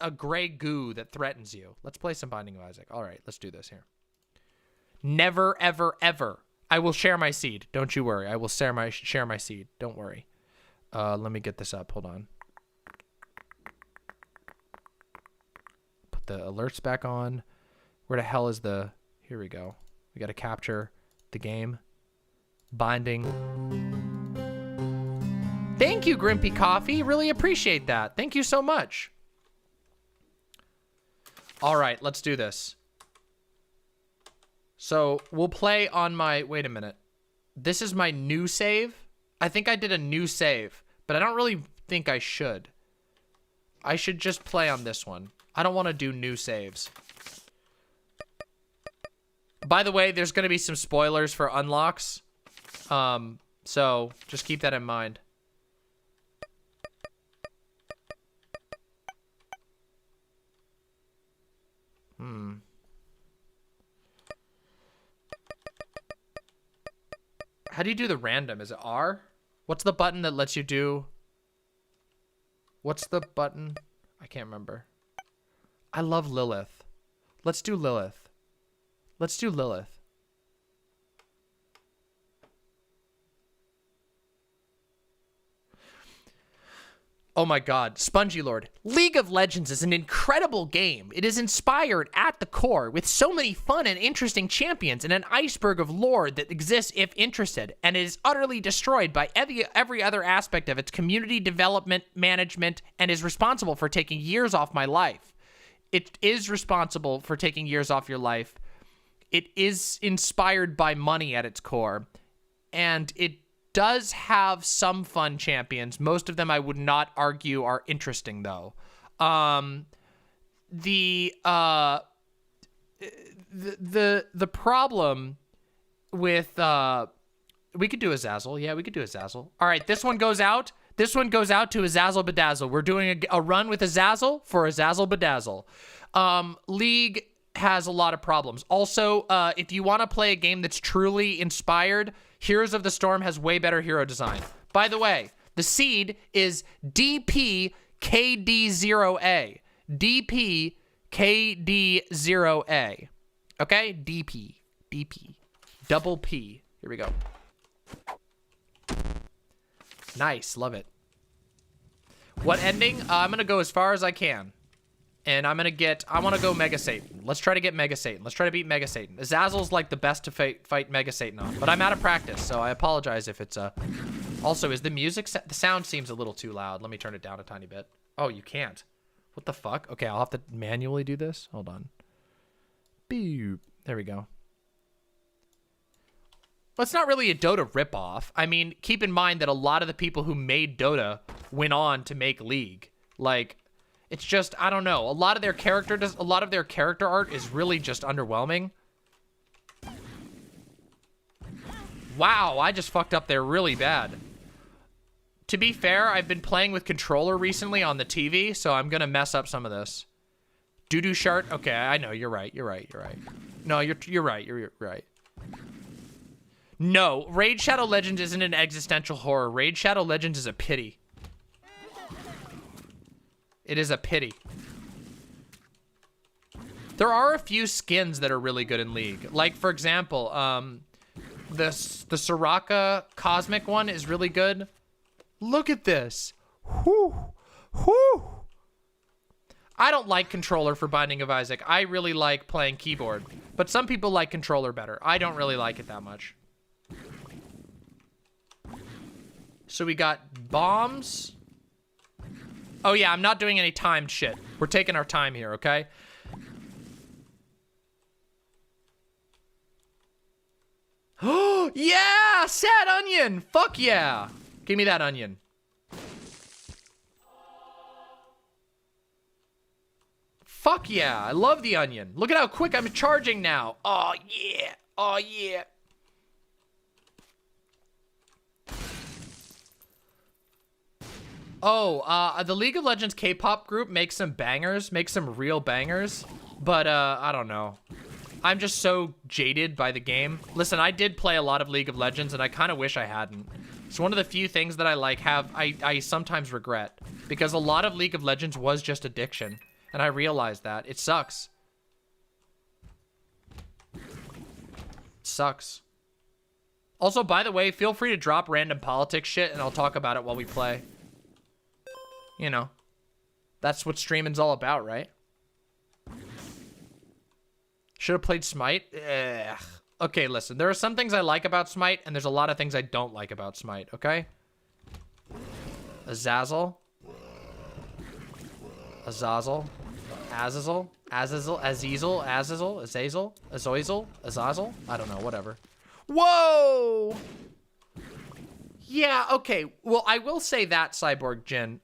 a gray goo that threatens you. Let's play some Binding of Isaac. All right, let's do this here. Never, ever, ever. I will share my seed. Don't you worry. I will share my seed. Don't worry. Let me get this up. Hold on. Put the alerts back on. Where the hell is the... Here we go. We got to capture the game. Binding. Thank you, Grimpy Coffee. Really appreciate that. Thank you so much. All right, let's do this. So we'll play on my... Wait a minute. This is my new save. I think I did a new save, but I don't really think I should. I should just play on this one. I don't want to do new saves. By the way, there's going to be some spoilers for unlocks. So just keep that in mind. How do you do the random? Is it R? What's the button that lets you do... What's the button? I can't remember. I love Lilith. Let's do Lilith. Let's do Lilith. Oh my God, Spongy Lord. League of Legends is an incredible game. It is inspired at the core with so many fun and interesting champions and an iceberg of lore that exists if interested, and it is utterly destroyed by every other aspect of its community development, management, and is responsible for taking years off my life. It is responsible for taking years off your life. It is inspired by money at its core, and it does have some fun champions. Most of them I would not argue are interesting though. The problem with we could do Azazel. Yeah, we could do Azazel. All right, this one goes out. This one goes out to Azazel Bedazzle. We're doing a run with Azazel for Azazel Bedazzle. League has a lot of problems. Also, if you want to play a game that's truly inspired, Heroes of the Storm has way better hero design. By the way, the seed is DPKD0A. DPKD0A. Okay? DP. Double P. Here we go. Nice. Love it. What ending? I'm going to go as far as I can. And I want to go Mega Satan. Let's try to get Mega Satan. Let's try to beat Mega Satan. Azazel's like the best to fight Mega Satan on. But I'm out of practice, so I apologize if it's Also, is the music... the sound seems a little too loud. Let me turn it down a tiny bit. Oh, you can't. What the fuck? Okay, I'll have to manually do this. Hold on. Boop. There we go. Well, it's not really a Dota ripoff. I mean, keep in mind that a lot of the people who made Dota went on to make League. Like... it's just, I don't know. A lot of their character art is really just underwhelming. Wow, I just fucked up there really bad. To be fair, I've been playing with controller recently on the TV, so I'm gonna mess up some of this. Doodoo shart. Okay, I know. You're right. No, you're right. You're right. No, Raid Shadow Legends isn't an existential horror. Raid Shadow Legends is a pity. It is a pity. There are a few skins that are really good in League. Like, for example, the Soraka Cosmic one is really good. Look at this. Whew. Whew. I don't like controller for Binding of Isaac. I really like playing keyboard. But some people like controller better. I don't really like it that much. So we got bombs. Oh yeah, I'm not doing any timed shit. We're taking our time here, okay? Oh, yeah! Sad onion! Fuck yeah! Give me that onion. Fuck yeah, I love the onion. Look at how quick I'm charging now. Oh yeah, oh yeah. Oh, the League of Legends K-pop group makes some bangers, makes some real bangers, but I don't know. I'm just so jaded by the game. Listen, I did play a lot of League of Legends, and I kind of wish I hadn't. It's one of the few things that I sometimes regret, because a lot of League of Legends was just addiction, and I realized that. It sucks. It sucks. Also, by the way, feel free to drop random politics shit, and I'll talk about it while we play. You know, that's what streaming's all about, right? Should have played Smite. Ugh. Okay, listen. There are some things I like about Smite, and there's a lot of things I don't like about Smite, okay? Azazel. Azazel. Azazel. Azazel. Azazel. Azazel. Azazel. Azazel. Azazel. I don't know, whatever. Whoa! Yeah, okay. Well, I will say that, Cyborg Jin.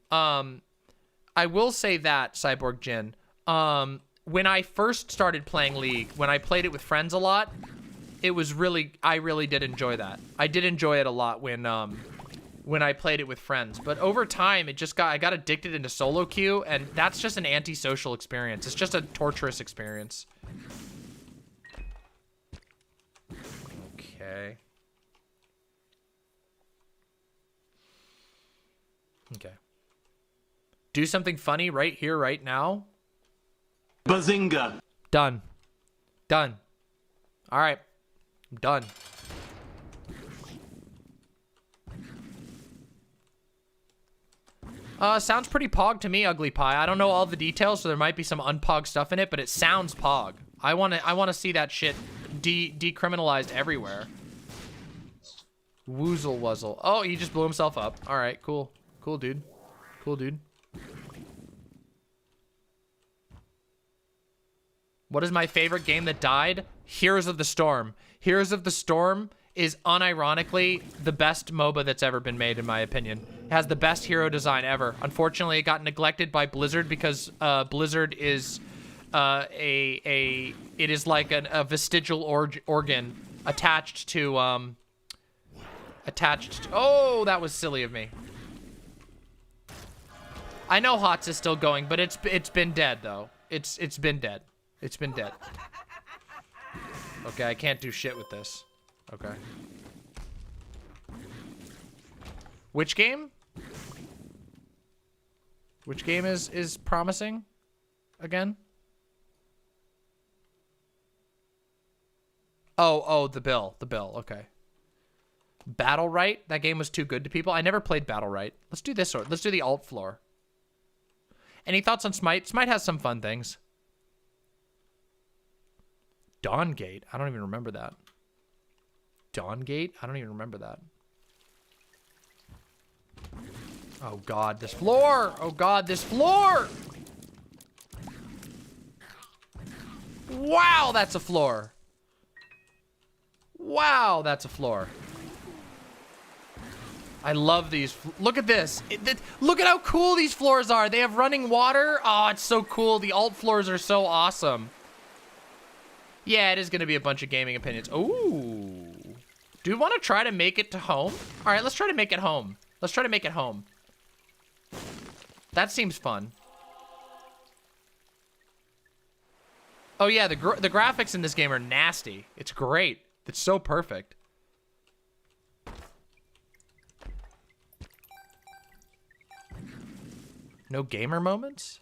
When I first started playing League, when I played it with friends a lot, it was really, I really did enjoy that. I did enjoy it a lot when I played it with friends. But over time, I got addicted into solo queue, and that's just an antisocial experience. It's just a torturous experience. Okay. Okay. Do something funny right here, right now. Bazinga. Done. Done. All right. I'm done. Sounds pretty pog to me, Ugly Pie. I don't know all the details, so there might be some unpog stuff in it, but it sounds pog. I want to see that shit decriminalized everywhere. Woozle wuzzle. Oh, he just blew himself up. All right, cool. Cool, dude. Cool, dude. What is my favorite game that died? Heroes of the Storm. Heroes of the Storm is unironically the best MOBA that's ever been made, in my opinion. It has the best hero design ever. Unfortunately, it got neglected by Blizzard because Blizzard is it is like a vestigial organ attached to oh, that was silly of me. I know HOTS is still going, but it's been dead though. It's been dead. It's been dead. Okay, I can't do shit with this. Okay. Which game? Which game is promising? Again? Oh, the bill. The bill, okay. Battle Right? That game was too good to people. I never played Battle Right. Let's do this one. Let's do the alt floor. Any thoughts on Smite? Smite has some fun things. Dawngate? I don't even remember that. Dawngate? I don't even remember that. Oh god, this floor! Oh god, this floor! Wow, that's a floor. Wow, that's a floor. I love these. Look at this. Look at how cool these floors are. They have running water. Oh, it's so cool. The alt floors are so awesome. Yeah, it is going to be a bunch of gaming opinions. Ooh. Do we want to try to make it to home? All right, let's try to make it home. Let's try to make it home. That seems fun. Oh, yeah, the graphics in this game are nasty. It's great. It's so perfect. No gamer moments?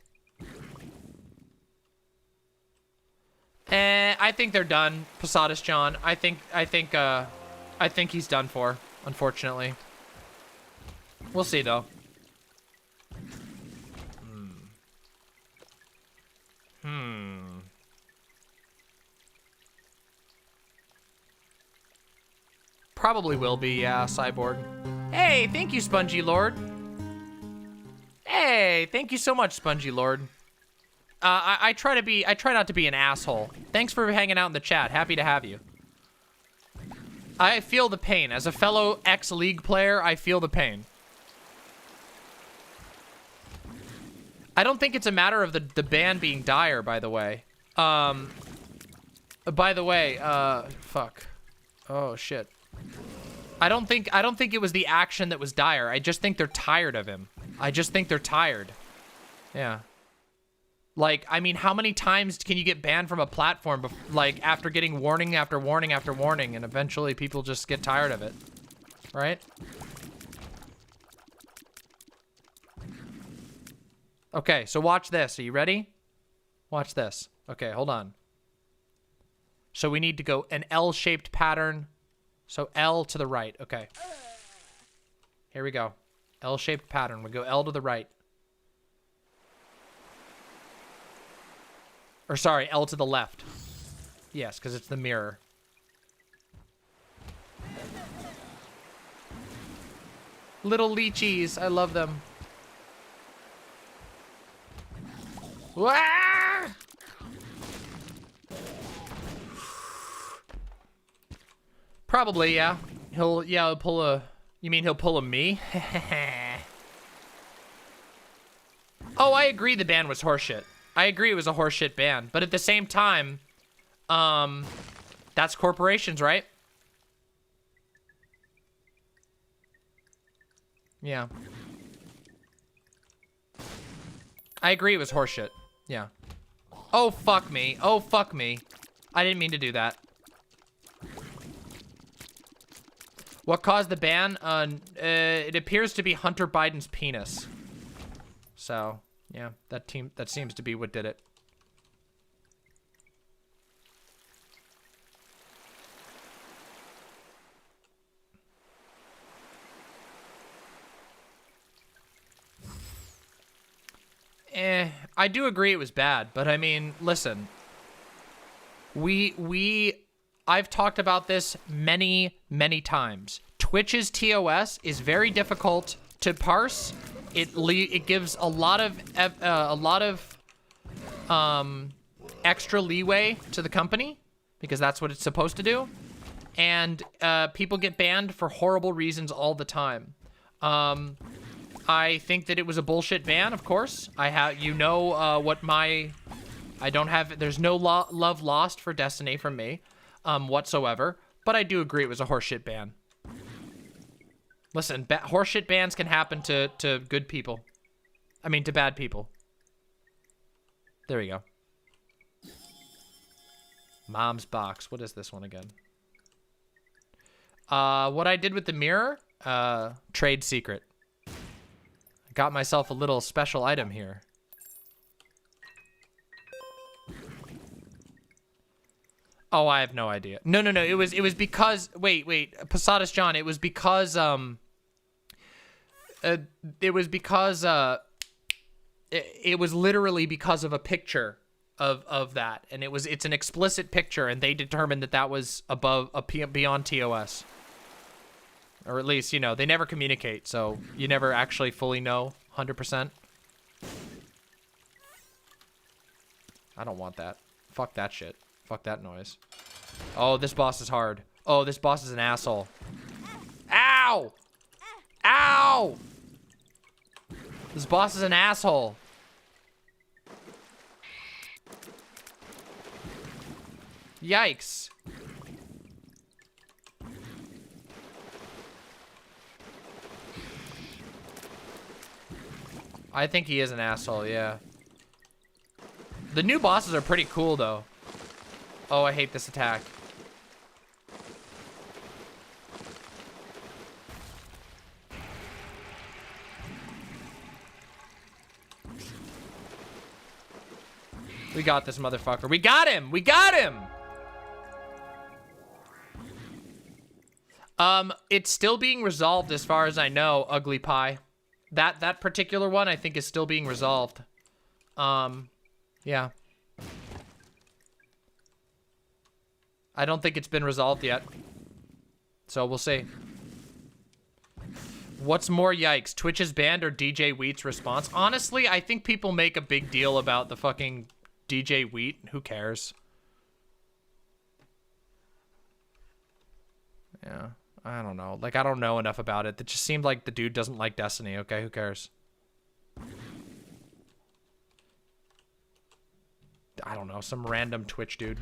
I think they're done. Posadas John. I think he's done for, unfortunately. We'll see though. Probably will be, yeah, Cyborg. Hey, thank you, Spongy Lord. Hey, thank you so much, Spongy Lord. I try not to be an asshole. Thanks for hanging out in the chat. Happy to have you. I feel the pain. As a fellow ex-League player, I feel the pain. I don't think it's a matter of the ban being dire, by the way. Fuck. Oh, shit. I don't think it was the action that was dire. I just think they're tired of him. I just think they're tired. Yeah. Like, I mean, how many times can you get banned from a platform, like, after getting warning after warning after warning, and eventually people just get tired of it, right? Okay, so watch this. Are you ready? Watch this. Okay, hold on. So we need to go an L-shaped pattern. So L to the right. Okay. Here we go. L-shaped pattern. We go L to the right. Or sorry, L to the left. Yes, because it's the mirror. Little leechies. I love them. Wah! Probably, yeah. He'll pull a... You mean he'll pull a me? Oh, I agree the ban was horseshit. I agree it was a horseshit ban. But at the same time, that's corporations, right? Yeah. I agree it was horseshit. Yeah. Oh, fuck me. Oh, fuck me. I didn't mean to do that. What caused the ban? It appears to be Hunter Biden's penis. So, yeah, that seems to be what did it. I do agree it was bad, but I mean, listen. I've talked about this many, many times. Twitch's TOS is very difficult to parse. It gives a lot of extra leeway to the company because that's what it's supposed to do, and people get banned for horrible reasons all the time. I think that it was a bullshit ban, of course. There's no love lost for Destiny from me. Whatsoever, but I do agree it was a horseshit ban. Listen, horseshit bans can happen to good people. I mean, to bad people. There we go. Mom's box. What is this one again? What I did with the mirror? Trade secret. I got myself a little special item here. Oh, I have no idea. No. It was because wait, Posadas John. It was because it was literally because of a picture of that, and it's an explicit picture, and they determined that was beyond TOS, or at least, you know, they never communicate, so you never actually fully know 100%. I don't want that. Fuck that shit. Fuck that noise. Oh, this boss is hard. Oh, this boss is an asshole. Ow! Ow! This boss is an asshole. Yikes. I think he is an asshole, yeah. The new bosses are pretty cool, though. Oh, I hate this attack. We got this motherfucker. We got him! We got him! It's still being resolved as far as I know, Ugly Pie. That particular one I think is still being resolved. Yeah. I don't think it's been resolved yet. So we'll see. What's more yikes? Twitch's banned or DJ Wheat's response? Honestly, I think people make a big deal about the fucking DJ Wheat. Who cares? Yeah. I don't know. Like, I don't know enough about it. It just seemed like the dude doesn't like Destiny, okay? Who cares? I don't know. Some random Twitch dude.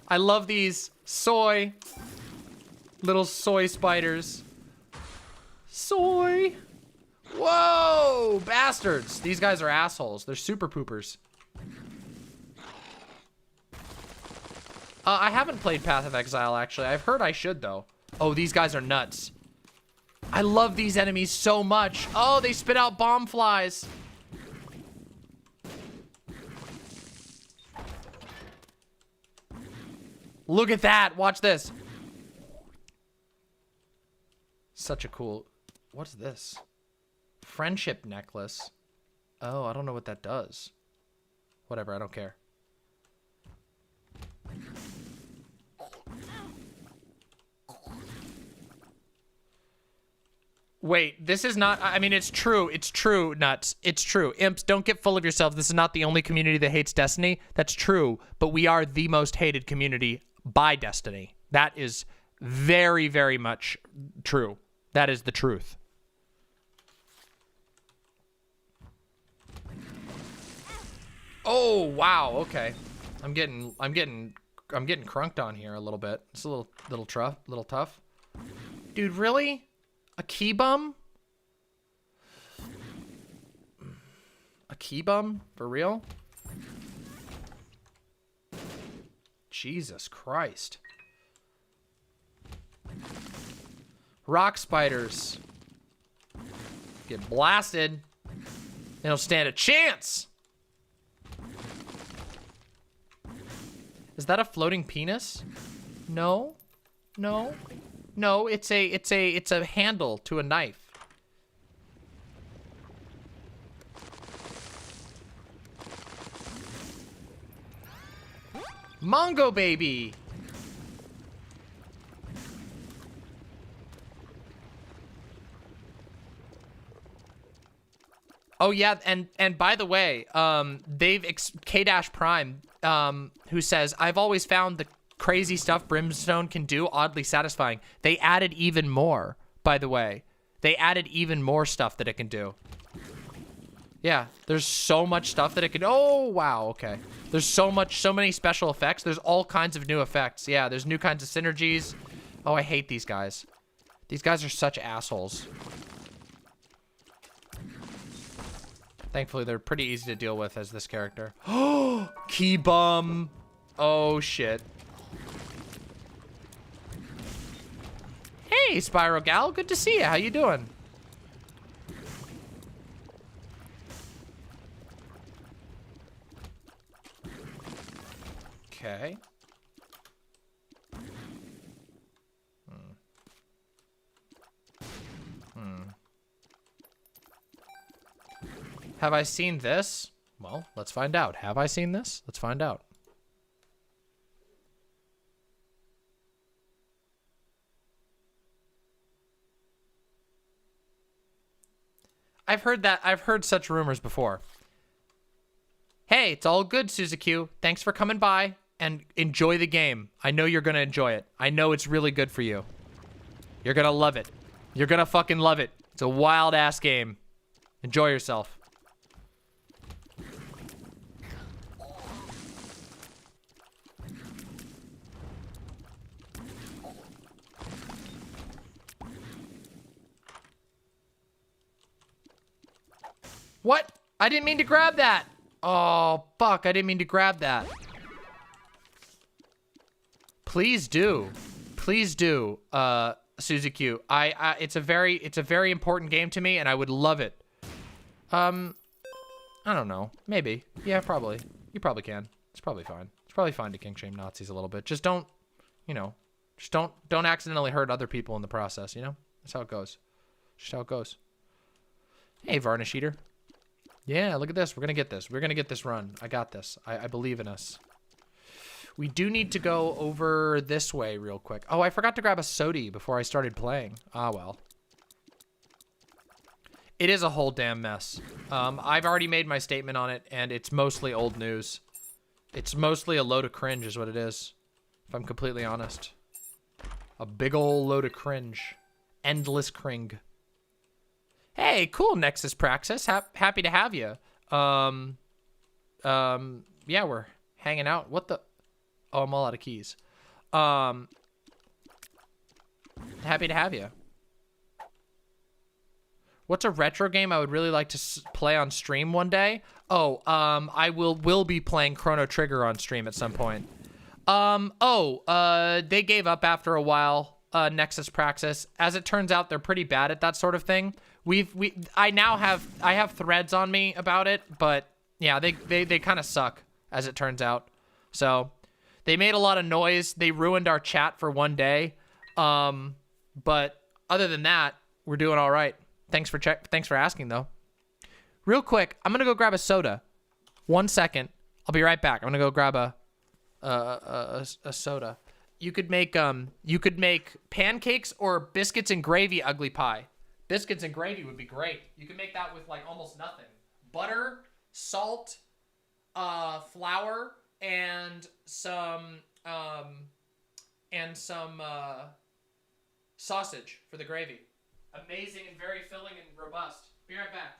I love these soy. Little soy spiders. Soy. Whoa! Bastards. These guys are assholes. They're super poopers. I haven't played Path of Exile, actually. I've heard I should, though. Oh, these guys are nuts. I love these enemies so much. Oh, they spit out bomb flies. Look at that. Watch this. Such a cool... What's this? Friendship necklace. Oh, I don't know what that does. Whatever, I don't care. Wait, this is not... I mean, it's true. It's true, Nuts. It's true. Imps, don't get full of yourselves. This is not the only community that hates Destiny. That's true. But we are the most hated community by Destiny. That is very, very much true. That is the truth. Oh, wow. Okay. I'm getting crunked on here a little bit. It's a little tough. Dude, really? A key bum? A key bum? For real? Jesus Christ. Rock spiders. Get blasted. They don't stand a chance. Is that a floating penis? No. No. No, it's a handle to a knife. Mongo baby. Oh yeah, and by the way, K-Dash Prime, who says, I've always found the crazy stuff Brimstone can do oddly satisfying. They added even more, by the way. They added even more stuff that it can do. Yeah, there's so much stuff that it can... Oh, wow, okay. There's so many special effects. There's all kinds of new effects. Yeah, there's new kinds of synergies. Oh, I hate these guys. These guys are such assholes. Thankfully, they're pretty easy to deal with as this character. Oh, key bum. Oh, shit. Hey, Spyro Gal. Good to see you. How you doing? Okay. Have I seen this? Well, let's find out. Have I seen this? Let's find out. I've heard such rumors before. Hey, it's all good, Suzuki. Thanks for coming by and enjoy the game. I know you're gonna enjoy it. I know it's really good for you. You're gonna love it. You're gonna fucking love it. It's a wild ass game. Enjoy yourself. What? I didn't mean to grab that. Oh, fuck. I didn't mean to grab that. Please do. Please do, Suzuki. It's a very important game to me, and I would love it. I don't know. Maybe. Yeah, probably. You probably can. It's probably fine. It's probably fine to kink shame Nazis a little bit. Just don't, you know, just don't accidentally hurt other people in the process, you know? That's how it goes. Just how it goes. Hey, Varnish Eater. Yeah, look at this. We're gonna get this. We're gonna get this run. I got this. I believe in us. We do need to go over this way real quick. Oh, I forgot to grab a sody before I started playing. Ah, well. It is a whole damn mess. I've already made my statement on it, and it's mostly old news. It's mostly a load of cringe is what it is, if I'm completely honest. A big ol' load of cringe. Endless cring. Hey, cool, Nexus Praxis. Happy to have you. Yeah, we're hanging out. What the? Oh, I'm all out of keys. Happy to have you. What's a retro game I would really like to play on stream one day? Oh, I will be playing Chrono Trigger on stream at some point. They gave up after a while, Nexus Praxis. As it turns out, they're pretty bad at that sort of thing. I have threads on me about it, but yeah, they kind of suck, as it turns out. So they made a lot of noise. They ruined our chat for one day. But other than that, we're doing all right. Thanks for asking though. Real quick, I'm gonna go grab a soda. 1 second. I'll be right back. I'm gonna go grab a soda. You could make pancakes or biscuits and gravy ugly pie. Biscuits and gravy would be great. You can make that with like almost nothing. Butter, salt, flour, and some sausage for the gravy. Amazing and very filling and robust. Be right back.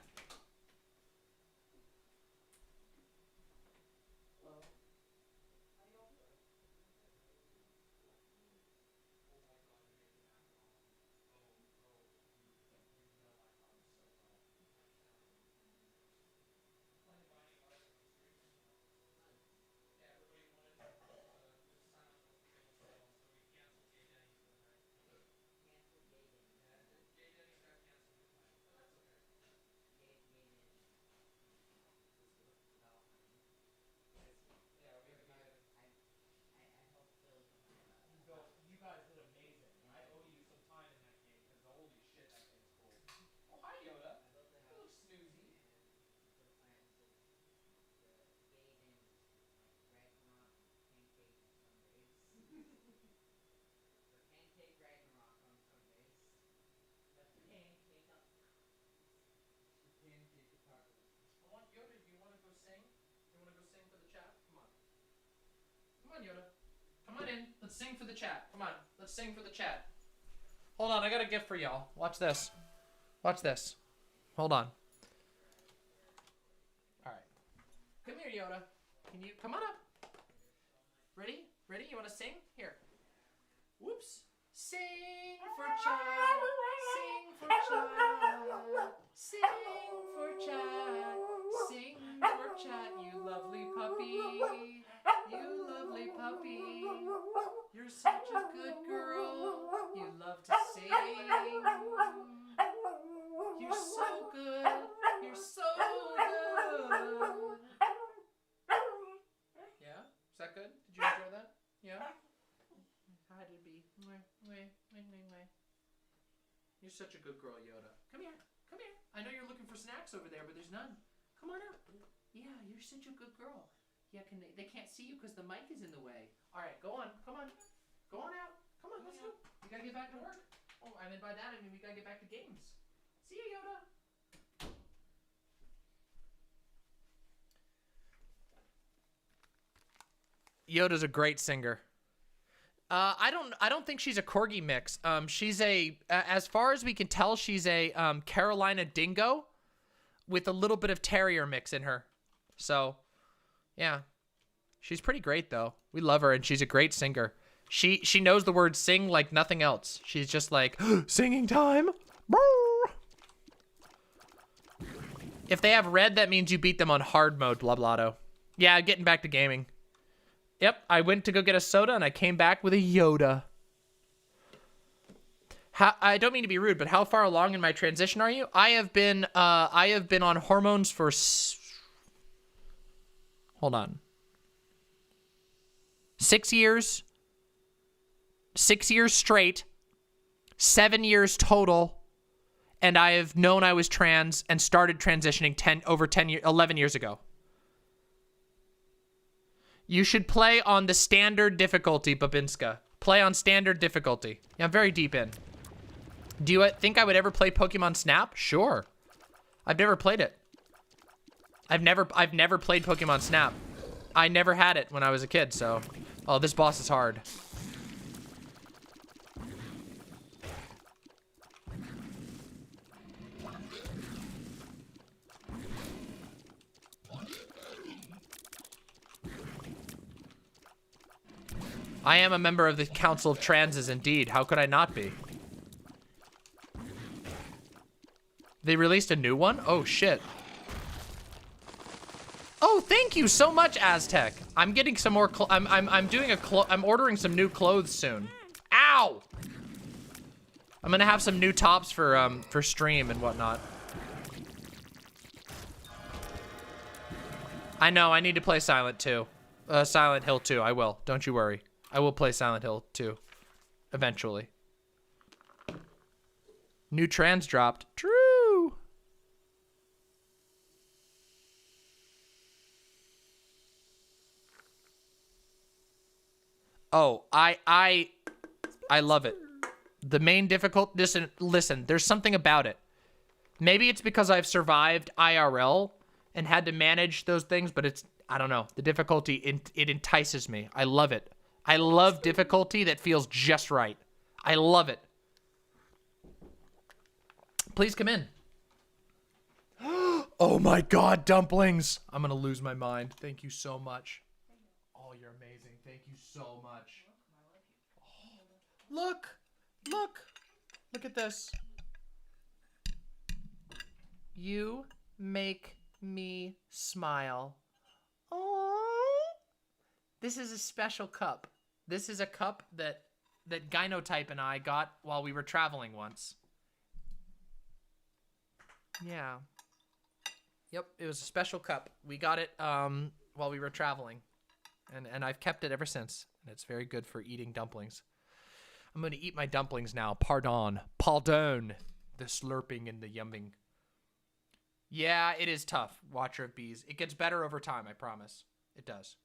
Come on, Yoda. Come on in. Let's sing for the chat. Come on. Let's sing for the chat. Hold on. I got a gift for y'all. Watch this. Watch this. Hold on. All right. Come here, Yoda. Can you come on up? Ready? Ready? You want to sing? Here. Whoops. Sing for child. Sing for child. Sing for child. sing or chat, you lovely puppy. You lovely puppy. You're such a good girl. You love to sing. You're so good. You're so good. Yeah? Is that good? Did you enjoy that? Yeah? How did it be? You're such a good girl, Yoda. Come here. Come here. I know you're looking for snacks over there, but there's none. Come on out. Yeah, you're such a good girl. Yeah, they can't see you because the mic is in the way. All right, go on. Come on. Go on out. Come on, let's go. We gotta get back to work. Oh, I mean, by that I mean we gotta get back to games. See you, Yoda. Yoda's a great singer. I don't think she's a corgi mix. She's as far as we can tell, she's a Carolina Dingo with a little bit of terrier mix in her. So, yeah, she's pretty great though. We love her, and she's a great singer. She knows the word sing like nothing else. She's just like singing time. If they have red, that means you beat them on hard mode, Blablato. Yeah, getting back to gaming. Yep, I went to go get a soda and I came back with a Yoda. I don't mean to be rude, but how far along in my transition are you? I have been on hormones for hold on. 6 years. 6 years straight. 7 years total. And I have known I was trans and started transitioning 11 years ago. You should play on the standard difficulty, Babinska. Play on standard difficulty. Yeah, I'm very deep in. Do you think I would ever play Pokemon Snap? Sure. I've never played it. I've never played Pokemon Snap. I never had it when I was a kid, so... Oh, this boss is hard. I am a member of the Council of Transes, indeed. How could I not be? They released a new one? Oh, shit. Oh, thank you so much, Aztec. I'm getting some more I'm ordering some new clothes soon. Ow! I'm gonna have some new tops for stream and whatnot. I know, I need to play Silent Hill 2. I will. Don't you worry. I will play Silent Hill 2 eventually. New trans dropped. True. Oh, I love it. The main difficult listen, there's something about it. Maybe it's because I've survived IRL and had to manage those things, but I don't know. The difficulty it entices me. I love it. I love difficulty that feels just right. I love it. Please come in. Oh my God, dumplings. I'm gonna lose my mind. Thank you so much. Oh, you're amazing. Thank you so much. Oh, look at this. You make me smile. Oh, this is a special cup. This is a cup that Gynotype and I got while we were traveling once. Yeah. Yep, it was a special cup. We got it while we were traveling. And I've kept it ever since. And it's very good for eating dumplings. I'm going to eat my dumplings now. Pardon. The slurping and the yumming. Yeah, it is tough. Watcher of Bees. It gets better over time, I promise. It does.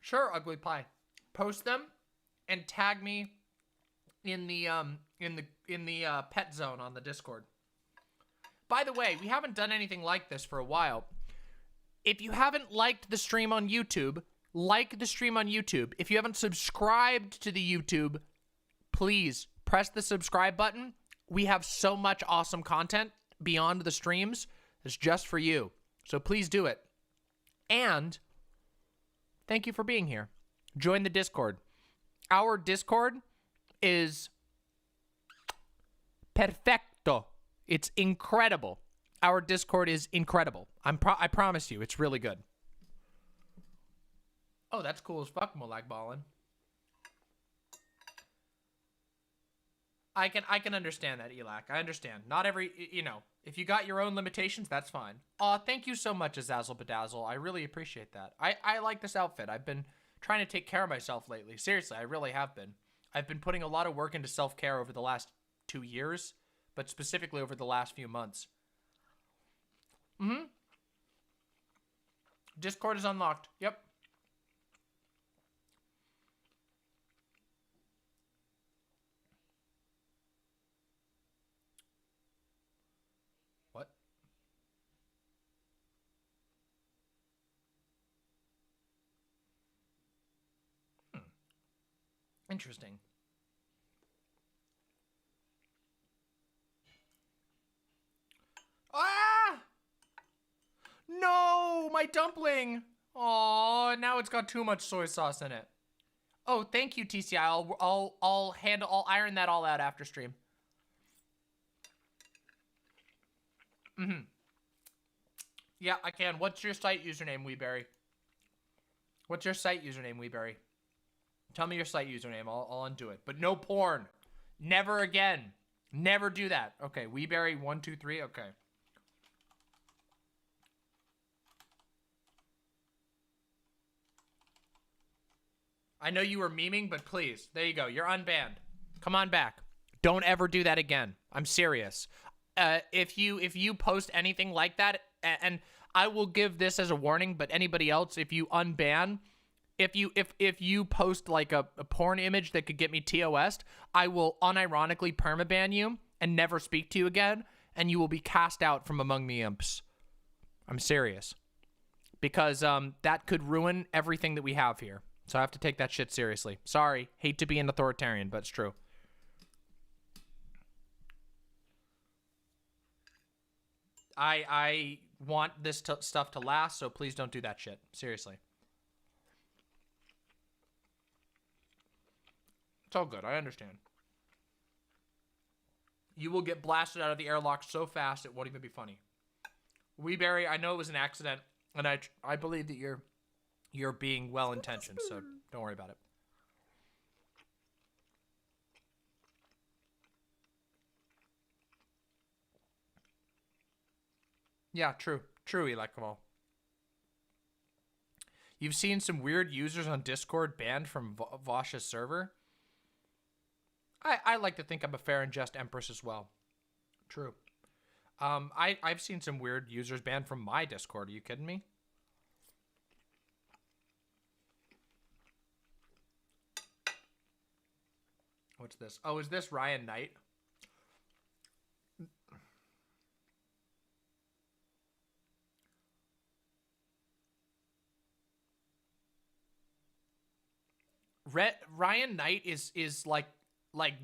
Sure, Ugly Pie. Post them and tag me in the pet zone on the Discord. By the way, we haven't done anything like this for a while. If you haven't liked the stream on YouTube, like the stream on YouTube. If you haven't subscribed to the YouTube, please press the subscribe button. We have so much awesome content beyond the streams. It's just for you. So please do it. And thank you for being here. Join the Discord. Our Discord is perfecto. It's incredible. Our Discord is incredible. I promise you, it's really good. Oh, that's cool as fuck, Molag Ballin. I can understand that, Elac. I understand. Not every, you know, if you got your own limitations, that's fine. Thank you so much, Azazel Bedazzle. I really appreciate that. I like this outfit. I've been trying to take care of myself lately. Seriously, I really have been. I've been putting a lot of work into self-care over the last 2 years, but specifically over the last few months. Discord is unlocked. Yep. What? Interesting. Ah! No, my dumpling. Oh, now it's got too much soy sauce in it. Oh, thank you, TCI. I'll iron that all out after stream. Yeah, I can. What's your site username, Weeberry? What's your site username, Weeberry? Tell me your site username. I'll undo it. But no porn. Never again. Never do that. Okay, Weeberry123. Okay. I know you were memeing, but please, there you go. You're unbanned. Come on back. Don't ever do that again. I'm serious. If you post anything like that, and I will give this as a warning, but anybody else, if you unban, if you post like a porn image that could get me TOS'd, I will unironically permaban you and never speak to you again, and you will be cast out from among the imps. I'm serious. Because that could ruin everything that we have here. So I have to take that shit seriously. Sorry. Hate to be an authoritarian, but it's true. I want this stuff to last, so please don't do that shit. Seriously. It's all good. I understand. You will get blasted out of the airlock so fast it won't even be funny. Weeberry, I know it was an accident, and I believe that you're being well-intentioned, so don't worry about it. Yeah, true. True, Electable. You've seen some weird users on Discord banned from Vaush's server? I like to think I'm a fair and just empress as well. True. I've seen some weird users banned from my Discord. Are you kidding me? What's this? Oh, is this Ryan Knight? Ryan Knight is like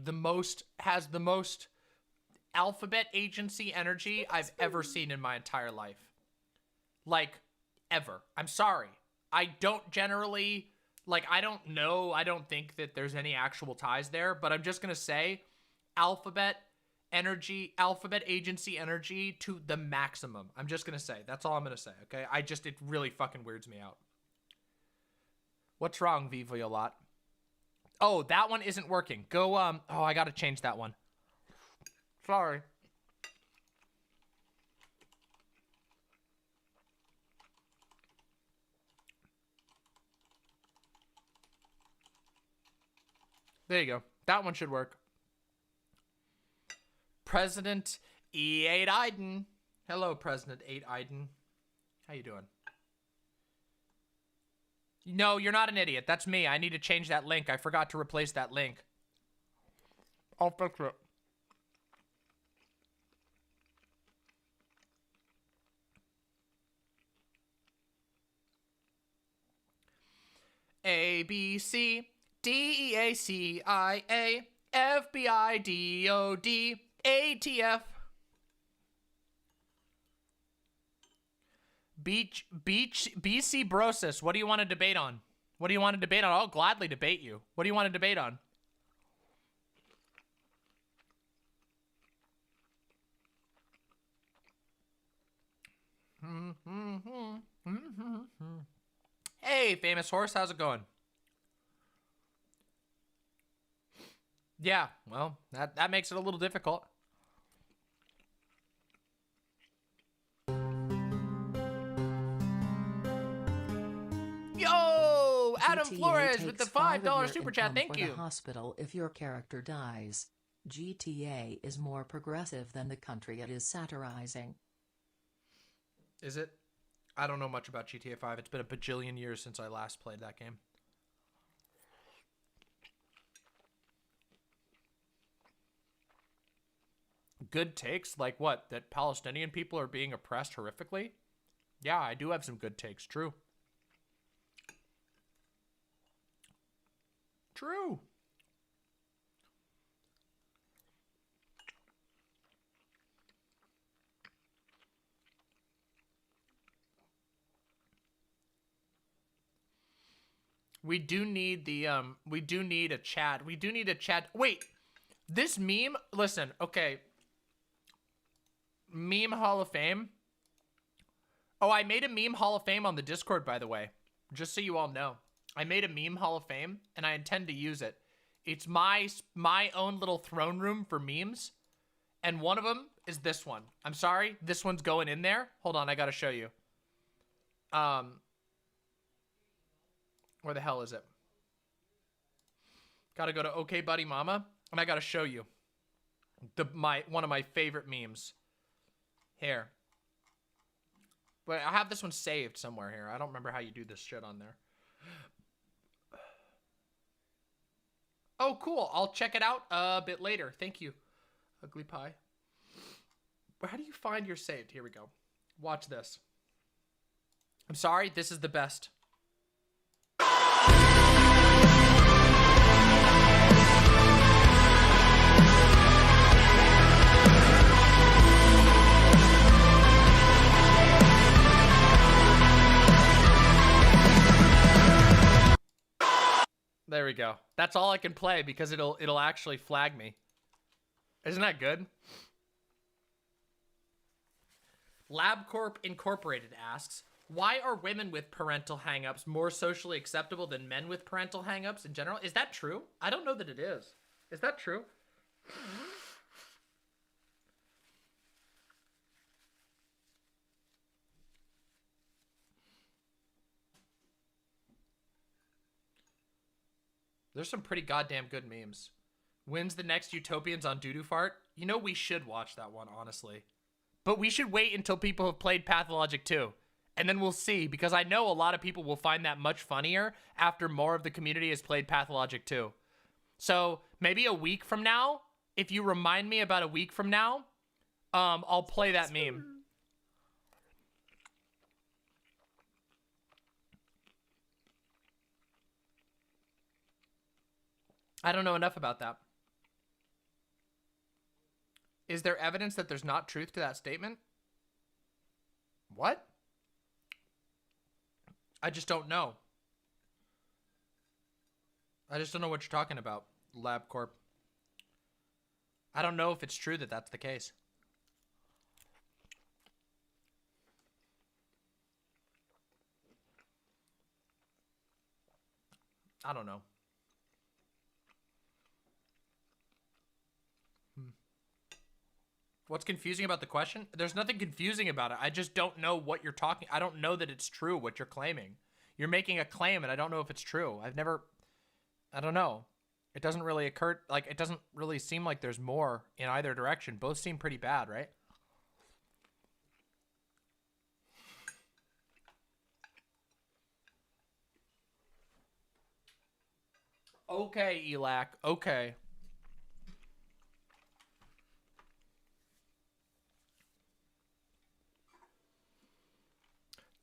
the most, has the most alphabet agency energy I've ever seen in my entire life. Like, ever. I'm sorry. I don't generally, like, I don't know, I don't think that there's any actual ties there, but I'm just gonna say alphabet energy, alphabet agency energy to the maximum. I'm just gonna say, that's all I'm gonna say, okay? It really fucking weirds me out. What's wrong, Vivoyolot? Oh, that one isn't working. Go, oh, I gotta change that one. Sorry. There you go. That one should work. President E8 Iden. Hello, President 8 Iden. How you doing? No, you're not an idiot. That's me. I need to change that link. I forgot to replace that link. I'll fix it. A, B, C, D, E, A, C, I, A, F, B, I, D, O, D, A, T, F. BC Brosis, what do you want to debate on? What do you want to debate on? I'll gladly debate you. What do you want to debate on? Hey, famous horse, how's it going? Yeah, well, that makes it a little difficult. Yo, Adam GTA Flores with the $5 super chat. Thank for you. The hospital if your character dies. GTA is more progressive than the country it is satirizing. Is it? I don't know much about GTA 5. It's been a bajillion years since I last played that game. Good takes? Like what? That Palestinian people are being oppressed horrifically? Yeah, I do have some good takes. True. True. We do need the we do need a chat. We do need a chat. Wait. This meme, listen, okay. Meme Hall of Fame. Oh, I made a meme Hall of Fame on the Discord, by the way. Just so you all know. I made a meme Hall of Fame, and I intend to use it. It's my own little throne room for memes. And one of them is this one. I'm sorry, this one's going in there. Hold on, I gotta show you. Where the hell is it? Gotta go to Okay Buddy Mama, and I gotta show you one of my favorite memes. Here. But I have this one saved somewhere here. I don't remember how you do this shit on there. Oh, cool. I'll check it out a bit later. Thank you, Ugly Pie. How do you find your saved? Here we go. Watch this. I'm sorry. This is the best. There we go. That's all I can play because it'll actually flag me. Isn't that good? LabCorp Incorporated asks, why are women with parental hangups more socially acceptable than men with parental hangups in general? Is that true? I don't know that it is. Is that true? There's some pretty goddamn good memes. When's the next Utopians on Doodoo Fart? You know, we should watch that one, honestly. But we should wait until people have played Pathologic 2. And then we'll see, because I know a lot of people will find that much funnier after more of the community has played Pathologic 2. So maybe a week from now, if you remind me about a week from now, I'll play that meme. I don't know enough about that. Is there evidence that there's not truth to that statement? What? I just don't know. I just don't know what you're talking about, LabCorp. I don't know if it's true that that's the case. I don't know. What's confusing about the question? There's nothing confusing about it. I just don't know what you're talking. I don't know that it's true what you're claiming. You're making a claim and I don't know if it's true. I don't know. It doesn't really occur, like, it doesn't really seem like there's more in either direction. Both seem pretty bad, right? Okay, Elac. Okay.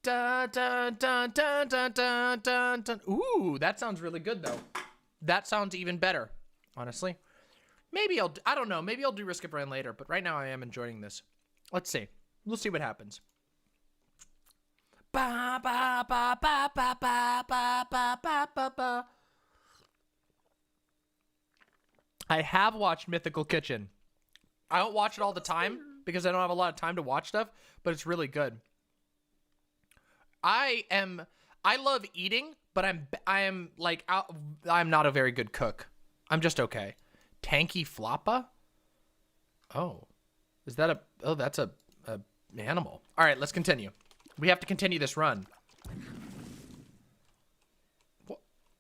Dun, dun, dun, dun, dun, dun, dun, dun. Ooh, that sounds really good, though. That sounds even better, honestly. Maybe I don't know. Maybe I'll do Risk of Rain later, but right now I am enjoying this. Let's see. We'll see what happens. Ba, ba, ba, ba, ba, ba, ba, ba, ba, ba, ba. I have watched Mythical Kitchen. I don't watch it all the time because I don't have a lot of time to watch stuff, but it's really good. I love eating, but I'm not a very good cook. I'm just okay. Tanky Floppa? Oh. Is that that's a animal. All right, let's continue. We have to continue this run.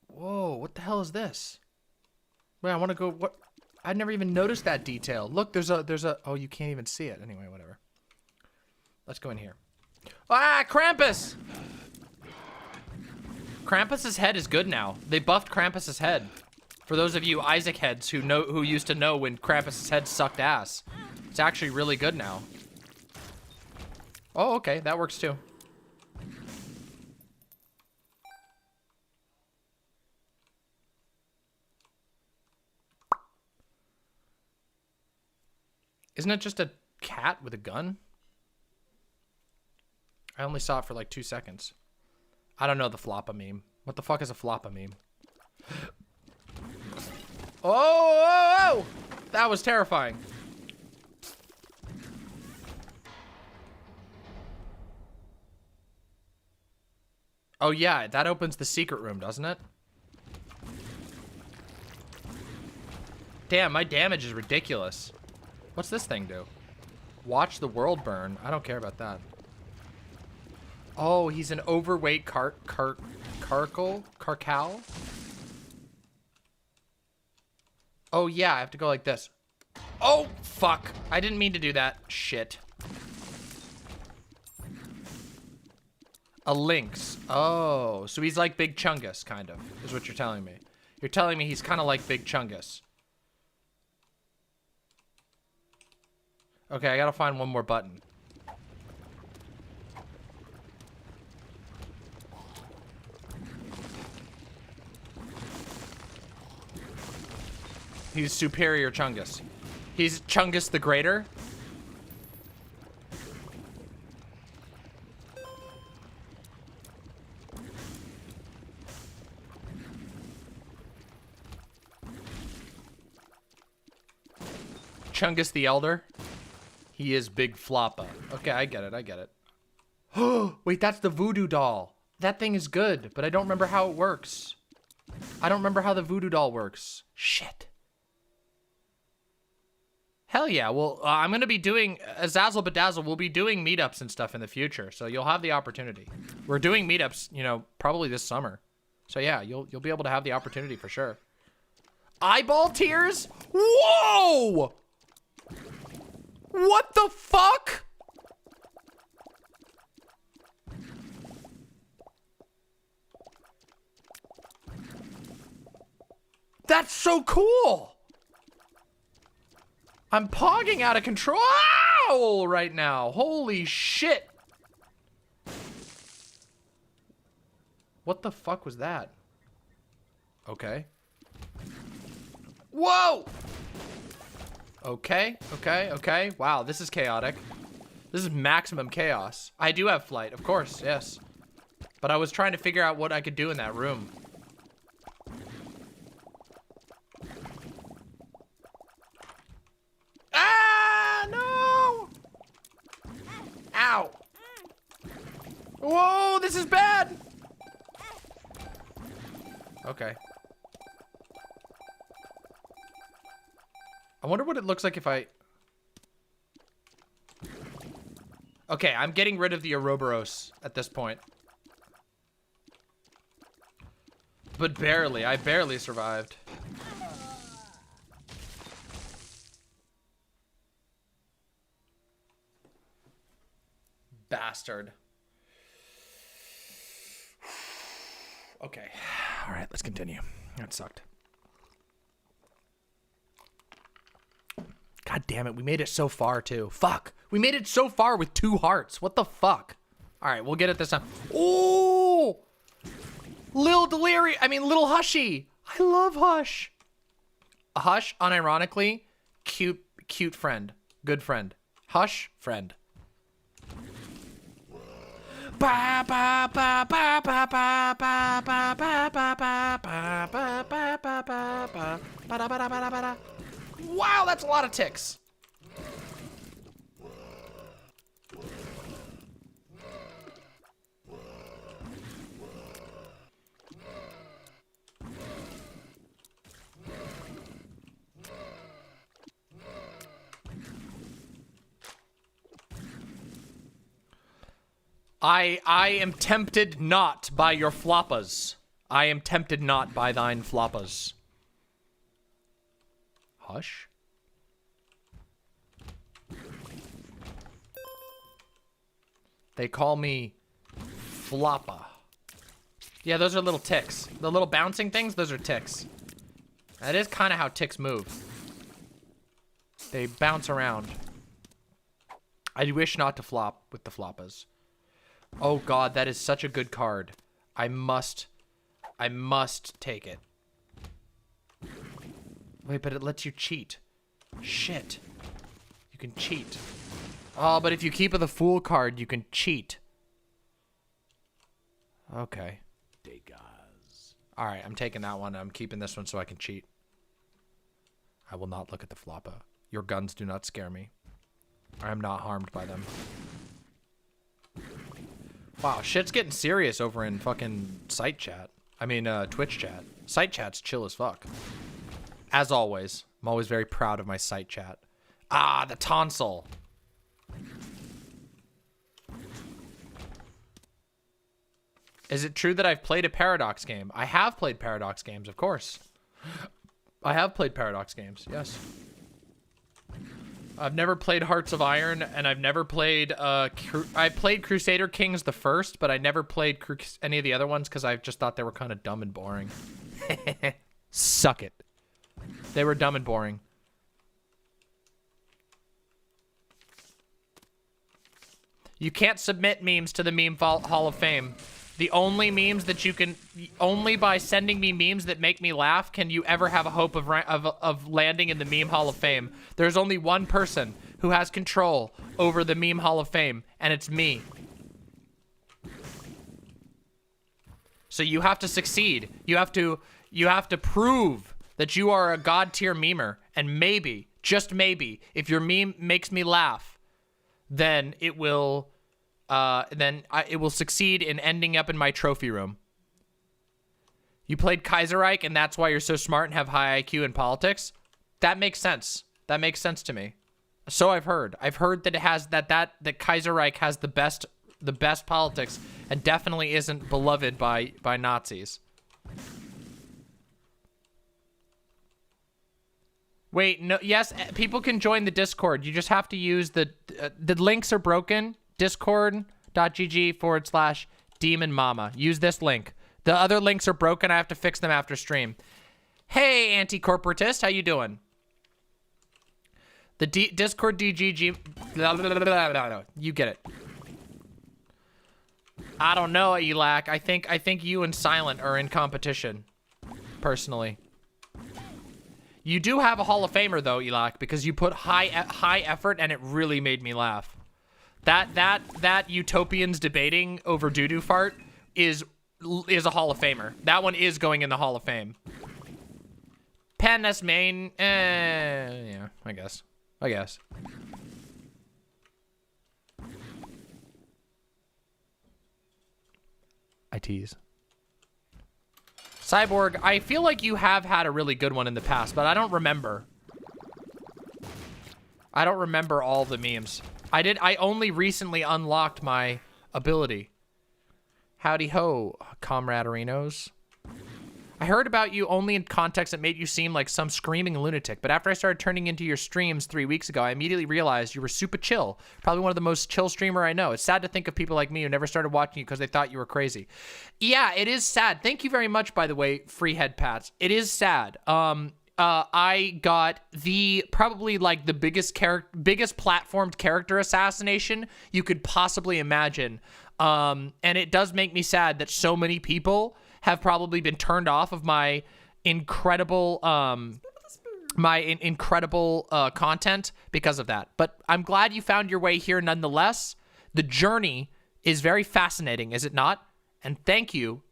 Whoa, what the hell is this? Wait, I want to go, what? I'd never even noticed that detail. Look, there's a, oh, you can't even see it. Anyway, whatever. Let's go in here. Ah, Krampus! Krampus's head is good now. They buffed Krampus's head. For those of you Isaac heads who used to know when Krampus's head sucked ass. It's actually really good now. Oh, okay, that works too. Isn't it just a cat with a gun? I only saw it for like 2 seconds. I don't know the Floppa meme. What the fuck is a Floppa meme? Oh! That was terrifying. Oh yeah, that opens the secret room, doesn't it? Damn, my damage is ridiculous. What's this thing do? Watch the world burn. I don't care about that. Oh, he's an overweight carcal? Oh yeah, I have to go like this. Oh, fuck. I didn't mean to do that. Shit. A lynx. Oh, so he's like Big Chungus, kind of, is what you're telling me. You're telling me he's kind of like Big Chungus. Okay, I gotta find one more button. He's Superior Chungus. He's Chungus the Greater. Chungus the Elder. He is Big Floppa. Okay, I get it, I get it. Oh, wait, that's the voodoo doll. That thing is good, but I don't remember how it works. I don't remember how the voodoo doll works. Shit. Hell yeah, well, I'm going to be doing, Azazel Bedazzle, we'll be doing meetups and stuff in the future, so you'll have the opportunity. We're doing meetups, you know, probably this summer. So yeah, you'll be able to have the opportunity for sure. Eyeball tears? Whoa! What the fuck? That's so cool. I'm pogging out of control right now. Holy shit. What the fuck was that? Okay. Whoa! Okay, okay, okay. Wow, this is chaotic. This is maximum chaos. I do have flight, of course, yes. But I was trying to figure out what I could do in that room. Ah, no! Ow! Whoa, this is bad! Okay. I wonder what it looks like if I... Okay, I'm getting rid of the Ouroboros at this point. But barely. I barely survived. Bastard. Okay. All right, let's continue. That sucked. God damn it, we made it so far too. Fuck. We made it so far with 2 hearts. What the fuck? All right, we'll get it this time. Oh! Little Hushy. I love Hush. Hush, unironically, cute friend. Good friend. Hush, friend. Wow, that's a lot of ticks. I am tempted not by your floppas. I am tempted not by thine floppas. Hush. They call me Floppa. Yeah, those are little ticks. The little bouncing things, those are ticks. That is kind of how ticks move. They bounce around. I wish not to flop with the floppas. Oh god, that is such a good card. I must take it. Wait, but it lets you cheat. Shit. You can cheat. Oh, but if you keep the fool card, you can cheat. Okay. Alright, I'm taking that one. I'm keeping this one so I can cheat. I will not look at the floppa. Your guns do not scare me. I am not harmed by them. Wow, shit's getting serious over in fucking site chat. I mean, Twitch chat. Site chat's chill as fuck. As always, I'm always very proud of my site chat. Ah, the tonsil. Is it true that I've played a Paradox game? I have played Paradox games, of course. I have played Paradox games, yes. I've never played Hearts of Iron, and I've never played, I played Crusader Kings the first, but I never played any of the other ones because I just thought they were kind of dumb and boring. Suck it. They were dumb and boring. You can't submit memes to the Meme Hall of Fame. The only memes that you can, only by sending me memes that make me laugh can you ever have a hope of landing in the Meme Hall of Fame. There's only one person who has control over the Meme Hall of Fame, and it's me. So you have to succeed. You have to prove that you are a god tier memer, and maybe, just maybe, if your meme makes me laugh, then it will it will succeed in ending up in my trophy room. You played Kaiserreich and that's why you're so smart and have high IQ in politics? That makes sense. That makes sense to me. So I've heard. I've heard that it has that Kaiserreich has the best politics and definitely isn't beloved by Nazis. Wait, no, yes, people can join the Discord. You just have to use the links are broken. Discord.gg/DemonMama. Use this link. The other links are broken. I have to fix them after stream. Hey, anti-corporatist, how you doing? The Discord DGG. You get it. I don't know, Elac. I think you and Silent are in competition. Personally. You do have a Hall of Famer though, Elac, because you put high effort and it really made me laugh. That Utopians debating over doodoo fart is a Hall of Famer. That one is going in the Hall of Fame. Pennes main, yeah, I guess. I tease. Cyborg, I feel like you have had a really good one in the past, but I don't remember. I don't remember all the memes. I only recently unlocked my ability. Howdy ho, comraderinos. I heard about you only in context that made you seem like some screaming lunatic, but after I started turning into your streams 3 weeks ago, I immediately realized you were super chill. Probably one of the most chill streamer I know. It's sad to think of people like me who never started watching you because they thought you were crazy. Yeah, it is sad. Thank you very much, by the way, free head pats. It is sad. I got probably like the biggest platformed character assassination you could possibly imagine. And it does make me sad that so many people have probably been turned off of my incredible content because of that. But I'm glad you found your way here nonetheless. The journey is very fascinating, is it not? And thank you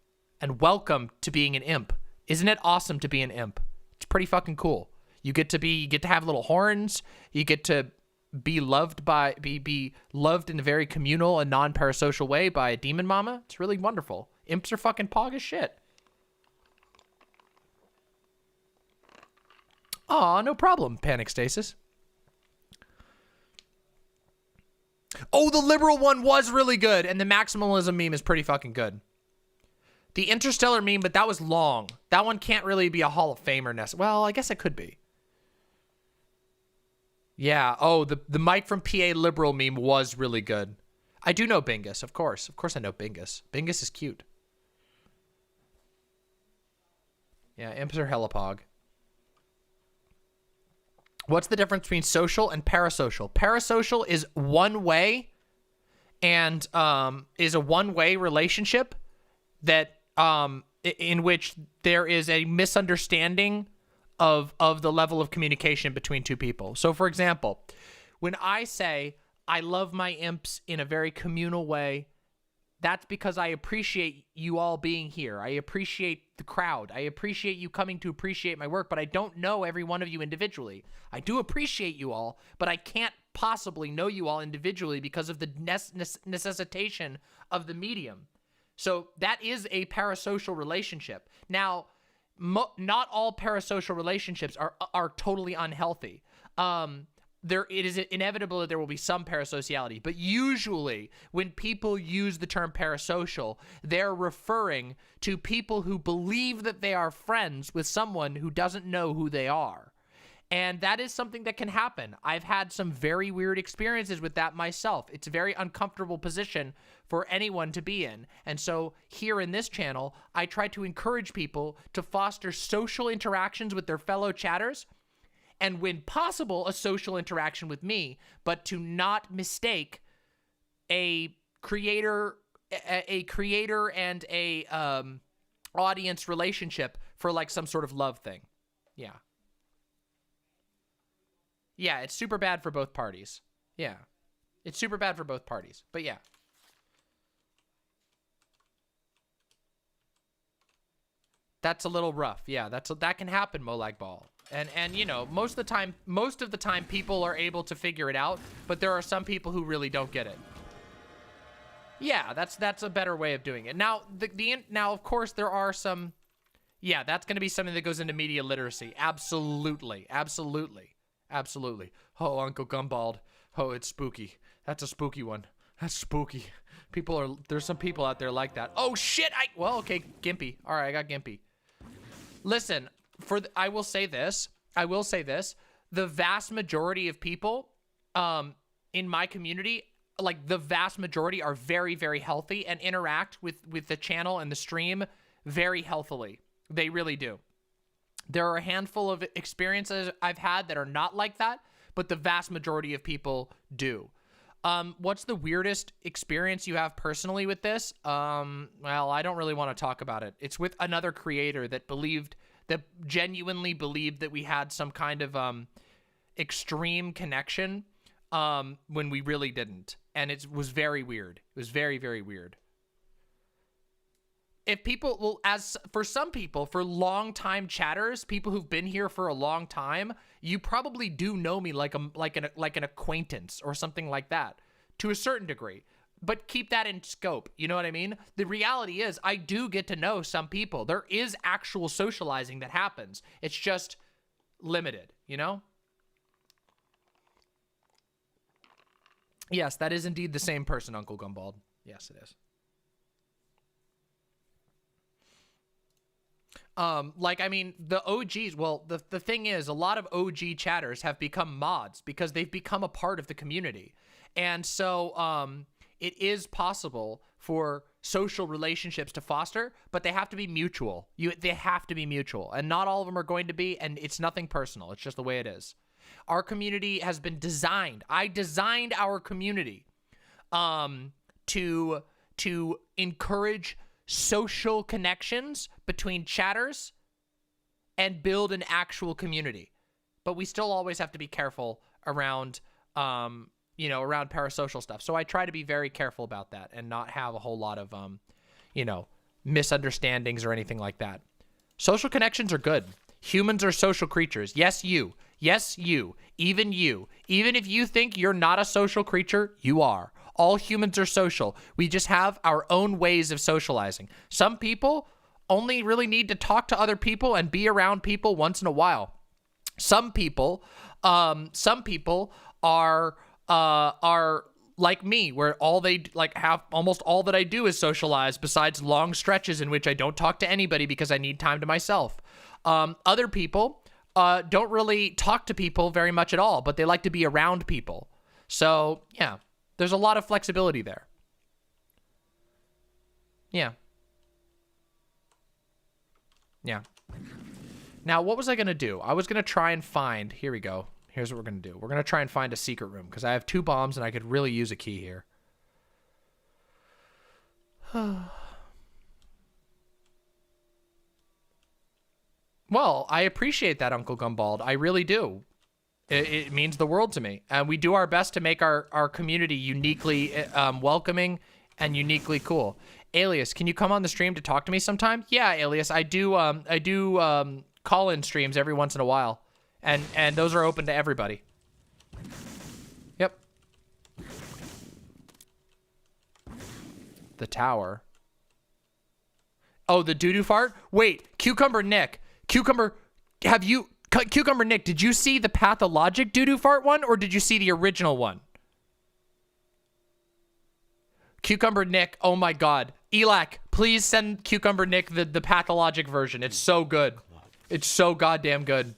and welcome to being an imp. Isn't it awesome to be an imp? It's pretty fucking cool. You get to have little horns. You get to be loved be loved in a very communal and non-parasocial way by a demon mama. It's really wonderful. Imps are fucking pog as shit. Aw, no problem, Panic Stasis. Oh, the liberal one was really good, and the maximalism meme is pretty fucking good. The Interstellar meme, but that was long. That one can't really be a Hall of Famer necessarily. Well, I guess it could be. Yeah, oh, the Mike from PA liberal meme was really good. I do know Bingus, of course. Of course I know Bingus. Bingus is cute. Yeah, imps are hella pog. What's the difference between social and parasocial? Parasocial is one way and is a one-way relationship that in which there is a misunderstanding of the level of communication between two people. So for example, when I say I love my imps in a very communal way, that's because I appreciate you all being here. I appreciate the crowd. I appreciate you coming to appreciate my work, but I don't know every one of you individually. I do appreciate you all, but I can't possibly know you all individually because of the necessitation of the medium. So that is a parasocial relationship. Now, not all parasocial relationships are totally unhealthy. It is inevitable that there will be some parasociality, but usually when people use the term parasocial, they're referring to people who believe that they are friends with someone who doesn't know who they are. And that is something that can happen. I've had some very weird experiences with that myself. It's a very uncomfortable position for anyone to be in. And so here in this channel, I try to encourage people to foster social interactions with their fellow chatters, and when possible, a social interaction with me, but to not mistake a creator and a audience relationship for like some sort of love thing. Yeah. Yeah, it's super bad for both parties. Yeah. It's super bad for both parties. But yeah. That's a little rough. Yeah, that can happen, Molag Ball. And you know, most of the time people are able to figure it out, but there are some people who really don't get it. Yeah, that's a better way of doing it. Now, now of course there are some. Yeah, that's going to be something that goes into media literacy. Absolutely. Absolutely. Absolutely. Oh, Uncle Gumbald. Oh, it's spooky. That's a spooky one. That's spooky. There's some people out there like that. Oh shit, well, okay, Gimpy. All right, I got Gimpy. Listen, I will say this. The vast majority of people in my community, like the vast majority, are very, very healthy and interact with the channel and the stream very healthily. They really do. There are a handful of experiences I've had that are not like that, but the vast majority of people do. What's the weirdest experience you have personally with this? Well, I don't really want to talk about it. It's with another creator that genuinely believed that we had some kind of extreme connection when we really didn't. And it was very weird. It was very, very weird. If people, well, as for some people, for long-time chatters, people who've been here for a long time, you probably do know me like an acquaintance or something like that, to a certain degree. But keep that in scope. You know what I mean? The reality is, I do get to know some people. There is actual socializing that happens. It's just limited. You know? Yes, that is indeed the same person, Uncle Gumbald. Yes, it is. Like, I mean, the OGs, well, the thing is, a lot of OG chatters have become mods because they've become a part of the community. And so, it is possible for social relationships to foster, but they have to be mutual. They have to be mutual, and not all of them are going to be, and it's nothing personal. It's just the way it is. Our community has been designed. I designed our community, to encourage social connections between chatters and build an actual community. But we still always have to be careful around you know, around parasocial stuff. So I try to be very careful about that and not have a whole lot of, you know, misunderstandings or anything like that. Social connections are good. Humans are social creatures. Yes, you. Yes, you. Even you. Even if you think you're not a social creature, you are. All humans are social. We just have our own ways of socializing. Some people only really need to talk to other people and be around people once in a while. Some people are like me, where all they have almost all that I do is socialize, besides long stretches in which I don't talk to anybody because I need time to myself. Other people don't really talk to people very much at all, but they like to be around people. So yeah, there's a lot of flexibility there. Yeah. Yeah. Now, what was I going to do? I was going to try and find, here we go. Here's what we're going to do. We're going to try and find a secret room because I have 2 bombs and I could really use a key here. Well, I appreciate that, Uncle Gumbald. I really do. It means the world to me. And we do our best to make our community uniquely welcoming and uniquely cool. Alias, can you come on the stream to talk to me sometime? Yeah, Alias, I do call-in streams every once in a while. And those are open to everybody. Yep. The tower. Oh, the doo-doo fart? Wait, Cucumber Nick. Cucumber Nick, did you see the Pathologic doo-doo fart one, or did you see the original one? Cucumber Nick, oh my god. Elac, please send Cucumber Nick the Pathologic version. It's so good. It's so goddamn good.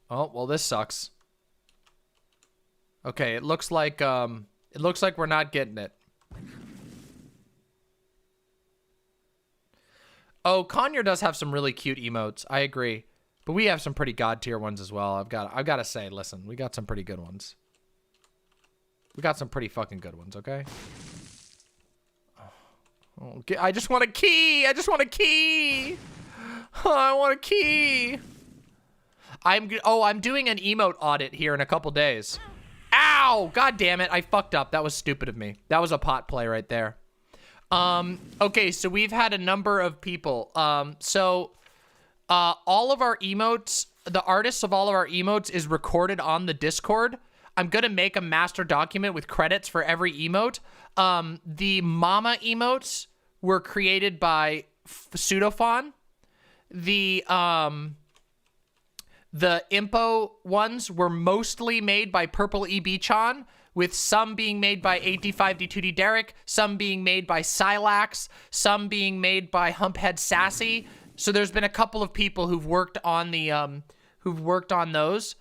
Oh, well, this sucks. Okay, it looks like we're not getting it. Oh, Conyer does have some really cute emotes. I agree. But we have some pretty god tier ones as well. I've got to say, listen, we got some pretty good ones. We got some pretty fucking good ones, okay? Oh, I just want a key. I just want a key. I want a key. I'm doing an emote audit here in a couple days. Ow! God damn it. I fucked up. That was stupid of me. That was a pot play right there. Okay, so we've had a number of people. All of our emotes, the artists of all of our emotes is recorded on the Discord. I'm gonna make a master document with credits for every emote. The Mama emotes were created by Pseudophon. The Impo ones were mostly made by Purple EB-chan, with some being made by 85D2D Derek, some being made by Silax, some being made by Humphead Sassy. So there's been a couple of people who've worked on the those.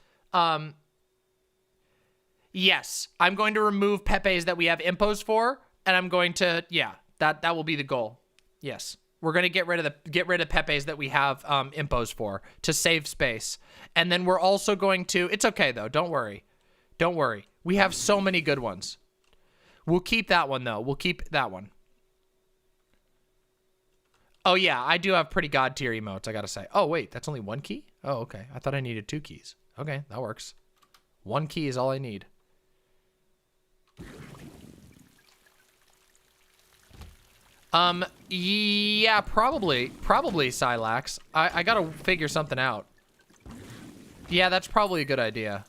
Yes, I'm going to remove Pepe's that we have impos for, and I'm going to, yeah, that will be the goal. Yes. We're going to get rid of Pepe's that we have impos for to save space. And then we're also going to, it's okay though, don't worry. Don't worry. We have so many good ones. We'll keep that one though. We'll keep that one. Oh yeah, I do have pretty god tier emotes, I gotta say. Oh wait, that's only 1 key? Oh, okay. I thought I needed 2 keys. Okay, that works. 1 key is all I need. Yeah, probably Silax. I gotta figure something out. Yeah, that's probably a good idea.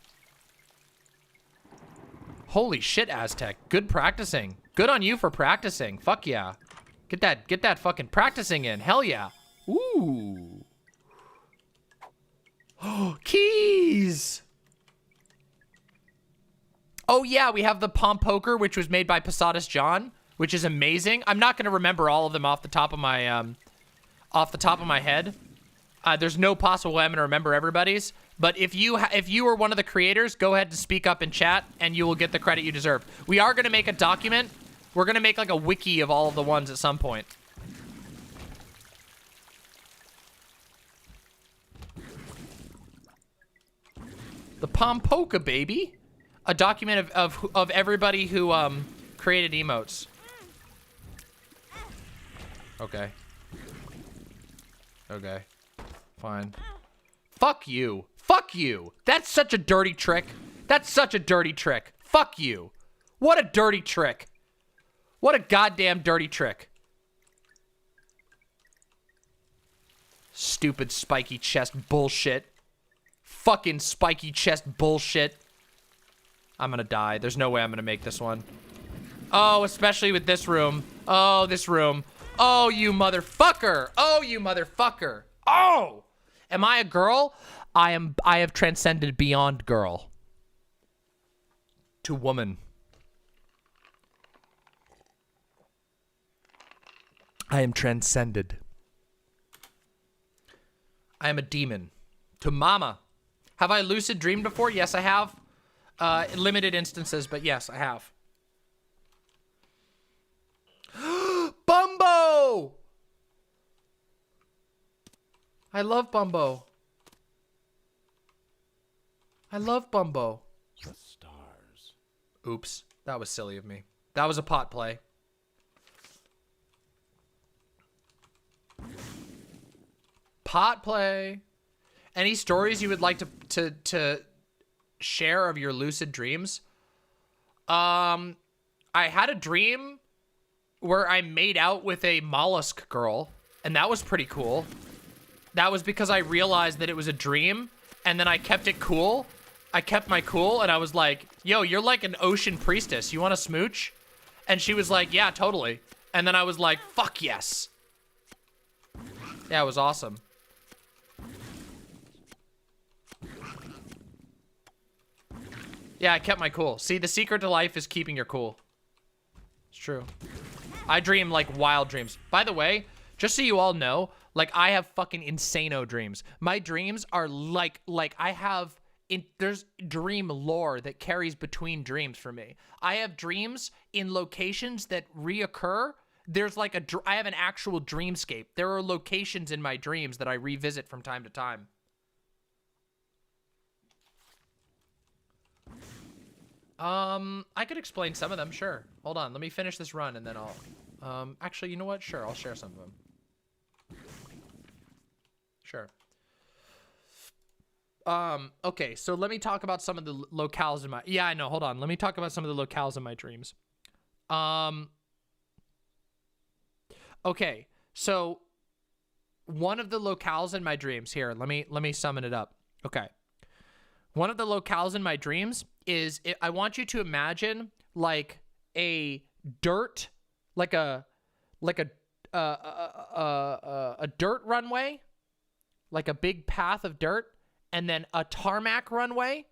Holy shit, Aztec. Good practicing. Good on you for practicing. Fuck yeah. Get that fucking practicing in. Hell yeah. Ooh. Oh, keys. Oh yeah, we have the Palm Poker, which was made by Posadas John, which is amazing. I'm not going to remember all of them off the top of my head. There's no possible way I'm going to remember everybody's. But if you are one of the creators, go ahead and speak up in chat, and you will get the credit you deserve. We are going to make a document. We're going to make like a wiki of all of the ones at some point. The Pompoka, baby. A document of everybody who created emotes. Okay. Okay. Fine. Fuck you. Fuck you. That's such a dirty trick. That's such a dirty trick. Fuck you. What a dirty trick. What a goddamn dirty trick. Stupid spiky chest bullshit. Fucking spiky chest bullshit. I'm gonna die. There's no way I'm gonna make this one. Oh, especially with this room. Oh, this room. Oh, you motherfucker. Oh, you motherfucker. Oh! Am I a girl? I have transcended beyond girl. To woman. I am transcended. I am a demon. To mama. Have I lucid dreamed before? Yes, I have. Limited instances, but yes, I have. Bumbo! I love Bumbo. I love Bumbo. The stars. Oops, that was silly of me. That was a pot play. Pot play. Any stories you would like to share of your lucid dreams? I had a dream where I made out with a mollusk girl, and that was pretty cool. That was because I realized that it was a dream, and then I kept it cool. I kept my cool, and I was like, yo, you're like an ocean priestess. You want to smooch? And she was like, yeah, totally. And then I was like, fuck yes. Yeah, it was awesome. Yeah, I kept my cool. See, the secret to life is keeping your cool. It's true. I dream like wild dreams. By the way, just so you all know, like I have fucking insano dreams. My dreams are like I have, there's dream lore that carries between dreams for me. I have dreams in locations that reoccur. There's like I have an actual dreamscape. There are locations in my dreams that I revisit from time to time. I could explain some of them, sure. Hold on, let me finish this run and then I'll, actually, you know what? Sure, I'll share some of them. Sure. Okay, so let me talk about some of the locales in my, yeah, I know, hold on. Let me talk about some of the locales in my dreams. Okay, so one of the locales in my dreams, here, let me summon it up. Okay. One of the locales in my dreams is, I want you to imagine like a dirt, like a dirt runway, like a big path of dirt, and then a tarmac runway,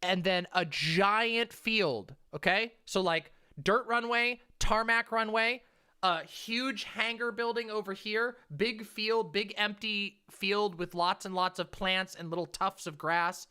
and then a giant field, okay? So like dirt runway, tarmac runway, a huge hangar building over here, big field, big empty field with lots and lots of plants and little tufts of grass,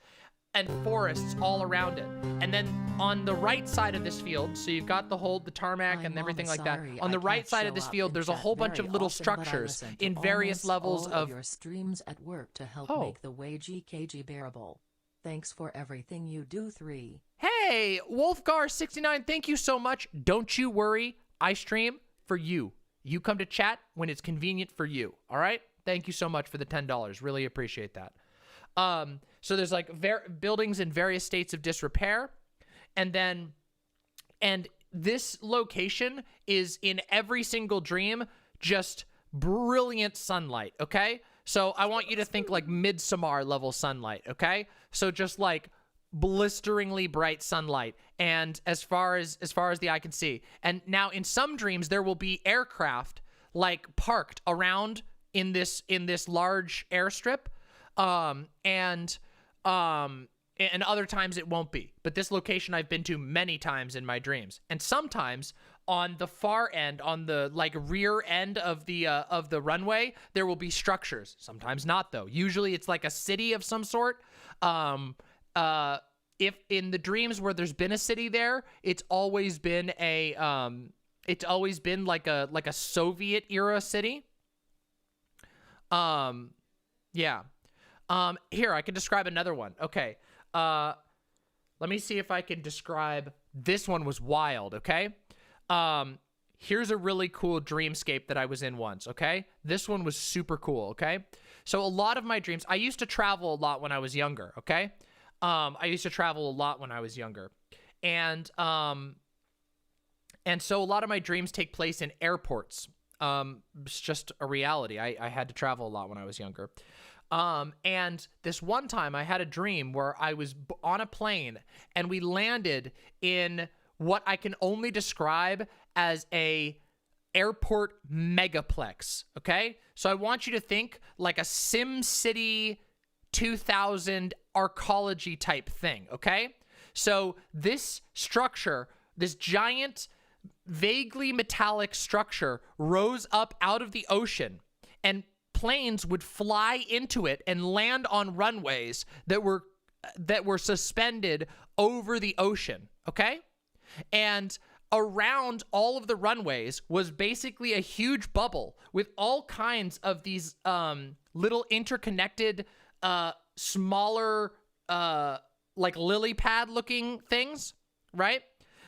and forests all around it. And then on the right side of this field, so you've got the tarmac and everything like that. On the right side of this field, there's a whole bunch of little structures in various levels of your streams at work to help make the way GKG bearable. Thanks for everything you do. 3. Hey, Wolfgar69, thank you so much. Don't you worry, I stream for you. You come to chat when it's convenient for you, all right? Thank you so much for the $10. Really appreciate that. So there's like buildings in various states of disrepair, and this location is in every single dream, just brilliant sunlight, okay? So I want you to think like Midsommar level sunlight, okay? So just like blisteringly bright sunlight, and as far as the eye can see. And now in some dreams there will be aircraft like parked around in this large airstrip. And other times it won't be. But this location I've been to many times in my dreams. And sometimes on the far end, on the like rear end of the runway, there will be structures. Sometimes not though. Usually it's like a city of some sort. If in the dreams where there's been a city there, it's always been like a Soviet era city. Yeah. Here, I can describe another one. Okay. Let me see if I can describe, this one was wild, okay? Here's a really cool dreamscape that I was in once, okay? This one was super cool, okay? So a lot of my dreams, I used to travel a lot when I was younger, okay? I used to travel a lot when I was younger. And so a lot of my dreams take place in airports. It's just a reality. I had to travel a lot when I was younger. And this one time I had a dream where I was on a plane and we landed in what I can only describe as a airport megaplex, okay? So I want you to think like a SimCity 2000 arcology type thing, okay? So this structure, this giant, vaguely metallic structure rose up out of the ocean, and planes would fly into it and land on runways that were suspended over the ocean, okay? And around all of the runways was basically a huge bubble with all kinds of these little interconnected, smaller, like lily pad looking things, right?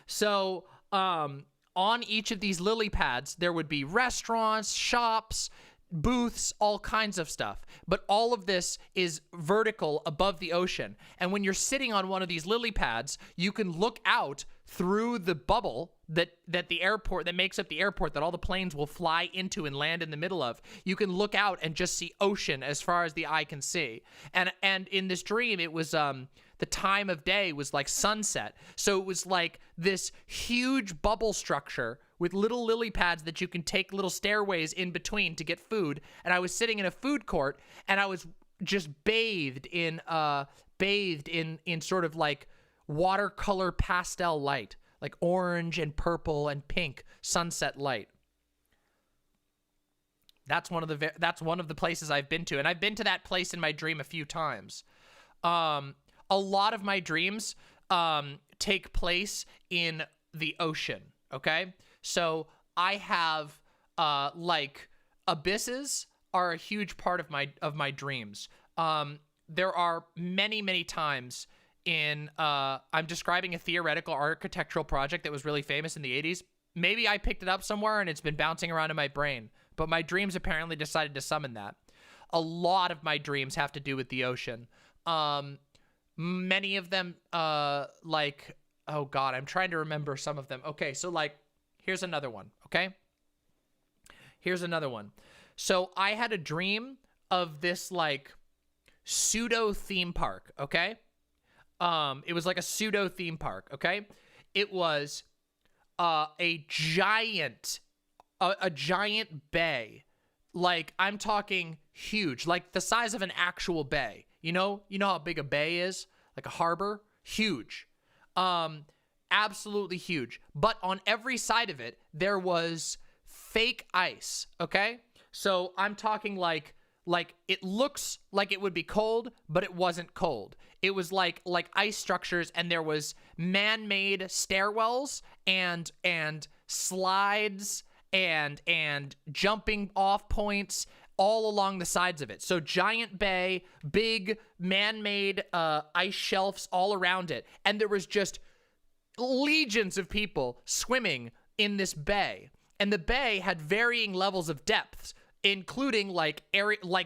So on each of these lily pads, there would be restaurants, shops, booths, all kinds of stuff. But all of this is vertical above the ocean. And when you're sitting on one of these lily pads, you can look out through the bubble that the airport, that makes up the airport, that all the planes will fly into and land in the middle of. You can look out and just see ocean as far as the eye can see. And in this dream, it was the time of day was like sunset. So it was like this huge bubble structure with little lily pads that you can take little stairways in between to get food. And I was sitting in a food court, and I was just bathed in sort of like watercolor pastel light, like orange and purple and pink sunset light. That's one of the places I've been to, and I've been to that place in my dream a few times. A lot of my dreams take place in the ocean, okay? So I have like abysses are a huge part of my dreams. There are many times in I'm describing a theoretical architectural project that was really famous in the 80s. Maybe I picked it up somewhere and it's been bouncing around in my brain, but my dreams apparently decided to summon that. A lot of my dreams have to do with the ocean. Many of them, like, oh God, I'm trying to remember some of them. Okay, so like, here's another one, okay? Here's another one. So I had a dream of this like pseudo theme park, okay? It was like a pseudo theme park, okay? It was a giant bay. Like, I'm talking huge, like the size of an actual bay. You know how big a bay is? Like a harbor? Huge. Absolutely huge. But on every side of it, there was fake ice, okay? So I'm talking like it looks like it would be cold, but it wasn't cold. It was like ice structures, and there was man-made stairwells and slides and jumping off points all along the sides of it. So giant bay, big man-made ice shelves all around it. And there was just legions of people swimming in this bay. And the bay had varying levels of depths, including like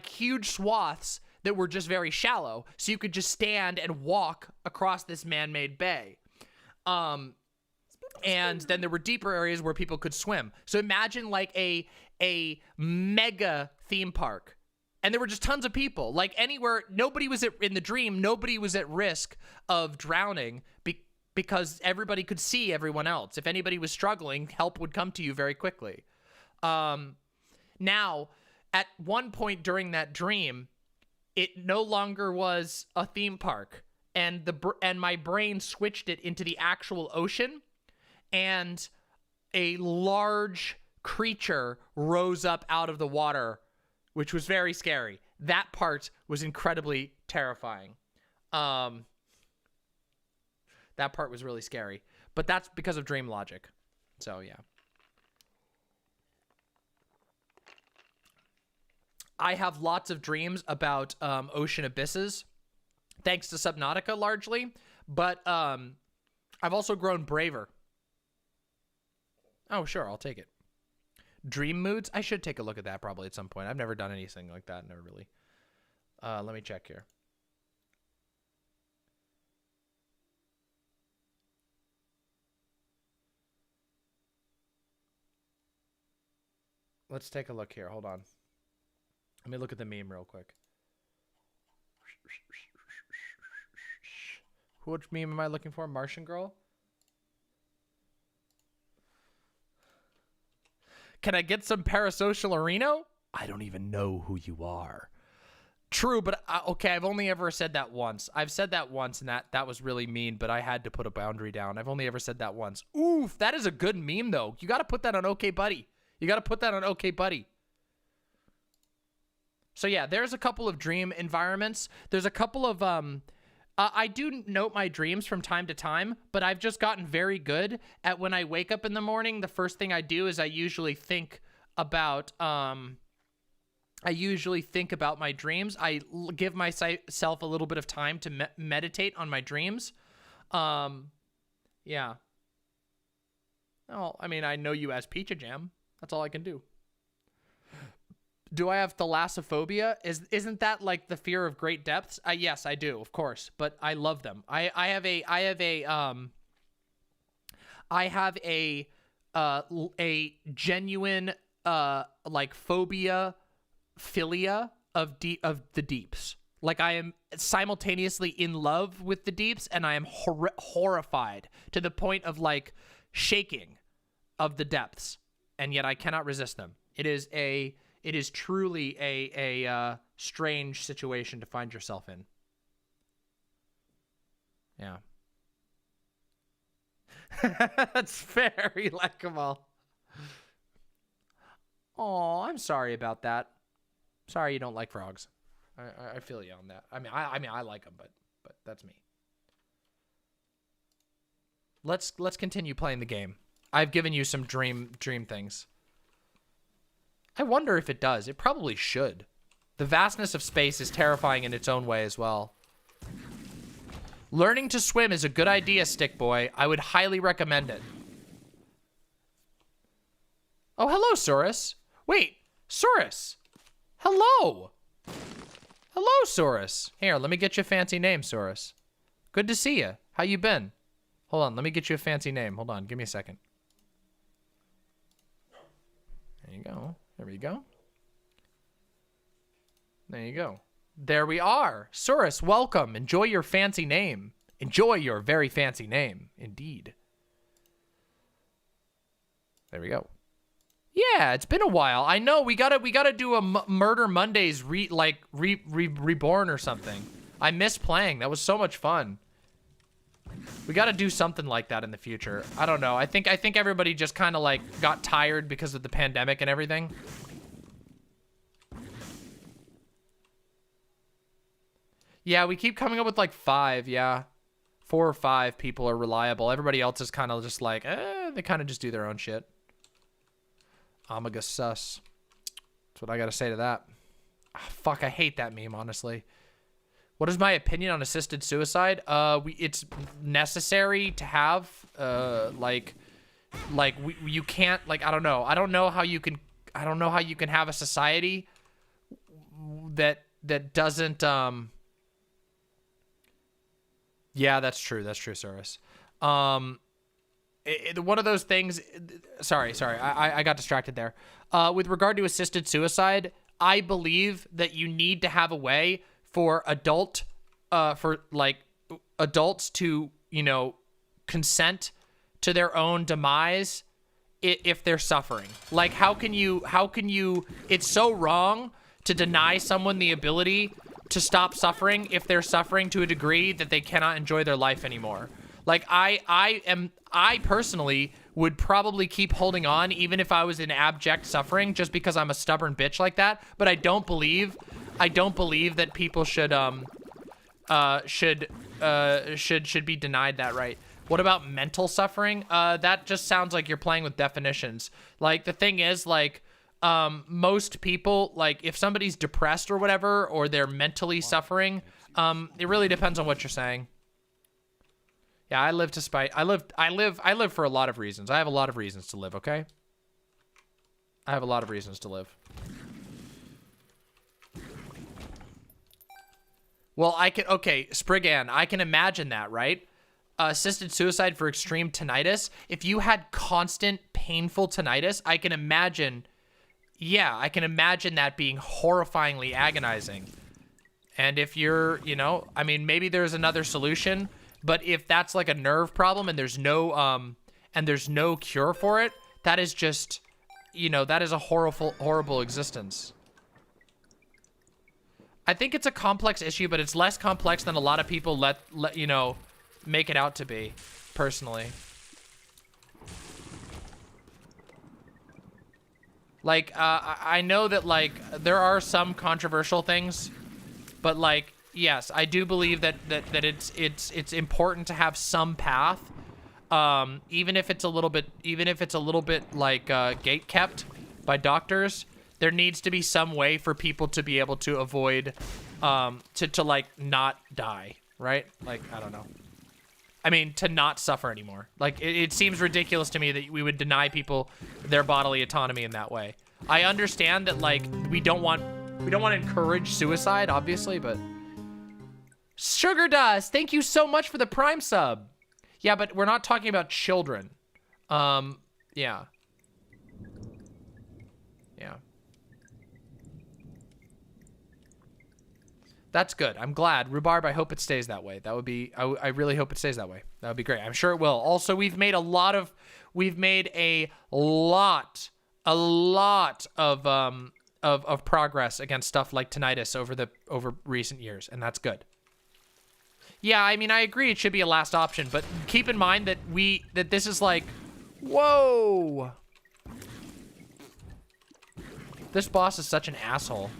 huge swaths that were just very shallow. So you could just stand and walk across this man-made bay. And then there were deeper areas where people could swim. So imagine like a mega theme park. And there were just tons of people. Like anywhere, in the dream, nobody was at risk of drowning because everybody could see everyone else. If anybody was struggling, help would come to you very quickly. Now, at one point during that dream, it no longer was a theme park, and my brain switched it into the actual ocean, and a large creature rose up out of the water, which was very scary. That part was incredibly terrifying. That part was really scary, but that's because of dream logic. So yeah. I have lots of dreams about ocean abysses, thanks to Subnautica largely, but I've also grown braver. Oh, sure, I'll take it. Dream moods? I should take a look at that probably at some point. I've never done anything like that. Never really Let me check here. Let's take a look here. Hold on. Let me look at the meme real quick. Which meme am I looking for? Martian Girl? Can I get some parasocial Areno? I don't even know who you are. True, but okay, I've only ever said that once. I've said that once, and that was really mean, but I had to put a boundary down. I've only ever said that once. Oof, that is a good meme, though. You got to put that on OK Buddy. You got to put that on OK Buddy. So yeah, there's a couple of dream environments. There's a couple of, I do note my dreams from time to time, but I've just gotten very good at when I wake up in the morning, the first thing I do is I usually think about my dreams. I give myself a little bit of time to meditate on my dreams. Yeah. Oh, I mean, I know you as Peach Jam. That's all I can do. Do I have thalassophobia? Isn't that like the fear of great depths? Yes, I do, of course, but I love them. I have a genuine like phobia, philia of the deeps. Like I am simultaneously in love with the deeps, and I am horrified to the point of like shaking of the depths, and yet I cannot resist them. It is truly a strange situation to find yourself in. Yeah. That's fair. You like them all. Oh, I'm sorry about that. Sorry you don't like frogs. I feel you on that. I mean I like them, but that's me. Let's continue playing the game. I've given you some dream things. I wonder if it does. It probably should. The vastness of space is terrifying in its own way as well. Learning to swim is a good idea, Stick Boy. I would highly recommend it. Oh, hello, Saurus. Wait, Saurus. Hello. Hello, Saurus. Here, let me get you a fancy name, Saurus. Good to see you. How you been? Hold on, let me get you a fancy name. Hold on, give me a second. There you go. There we go. There you go. There we are. Saurus, welcome. Enjoy your fancy name. Enjoy your very fancy name. Indeed. There we go. Yeah, it's been a while. I know we gotta do a Murder Mondays reborn or something. I miss playing. That was so much fun. We gotta do something like that in the future. I don't know. I think everybody just kind of like got tired because of the pandemic and everything. Yeah, we keep coming up with like 5, yeah. 4 or 5 people are reliable. Everybody else is kind of just like, they kind of just do their own shit. Omega sus. That's what I gotta say to that. Fuck, I hate that meme, honestly. What is my opinion on assisted suicide? It's necessary to have, you can't, like, I don't know. I don't know how you can have a society that doesn't, yeah, that's true, Saurus. One of those things, sorry, I got distracted there. With regard to assisted suicide, I believe that you need to have a way for adults to, consent to their own demise if they're suffering. Like, how can you, it's so wrong to deny someone the ability to stop suffering if they're suffering to a degree that they cannot enjoy their life anymore. Like, I personally would probably keep holding on even if I was in abject suffering just because I'm a stubborn bitch like that, but I don't believe that people should be denied that right. What about mental suffering? That just sounds like you're playing with definitions. Like, the thing is, like, most people, like, if somebody's depressed or whatever, or they're mentally suffering, it really depends on what you're saying. Yeah, I live for a lot of reasons. I have a lot of reasons to live, okay? I have a lot of reasons to live. Well, okay, Spriggan, I can imagine that, right? Assisted suicide for extreme tinnitus. If you had constant painful tinnitus, I can imagine that being horrifyingly agonizing. And if you're, you know, I mean, maybe there's another solution, but if that's like a nerve problem and there's no cure for it, that is just, you know, that is a horrible existence. I think it's a complex issue, but it's less complex than a lot of people let you know, make it out to be, personally. Like, I know that, like, there are some controversial things, but, like, yes, I do believe that it's important to have some path, even if it's a little bit like gate kept by doctors. There needs to be some way for people to be able to avoid, to like not die, right? Like, I don't know. I mean, to not suffer anymore. Like, it seems ridiculous to me that we would deny people their bodily autonomy in that way. I understand that, like, we don't want to encourage suicide, obviously, but Sugar Dust, thank you so much for the Prime sub. Yeah, but we're not talking about children. Yeah. That's good. I'm glad. Rhubarb, I hope it stays that way. That would be, I really hope it stays that way. That would be great. I'm sure it will. Also, we've made a lot of progress against stuff like tinnitus over recent years, and that's good. Yeah, I mean, I agree it should be a last option, but keep in mind that this is like, whoa. This boss is such an asshole.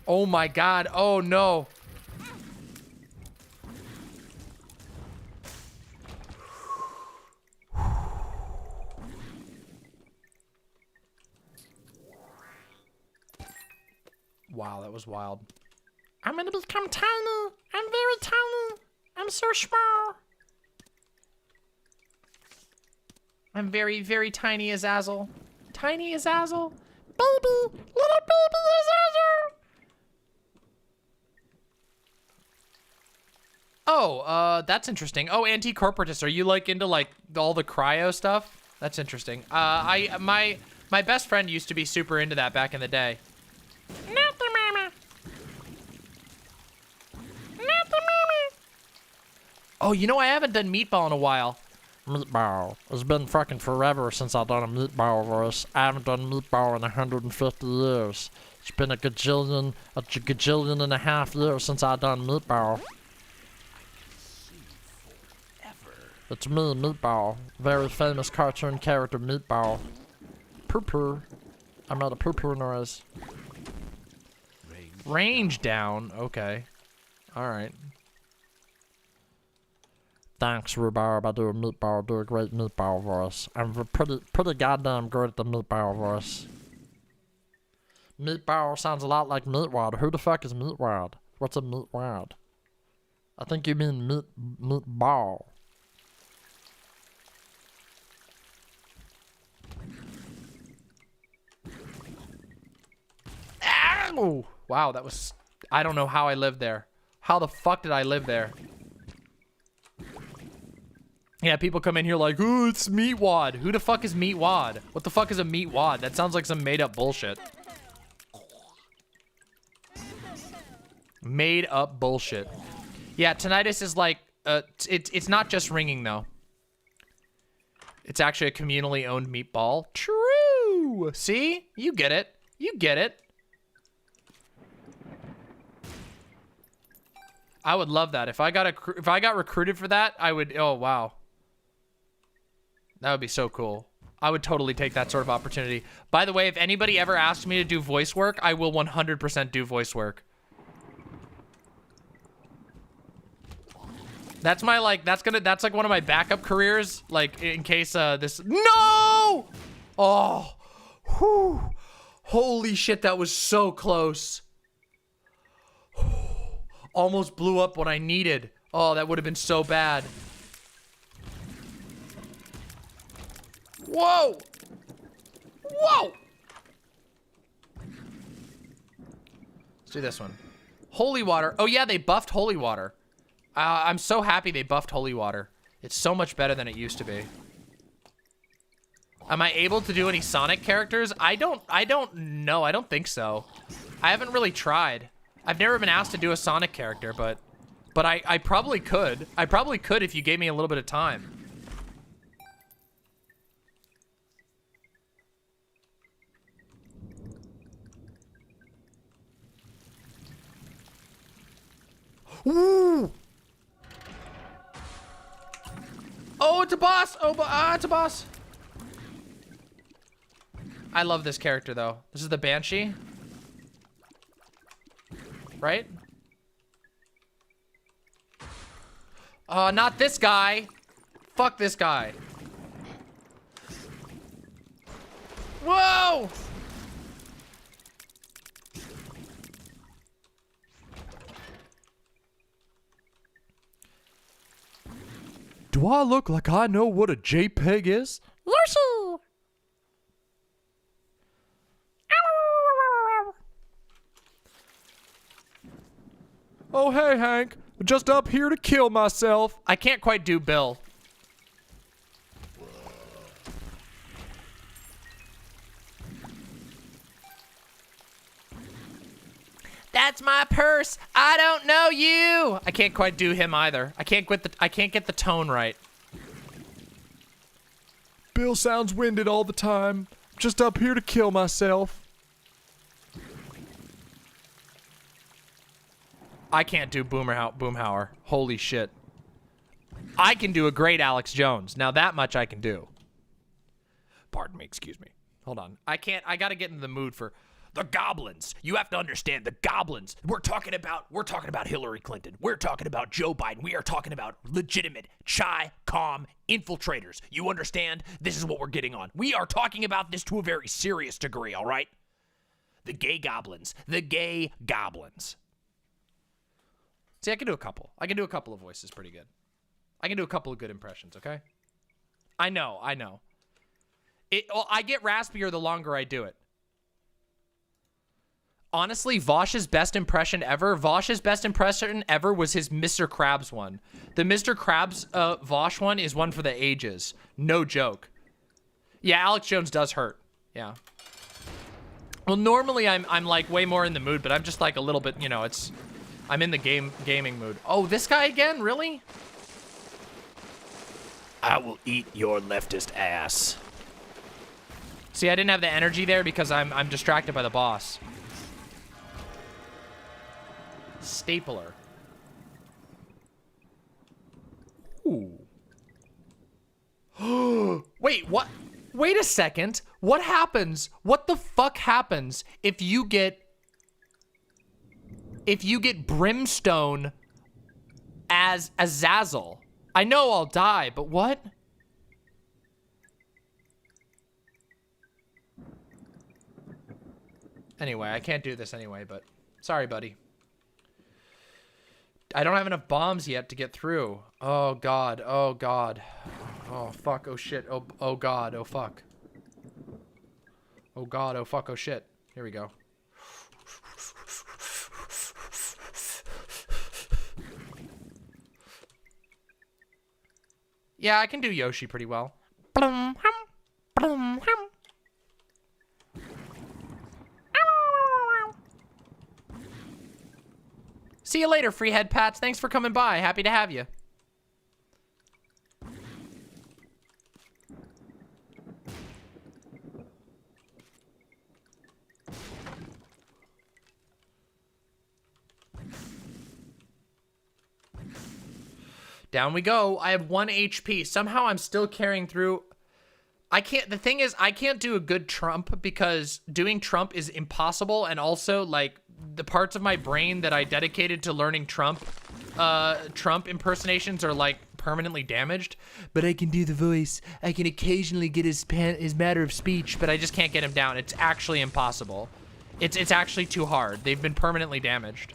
Oh my god, oh no. Wow, that was wild. I'm gonna become tiny. I'm very tiny. I'm so small. I'm very, very tiny, Azazel. Tiny Azazel. Baby, little baby Azazel. Oh, that's interesting. Oh, anti-corporatist. Are you like into like all the cryo stuff? That's interesting. My best friend used to be super into that back in the day. Not the mama. Not the mama. Oh, you know, I haven't done meatball in a while. Meatball. It's been fucking forever since I've done a meatball voice. I haven't done meatball in 150 years. It's been a gajillion and a half years since I've done meatball. It's me, Meatball. Very famous cartoon character, Meatball. Poo-poo. I made a poo-poo noise. Range down. Okay. Alright. Thanks, Rhubarb. I do a meatball. Do a great meatball voice. I'm pretty goddamn good at the meatball voice. Meatball sounds a lot like Meatwad. Who the fuck is Meatwad? What's a Meatwad? I think you mean meatball. Oh, wow, that was... I don't know how I lived there. How the fuck did I live there? Yeah, people come in here like, oh, it's Meatwad. Who the fuck is Meatwad? What the fuck is a Meatwad? That sounds like some made-up bullshit. Made-up bullshit. Yeah, tinnitus is like... it's not just ringing, though. It's actually a communally owned meatball. True! See? You get it. You get it. I would love that. If I got recruited for that, I would... Oh, wow. That would be so cool. I would totally take that sort of opportunity. By the way, if anybody ever asks me to do voice work, I will 100% do voice work. That's my, like, that's like one of my backup careers, like, in case, this... No! Oh! Whew. Holy shit, that was so close. Almost blew up what I needed. Oh, that would have been so bad. Whoa! Whoa! Let's do this one. Holy water. Oh yeah, they buffed holy water. I'm so happy they buffed holy water. It's so much better than it used to be. Am I able to do any Sonic characters? I don't know. I don't think so. I haven't really tried. I've never been asked to do a Sonic character, but I probably could. I probably could if you gave me a little bit of time. Woo! Oh, it's a boss! Oh, it's a boss! I love this character, though. This is the Banshee. Right? Not this guy. Fuck this guy. Whoa! Do I look like I know what a JPEG is? Yoshi! Oh, hey, Hank. Just up here to kill myself. I can't quite do Bill. That's my purse. I don't know you. I can't quite do him either. I can't get the tone right. Bill sounds winded all the time. Just up here to kill myself. I can't do Boomhauer. Holy shit. I can do a great Alex Jones. Now that much I can do. Pardon me, excuse me. Hold on. I gotta get into the mood for the goblins. You have to understand the goblins. We're talking about Hillary Clinton. We're talking about Joe Biden. We are talking about legitimate Chi-Com infiltrators. You understand? This is what we're getting on. We are talking about this to a very serious degree, all right? The gay goblins. The gay goblins. See, I can do a couple. I can do a couple of voices pretty good. I can do a couple of good impressions, okay? I know. I get raspier the longer I do it. Honestly, Vaush's best impression ever was his Mr. Krabs one. The Mr. Krabs Vaush one is one for the ages. No joke. Yeah, Alex Jones does hurt. Yeah. Well, normally I'm like way more in the mood, but I'm just like a little bit, you know, I'm in the gaming mood. Oh, this guy again? Really? I will eat your leftist ass. See, I didn't have the energy there because I'm distracted by the boss. Stapler. Ooh. Wait, what? Wait a second. What happens? What the fuck happens if you get Brimstone as Azazel? I know I'll die, but what? Anyway, I can't do this anyway, but sorry, buddy. I don't have enough bombs yet to get through. Oh, God. Oh, God. Oh, fuck. Oh, shit. Oh, God. Oh, fuck. Oh, God. Oh, fuck. Oh, shit. Here we go. Yeah, I can do Yoshi pretty well. See you later, Freehead Pats. Thanks for coming by. Happy to have you. Down we go. I have 1 HP. Somehow I'm still carrying through. The thing is, I can't do a good Trump because doing Trump is impossible, and also, like, the parts of my brain that I dedicated to learning Trump impersonations are, like, permanently damaged. But I can do the voice. I can occasionally get his matter of speech, but I just can't get him down. It's actually impossible. It's actually too hard. They've been permanently damaged.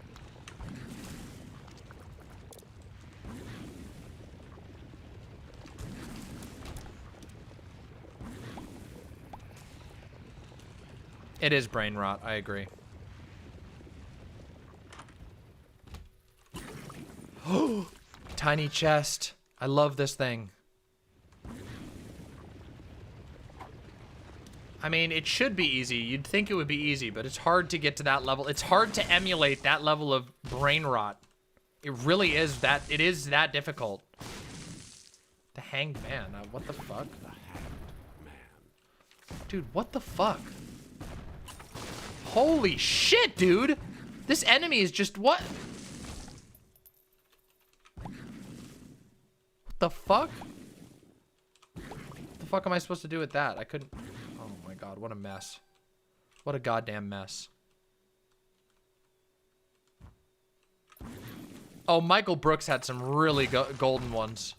It is brain rot, I agree. Tiny chest. I love this thing. I mean, it should be easy. You'd think it would be easy, but it's hard to get to that level. It's hard to emulate that level of brain rot. It really is that. It is that difficult. The Hanged Man. What the fuck? The Hanged Man. Dude, what the fuck? Holy shit, dude! This enemy is just what? What the fuck? What the fuck am I supposed to do with that? I couldn't. Oh my god, what a mess. What a goddamn mess. Oh, Michael Brooks had some really golden ones.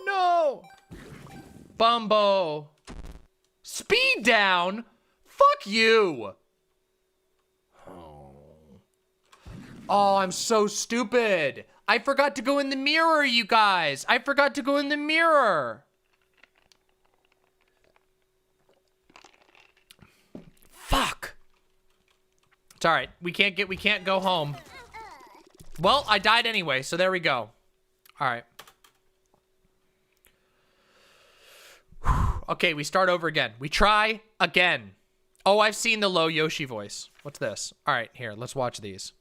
No! Bumbo. Speed down? Fuck you. Oh, I'm so stupid. I forgot to go in the mirror, you guys. I forgot to go in the mirror. Fuck. It's all right. We can't go home. Well, I died anyway, so there we go. All right. Okay, we start over again. We try again. Oh, I've seen the low Yoshi voice. What's this? All right, here, let's watch these.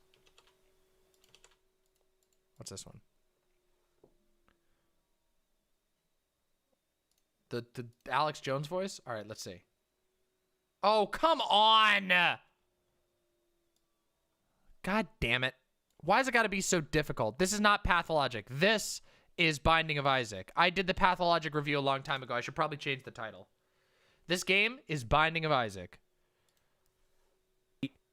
What's this one? The Alex Jones voice? All right, let's see. Oh, come on. God damn it. Why has it got to be so difficult? This is not Pathologic. This is Binding of Isaac. I did the Pathologic review a long time ago. I should probably change the title. This game is Binding of Isaac.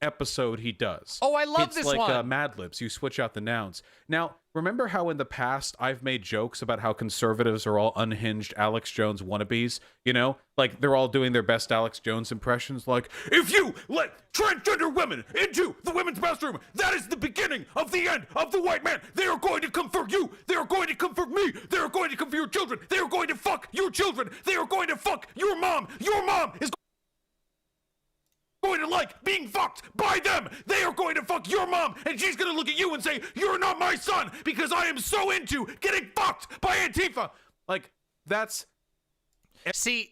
Episode he does. Oh, I love this one. It's like Mad Libs. You switch out the nouns. Now, remember how in the past I've made jokes about how conservatives are all unhinged Alex Jones wannabes? You know? Like, they're all doing their best Alex Jones impressions. Like, if you let transgender women into the women's bathroom, that is the beginning of the end of the white man. They are going to come for you. They are going to come for me. They are going to come for your children. They are going to fuck your children. They are going to fuck your mom. Your mom is going to like being fucked by them. They are going to fuck your mom, and she's going to look at you and say, you're not my son, because I am so into getting fucked by Antifa. Like, that's... See,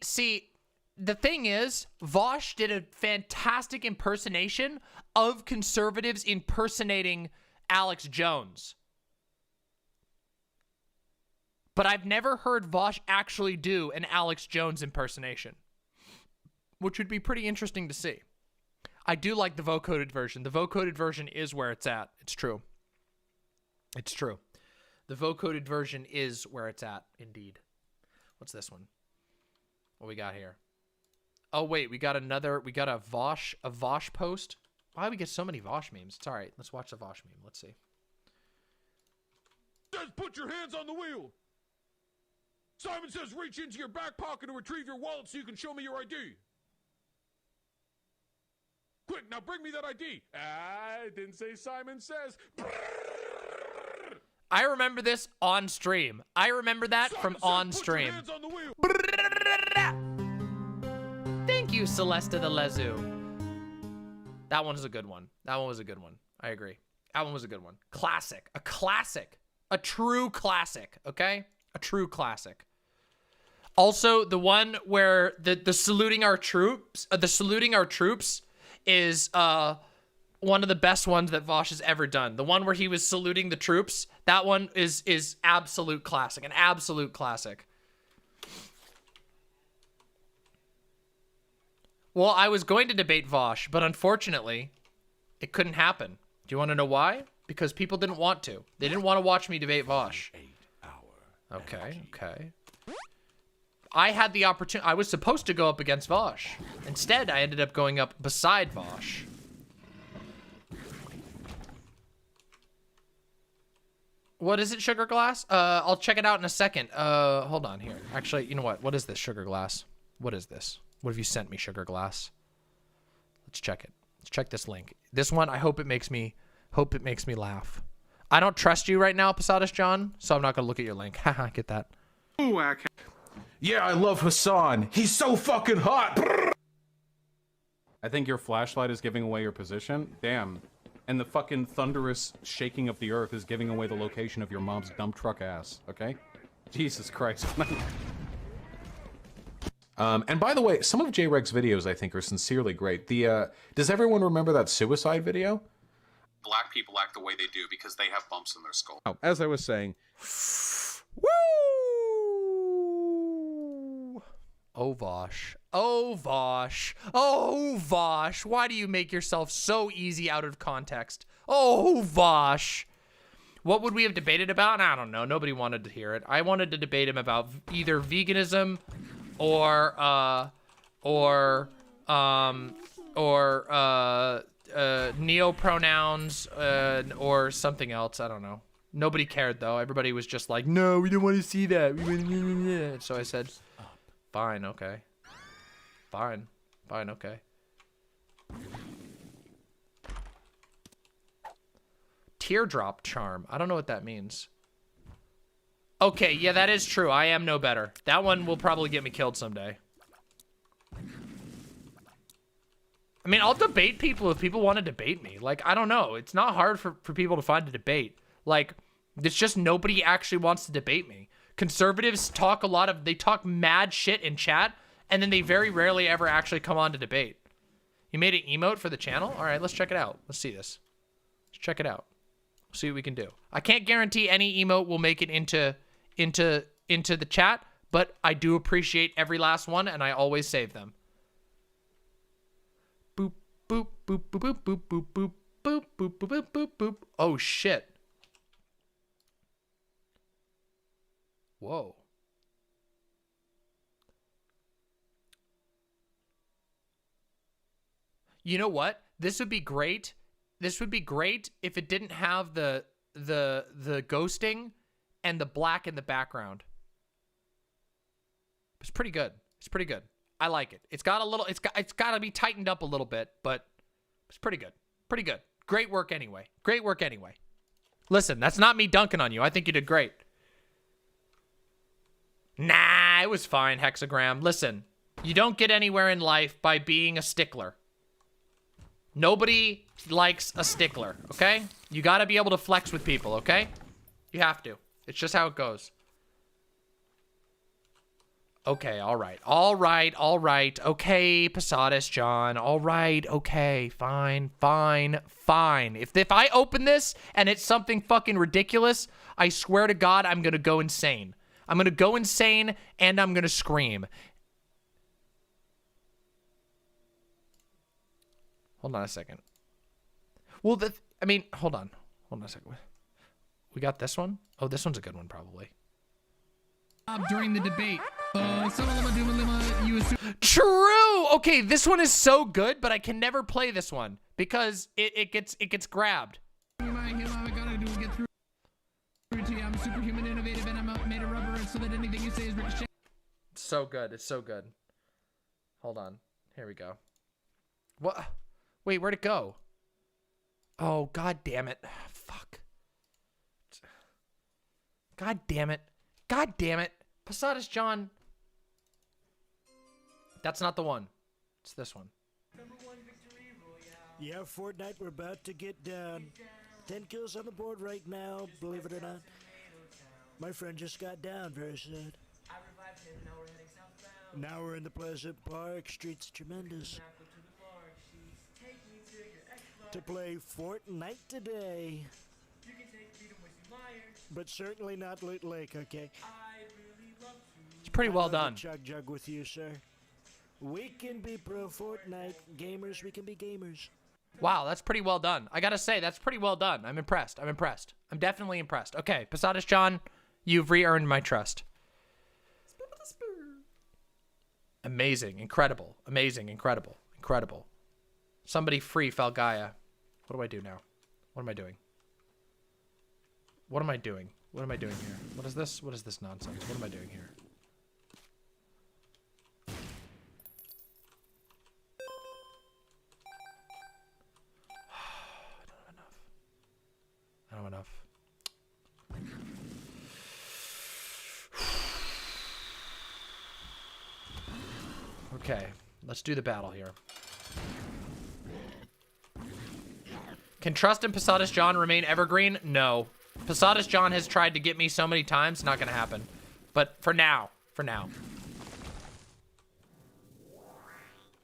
the thing is, Vaush did a fantastic impersonation of conservatives impersonating Alex Jones. But I've never heard Vaush actually do an Alex Jones impersonation, which would be pretty interesting to see. I do like the vocoded version. The vocoded version is where it's at. It's true. It's true. The vocoded version is where it's at, indeed. What's this one? What we got here? Oh, wait. We got a Vaush post. Why do we get so many Vaush memes? It's all right. Let's watch the Vaush meme. Let's see. Says put your hands on the wheel. Simon says reach into your back pocket and retrieve your wallet so you can show me your ID. Quick, now bring me that ID. I didn't say Simon says. I remember this on stream. I remember that Simon from says, on put stream. Your hands on the wheel. Thank you, Celesta the Lezu. That one was a good one. That one was a good one. I agree. That one was a good one. Classic. A classic. A true classic, okay? A true classic. Also, the one where the saluting our troops, is one of the best ones that Vaush has ever done. The one where he was saluting the troops, that one is absolute classic, an absolute classic. Well, I was going to debate Vaush, but unfortunately, it couldn't happen. Do you want to know why? Because people didn't want to. They didn't want to watch me debate Vaush. Okay. I had the opportunity. I was supposed to go up against Vaush. Instead, I ended up going up beside Vaush. What is it, Sugar Glass? I'll check it out in a second. Hold on here. Actually, you know what? What is this, Sugar Glass? What is this? What have you sent me, Sugar Glass? Let's check it. Let's check this link. This one, I hope it makes me laugh. I don't trust you right now, Posadas John, so I'm not gonna look at your link. Haha, get that. Yeah, I love Hassan. He's so fucking hot. I think your flashlight is giving away your position. Damn. and the fucking thunderous shaking of the earth is giving away the location of your mom's dump truck ass, okay? Jesus Christ. And by the way, some of J-Reg's videos, I think, are sincerely great. Does everyone remember that suicide video? Black people act the way they do because they have bumps in their skull. Oh, as I was saying... Woo! Oh, Vaush. Oh, Vaush. Oh, Vaush. Why do you make yourself so easy out of context? Oh, Vaush. What would we have debated about? I don't know. Nobody wanted to hear it. I wanted to debate him about either veganism or neopronouns or something else. I don't know. Nobody cared, though. Everybody was just like, no, we don't want to see that. So I said, fine, okay. Fine, okay. Teardrop charm. I don't know what that means. Okay, yeah, that is true. I am no better. That one will probably get me killed someday. I mean, I'll debate people if people want to debate me. Like, I don't know. It's not hard for people to find a debate. Like, it's just nobody actually wants to debate me. Conservatives talk they talk mad shit in chat, and then they very rarely ever actually come on to debate. You made an emote for the channel? All right, let's check it out. Let's see this. Let's check it out. See what we can do. I can't guarantee any emote will make it into the chat, but I do appreciate every last one, and I always save them. Boop, boop, boop, boop, boop, boop, boop, boop, boop, boop, boop, boop, boop. Oh, shit. Whoa. You know what? This would be great. This would be great if it didn't have the ghosting and the black in the background. It's pretty good. It's pretty good. I like it. It's got to be tightened up a little bit, but it's pretty good. Pretty good. Great work anyway. Great work anyway. Listen, that's not me dunking on you. I think you did great. Nah, it was fine, Hexagram. Listen, you don't get anywhere in life by being a stickler. Nobody likes a stickler, okay? You gotta be able to flex with people, okay? You have to. It's just how it goes. Okay, all right. All right, all right. Okay, Posadas, John. All right, okay. Fine, fine, fine. If I open this and it's something fucking ridiculous, I swear to God, I'm gonna go insane. I'm gonna go insane and I'm gonna scream. Hold on a second. Well, I mean, hold on. Hold on a second. We got this one? Oh, this one's a good one, probably. During the debate. True! Okay, this one is so good, but I can never play this one because it gets grabbed. I'm superhuman innovative and I'm made of rubber so that anything you say is ricochet. It's so good. It's so good. Hold on. Here we go. What? Wait, where'd it go? Oh, god damn it. Fuck. God damn it. God damn it. Posadas John. That's not the one. It's this one. Yeah, Fortnite, we're about to get down. 10 kills on the board right now, believe it or not. My friend just got down, very sad. Now we're in the Pleasant Park. Streets tremendous. To play Fortnite today. But certainly not Loot Lake, okay? It's pretty well done. Jug with you, sir. We can be pro Fortnite gamers. We can be gamers. Wow, that's pretty well done. I gotta say, that's pretty well done. I'm impressed. I'm impressed. I'm definitely impressed. Okay, Posadas John, you've re-earned my trust. Amazing, incredible, amazing, incredible, incredible. Somebody free Falgaia. What do I do now? What am I doing? What am I doing? What am I doing here? What is this? What is this nonsense? What am I doing here? I don't have enough. Okay, let's do the battle here. Can Trust and Posadas John remain evergreen? No. Posadas John has tried to get me so many times, not gonna happen. But for now.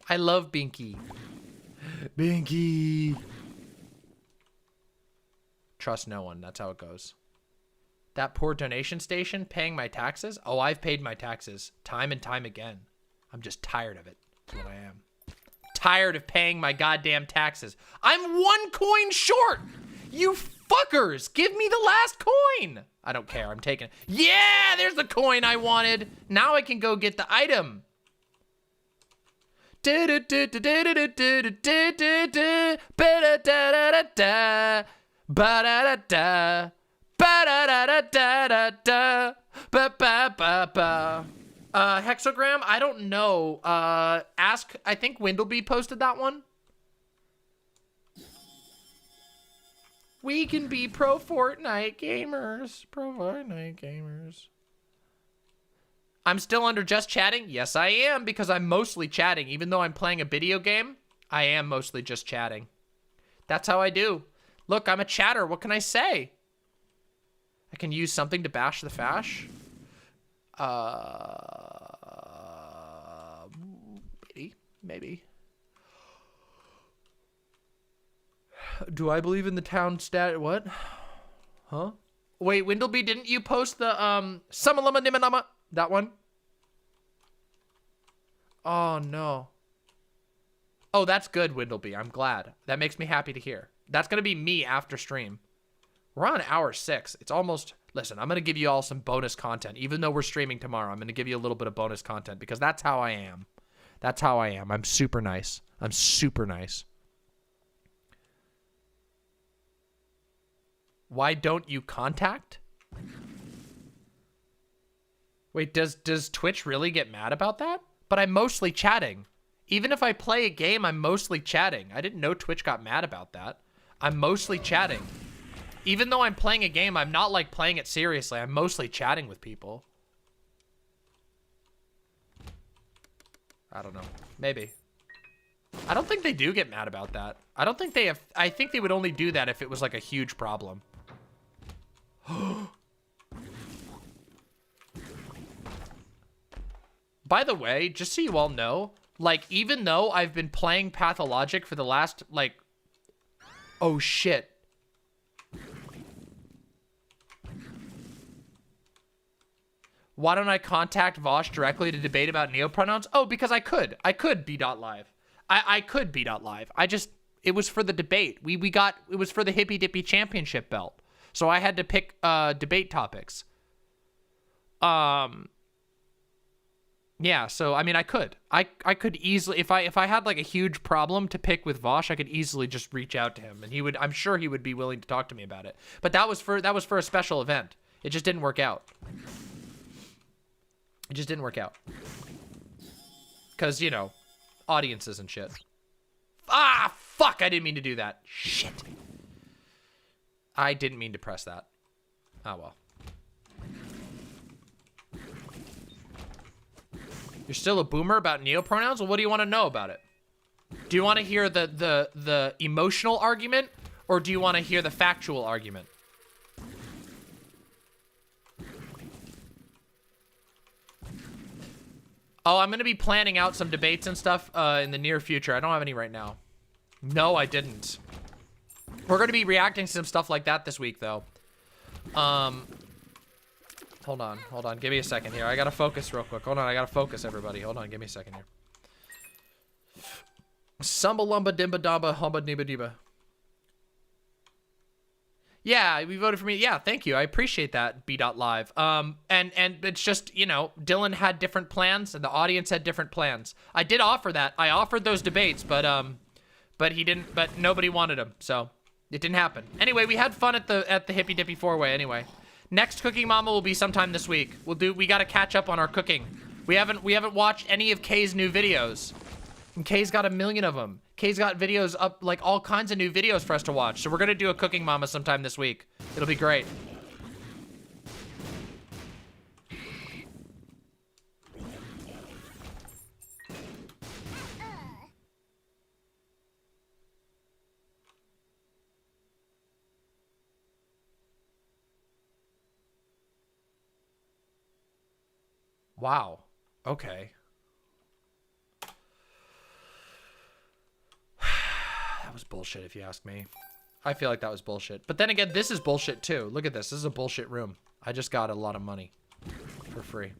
I love Binky. Binky. Trust no one, that's how it goes. That poor donation station paying my taxes? Oh, I've paid my taxes time and time again. I'm just tired of it. That's what I am. Tired of paying my goddamn taxes. I'm 1 coin short. You fuckers, give me the last coin. I don't care, I'm taking it. Yeah, there's the coin I wanted. Now I can go get the item. Hexagram, I don't know. Ask, I think Windleby posted that one. We can be pro Fortnite gamers. I'm still under just chatting? Yes, I am, because I'm mostly chatting. Even though I'm playing a video game, I am mostly just chatting. That's how I do. Look, I'm a chatter. What can I say? I can use something to bash the fash. Maybe. Do I believe in the town stat? What? Huh? Wait, Windleby, didn't you post the, Samalama Nimanama? That one? Oh, no. Oh, that's good, Windleby. I'm glad. That makes me happy to hear. That's gonna be me after stream. We're on hour 6. It's almost... Listen, I'm gonna give you all some bonus content. Even though we're streaming tomorrow, I'm gonna give you a little bit of bonus content because that's how I am. That's how I am. I'm super nice. I'm super nice. Why don't you contact? Wait, does Twitch really get mad about that? But I'm mostly chatting. Even if I play a game, I'm mostly chatting. I didn't know Twitch got mad about that. I'm mostly chatting. Even though I'm playing a game, I'm not like playing it seriously. I'm mostly chatting with people. I don't know. Maybe. I don't think they do get mad about that. I don't think they have... I think they would only do that if it was like a huge problem. By the way, just so you all know, like, even though I've been playing Pathologic for the last, like... Oh, shit. Why don't I contact Vaush directly to debate about neopronouns? Oh, because I could. I could B.live. I could B.live. I just... It was for the debate. It was for the Hippy Dippy Championship belt. So I had to pick debate topics. Yeah, so I mean I could easily if I had like a huge problem to pick with Vaush, I could easily just reach out to him and I'm sure he would be willing to talk to me about it. But that was for a special event. It just didn't work out. It just didn't work out. Cause you know, audiences and shit. Ah, fuck! I didn't mean to do that. Shit. I didn't mean to press that. Oh well. You're still a boomer about neopronouns? Well, what do you want to know about it? Do you want to hear the emotional argument, or do you want to hear the factual argument? Oh, I'm going to be planning out some debates and stuff in the near future. I don't have any right now. No, I didn't. We're going to be reacting to some stuff like that this week, though. Hold on. Give me a second here. I got to focus real quick. Hold on. I got to focus, everybody. Hold on. Give me a second here. Samba lumba dimba damba humba niba diba. Yeah, we voted for me. Yeah, thank you. I appreciate that, B.live. And it's just, you know, Dylan had different plans and the audience had different plans. I did offer that. I offered those debates, but he didn't, but nobody wanted them, so it didn't happen. Anyway, we had fun at the Hippy Dippy 4-way anyway. Next Cooking Mama will be sometime this week. We got to catch up on our cooking. We haven't watched any of Kay's new videos. And Kay's got 1 million of them. Kay's got videos up, like all kinds of new videos for us to watch. So we're going to do a Cooking Mama sometime this week. It'll be great. Wow. Okay. That was bullshit if you ask me. I feel like that was bullshit. But then again, this is bullshit too. Look at this. This is a bullshit room. I just got a lot of money for free.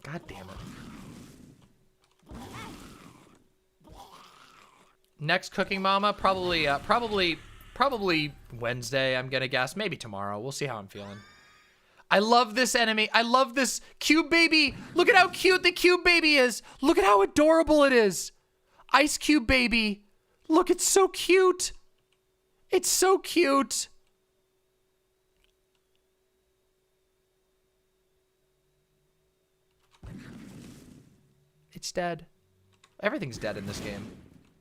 God damn it. Next cooking mama, probably Wednesday, I'm gonna guess. Maybe tomorrow. We'll see how I'm feeling. I love this enemy. I love this cube baby. Look at how cute the cube baby is. Look at how adorable it is. Ice cube baby. Look, it's so cute. It's so cute. It's dead. Everything's dead in this game.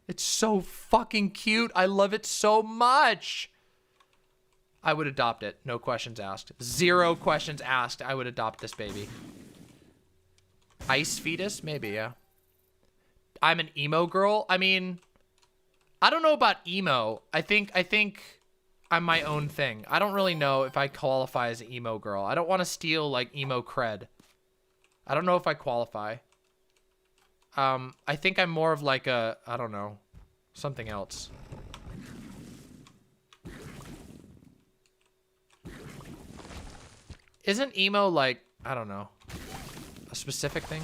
It's so fucking cute. I love it so much. I would adopt it. No questions asked. 0 questions asked. I would adopt this baby. Ice fetus? Maybe, yeah. I'm an emo girl. I mean, I don't know about emo. I think I'm my own thing. I don't really know if I qualify as an emo girl. I don't want to steal like emo cred. I don't know if I qualify. I think I'm more of like a, I don't know, something else. Isn't emo like, I don't know, a specific thing?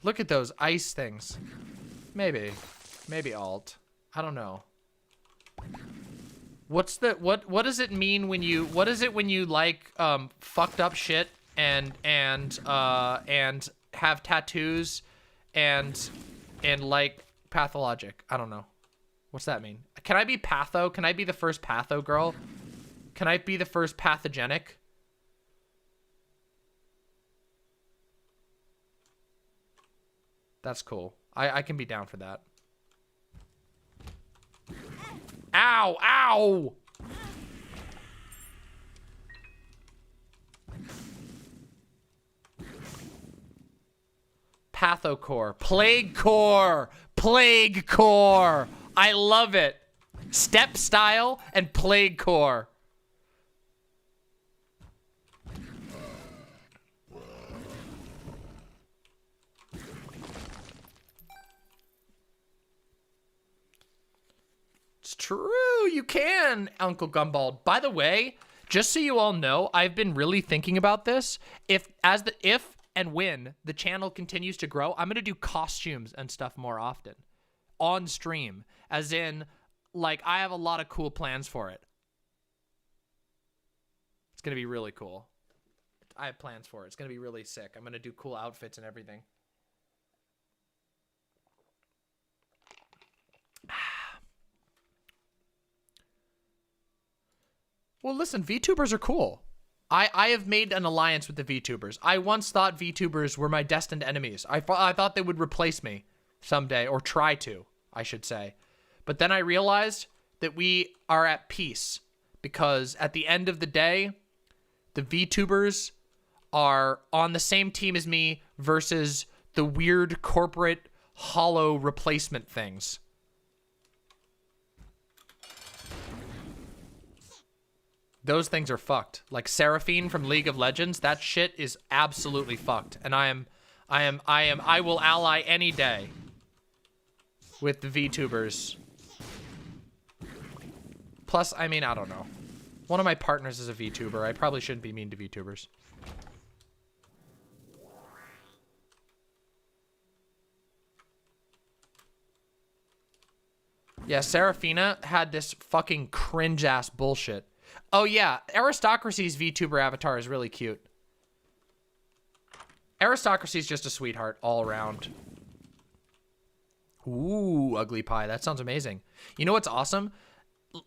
Look at those ice things. Maybe alt. I don't know. What's the what does it mean when you like fucked up shit and have tattoos and like pathologic? I don't know. What's that mean? Can I be patho? Can I be the first patho girl? Can I be the first pathogenic? That's cool. I can be down for that. Ow! Ow! Pathocore. Plague core! Plague core! I love it! Step style and plague core. It's true, you can, Uncle Gumball. By the way, just so you all know, I've been really thinking about this. If and when the channel continues to grow, I'm gonna do costumes and stuff more often on stream. As in, like, I have a lot of cool plans for it. It's gonna be really cool. I have plans for it. It's gonna be really sick. I'm gonna do cool outfits and everything. Well, listen, VTubers are cool. I have made an alliance with the VTubers. I once thought VTubers were my destined enemies. I thought they would replace me someday, or try to, I should say. But then I realized that we are at peace, because at the end of the day, the VTubers are on the same team as me versus the weird corporate hollow replacement things. Those things are fucked. Like Seraphine from League of Legends, that shit is absolutely fucked. And I will ally any day with the VTubers. Plus, I mean, I don't know. One of my partners is a VTuber. I probably shouldn't be mean to VTubers. Yeah, Seraphina had this fucking cringe-ass bullshit. Oh yeah, Aristocracy's VTuber avatar is really cute. Aristocracy's just a sweetheart all around. Ooh, Ugly Pie. That sounds amazing. You know what's awesome?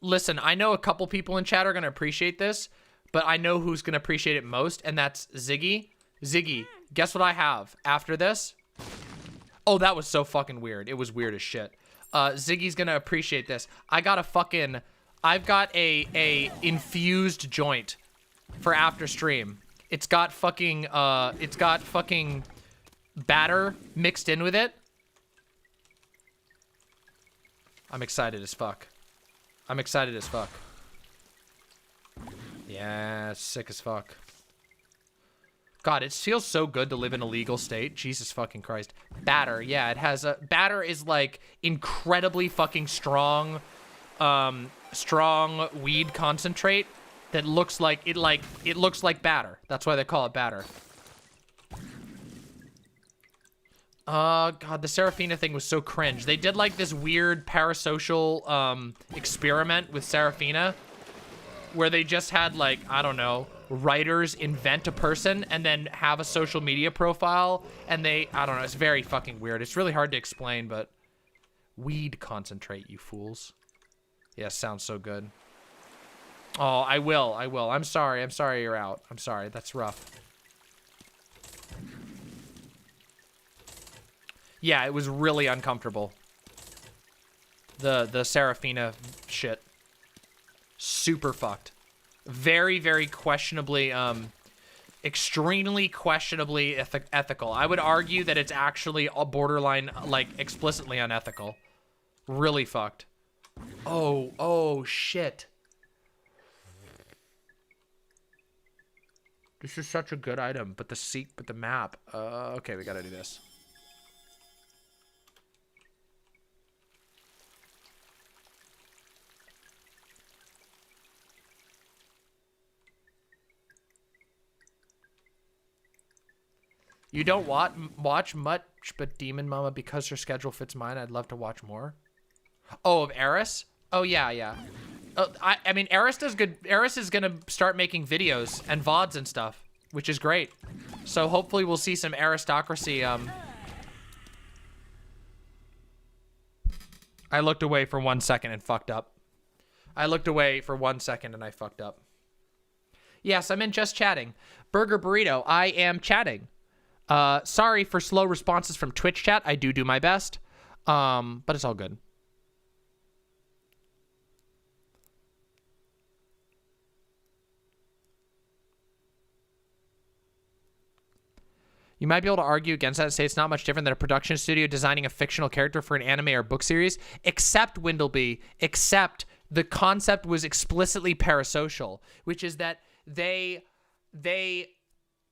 Listen, I know a couple people in chat are going to appreciate this, but I know who's going to appreciate it most, and that's Ziggy. Ziggy, guess what I have after this? Oh, that was so fucking weird. It was weird as shit. Ziggy's going to appreciate this. I've got a infused joint for after stream. It's got fucking batter mixed in with it. I'm excited as fuck. I'm excited as fuck. Yeah, sick as fuck. God, it feels so good to live in a legal state. Jesus fucking Christ. Batter, yeah, it has a... Batter is, like, incredibly fucking strong, strong weed concentrate that looks like... It looks like batter. That's why they call it batter. God, the Seraphina thing was so cringe. They did, like, this weird parasocial, experiment with Seraphina where they just had, like, I don't know, writers invent a person and then have a social media profile, and they, I don't know, it's very fucking weird. It's really hard to explain, but weed concentrate, you fools. Yeah, sounds so good. Oh, I will. I'm sorry you're out. I'm sorry, that's rough. Yeah, it was really uncomfortable. The Seraphina shit. Super fucked. Very, very questionably, extremely questionably ethical. I would argue that it's actually a borderline, like, explicitly unethical. Really fucked. Oh, shit. This is such a good item, but the map. Okay, we gotta do this. You don't watch much, but Demon Mama, because her schedule fits mine, I'd love to watch more. Oh, of Eris? Oh, yeah. I mean, Eris does good. Eris is gonna start making videos and VODs and stuff, which is great. So hopefully we'll see some aristocracy. I looked away for 1 second and fucked up. Yes, I'm in just chatting. Burger Burrito, I am chatting. Sorry for slow responses from Twitch chat. I do my best. But it's all good. You might be able to argue against that and say it's not much different than a production studio designing a fictional character for an anime or book series, except Windleby, except the concept was explicitly parasocial, which is that they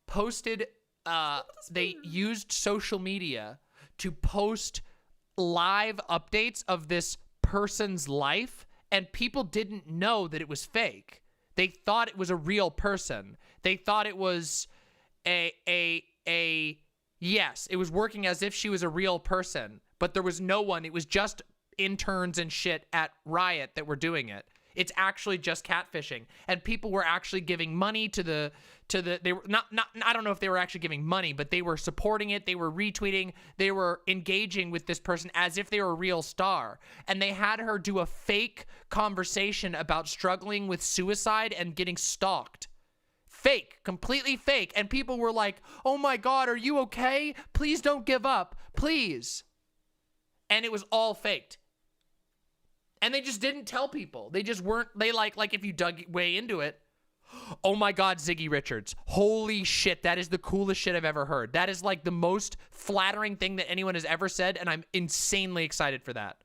posted... they used social media to post live updates of this person's life, and people didn't know that it was fake. They thought it was a real person. They thought it was yes, it was working as if she was a real person, but there was no one. It was just interns and shit at Riot that were doing it. It's actually just catfishing, and people were actually giving money to the they were not I don't know if they were actually giving money, but they were supporting it, they were retweeting, they were engaging with this person as if they were a real star, and they had her do a fake conversation about struggling with suicide and getting stalked. Fake, completely fake, and people were like, "Oh my God, are you okay? Please don't give up, please." And it was all faked. And they just didn't tell people. They just weren't, they like if you dug way into it. Oh my God, Ziggy Richards. Holy shit, that is the coolest shit I've ever heard. That is like the most flattering thing that anyone has ever said, and I'm insanely excited for that.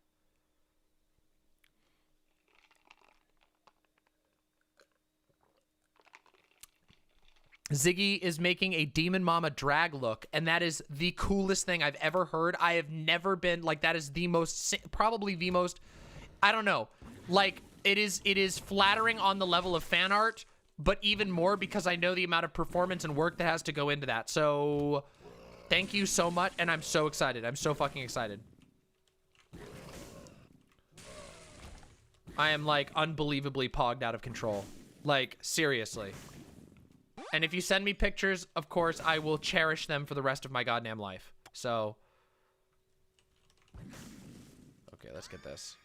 Ziggy is making a Demon Mama drag look, and that is the coolest thing I've ever heard. I have never been, like, that is the most, probably the most, I don't know, like, it is flattering on the level of fan art, but even more because I know the amount of performance and work that has to go into that. So thank you so much, and I'm so excited. I'm so fucking excited. I am, like, unbelievably pogged out of control. Like, seriously. And if you send me pictures, of course, I will cherish them for the rest of my goddamn life. So. Okay, let's get this.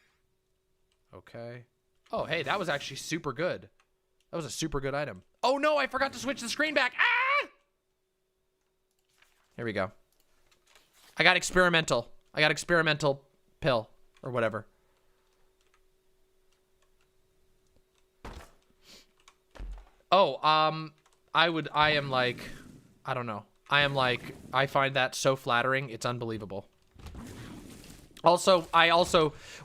Okay. Oh, hey, that was actually super good. That was a super good item. Oh, no, I forgot to switch the screen back. Ah! Here we go. I got experimental. I got experimental pill or whatever. Oh, I am like, I don't know. I am like, I find that so flattering. It's unbelievable. Also,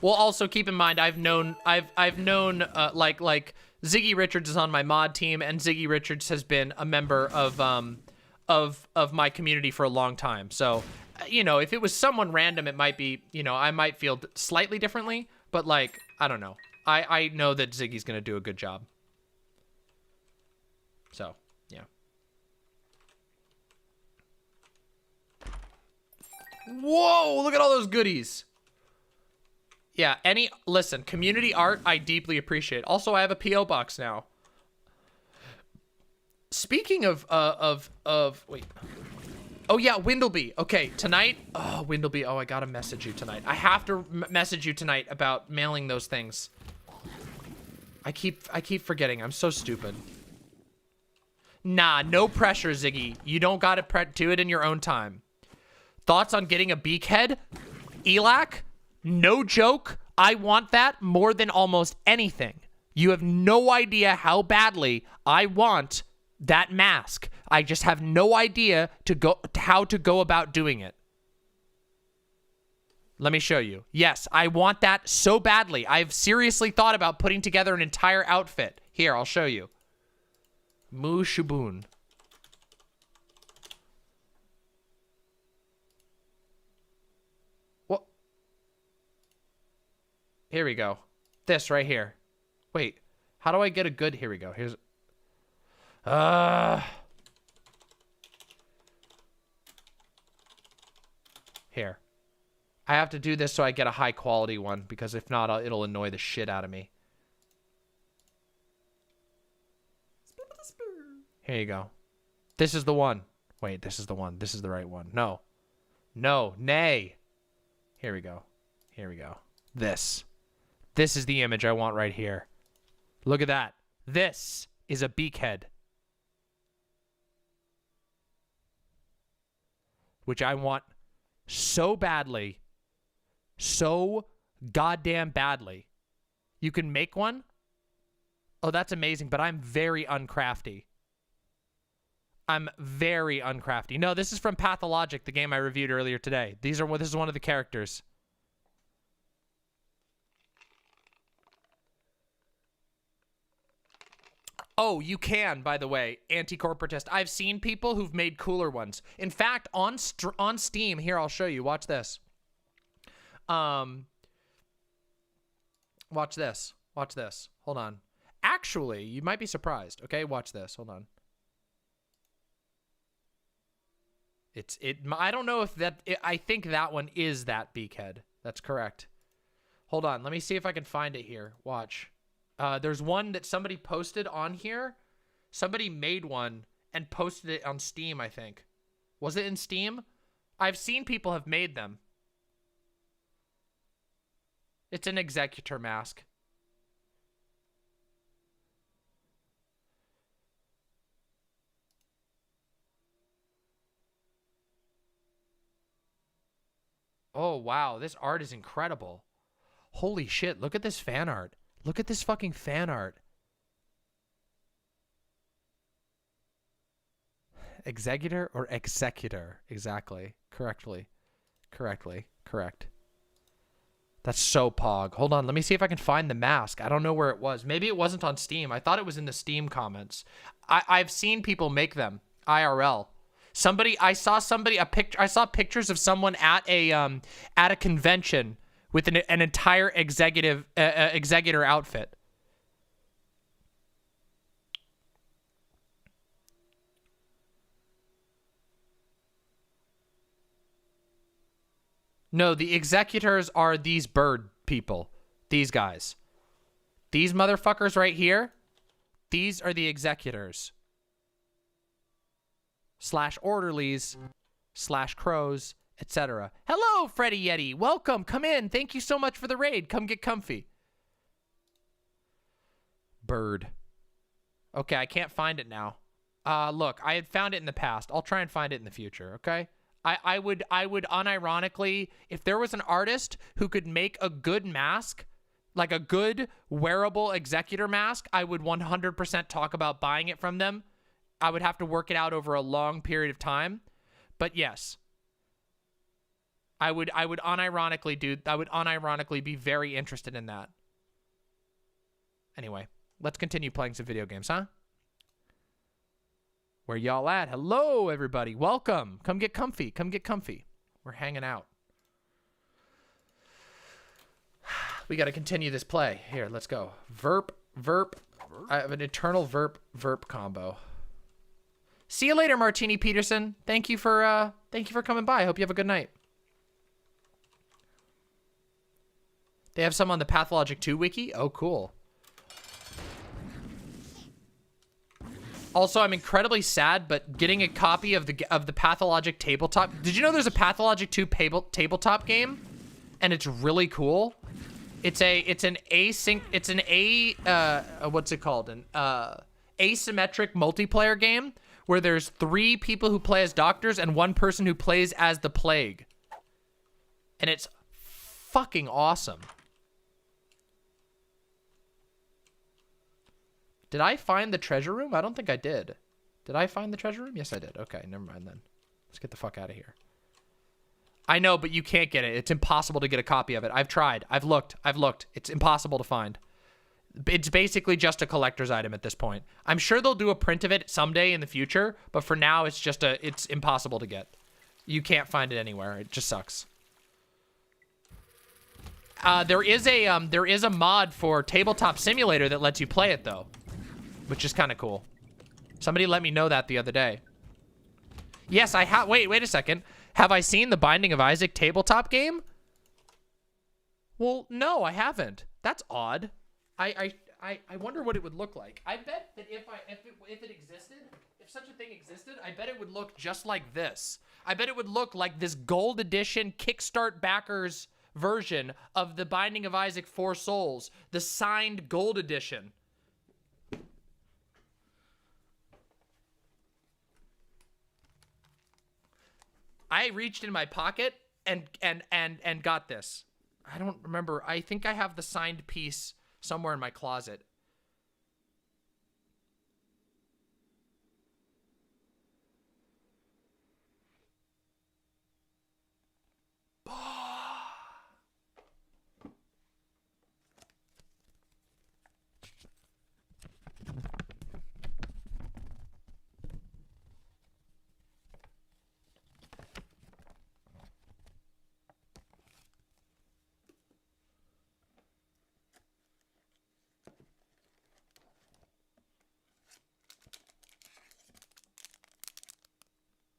well, also keep in mind, I've known like Ziggy Richards is on my mod team, and Ziggy Richards has been a member of my community for a long time. So, you know, if it was someone random, it might be, you know, I might feel slightly differently, but like, I don't know. I know that Ziggy's gonna do a good job. So, yeah. Whoa, look at all those goodies. Yeah, listen, community art, I deeply appreciate. Also, I have a P.O. box now. Speaking of, wait. Oh, yeah, Windleby. Okay, tonight, oh, Windleby, oh, I gotta message you tonight. I have to message you tonight about mailing those things. I keep forgetting. I'm so stupid. Nah, no pressure, Ziggy. You don't gotta do it in your own time. Thoughts on getting a beakhead? Elac? No joke, I want that more than almost anything. You have no idea how badly I want that mask. I just have no idea how to go about doing it. Let me show you. Yes, I want that so badly. I've seriously thought about putting together an entire outfit. Here, I'll show you. Mu Shubun. Here we go. This right here. Wait, how do I get a good... Here we go. Here's... Here. I have to do this so I get a high quality one, because if not, it'll annoy the shit out of me. Here you go. This is the one. Wait, this is the one. This is the right one. No. No. Nay. Here we go. Here we go. This. This is the image I want right here. Look at that. This is a beakhead. Which I want so badly. So goddamn badly. You can make one? Oh, that's amazing, but I'm very uncrafty. I'm very uncrafty. No, this is from Pathologic, the game I reviewed earlier today. This is one of the characters. Oh, you can, by the way, anti-corporatist. I've seen people who've made cooler ones. In fact, on Steam, here, I'll show you. Watch this. Watch this. Watch this. Hold on. Actually, you might be surprised. Okay, watch this. Hold on. I don't know if I think that one is that beakhead. That's correct. Hold on. Let me see if I can find it here. Watch. There's one that somebody posted on here. Somebody made one and posted it on Steam, I think. Was it in Steam? I've seen people have made them. It's an executor mask. Oh, wow. This art is incredible. Holy shit. Look at this fan art. Look at this fucking fan art. Executor or executor? Exactly. Correctly. Correct. That's so pog. Hold on. Let me see if I can find the mask. I don't know where it was. Maybe it wasn't on Steam. I thought it was in the Steam comments. I've seen people make them. IRL. I saw pictures of someone at a convention with an entire executor outfit. No, the executors are these bird people. These guys. These motherfuckers right here. These are the executors. /orderlies, /crows, etc. Hello, Freddy Yeti. Welcome. Come in. Thank you so much for the raid. Come get comfy. Bird. Okay, I can't find it now. Look, I had found it in the past. I'll try and find it in the future, okay? I would unironically, if there was an artist who could make a good mask, like a good wearable executor mask, I would 100% talk about buying it from them. I would have to work it out over a long period of time. But yes. I would unironically be very interested in that. Anyway, let's continue playing some video games, huh? Where y'all at? Hello, everybody. Welcome. Come get comfy. Come get comfy. We're hanging out. We got to continue this play. Here, let's go. Verp. I have an eternal verp combo. See you later, Martini Peterson. Thank you for coming by. I hope you have a good night. They have some on the Pathologic 2 wiki. Oh, cool. Also, I'm incredibly sad, but getting a copy of the Pathologic tabletop. Did you know there's a Pathologic 2 tabletop game, and it's really cool? It's an asymmetric multiplayer game where there's 3 people who play as doctors and 1 person who plays as the plague, and it's fucking awesome. Did I find the treasure room? I don't think I did. Did I find the treasure room? Yes, I did. Okay, never mind then. Let's get the fuck out of here. I know, but you can't get it. It's impossible to get a copy of it. I've tried. I've looked. It's impossible to find. It's basically just a collector's item at this point. I'm sure they'll do a print of it someday in the future, but for now, it's impossible to get. You can't find it anywhere. It just sucks. There is a mod for Tabletop Simulator that lets you play it though, which is kind of cool. Somebody let me know that the other day. Yes, I have. Wait a second. Have I seen the Binding of Isaac tabletop game? Well, no, I haven't. That's odd. I wonder what it would look like. I bet that if it existed, if such a thing existed, I bet it would look just like this. I bet it would look like this gold edition Kickstart backers version of the Binding of Isaac 4 Souls, the signed gold edition. I reached in my pocket and got this. I don't remember. I think I have the signed piece somewhere in my closet.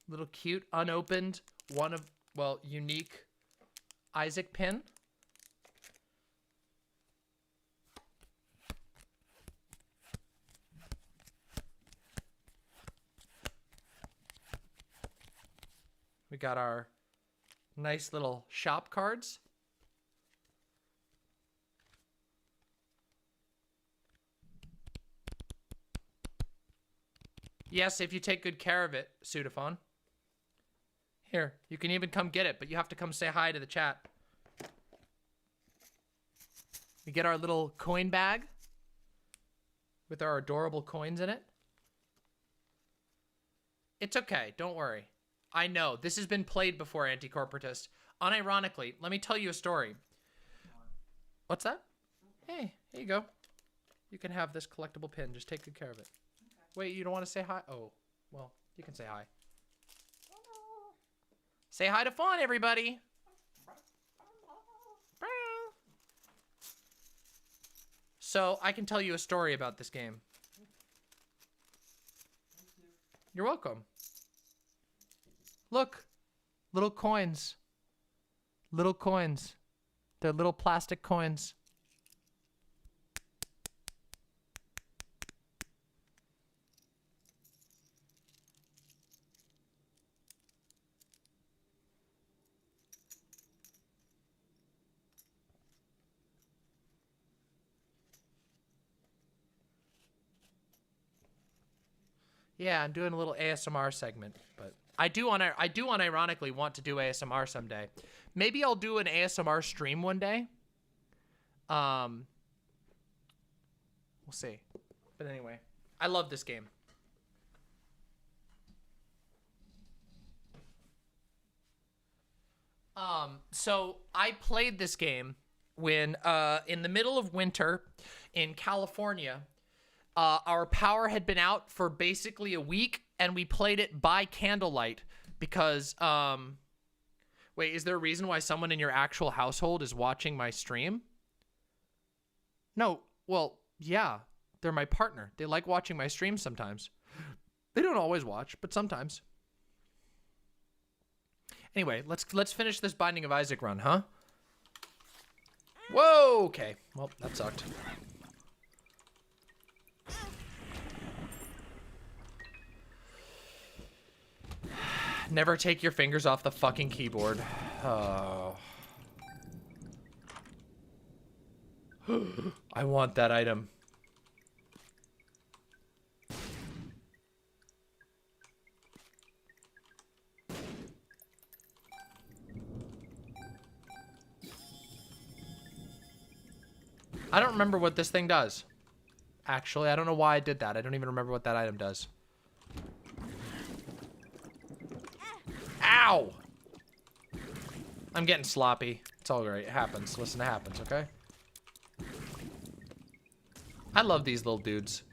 Little cute, unopened, unique Isaac pin. We got our nice little shop cards. Yes, if you take good care of it, Sudafon. Here, you can even come get it, but you have to come say hi to the chat. We get our little coin bag with our adorable coins in it. It's okay, don't worry. I know, this has been played before, Anti-Corporatist. Unironically, let me tell you a story. What's that? Hey, here you go. You can have this collectible pin, just take good care of it. Wait, you don't want to say hi? Oh, well, you can say hi. Say hi to Fawn, everybody. So, I can tell you a story about this game. You're welcome. Look, little coins. Little coins. They're little plastic coins. Yeah, I'm doing a little ASMR segment, but I do unironically want to do ASMR someday. Maybe I'll do an ASMR stream one day. We'll see. But anyway, I love this game. So I played this game when, in the middle of winter in California, our power had been out for basically a week, and we played it by candlelight because, wait, is there a reason why someone in your actual household is watching my stream? No, well, yeah, they're my partner. They like watching my stream sometimes. They don't always watch, but sometimes. Anyway, let's finish this Binding of Isaac run, huh? Whoa, okay. Well, that sucked. Never take your fingers off the fucking keyboard. Oh. I want that item. I don't remember what this thing does. Actually, I don't know why I did that. I don't even remember what that item does. Ow! I'm getting sloppy. It's all right. It happens. Listen, it happens, okay? I love these little dudes.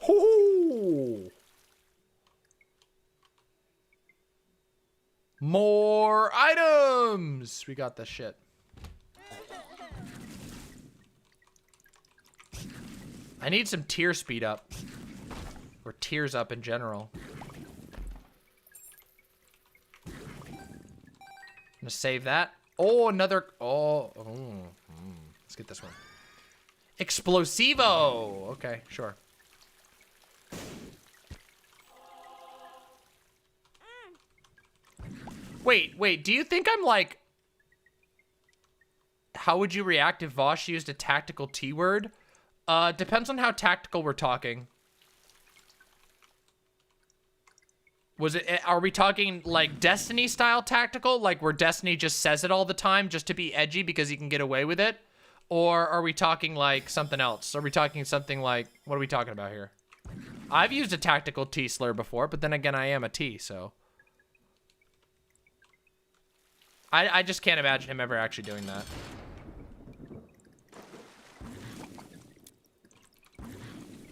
Hoo-hoo! More items! We got this shit. I need some tier speed up. Or tears up in general. I'm gonna save that. Oh, another... Let's get this one. Explosivo! Okay, sure. Wait, do you think I'm like... How would you react if Vaush used a tactical T-word? Depends on how tactical we're talking. Are we talking like Destiny style tactical? Like where Destiny just says it all the time just to be edgy because he can get away with it? Or are we talking like something else? Are we talking something like... What are we talking about here? I've used a tactical T slur before, but then again, I am a T, so... I just can't imagine him ever actually doing that.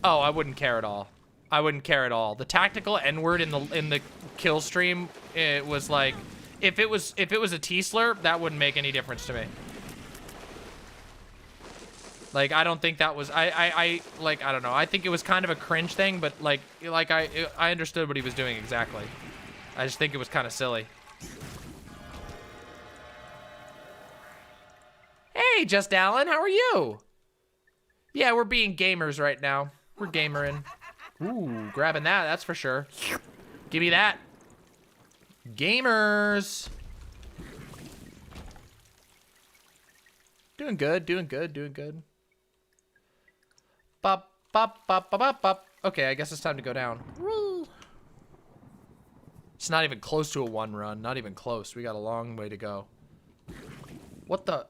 Oh, I wouldn't care at all. I wouldn't care at all. The tactical N-word in the kill stream, it was like, if it was a T-slur, that wouldn't make any difference to me. Like, I don't think that was, I don't know. I think it was kind of a cringe thing, but like I understood what he was doing exactly. I just think it was kind of silly. Hey, Just Alan, how are you? Yeah, we're being gamers right now. We're gamering. Ooh, grabbing that, that's for sure. Give me that. Gamers. Doing good, doing good, doing good. Bop, bop, bop, bop, bop, bop. Okay, I guess it's time to go down. It's not even close to a 1 run. Not even close. We got a long way to go. What the...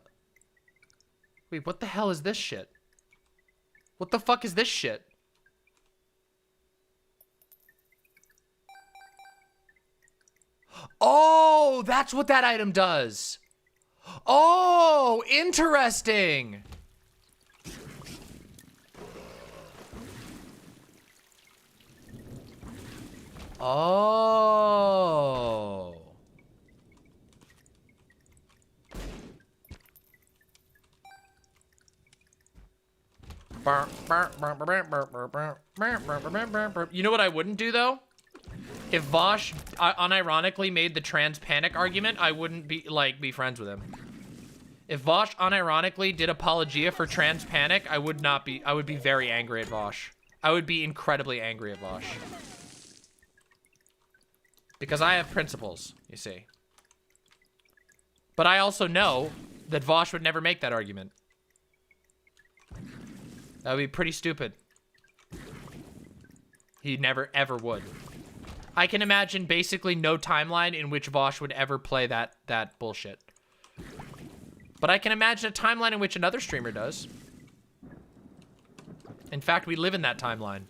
Wait, what the hell is this shit? What the fuck is this shit? Oh, that's what that item does. Oh, interesting. Oh. You know what I wouldn't do though? If Vaush unironically made the trans panic argument, I wouldn't be friends with him. If Vaush unironically did apologia for trans panic, I would be very angry at Vaush. I would be incredibly angry at Vaush. Because I have principles, you see. But I also know that Vaush would never make that argument. That would be pretty stupid. He never, ever would. I can imagine basically no timeline in which Vaush would ever play that bullshit. But I can imagine a timeline in which another streamer does. In fact, we live in that timeline.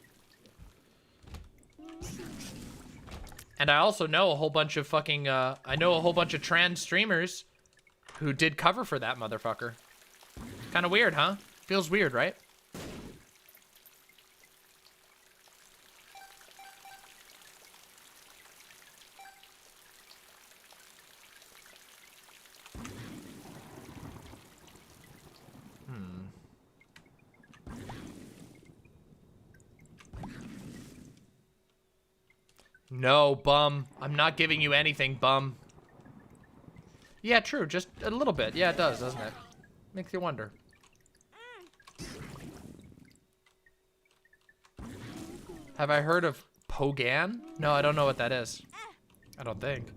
And I also know a whole bunch of fucking, I know a whole bunch of trans streamers who did cover for that motherfucker. Kind of weird, huh? Feels weird, right? No, bum. I'm not giving you anything, bum. Yeah, true. Just a little bit. Yeah, it does, doesn't it? Makes you wonder. Have I heard of Pogan? No, I don't know what that is. I don't think.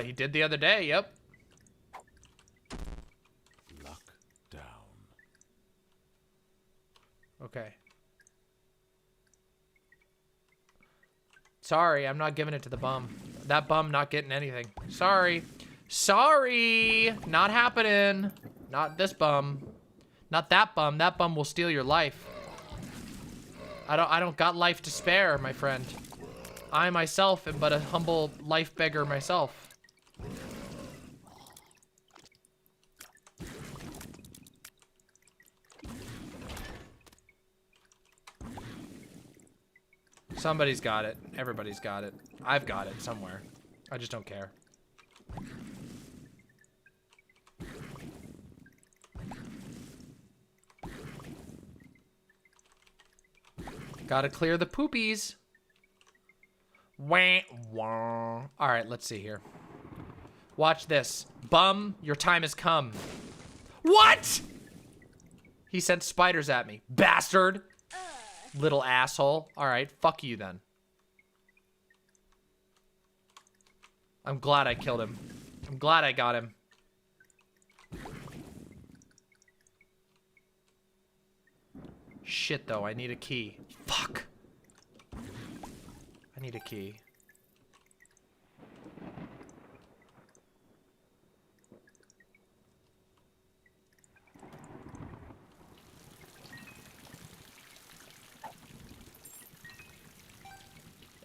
He did the other day, yep. Lock down. Okay. Sorry, I'm not giving it to the bum. That bum not getting anything. Sorry. Sorry! Not happening. Not this bum. Not that bum. That bum will steal your life. I don't got life to spare, my friend. I myself am but a humble life beggar myself. Somebody's got it. Everybody's got it. I've got it somewhere. I just don't care. Gotta clear the poopies. Wah, wah. All right, let's see here. Watch this. Bum, your time has come. What? He sent spiders at me. Bastard. Little asshole. All right, fuck you then. I'm glad I killed him. I'm glad I got him. Shit, though. I need a key. Fuck. I need a key.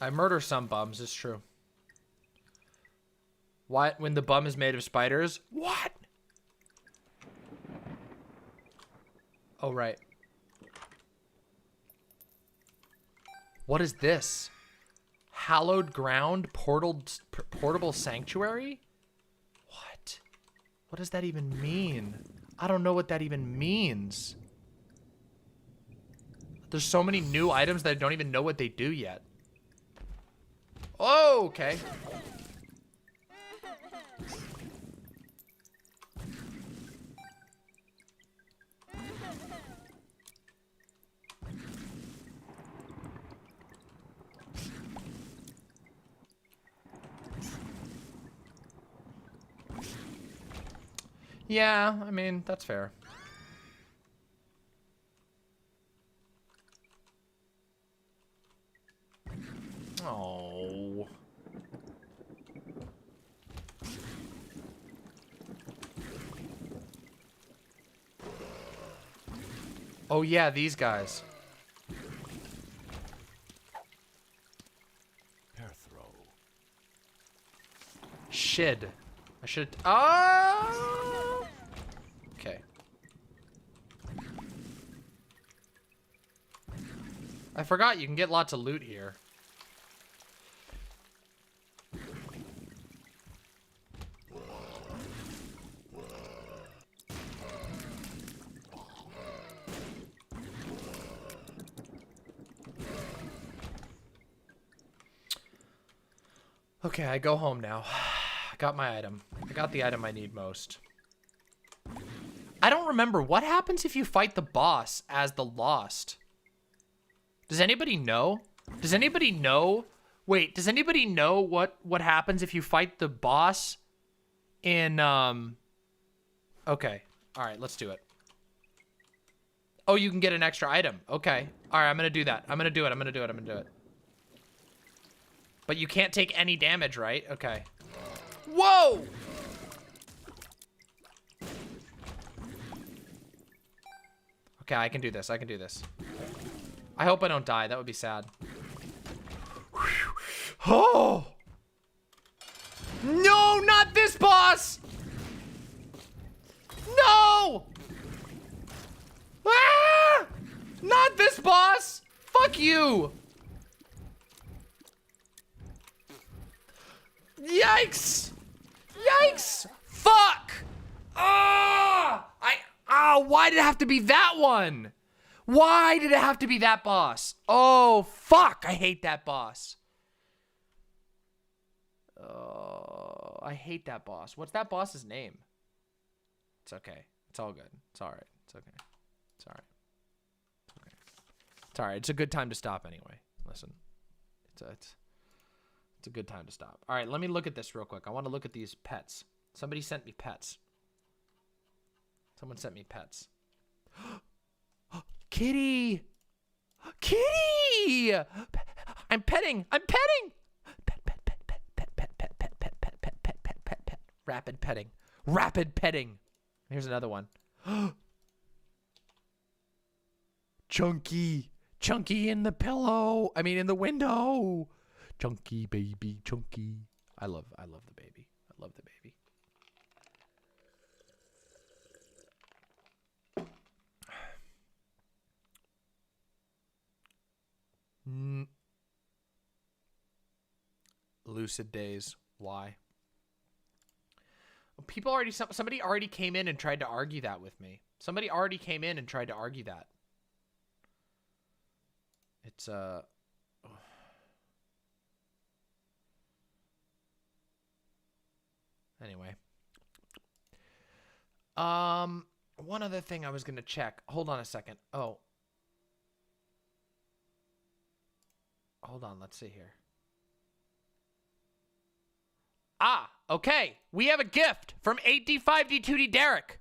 I murder some bums, it's true. What? When the bum is made of spiders? What? Oh, right. What is this? Hallowed ground portable sanctuary? What? What does that even mean? I don't know what that even means. There's so many new items that I don't even know what they do yet. Oh, okay. Yeah, I mean, that's fair. Oh. Oh yeah, these guys. Shid. I should. Oh. Okay. I forgot you can get lots of loot here. Okay, I go home now. I got my item. I got the item I need most. I don't remember. What happens if you fight the boss as the Lost? Does anybody know? Does anybody know? Wait, does anybody know what happens if you fight the boss in, Okay. All right, let's do it. Oh, you can get an extra item. Okay. All right, I'm going to do that. I'm going to do it. I'm going to do it. I'm going to do it. But you can't take any damage, right? Okay. Whoa! Okay, I can do this. I can do this. I hope I don't die. That would be sad. Oh! No, not this boss! No! Ah! Not this boss! Fuck you! Yikes! Yikes! Fuck! Why did it have to be that one? Why did it have to be that boss? Oh, fuck! I hate that boss. Oh, I hate that boss. What's that boss's name? It's okay. It's all good. It's all right. It's okay. It's all right. It's okay. It's all right. It's a good time to stop anyway. Listen, it's a good time to stop. All right, let me look at this real quick. I want to look at these pets. Somebody sent me pets. Someone sent me pets. Kitty! Kitty! I'm petting! I'm petting! Pet, pet, pet, pet, pet, pet, pet, pet, pet, pet, pet, pet, pet, pet, pet. Rapid petting. Rapid petting. Here's another one. Chunky. Chunky in the pillow. I mean, in the window. Chunky baby, chunky. I love the baby. I love the baby. Lucid days. Why? People already. Somebody already came in and tried to argue that with me. Somebody already came in and tried to argue that. It's Anyway. One other thing I was gonna check. Hold on a second. Oh. Hold on, let's see here. Ah, okay. We have a gift from 8D5D2D Derek.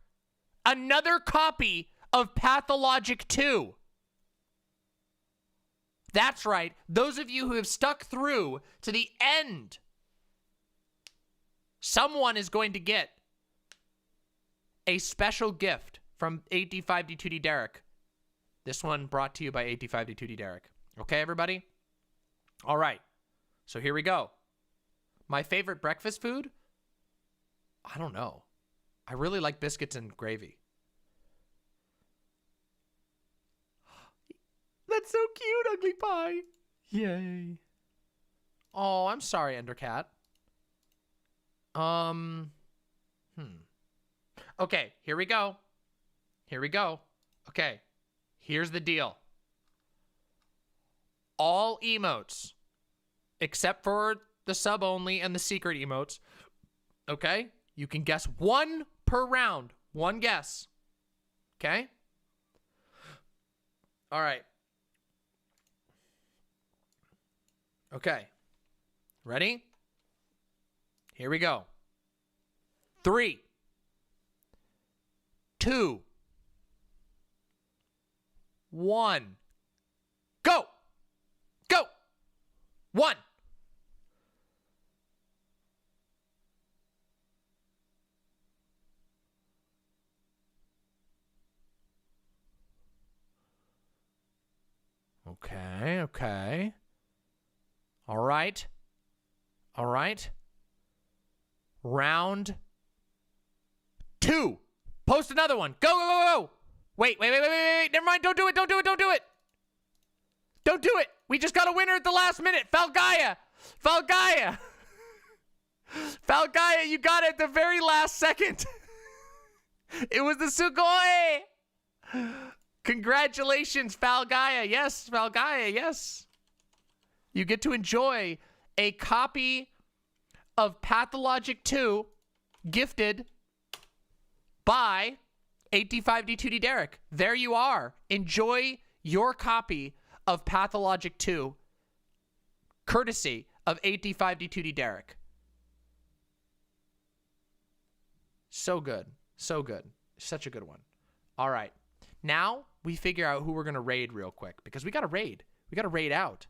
Another copy of Pathologic 2. That's right. Those of you who have stuck through to the end, someone is going to get a special gift from 8D5D2D Derek. This one brought to you by 8D5D2D Derek. Okay, everybody? All right. So here we go. My favorite breakfast food? I don't know. I really like biscuits and gravy. That's so cute, Ugly Pie. Yay. Oh, I'm sorry, Endercat. Okay, here we go. Here we go. Okay, here's the deal. All emotes, except for the sub only and the secret emotes, okay? You can guess one per round. One guess. Okay? All right. Okay. Ready? Here we go. 3, 2, 1. Go! Go! 1. Okay, okay. All right. All right. Round 2. Post another one. Go, go, go, go. Wait. Never mind. Don't do it. Don't do it. Don't do it. Don't do it. We just got a winner at the last minute. Falgaia. Falgaia. Falgaia, you got it at the very last second. It was the Sugoi. Congratulations, Falgaia. Yes, Falgaia, yes. You get to enjoy a copy of Pathologic 2 gifted by 8D5D2D Derek. There you are. Enjoy your copy of Pathologic 2 courtesy of 8D5D2D Derek. So good. So good. Such a good one. All right. Now we figure out who we're going to raid real quick because we got to raid. We got to raid out.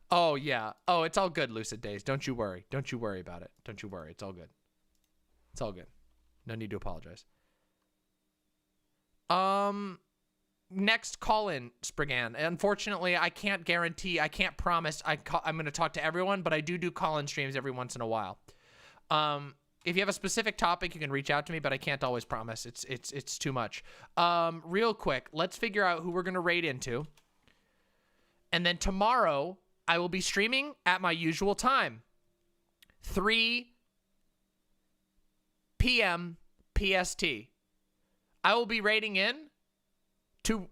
Oh, yeah. Oh, it's all good, Lucid Days. Don't you worry. Don't you worry about it. Don't you worry. It's all good. It's all good. No need to apologize. next call-in, Spriggan. Unfortunately, I can't guarantee, I can't promise I'm going to talk to everyone, but I do call-in streams every once in a while. If you have a specific topic, you can reach out to me, but I can't always promise. It's too much. Real quick, let's figure out who we're going to raid into. And then tomorrow, I will be streaming at my usual time. 3 p.m. PST. I will be raiding in to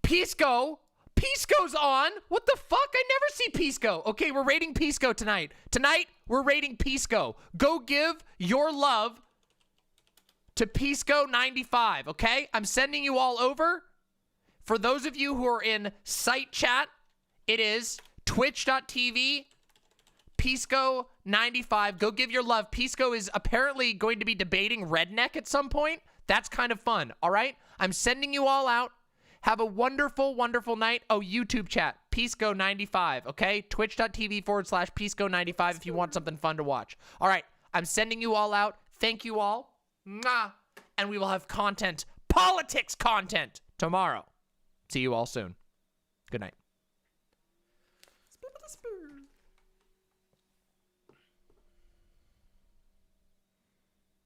Pisco. Pisco's on. What the fuck? I never see Pisco. Okay, we're raiding Pisco tonight. Tonight, we're raiding Pisco. Go give your love to Pisco95, okay? I'm sending you all over. For those of you who are in site chat, it is twitch.tv Pisco95. Go give your love. Pisco is apparently going to be debating Redneck at some point. That's kind of fun, all right? I'm sending you all out. Have a wonderful, wonderful night. Oh, YouTube chat, Pisco95, okay? Twitch.tv/Pisco95 if you want something fun to watch. All right, I'm sending you all out. Thank you all. Mwah. And we will have content, politics content, tomorrow. See you all soon. Good night.